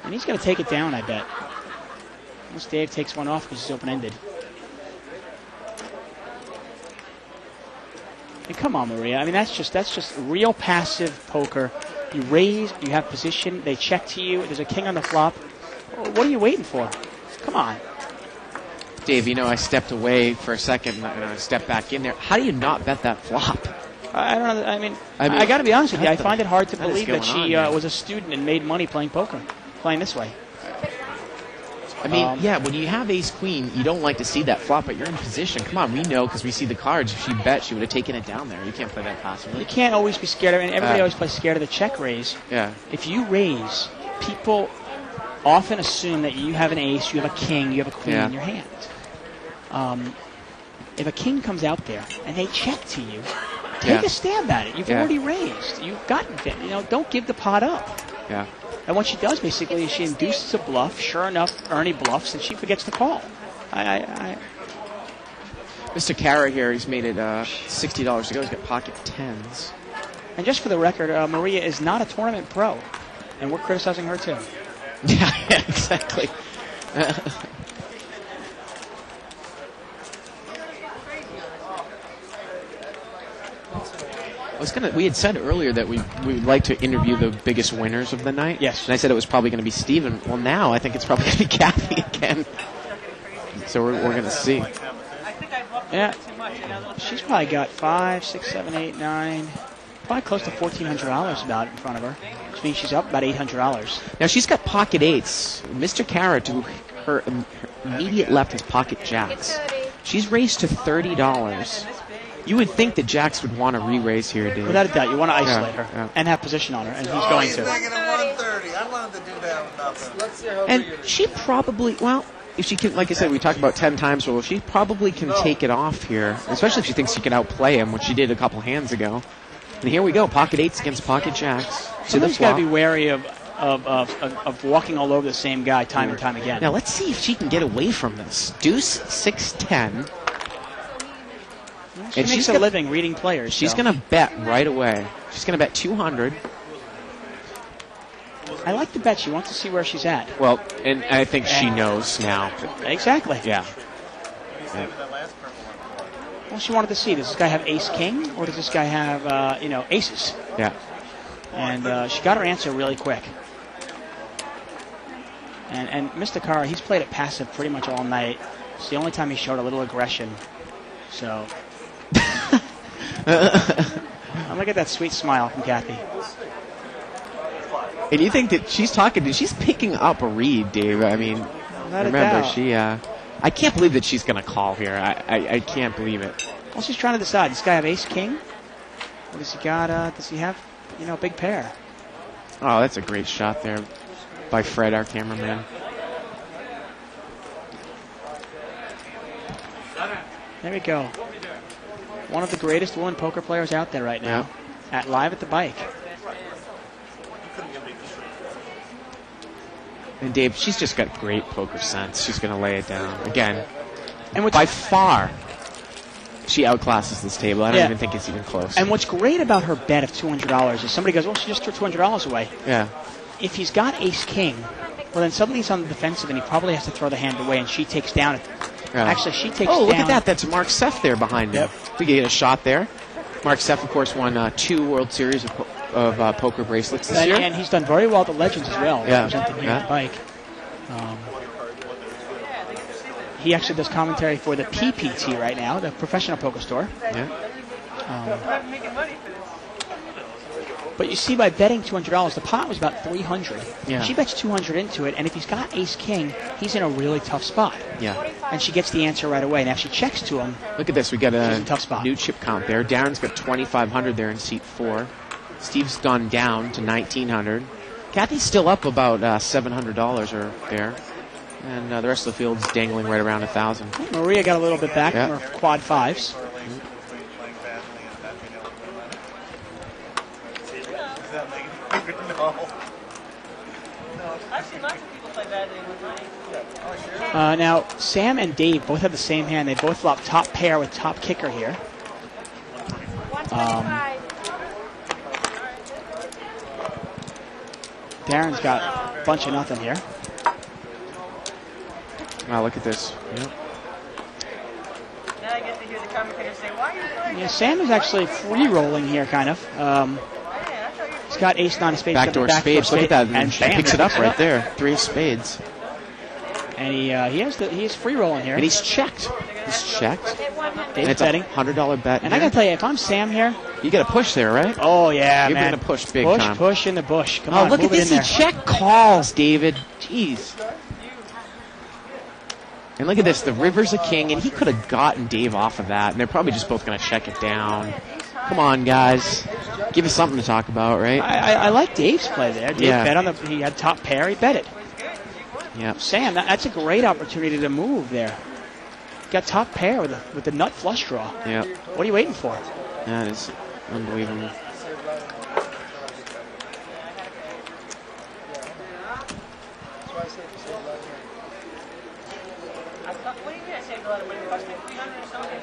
And he's going to take it down, I bet. Unless Dave takes one off because it's open-ended. And come on, Maria. I mean, that's just real passive poker. You raise, you have position, they check to you, there's a king on the flop. What are you waiting for? Come on. Dave, I stepped away for a second and I stepped back in there. How do you not bet that flop? I don't know. I mean I got to be honest with you. I find it hard to believe that she was a student and made money playing poker, playing this way. I mean, when you have ace-queen, you don't like to see that flop, but you're in position. Come on, we know because we see the cards. If she bet, she would have taken it down there. You can't play that passively. You can't always be scared of it. Everybody always plays scared of the check raise. Yeah. If you raise, people often assume that you have an ace, you have a king, you have a queen in your hand. If a king comes out there and they check to you, take a stab at it. You've already raised. You've gotten it. Don't give the pot up. Yeah. And what she does basically is she induces a bluff. Sure enough, Ernie bluffs, and she forgets to call. Mr. Kara here, he's made it $60 to go. He's got pocket tens. And just for the record, Maria is not a tournament pro, and we're criticizing her too. Yeah, exactly. We had said earlier that we would like to interview the biggest winners of the night. Yes. And I said it was probably going to be Steven. Well, now I think it's probably going to be Kathy again. So we're going to see. Yeah. She's probably got 5, 6, 7, 8, 9, probably close to $1,400 about in front of her, which means she's up about $800. Now she's got pocket eights. Mr. Kara, to her immediate left, has pocket jacks. She's raised to $30. You would think that Jacks would want to re-raise here, Dave. Without a doubt, you want to isolate her and have position on her, and he's going He's to. negative 130. I wanted to do that with nothing. Let's see how And she probably, if she can, like I said, we talked about 10 times, well, she probably can take it off here, especially if she thinks she can outplay him, which she did a couple hands ago. And here we go, pocket eights against pocket jacks. Somebody's got to be wary of walking all over the same guy time and time again. Now let's see if she can get away from this. Deuce 6-10. She makes a living reading players. She's going to bet right away. She's going to bet 200. And I like the bet. She wants to see where she's at. Well, and I think she knows now. Exactly. Yeah. Well, she wanted to see, does this guy have ace-king, or does this guy have, aces? Yeah. And she got her answer really quick. And Mr. Carr, he's played it passive pretty much all night. It's the only time he showed a little aggression. So, look at that sweet smile from Kathy. And you think that she's picking up a read, Dave. I mean, Not a remember, doubt. I can't believe that she's going to call here. I can't believe it. Well, she's trying to decide. Does this guy have ace-king? Or does he have, a big pair? Oh, that's a great shot there by Fred, our cameraman. There we go. One of the greatest women poker players out there right now. At Live at the Bike. And Dave, she's just got great poker sense. She's going to lay it down. Again, and by far, she outclasses this table. I don't even think it's even close. And what's great about her bet of $200 is somebody goes, well, she just threw $200 away. Yeah. If he's got ace-king, well, then suddenly he's on the defensive and he probably has to throw the hand away, and she takes down. Yeah. Actually, she takes down. Oh, look at that. That's Mark Seff there behind him. We get a shot there. Mark Seff, of course, won 2 World Series of poker bracelets this year. And he's done very well at the Legends as well, representing here at the Bike. He actually does commentary for the PPT right now, the Professional Poker Store. But you see, by betting $200, the pot was about $300. Yeah. She bets $200 into it, and if he's got ace-king, he's in a really tough spot. Yeah. And she gets the answer right away. Now, if she checks to him, look at this. We got she's in a tough spot. New chip count there. Darren's got 2,500 there in seat 4. Steve's gone down to 1,900. Kathy's still up about $700 or there. And the rest of the field's dangling right around 1,000. Maria got a little bit back from her quad fives. I've seen lots of people play badly with money. Now, Sam and Dave both have the same hand. They both flop top pair with top kicker here. Darren's got a bunch of nothing here. Wow, look at this. Yep. Now I get to hear the commentators say, why are you playing? Yeah, Sam is actually free rolling here, kind of. He's got ace-9 of spades. Backdoor spades. Look at that. And he picks it up right there. 3 of spades. And he is free rolling here. And he's checked. He's checked. Dave's it's betting. a $100 bet. And I gotta tell you, if I'm Sam here, you got to push there, right? Oh yeah, You're man. You're gonna push big time. Push in the bush. Come on, look at move it this. in He check calls, David. Jeez. And look at this. The river's a king, and he could have gotten Dave off of that. And they're probably just both gonna check it down. Come on, guys. Give us something to talk about, right? I like Dave's play there. Dave bet on he had top pair. He bet it. Yeah. Sam, that's a great opportunity to move there. Got top pair with the nut flush draw. Yeah. What are you waiting for? That is unbelievable. What do you mean I saved a lot of money? It cost me $300 or something.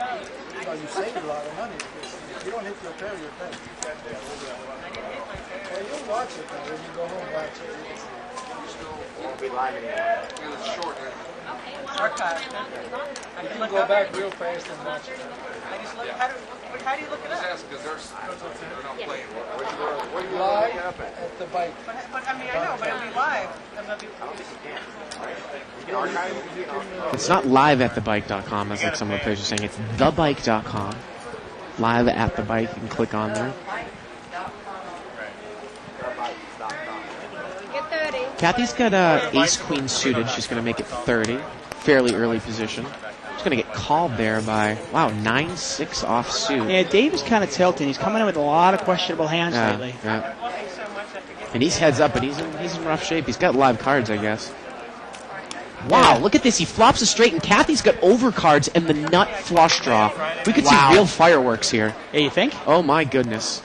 No, you saved a lot of money. If you don't hit your pair, you're dead. Well, you'll watch it though. When you go home, watch it. Won't be live anymore. It's short. Archive. You can go back real fast and watch it. I just look. How do you look it up? Because they're not playing. What do you Live look at? at the Bike. But I mean, I know, but it'll be live. It's not live at thebike.com, as like some of the players are saying. It's thebike.com. Live at the bike. You can click on there. Kathy's got ace-queen suited. She's going to make it 30. Fairly early position. She's going to get called there by, 9-6 off suit. Yeah, Dave is kind of tilting. He's coming in with a lot of questionable hands lately. Yeah. And he's heads up, but he's in rough shape. He's got live cards, I guess. Wow, look at this. He flops a straight, and Kathy's got overcards and the nut flush draw. We could see real fireworks here. Yeah, you think? Oh, my goodness.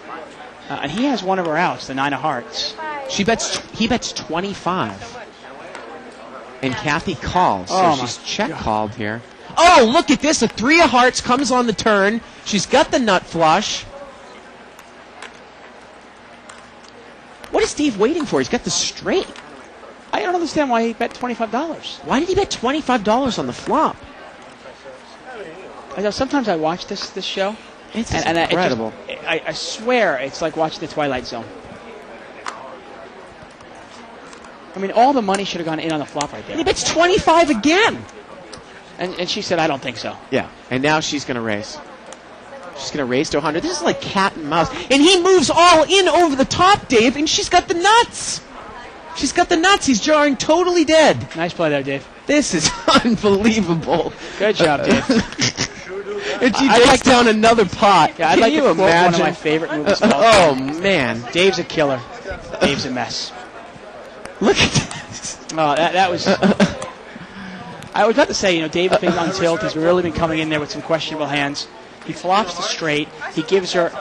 And he has one of her outs, the 9 of hearts. He bets 25. And Kathy calls, so she's check called here. Oh, look at this. A 3 of hearts comes on the turn. She's got the nut flush. What What is Dave waiting for? He's got the straight. I don't understand why he bet $25. Why did he bet $25 on the flop? I know sometimes I watch this show. It's and incredible. I swear it's like watching The Twilight Zone. I mean, all the money should have gone in on the flop right there. And he bets 25 again. And she said, I don't think so. Yeah, and now she's going to raise. She's going to raise to 100. This is like cat and mouse. And he moves all in over the top, Dave, and she's got the nuts. She's got the nuts. He's drawing totally dead. Nice play there, Dave. This is unbelievable. Good job, Dave. And she takes down another pot. Yeah, I'd Can like you to quote imagine? one of my favorite movies. Oh, man. Dave's a killer. Dave's a mess. Look at this. Oh, that was... I was about to say, Dave's been on tilt. He's really been coming in there with some questionable hands. He flops the straight. He gives her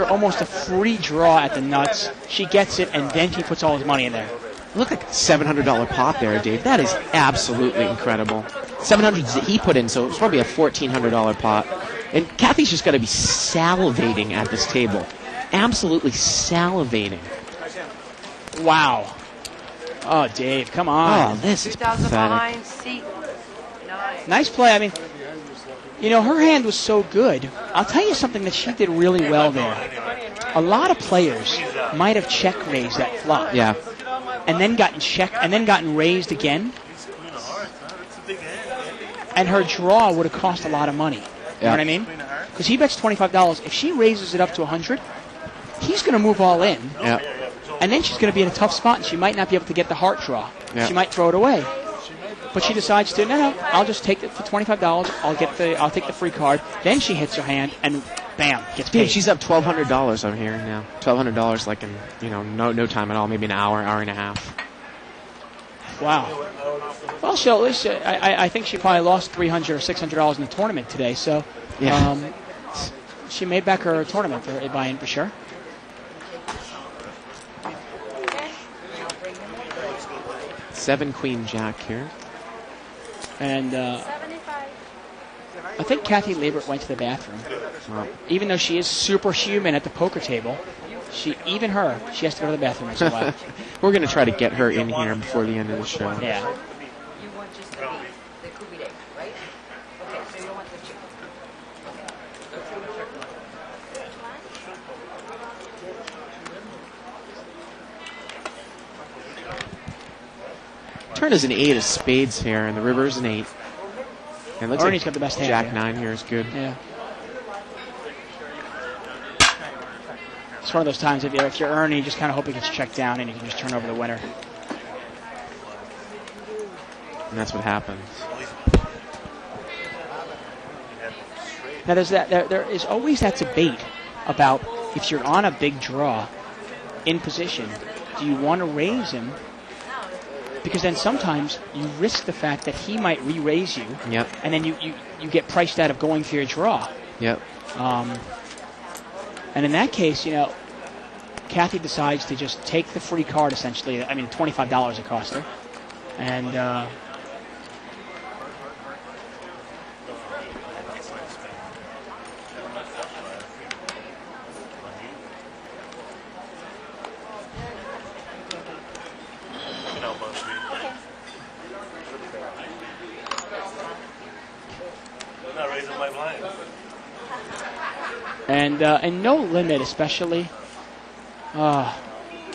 almost a free draw at the nuts. She gets it, and then he puts all his money in there. Look like a $700 pot there, Dave. That is absolutely incredible. $700 that he put in, so it's probably a $1,400 pot. And Kathy's just got to be salivating at this table. Absolutely salivating. Wow. Oh, Dave, come on. Oh, this is 2,000 pathetic. behind, seat 9. Nice play. I mean, her hand was so good. I'll tell you something that she did really well there. A lot of players might have check raised that flop. Yeah. And then gotten raised again. And her draw would have cost a lot of money. You know what I mean? Because he bets $25. If she raises it up to 100, he's going to move all in. Yeah. And then she's going to be in a tough spot, and she might not be able to get the heart draw. Yeah. She might throw it away. But she decides to, no, I'll just take it for $25. I'll take the free card. Then she hits her hand, and bam, gets paid. Dude, she's up $1,200 I'm hearing now. $1,200 like in, no time at all. Maybe an hour and a half. Wow. Well, so at least I think she probably lost $300 or $600 in the tournament today. So Yeah. she made back her tournament buy-in for sure. Seven Queen Jack here. And I think Kathy Labert went to the bathroom. Well, Even though she is superhuman at the poker table, she has to go to the bathroom once in a while. we're going to try to get her in here before the end of the show. Yeah. You want just the Kubide, right? Okay, so you don't want the chicken. Okay. Let's go with turkey. Turn is an 8 of spades here, and the river's an 8. And it looks Ernie's like got the best hand. Jack Yeah. 9 here is good. Yeah. It's one of those times if you're Ernie, you just kind of hope it gets checked down and you can just turn over the winner. And that's what happens. Now there is always that debate about if you're on a big draw in position, do you want to raise him? Because then sometimes you risk the fact that he might re-raise you, Yep. and then you get priced out of going for your draw. Yep. And in that case, Kathy decides to just take the free card, essentially. I mean, $25 it cost her. And and no limit, especially. I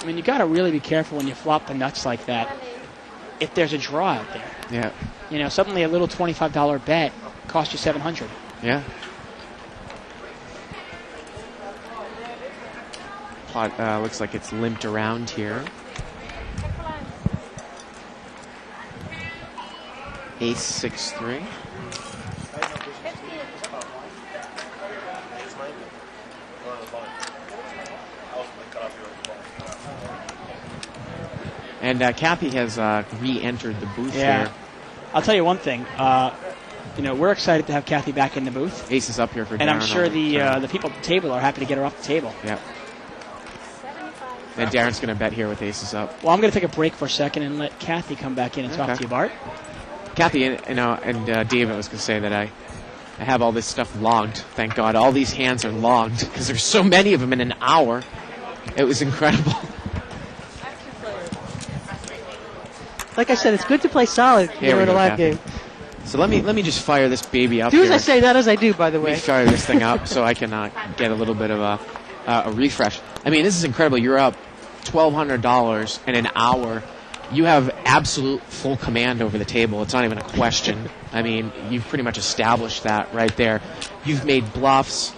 mean, you got to really be careful when you flop the nuts like that. If there's a draw out there, Yeah. Suddenly a little $25 bet costs you $700. Yeah. Pot looks like it's limped around here. Ace 6-3. And Kathy has re-entered the booth here. I'll tell you one thing. We're excited to have Kathy back in the booth. Ace is up here for And I'm Darren sure all the time. the people at the table are happy to get her off the table. Yeah. And Darren's going to bet here with aces up. Well, I'm going to take a break for a second and let Kathy come back in and talk Okay. to you, Bart. Kathy, and David was going to say that I have all this stuff logged. Thank God. All these hands are logged because there's so many of them in an hour. It was incredible. Like I said, it's good to play solid Here we in a go, live Kathy. game. So let me just fire this baby up Do here. as I say, not as I do, by the Let me way. fire this thing up so I can get a little bit of a refresh. I mean, this is incredible. You're up $1,200 in an hour. You have absolute full command over the table. It's not even a question. I mean, you've pretty much established that right there. You've made bluffs.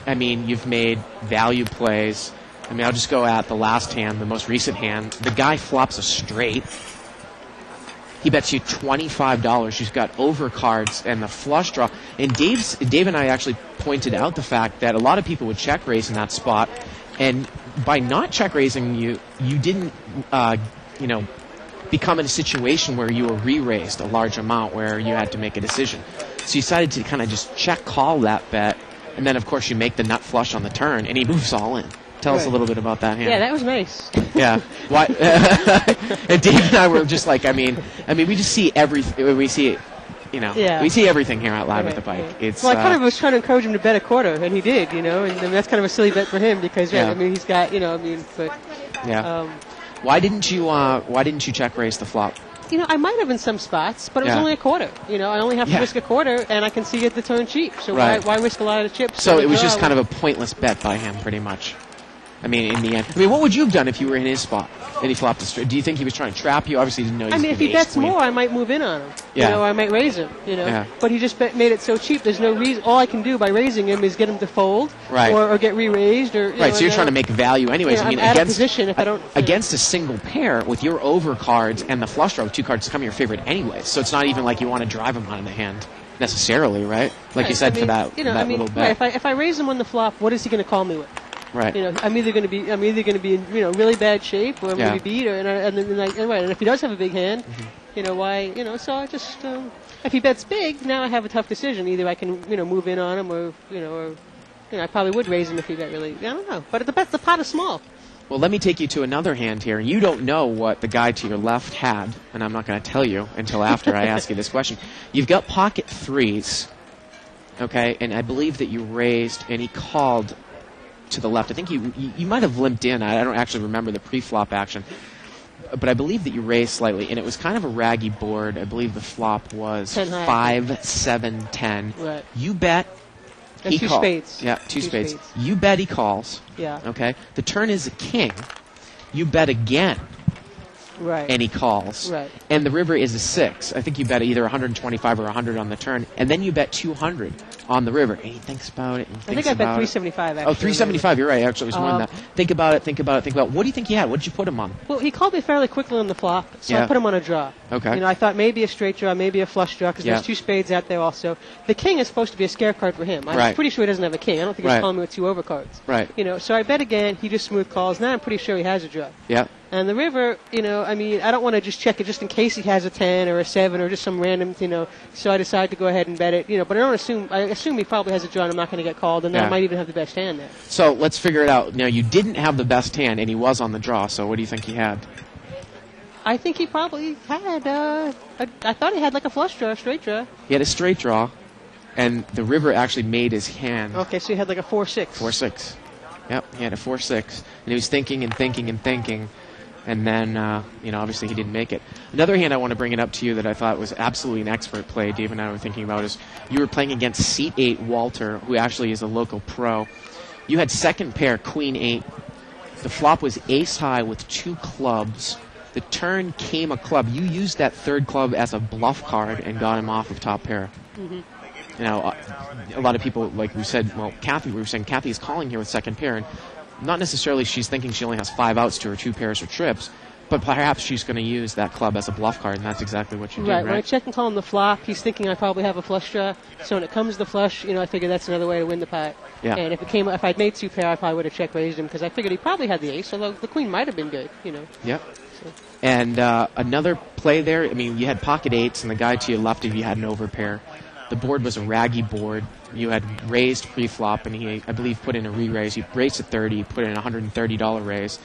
I mean, you've made value plays. I mean, I'll just go at the last hand, the most recent hand. The guy flops a straight. He bets you $25. You've got overcards and the flush draw. And Dave and I actually pointed out the fact that a lot of people would check raise in that spot. And by not check raising, you didn't, become in a situation where you were re-raised a large amount where you had to make a decision. So you decided to kind of just check call that bet. And then, of course, you make the nut flush on the turn, and he moves all in. Tell us a little bit about that hand. Yeah, that was nice. Yeah. Why? And Dave and I were just like, I mean, we just see everything. We see, we see everything here out loud with the bike. It's. Well, I kind of was trying to encourage him to bet a quarter, and he did, and that's kind of a silly bet for him because, I mean, he's got, but. Yeah. Why didn't you check raise the flop? I might have in some spots, but it was only a quarter. I only have to risk a quarter, and I can see at the turn cheap. So why risk a lot of the chips? So it was just kind of a pointless bet by him, pretty much. I mean, in the end. I mean, what would you have done if you were in his spot and he flopped a straight? Do you think he was trying to trap you? Obviously, he didn't know he was if he bets more, I might move in on him. Yeah. Or I might raise him, Yeah. But he just made it so cheap. There's no reason. All I can do by raising him is get him to fold. Right. Or get re-raised. Or, right, so you're trying to make value anyways. I mean, I'm out of against, position if I don't. against a single pair with your overcards and the flush draw with two cards coming your favorite anyways. So it's not even like you want to drive him out of the hand necessarily, right? Like you said for that, little bet. Right, if I raise him on the flop, what is he going to call me with? Right. I'm either going to be in really bad shape, or I'm going to be beat, and if he does have a big hand, why, so I just if he bets big, now I have a tough decision. Either I can move in on him, or I probably would raise him if he got really. I don't know, but the pot is small. Well, let me take you to another hand here. You don't know what the guy to your left had, and I'm not going to tell you until after I ask you this question. You've got pocket threes, okay, and I believe that you raised, and he called to the left. I think you might have limped in. I don't actually remember the pre-flop action, but I believe that you raised slightly, and it was kind of a raggy board. I believe the flop was 5, 7, 10. Right. You bet. And two spades. Yeah, two spades. You bet he calls. Yeah. Okay. The turn is a king. You bet again. Right. And he calls. Right. And the river is a 6. I think you bet either 125 or 100 on the turn, and then you bet 200 on the river. And he thinks about it. I think I bet 375. Actually. Oh, 375. You're right. Actually, it was more than that. Think about it. What do you think he had? What did you put him on? Well, he called me fairly quickly on the flop, so I put him on a draw. Okay. I thought maybe a straight draw, maybe a flush draw, because there's two spades out there also. The king is supposed to be a scare card for him. I'm pretty sure he doesn't have a king. I don't think he's calling me with two overcards. Right. So I bet again. He just smooth calls. Now I'm pretty sure he has a draw. Yeah. And the river, I don't want to just check it just in case he has a 10 or a 7 or just some random, so I decide to go ahead and bet it, but I assume he probably has a draw and I'm not going to get called, and then I might even have the best hand there. So let's figure it out. Now, you didn't have the best hand, and he was on the draw, so what do you think he had? I think he probably had, I thought he had like a flush draw, a straight draw. He had a straight draw, and the river actually made his hand. Okay, so he had like a 4-6. 4-6. Yep, he had a 4-6. And he was thinking and thinking and thinking. And then, obviously he didn't make it. Another hand I want to bring it up to you that I thought was absolutely an expert play, Dave and I were thinking about, is you were playing against Seat 8 Walter, who actually is a local pro. You had second pair, Queen 8. The flop was ace high with 2 clubs. The turn came a club. You used that third club as a bluff card and got him off of top pair. Mm-hmm. A lot of people, like we said, we were saying Kathy is calling here with second pair, and not necessarily she's thinking she only has 5 outs to her 2 pairs or trips, but perhaps she's going to use that club as a bluff card, and that's exactly what you did, right? When I check and call him the flop, he's thinking I probably have a flush draw, so when it comes to the flush, I figure that's another way to win the pot. Yeah. And if I'd made 2 pair, I probably would have check raised him, because I figured he probably had the ace, although the queen might have been good, Yep. So. And another play there, you had pocket 8s, and the guy to your left of you had an overpair. The board was a raggy board. You had raised pre-flop, and he, I believe, put in a re-raise. You raised a 30, put in a $130 raise.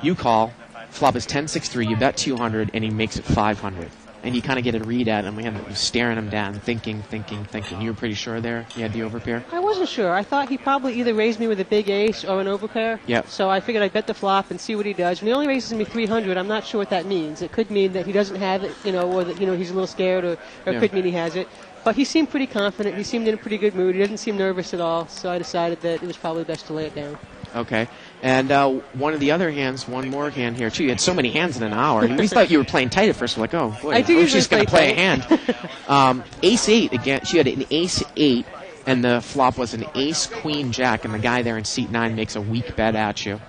You call. Flop is 10-6-3. You bet 200, and he makes it 500. and you kind of get a read at him. We had him staring him down, thinking. You were pretty sure there he had the overpair? I wasn't sure. I thought he probably either raised me with a big ace or an overpair. Yep. So I figured I'd bet the flop and see what he does. When he only raises me 300, I'm not sure what that means. It could mean that he doesn't have it, or that he's a little scared, or it could mean he has it. But he seemed pretty confident. He seemed in a pretty good mood. He didn't seem nervous at all. So I decided that it was probably best to lay it down. Okay. And one of the other hands, one more hand here, too. You had so many hands in an hour. We thought you were playing tight at first. We're like, oh, boy, I do she's going to play a tight. hand. Ace-8, again. She had an ace-8, and the flop was an ace-queen-jack, and the guy there in seat 9 makes a weak bet at you.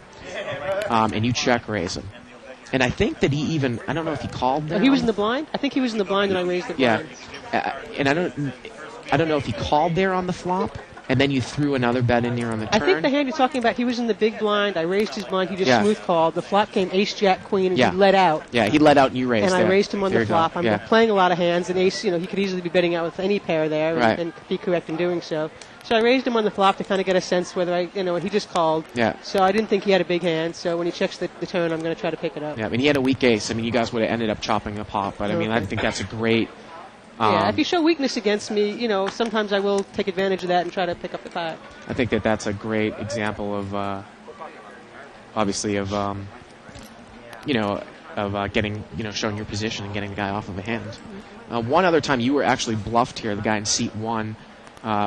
And you check raise him. And I think that he even, I don't know if he called there. He was in the blind? I think he was in the blind, and I raised the blind. Yeah. And I don't know if he called there on the flop. And then you threw another bet in here on the turn. I think the hand you're talking about, he was in the big blind. I raised his blind. He just smooth called. The flop came ace, jack, queen, and he let out. Yeah, he let out and you raised. And I raised him on the flop. Go. I'm playing a lot of hands, and ace, he could easily be betting out with any pair there and be correct in doing so. So I raised him on the flop to kind of get a sense whether he just called. Yeah. So I didn't think he had a big hand. So when he checks the turn, I'm going to try to pick it up. Yeah, I mean, he had a weak ace. I mean, you guys would have ended up chopping the pot. But, I mean, I think that's a great... if you show weakness against me, sometimes I will take advantage of that and try to pick up the pot. I think that's a great example of, obviously, of getting, showing your position and getting the guy off of a hand. One other time you were actually bluffed here. The guy in seat 1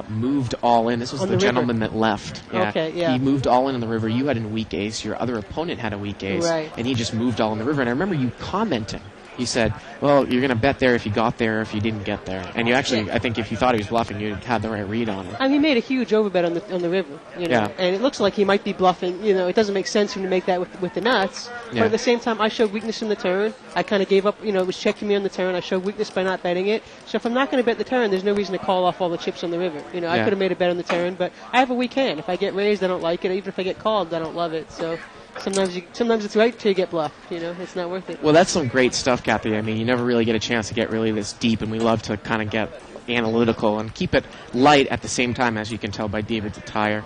moved all in. This was the gentleman that left. Yeah. Okay, yeah. He moved all in the river. You had a weak ace. Your other opponent had a weak ace. Right. And he just moved all in the river. And I remember you commenting. You said, well, you're going to bet there if you got there or if you didn't get there. And you actually, I think if you thought he was bluffing, you had the right read on him. I mean, he made a huge overbet on the river, Yeah. And it looks like he might be bluffing. It doesn't make sense for him to make that with the nuts. Yeah. But at the same time, I showed weakness in the turn. I kind of gave up, it was checking me on the turn. I showed weakness by not betting it. So if I'm not going to bet the turn, there's no reason to call off all the chips on the river. I could have made a bet on the turn, but I have a weak hand. If I get raised, I don't like it. Even if I get called, I don't love it. So... Sometimes it's right till you get bluffed. It's not worth it. Well, that's some great stuff, Kathy. I mean, you never really get a chance to get really this deep, and we love to kind of get analytical and keep it light at the same time, as you can tell by David's attire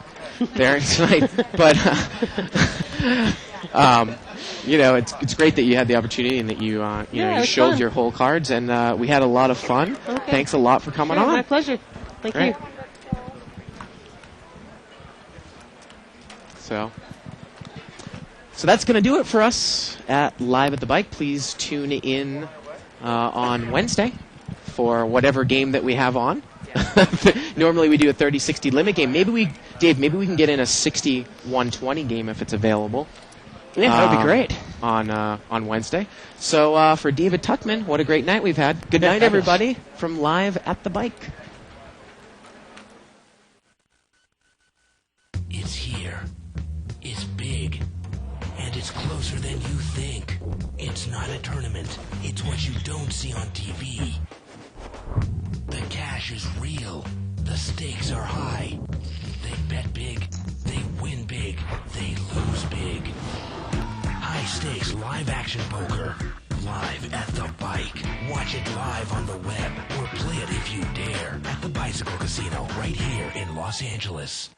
there tonight. But it's great that you had the opportunity and that you you showed fun. your whole cards, and we had a lot of fun. Okay. Thanks a lot for coming on. My pleasure. Thank you. So that's going to do it for us at Live at the Bike. Please tune in on Wednesday for whatever game that we have on. Normally we do a 30-60 limit game. Maybe we can get in a 60-120 game if it's available. Yeah, that would be great. On Wednesday. So for David Tuckman, what a great night we've had. Good night, everybody, from Live at the Bike. It's here. It's big. And it's closer than you think. It's not a tournament. It's what you don't see on TV. The cash is real. The stakes are high. They bet big. They win big. They lose big. High stakes live action poker. Live at the Bike. Watch it live on the web or play it if you dare at the Bicycle Casino right here in Los Angeles.